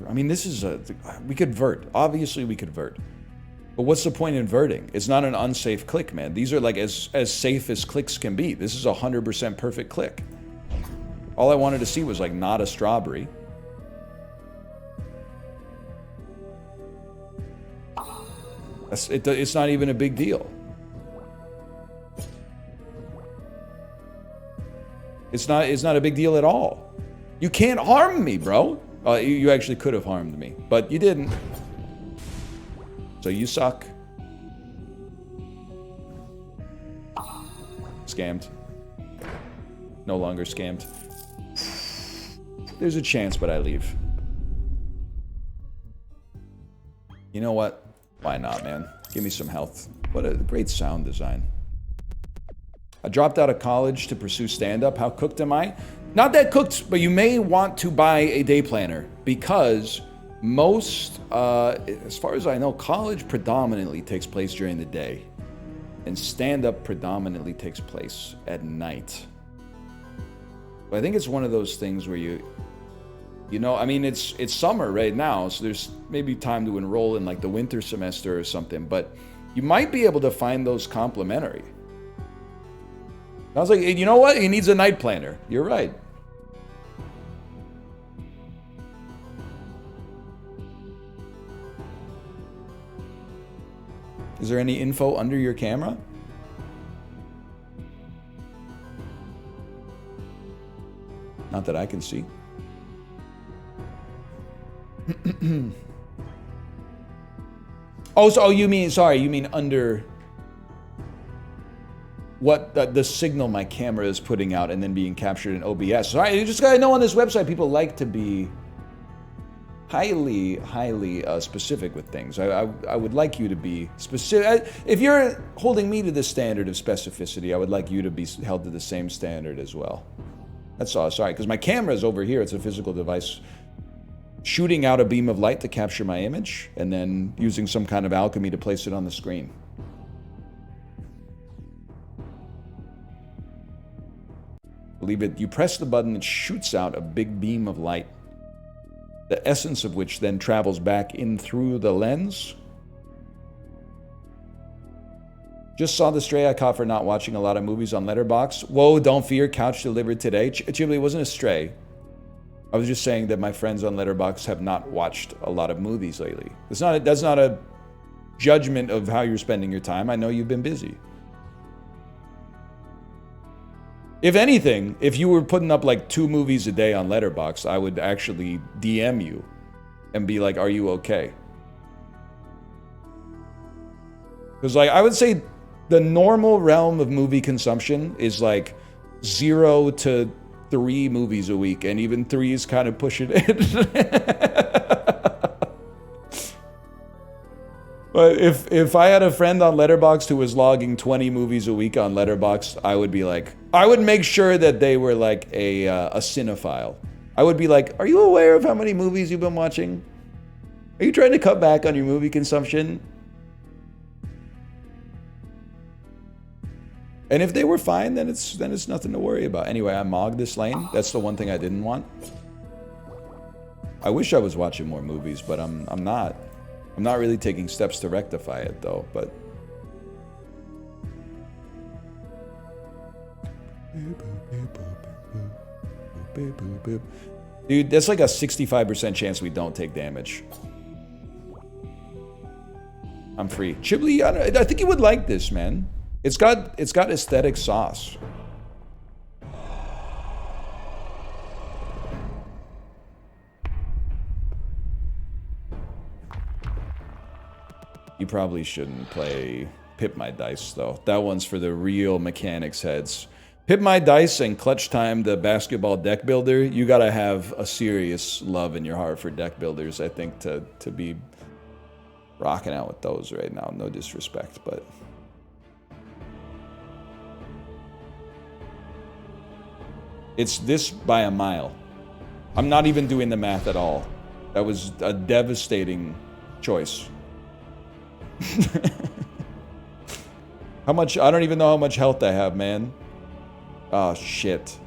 I mean, this is a... We could vert. Obviously, we could vert. But what's the point in verting? It's not an unsafe click, man. These are like as safe as clicks can be. This is a 100% perfect click. All I wanted to see was like not a strawberry. It's not even a big deal. It's not a big deal at all. You can't harm me, bro. You actually could have harmed me, but you didn't. So you suck. Scammed. No longer scammed. There's a chance, but I leave. You know what? Why not, man? Give me some health. What a great sound design. I dropped out of college to pursue stand-up. How cooked am I? Not that cooked, but you may want to buy a day planner because most, as far as I know, college predominantly takes place during the day and stand-up predominantly takes place at night. But I think it's one of those things where you know, I mean, it's summer right now, so there's maybe time to enroll in like the winter semester or something, but you might be able to find those complimentary. I was like, you know what? He needs a night planner. You're right. Is there any info under your camera? Not that I can see. Oh, you mean, sorry, you mean under what the signal my camera is putting out and then being captured in OBS. So you just gotta know on this website, people like to be highly specific with things. I would like you to be specific. If you're holding me to the standard of specificity, I would like you to be held to the same standard as well. That's all. Sorry, because my camera is over here. It's a physical device shooting out a beam of light to capture my image and then using some kind of alchemy to place it on the screen. Believe it, you press the button, it shoots out a big beam of light, the essence of which then travels back in through the lens. Just saw the stray I caught for not watching a lot of movies on Letterboxd. Whoa, don't fear, couch delivered today. Ghibli wasn't a stray. I was just saying that my friends on Letterboxd have not watched a lot of movies lately. That's not a judgment of how you're spending your time. I know you've been busy. If anything, if you were putting up like 2 movies a day on Letterboxd, I would actually DM you and be like, are you okay? Because like, I would say the normal realm of movie consumption is like 0 to 3 movies a week, and even 3 is kind of pushing it. But if I had a friend on Letterboxd who was logging 20 movies a week on Letterboxd, I would be like, I would make sure that they were like a cinephile. I would be like, are you aware of how many movies you've been watching? Are you trying to cut back on your movie consumption? And if they were fine, then it's nothing to worry about. Anyway, I mogged this lane. That's the one thing I didn't want. I wish I was watching more movies, but I'm not. I'm not really taking steps to rectify it though, but dude, that's like a 65% chance we don't take damage. I'm free. Chibli, I think you would like this, man. It's got aesthetic sauce. You probably shouldn't play Pip My Dice, though. That one's for the real mechanics heads. Pip My Dice and Clutch Time, the basketball deck builder, you gotta have a serious love in your heart for deck builders, I think, to be rocking out with those right now. No disrespect, but... It's this by a mile. I'm not even doing the math at all. That was a devastating choice. How much? I don't even know how much health I have, man. Oh shit.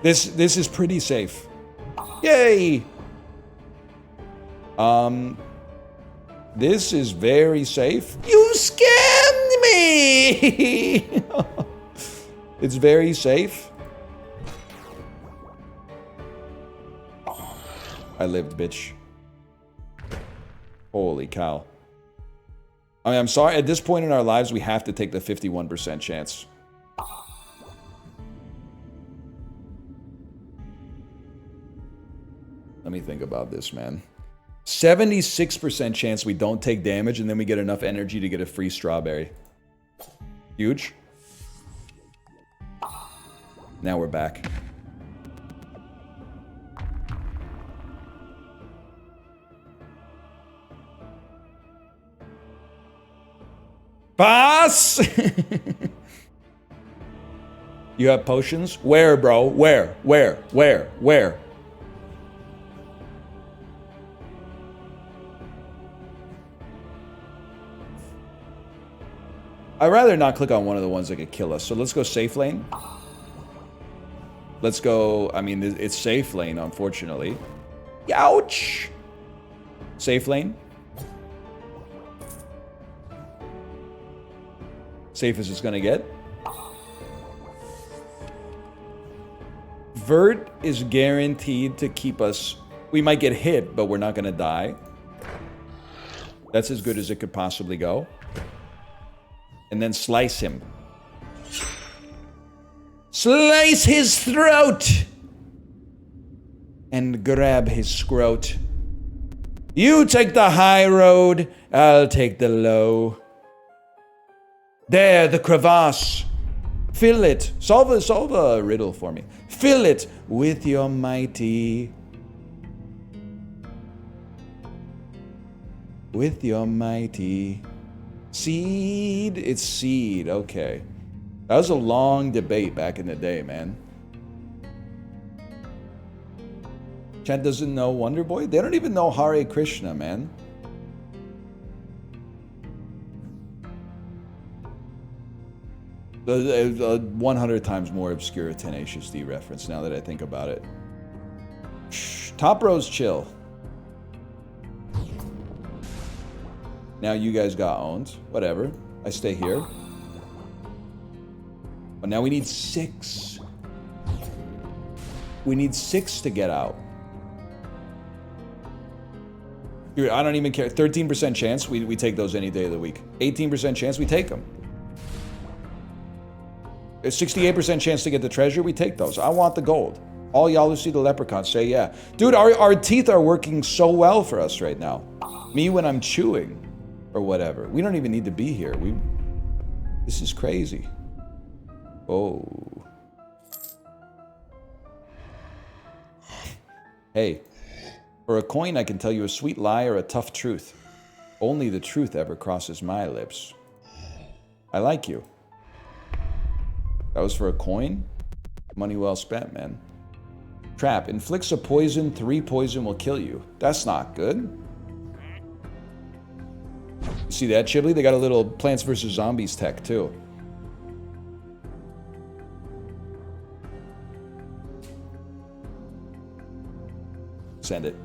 This is pretty safe. Yay! This is very safe. You scammed me! It's very safe. I lived, bitch. Holy cow. I mean, I'm sorry, at this point in our lives, we have to take the 51% chance. Let me think about this, man. 76% chance we don't take damage, and then we get enough energy to get a free strawberry. Huge. Now we're back. Boss! You have potions? Where, bro? Where? I'd rather not click on one of the ones that could kill us. So let's go safe lane. Let's go... I mean, it's safe lane, unfortunately. Ouch! Safe lane. Safe as it's gonna get. Vert is guaranteed to keep us... We might get hit, but we're not gonna die. That's as good as it could possibly go. And then slice him. Slice his throat! And grab his scrote. You take the high road, I'll take the low. There, the crevasse. Fill it. Solve a riddle for me. Fill it with your mighty. With your mighty. Seed? It's seed. Okay. That was a long debate back in the day, man. Chat doesn't know Wonder Boy? They don't even know Hare Krishna, man. A 100 times more obscure Tenacious D reference now that I think about it. Shh, top row's chill. Now you guys got owned. Whatever. I stay here. But now we need 6. We need 6 to get out. Dude, I don't even care. 13% chance, we take those any day of the week. 18% chance, we take them. A 68% chance to get the treasure, we take those. I want the gold. All y'all who see the leprechaun say yeah. Dude, our teeth are working so well for us right now. Me when I'm chewing or whatever. We don't even need to be here. This is crazy. Oh. Hey, for a coin I can tell you a sweet lie or a tough truth. Only the truth ever crosses my lips. I like you. That was for a coin? Money well spent, man. Trap. Inflicts a poison. 3 poison will kill you. That's not good. You see that, Chibli? They got a little Plants vs. Zombies tech, too. Send it.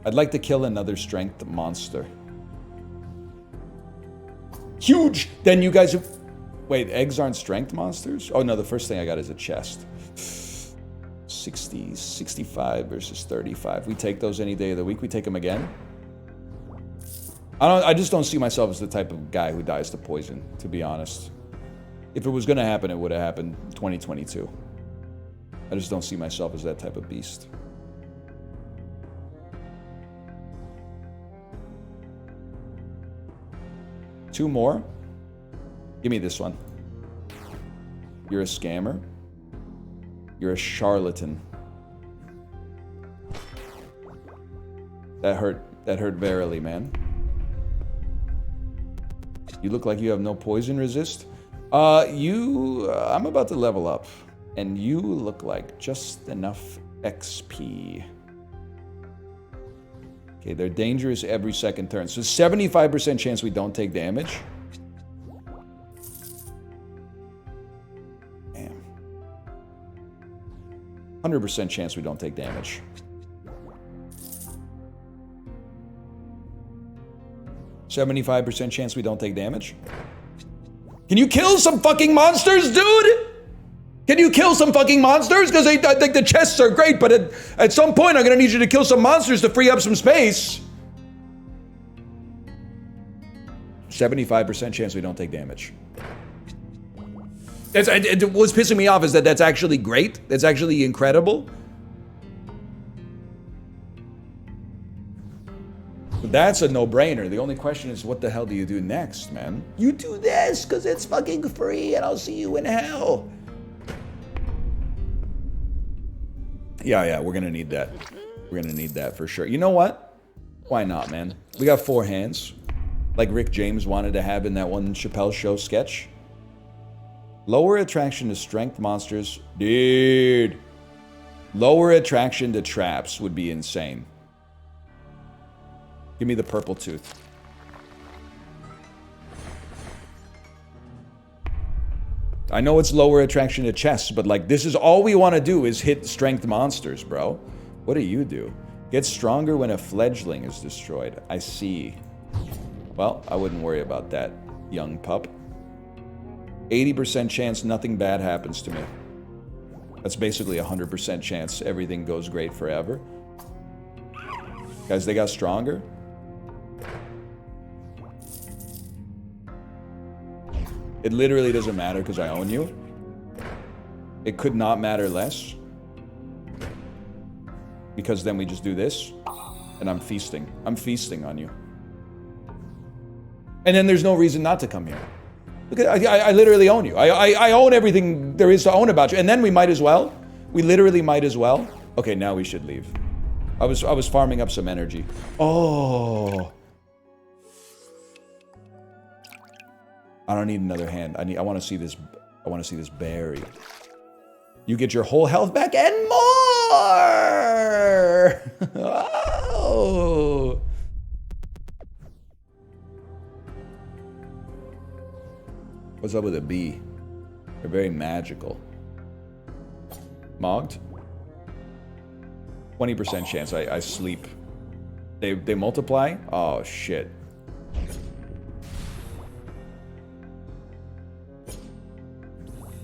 I'd like to kill another strength monster. Huge! Then you guys have... Wait, eggs aren't strength monsters? Oh no, the first thing I got is a chest. 60, 65 versus 35. We take those any day of the week. We take them again. I just don't see myself as the type of guy who dies to poison, to be honest. If it was going to happen, it would have happened 2022. I just don't see myself as that type of beast. Two more. Give me this one. You're a scammer. You're a charlatan. That hurt. That hurt verily, man. You look like you have no poison resist. I'm about to level up. And you look like just enough XP. Okay, they're dangerous every second turn. So 75% chance we don't take damage. Damn. 100% chance we don't take damage. %75% chance we don't take damage. Can you kill some fucking monsters, dude? Can you kill some fucking monsters? Because I think the chests are great, but at some point I'm gonna need you to kill some monsters to free up some space. 75% chance we don't take damage. What's pissing me off is that that's actually great. That's actually incredible. That's a no-brainer. The only question is, what the hell do you do next, man? You do this, because it's fucking free, and I'll see you in hell. Yeah, we're gonna need that. We're gonna need that for sure. You know what? Why not, man? We got 4 hands. Like Rick James wanted to have in that one Chappelle Show sketch. Lower attraction to strength monsters. Dude. Lower attraction to traps would be insane. Give me the purple tooth. I know it's lower attraction to chests, but like this is all we want to do is hit strength monsters, bro. What do you do? Get stronger when a fledgling is destroyed. I see. Well, I wouldn't worry about that, young pup. 80% chance nothing bad happens to me. That's basically 100% chance everything goes great forever. Guys, they got stronger. It literally doesn't matter because I own you. It could not matter less. Because then we just do this. And I'm feasting. I'm feasting on you. And then there's no reason not to come here. Look at, I literally own you. I own everything there is to own about you. And then we might as well. We literally might as well. Okay, now we should leave. I was farming up some energy. Oh. I don't need another hand. I want to see this. I want to see this berry. You get your whole health back and more. Oh. What's up with a bee? They're very magical. Mogged? 20% chance I sleep. They multiply? Oh shit.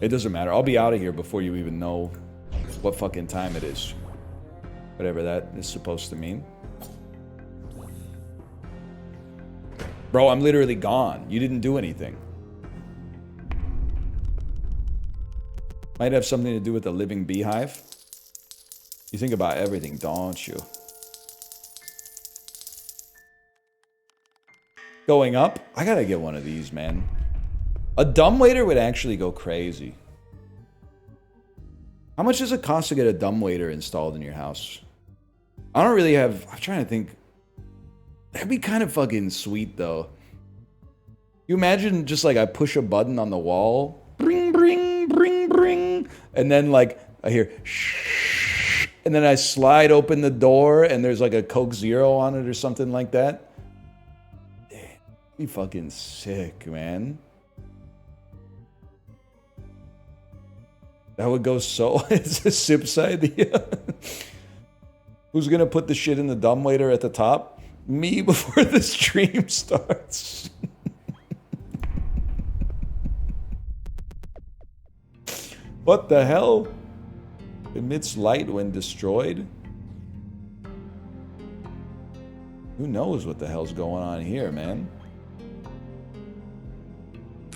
It doesn't matter. I'll be out of here before you even know what fucking time it is. Whatever that is supposed to mean. Bro, I'm literally gone. You didn't do anything. Might have something to do with the living beehive. You think about everything, don't you? Going up? I gotta get one of these, man. A dumbwaiter would actually go crazy. How much does it cost to get a dumbwaiter installed in your house? I don't really have... I'm trying to think. That'd be kind of fucking sweet, though. You imagine just like I push a button on the wall, bring, bring, bring, bring, and then like I hear shh, and then I slide open the door and there's like a Coke Zero on it or something like that. Damn, be fucking sick, man. That would go so... It's a Sips idea. Who's gonna put the shit in the dumbwaiter at the top? Me before the stream starts. What the hell? Emits light when destroyed? Who knows what the hell's going on here, man?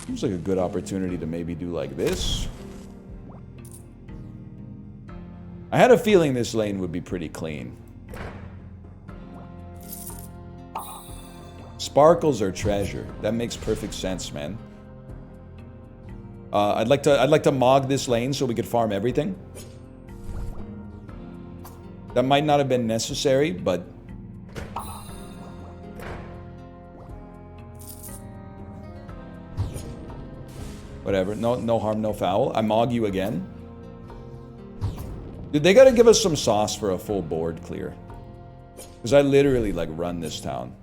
Seems like a good opportunity to maybe do like this. I had a feeling this lane would be pretty clean. Sparkles are treasure. That makes perfect sense, man. I'd like to mog this lane so we could farm everything. That might not have been necessary, but whatever. No harm, no foul. I mog you again. Dude, they gotta give us some sauce for a full board clear. Because I literally like run this town.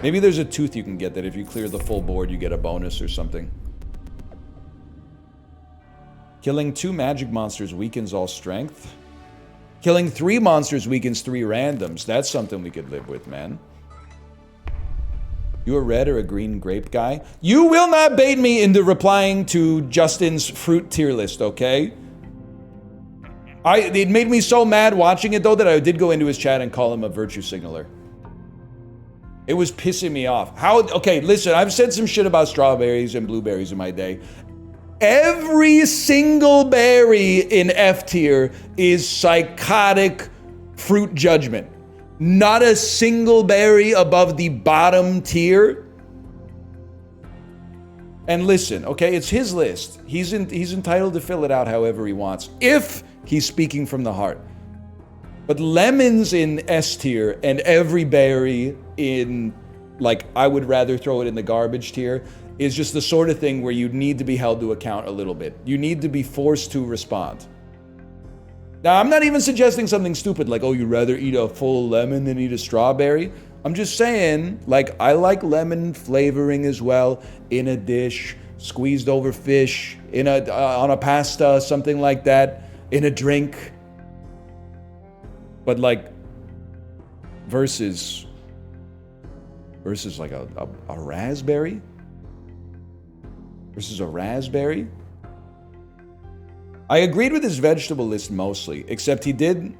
Maybe there's a tooth you can get that if you clear the full board you get a bonus or something. Killing 2 magic monsters weakens all strength. Killing 3 monsters weakens 3 randoms. That's something we could live with, man. You a red or a green grape guy? You will not bait me into replying to Justin's fruit tier list, okay? It made me so mad watching it, though, that I did go into his chat and call him a virtue signaler. It was pissing me off. Okay, listen, I've said some shit about strawberries and blueberries in my day. Every single berry in F tier is psychotic fruit judgment. Not a single berry above the bottom tier. And listen, okay, it's his list. He's entitled to fill it out however he wants, if he's speaking from the heart. But lemons in S tier and every berry in, like, I would rather throw it in the garbage tier is just the sort of thing where you need to be held to account a little bit. You need to be forced to respond. Now, I'm not even suggesting something stupid like, oh, you'd rather eat a full lemon than eat a strawberry. I'm just saying, like, I like lemon flavoring as well in a dish, squeezed over fish, on a pasta, something like that, in a drink. But like, versus like a raspberry? Versus a raspberry? I agreed with his vegetable list mostly, except he did,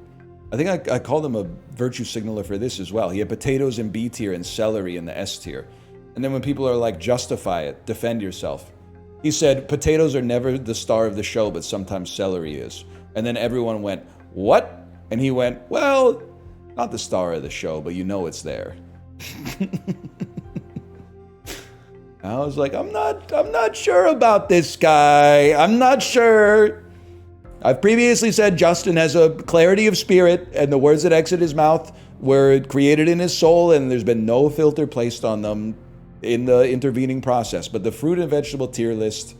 I think I called him a virtue signaler for this as well. He had potatoes in B tier and celery in the S tier. And then when people are like, justify it, defend yourself. He said, potatoes are never the star of the show, but sometimes celery is. And then everyone went, what? And he went, well, not the star of the show, but you know it's there. I was like, I'm not sure about this guy. I'm not sure. I've previously said Justin has a clarity of spirit, and the words that exit his mouth were created in his soul, and there's been no filter placed on them in the intervening process. But the fruit and vegetable tier list,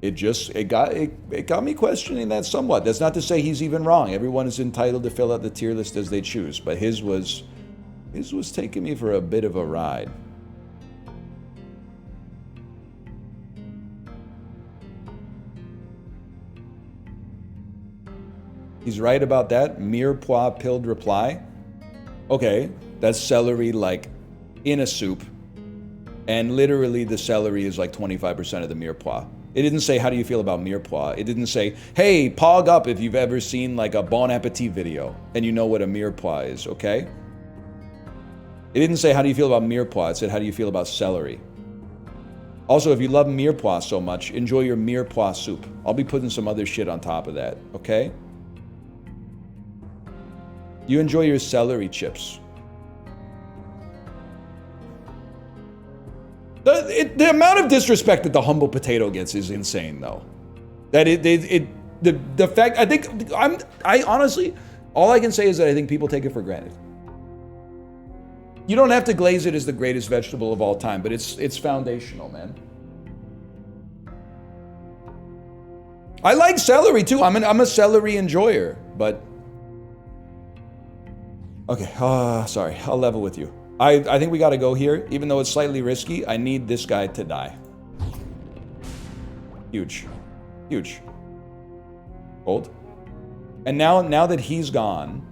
it got me questioning that somewhat. That's not to say he's even wrong. Everyone is entitled to fill out the tier list as they choose, but his was taking me for a bit of a ride. He's right about that. Mirepoix pilled reply. Okay, that's celery like in a soup. And literally the celery is like 25% of the mirepoix. It didn't say, how do you feel about mirepoix? It didn't say, hey, pog up if you've ever seen like a Bon Appetit video and you know what a mirepoix is, okay? It didn't say, how do you feel about mirepoix? It said, how do you feel about celery? Also, if you love mirepoix so much, enjoy your mirepoix soup. I'll be putting some other shit on top of that, okay? You enjoy your celery chips. The amount of disrespect that the humble potato gets is insane, though. That the fact, I honestly, all I can say is that I think people take it for granted. You don't have to glaze it as the greatest vegetable of all time, but it's foundational, man. I like celery too. I'm a celery enjoyer, but okay. Sorry, I'll level with you. I think we got to go here, even though it's slightly risky. I need this guy to die. Huge, huge. Hold. And now that he's gone,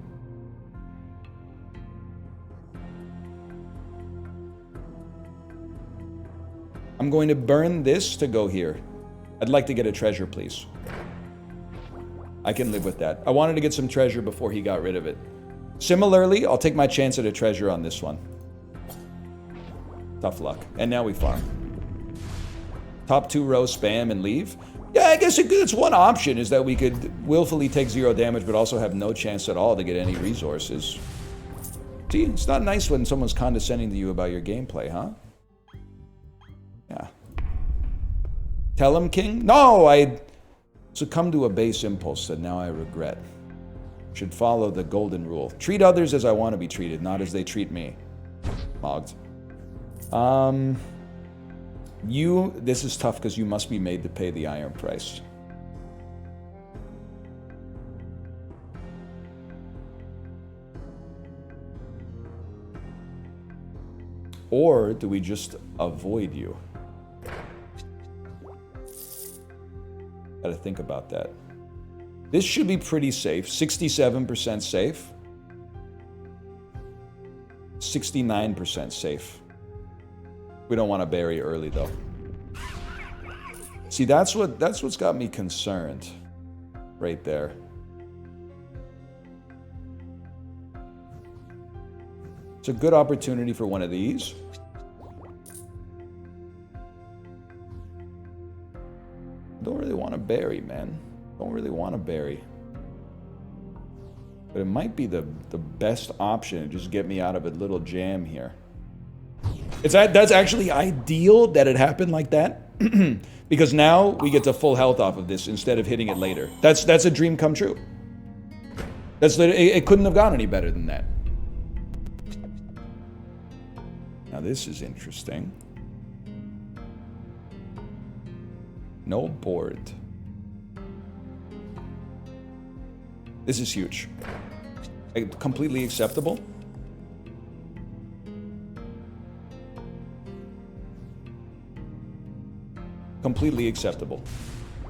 I'm going to burn this to go here. I'd like to get a treasure, please. I can live with that. I wanted to get some treasure before he got rid of it. Similarly, I'll take my chance at a treasure on this one. Tough luck. And now we farm. Top 2 rows spam and leave. Yeah, I guess it's one option is that we could willfully take 0 damage but also have no chance at all to get any resources. See, it's not nice when someone's condescending to you about your gameplay, huh? Yeah. Tell him, King? No, I succumbed to a base impulse that now I regret. Should follow the golden rule. Treat others as I want to be treated, not as they treat me. Mogged. This is tough because you must be made to pay the iron price. Or do we just avoid you? Gotta think about that. This should be pretty safe. 67% safe. 69% safe. We don't want to bury early though. See, that's what's got me concerned. Right there. It's a good opportunity for one of these. Don't really want to bury, man. Don't really want to bury. But it might be the best option to just get me out of a little jam here. That's actually ideal that it happened like that. Because now we get to full health off of this instead of hitting it later. That's a dream come true. It couldn't have gone any better than that. Now this is interesting. No board. This is huge. Completely acceptable. Completely acceptable.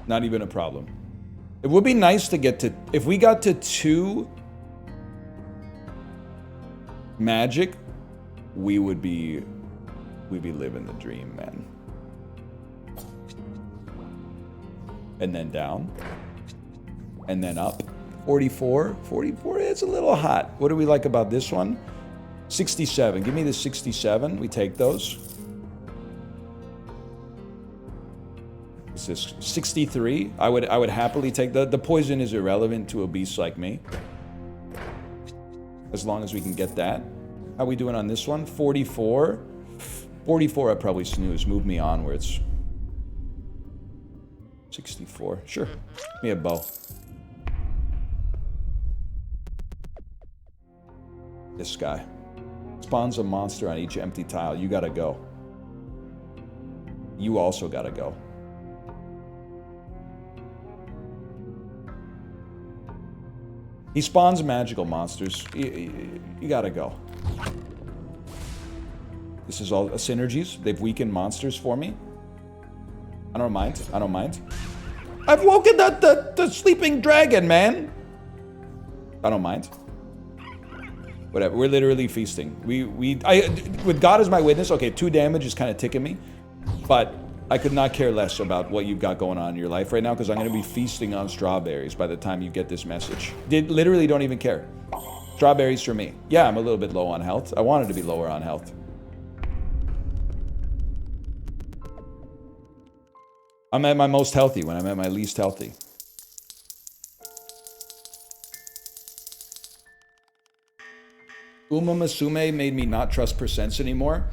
Not even a problem. It would be nice to get to... If we got to 2 magic, we'd be living the dream, man. And then down. And then up. 44. 44, it's a little hot. What do we like about this one? 67. Give me the 67. We take those. Is this 63? I would happily take the poison is irrelevant to a beast like me. As long as we can get that. How we doing on this one? 44. 44 I probably snooze. Move me onwards. 64. Sure. Give me a bow. This guy. Spawns a monster on each empty tile. You gotta go. You also gotta go. He spawns magical monsters. You gotta go. This is all synergies. They've weakened monsters for me. I don't mind. I don't mind. I've woken the sleeping dragon, man. I don't mind. Whatever. We're literally feasting. With God as my witness, okay, 2 damage is kind of ticking me. But I could not care less about what you've got going on in your life right now because I'm going to be feasting on strawberries by the time you get this message. Literally don't even care. Strawberries for me. Yeah, I'm a little bit low on health. I wanted to be lower on health. I'm at my most healthy when I'm at my least healthy. Uma Masume made me not trust percents anymore.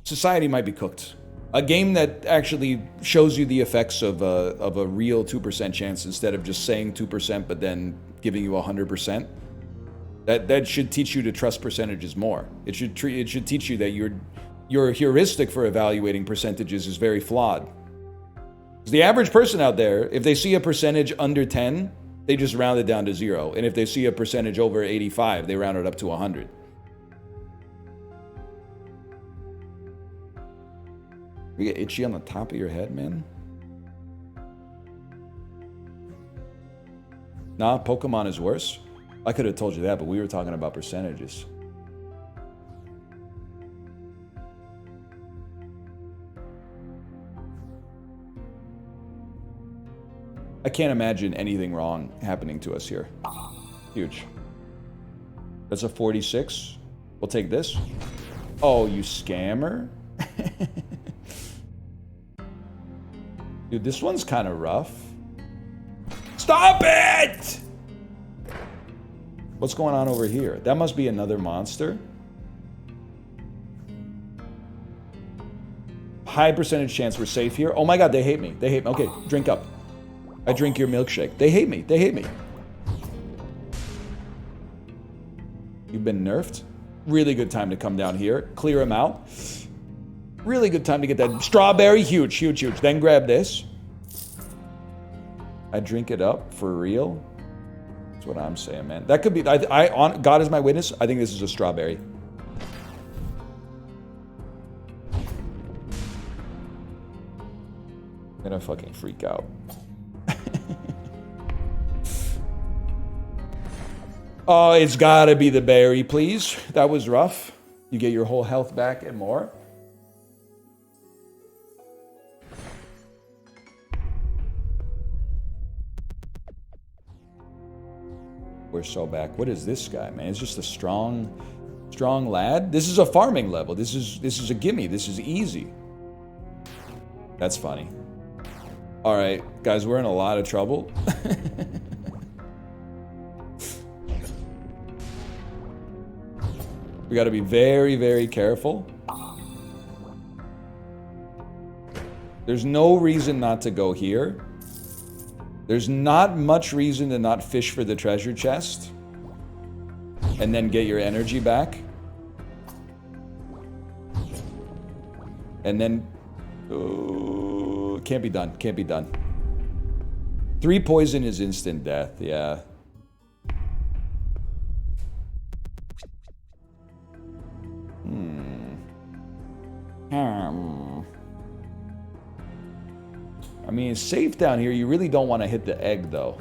Society might be cooked. A game that actually shows you the effects of a real 2% chance instead of just saying 2% but then giving you 100%. That should teach you to trust percentages more. It should teach you that your heuristic for evaluating percentages is very flawed. The average person out there, if they see a percentage under 10, they just round it down to 0. And if they see a percentage over 85, they round it up to 100. You get itchy on the top of your head, man? Nah, Pokemon is worse. I could have told you that, but we were talking about percentages. I can't imagine anything wrong happening to us here. Huge. That's a 46. We'll take this. Oh, you scammer. Dude, this one's kind of rough. Stop it! What's going on over here? That must be another monster. High percentage chance we're safe here. Oh my god, they hate me. They hate me. Okay, drink up. I drink your milkshake. They hate me. They hate me. You've been nerfed. Really good time to come down here. Clear them out. Really good time to get that strawberry. Huge, huge, huge. Then grab this. I drink it up for real. That's what I'm saying, man. That could be. God is my witness. I think this is a strawberry. I'm gonna fucking freak out. Oh, it's gotta be the berry, please. That was rough. You get your whole health back and more. We're so back. What is this guy, man? It's just a strong lad. This is a farming level. This is a gimme. This is easy. That's funny. All right, guys, we're in a lot of trouble. We got to be very, very careful. There's no reason not to go here. There's not much reason to not fish for the treasure chest and then get your energy back. And then can't be done. Can't be done. 3 poison is instant death. Yeah. I mean, it's safe down here. You really don't want to hit the egg, though.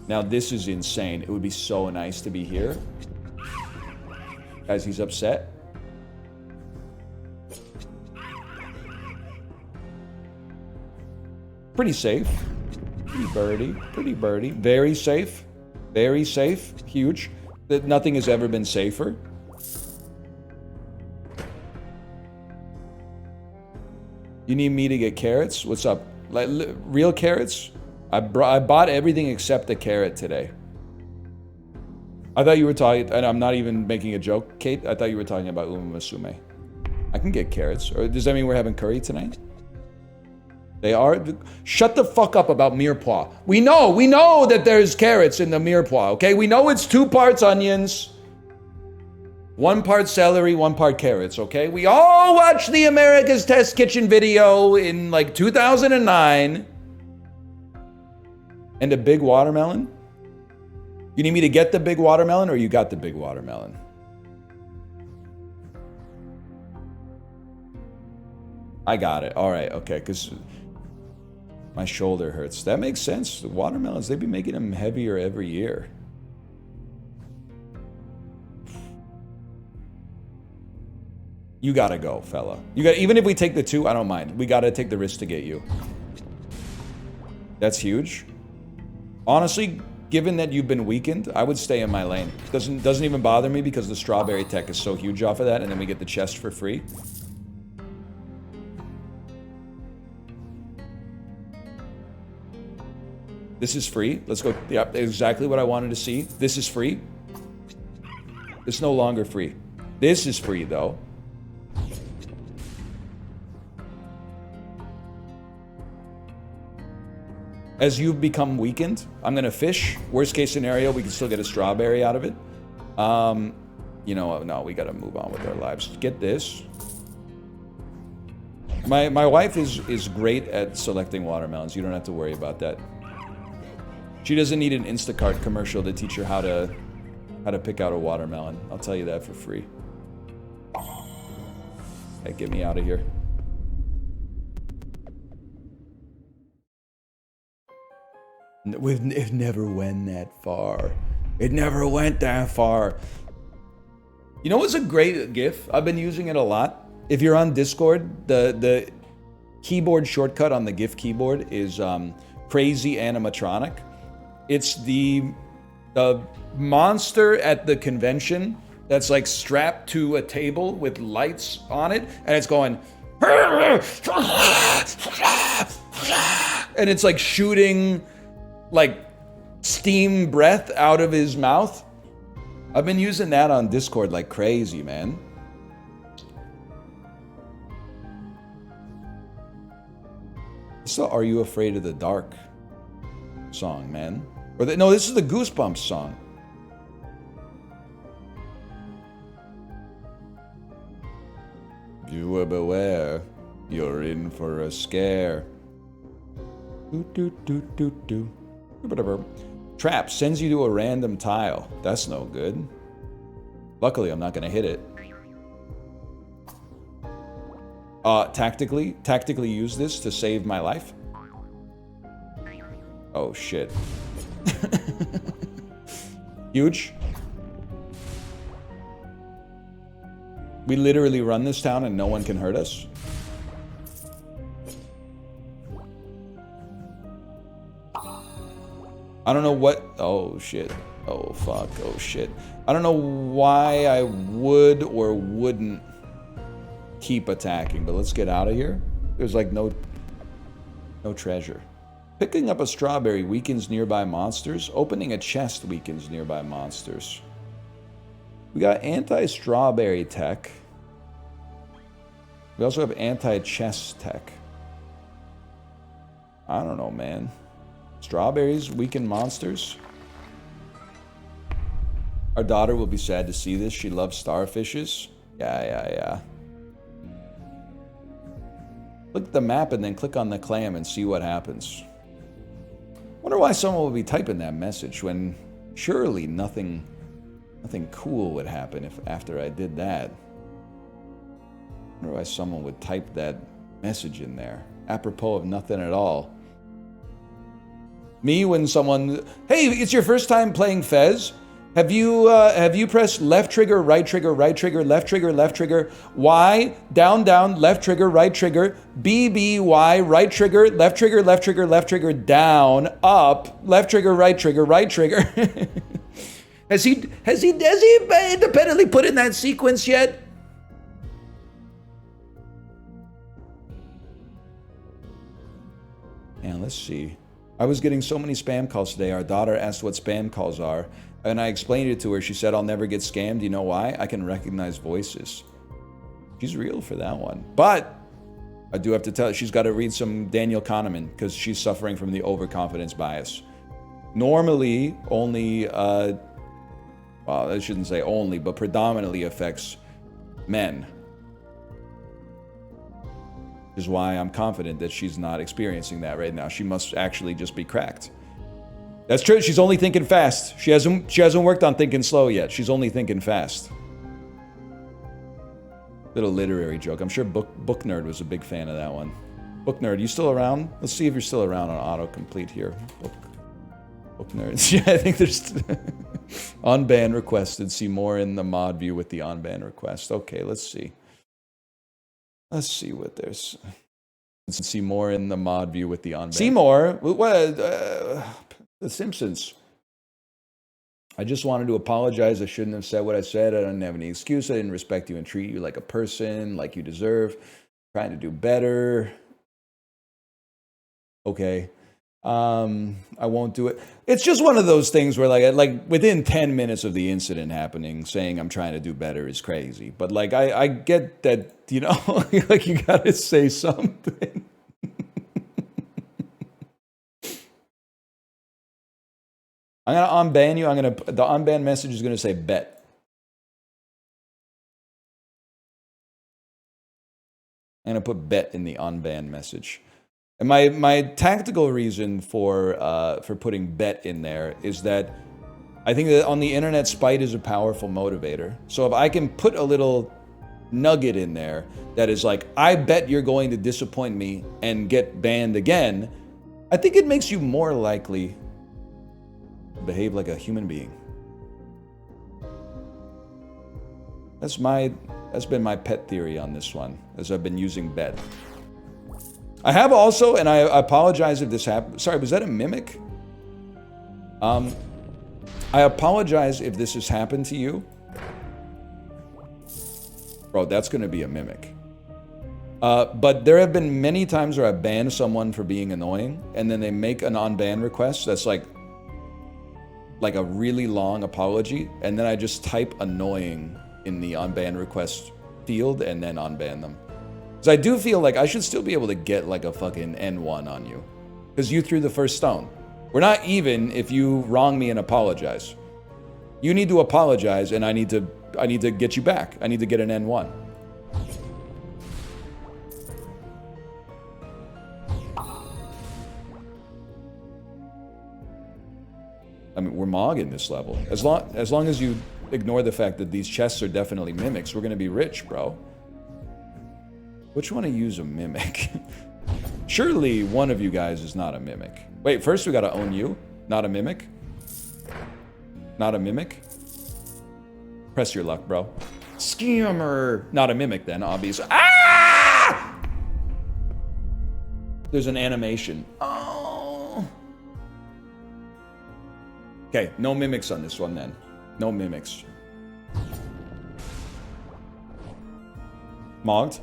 Now, this is insane. It would be so nice to be here. Guys, he's upset. Pretty safe. Pretty birdie. Pretty birdie. Very safe. Very safe. Huge. Nothing has ever been safer. You need me to get carrots? What's up? Like real carrots? I bought everything except the carrot today. I thought you were talking, and I'm not even making a joke, Kate. I thought you were talking about umasume. I can get carrots. Or does that mean we're having curry tonight? They are? Shut the fuck up about mirepoix. We know that there's carrots in the mirepoix, okay? We know it's 2 parts onions. 1 part celery, 1 part carrots, okay? We all watched the America's Test Kitchen video in like 2009. And a big watermelon? You need me to get the big watermelon or you got the big watermelon? I got it. All right, okay, because my shoulder hurts. That makes sense. The watermelons, they be making them heavier every year. You gotta go, fella. Even if we take the 2, I don't mind. We gotta take the risk to get you. That's huge. Honestly, given that you've been weakened, I would stay in my lane. Doesn't even bother me because the strawberry tech is so huge off of that, and then we get the chest for free. This is free. Let's go. Yep, exactly what I wanted to see. This is free. It's no longer free. This is free, though. as you become weakened, I'm gonna fish. Worst case scenario, we can still get a strawberry out of it. You know, no, we gotta move on with our lives. Get this. My wife is great at selecting watermelons. You don't have to worry about that. She doesn't need an Instacart commercial to teach her how to pick out a watermelon. I'll tell you that for free. Hey, get me out of here. It never went that far. It never went that far. You know what's a great GIF? I've been using it a lot. If you're on Discord, the keyboard shortcut on the GIF keyboard is crazy animatronic. It's the monster at the convention that's like strapped to a table with lights on it, and it's going, and it's like shooting like steam breath out of his mouth. I've been using that on Discord like crazy, man. So, Are You Afraid of the Dark song, man? Or no, this is the Goosebumps song. Viewer beware, you're in for a scare. Trap sends you to a random tile. That's no good. Luckily, I'm not gonna hit it. Tactically use this to save my life. Oh shit. Huge. We literally run this town and no one can hurt us. I don't know what... Oh, shit. Oh, fuck. Oh, shit. I don't know why I would or wouldn't keep attacking, but let's get out of here. There's like no treasure. Picking up a strawberry weakens nearby monsters. Opening a chest weakens nearby monsters. We got anti-strawberry tech. We also have anti-chest tech. I don't know, man. Strawberries weaken monsters. Our daughter will be sad to see this. She loves starfishes. Yeah. Look at the map and then click on the clam and see what happens. Wonder why someone would be typing that message when surely nothing cool would happen if after I did that. Wonder why someone would type that message in there, apropos of nothing at all. Me when someone, hey, it's your first time playing Fez? Have you pressed left trigger, right trigger, left trigger, Y, down, left trigger, right trigger, B, B, Y, right trigger, left trigger, down, up, left trigger, right trigger. Has he independently put in that sequence yet? And let's see. I was getting so many spam calls today. Our daughter asked what spam calls are, and I explained it to her. She said, I'll never get scammed. You know why? I can recognize voices. She's real for that one. But I do have to tell her, she's got to read some Daniel Kahneman because she's suffering from the overconfidence bias. Normally, only, well, I shouldn't say only, but predominantly affects men. Which is why I'm confident that she's not experiencing that right now. She must actually just be cracked. That's true. She's only thinking fast. She hasn't worked on thinking slow yet. She's only thinking fast. Little literary joke. I'm sure Book Nerd was a big fan of that one. Book Nerd, you still around? Let's see if you're still around on autocomplete here. Book Nerds. Yeah, I think there's on-ban requested. See more in the mod view with the on-ban request. Okay, let's see. Let's see what there's. Let's see more in the mod view with the on. See more. What? The Simpsons. I just wanted to apologize. I shouldn't have said what I said. I don't have any excuse. I didn't respect you and treat you like a person, like you deserve. Trying to do better. Okay. I won't do it. It's just one of those things where like within 10 minutes of the incident happening, saying I'm trying to do better is crazy. But like, I get that, you know, like you gotta say something. I'm gonna unban you. The unban message is gonna say bet. I'm gonna put bet in the unban message. And my tactical reason for putting bet in there is that I think that on the internet, spite is a powerful motivator. So if I can put a little nugget in there that is like, I bet you're going to disappoint me and get banned again, I think it makes you more likely to behave like a human being. That's been my pet theory on this one, as I've been using bet. I have also, and I apologize if this happened. Sorry, was that a mimic? I apologize if this has happened to you. Bro, that's going to be a mimic. But there have been many times where I've banned someone for being annoying, and then they make an unban request that's like a really long apology, and then I just type annoying in the unban request field and then unban them. Because I do feel like I should still be able to get like a fucking N1 on you. Because you threw the first stone. We're not even if you wrong me and apologize. You need to apologize, and I need to get you back. I need to get an N1. I mean, we're mogging this level. As long as you ignore the fact that these chests are definitely mimics, we're gonna be rich, bro. Which one to use a mimic? Surely one of you guys is not a mimic. Wait, first we gotta own you. Not a mimic. Not a mimic. Press your luck, bro. Scammer. Not a mimic then, obviously. Ah! There's an animation. Oh. Okay, no mimics on this one then. No mimics. Mogged.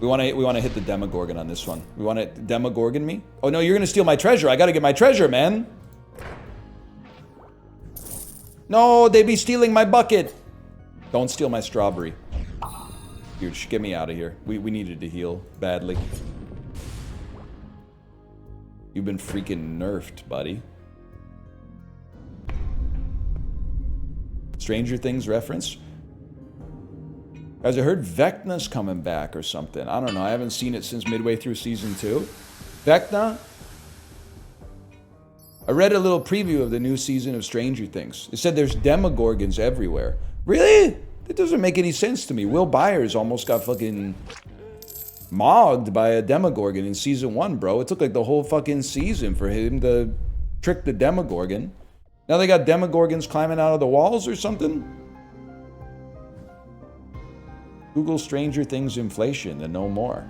We want to hit the Demogorgon on this one. We want to Demogorgon me? Oh no, you're gonna steal my treasure. I gotta get my treasure, man. No, they be stealing my bucket. Don't steal my strawberry. Dude, just get me out of here. We needed to heal badly. You've been freaking nerfed, buddy. Stranger Things reference? Guys, I heard Vecna's coming back or something. I don't know. I haven't seen it since midway through season 2. Vecna? I read a little preview of the new season of Stranger Things. It said there's Demogorgons everywhere. Really? That doesn't make any sense to me. Will Byers almost got fucking mogged by a Demogorgon in season 1, bro. It took like the whole fucking season for him to trick the Demogorgon. Now they got Demogorgons climbing out of the walls or something? Google Stranger Things inflation and no more.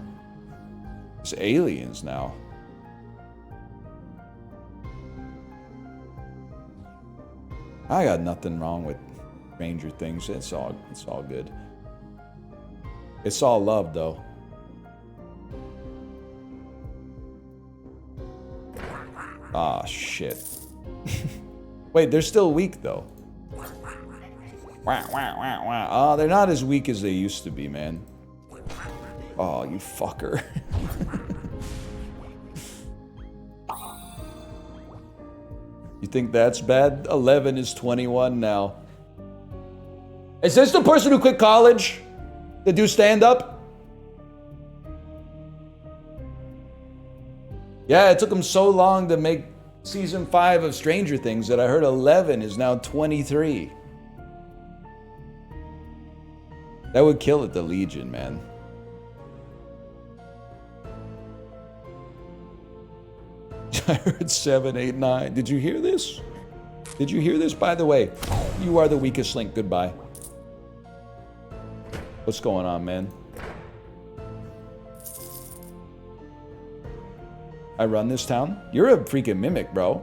It's aliens now. I got nothing wrong with Stranger Things. It's all good. It's all love though. Ah, shit. Wait, they're still weak though. Wah, wah, wah, wah. Oh, they're not as weak as they used to be, man. Oh, you fucker. You think that's bad? 11 is 21 now. Is this the person who quit college to do stand-up? Yeah, it took him so long to make season 5 of Stranger Things that I heard 11 is now 23. That would kill at the Legion, man. I heard 7, 8, 9. Did you hear this? Did you hear this? By the way, you are the weakest link. Goodbye. What's going on, man? I run this town? You're a freaking mimic, bro.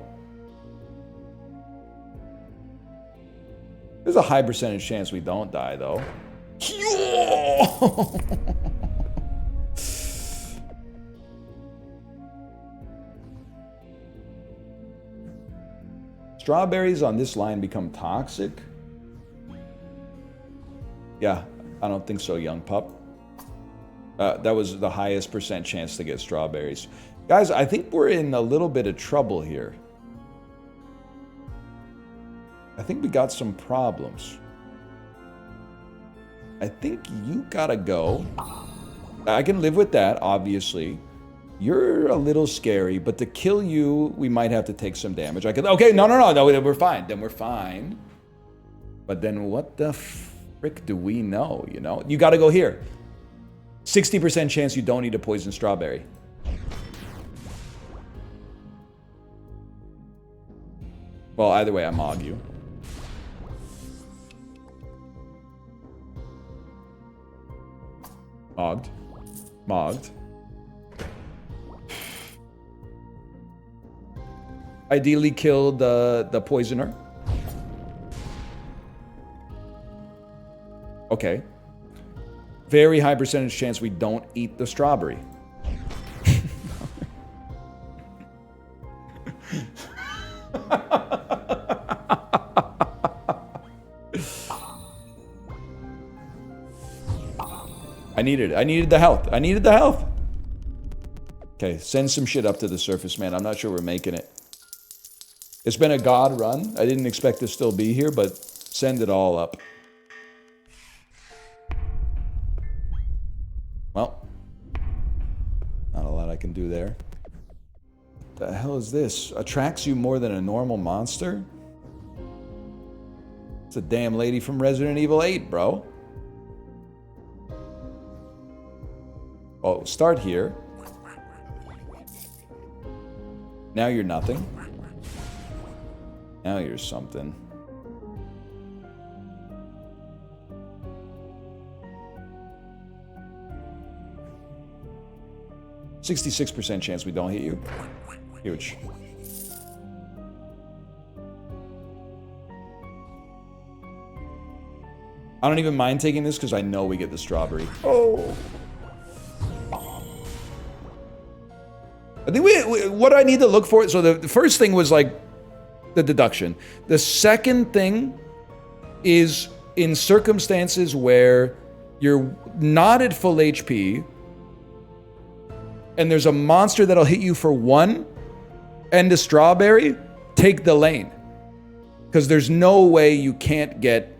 There's a high percentage chance we don't die, though. Strawberries on this line become toxic? Yeah, I don't think so, young pup. That was the highest percent chance to get strawberries. Guys, I think we're in a little bit of trouble here. I think we got some problems. I think you gotta go. I can live with that, obviously. You're a little scary, but to kill you, we might have to take some damage. Okay, no, we're fine. Then we're fine. But then what the frick do we know, you know? You gotta go here. 60% chance you don't need a poison strawberry. Well, either way, I mog you. Mogged. Mogged. Ideally kill the poisoner. Okay. Very high percentage chance we don't eat the strawberry. I needed the health. I needed the health. Okay, send some shit up to the surface, man. I'm not sure we're making it. It's been a god run. I didn't expect to still be here, but send it all up. Well, not a lot I can do there. What the hell is this? Attracts you more than a normal monster? It's a damn lady from Resident Evil 8, bro. Oh, start here. Now you're nothing. Now you're something. %66% chance we don't hit you. Huge. I don't even mind taking this because I know we get the strawberry. Oh. I think what I need to look for, so the first thing was like the deduction. The second thing is in circumstances where you're not at full HP and there's a monster that'll hit you for 1 and a strawberry, take the lane. Because there's no way you can't get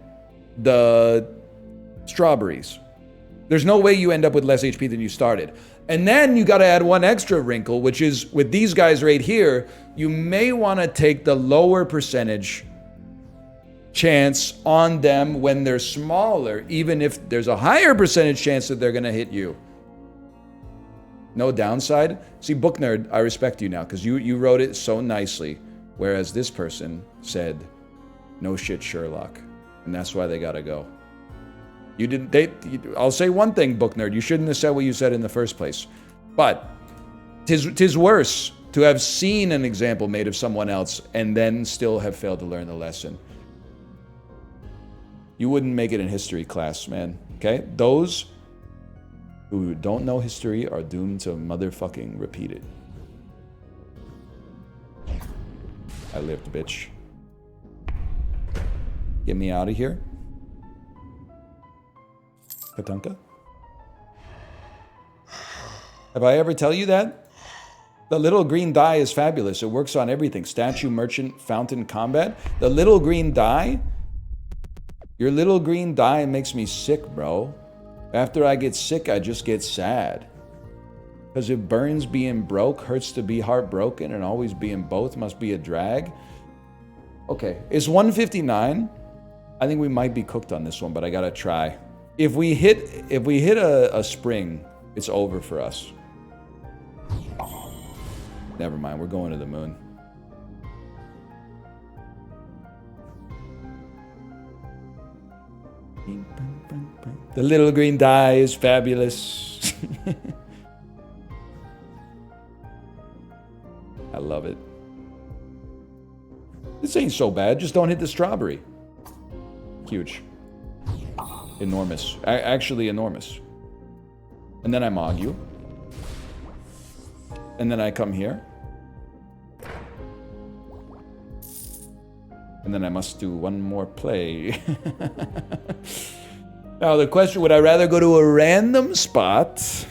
the strawberries. There's no way you end up with less HP than you started. And then you got to add one extra wrinkle, which is with these guys right here, you may want to take the lower percentage chance on them when they're smaller, even if there's a higher percentage chance that they're going to hit you. No downside. See, Book Nerd, I respect you now because you wrote it so nicely, whereas this person said, no shit, Sherlock. And that's why they got to go. You didn't. I'll say one thing, Book Nerd. You shouldn't have said what you said in the first place. But tis worse to have seen an example made of someone else and then still have failed to learn the lesson. You wouldn't make it in history class, man. Okay? Those who don't know history are doomed to motherfucking repeat it. I lived, bitch. Get me out of here. Katunka? Have I ever tell you that? The little green die is fabulous. It works on everything. Statue, merchant, fountain, combat. The little green die? Your little green die makes me sick, bro. After I get sick, I just get sad. Because it burns being broke, hurts to be heartbroken, and always being both must be a drag. Okay, it's 159. I think we might be cooked on this one, but I gotta try. If we hit a spring, it's over for us. Never mind, we're going to the moon. The little green die is fabulous. I love it. This ain't so bad, just don't hit the strawberry. Huge. Enormous. Actually enormous. And then I mog you. And then I come here. And then I must do one more play. Now the question, would I rather go to a random spot?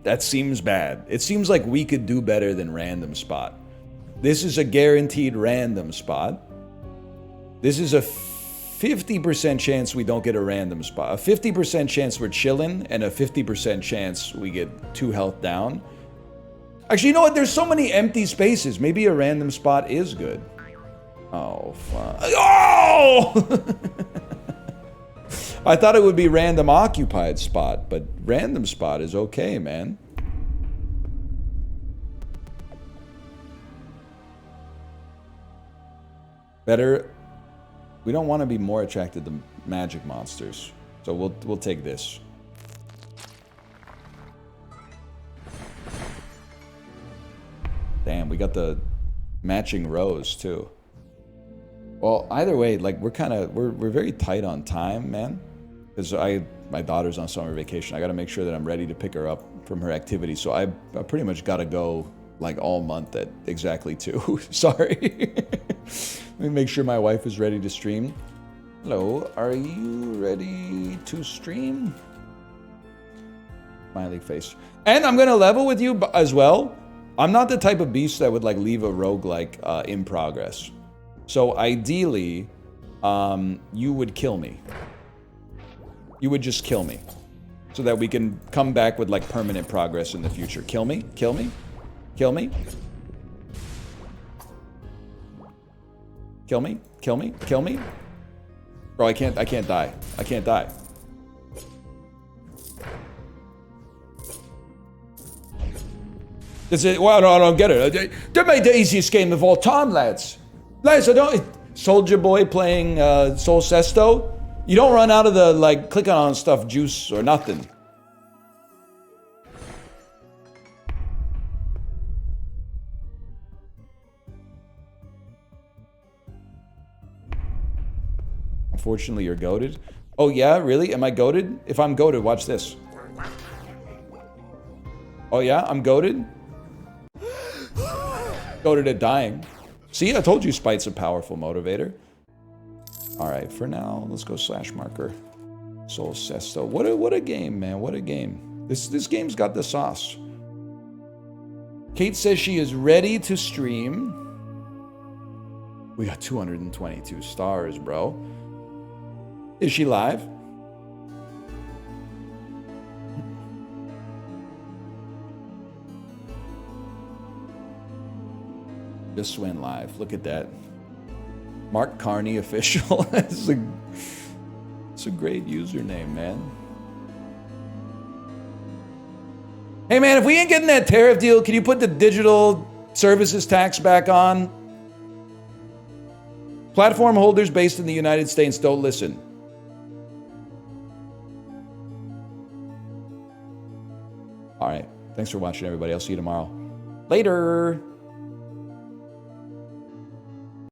That seems bad. It seems like we could do better than random spot. This is a guaranteed random spot. This is a 50% chance we don't get a random spot. A 50% chance we're chilling, and a 50% chance we get 2 health down. Actually, you know what? There's so many empty spaces. Maybe a random spot is good. Oh, fuck. Oh! I thought it would be random occupied spot, but random spot is okay, man. Better. We don't want to be more attracted to magic monsters, so we'll take this. Damn, we got the matching rows too. Well, either way, like we're very tight on time, man. Because my daughter's on summer vacation. I got to make sure that I'm ready to pick her up from her activity. So I pretty much got to go like all month at exactly 2. Sorry. Let me make sure my wife is ready to stream. Hello, are you ready to stream? Smiley face. And I'm gonna level with you as well. I'm not the type of beast that would like leave a roguelike in progress. So ideally, you would kill me. You would just kill me. So that we can come back with like permanent progress in the future. Kill me, kill me, kill me. Kill me, kill me, kill me. Bro, I can't die. I can't die. This is, well, I don't get it. They made the easiest game of all time, lads. Lads, I don't... Soldier Boy playing Soul Cesto. You don't run out of the, like, clicking on stuff juice or nothing. Unfortunately, you're goated. Oh, yeah? Really? Am I goated? If I'm goated, watch this. Oh, yeah? I'm goated? Goated at dying. See, I told you Spite's a powerful motivator. Alright, for now, let's go slash marker. Soul Cesto. What a game, man. What a game. This game's got the sauce. Kate says she is ready to stream. We got 222 stars, bro. Is she live? Just went live. Look at that. Mark Carney official. It's a great username, man. Hey man, if we ain't getting that tariff deal, can you put the digital services tax back on? Platform holders based in the United States don't listen. All right. Thanks for watching, everybody. I'll see you tomorrow. Later.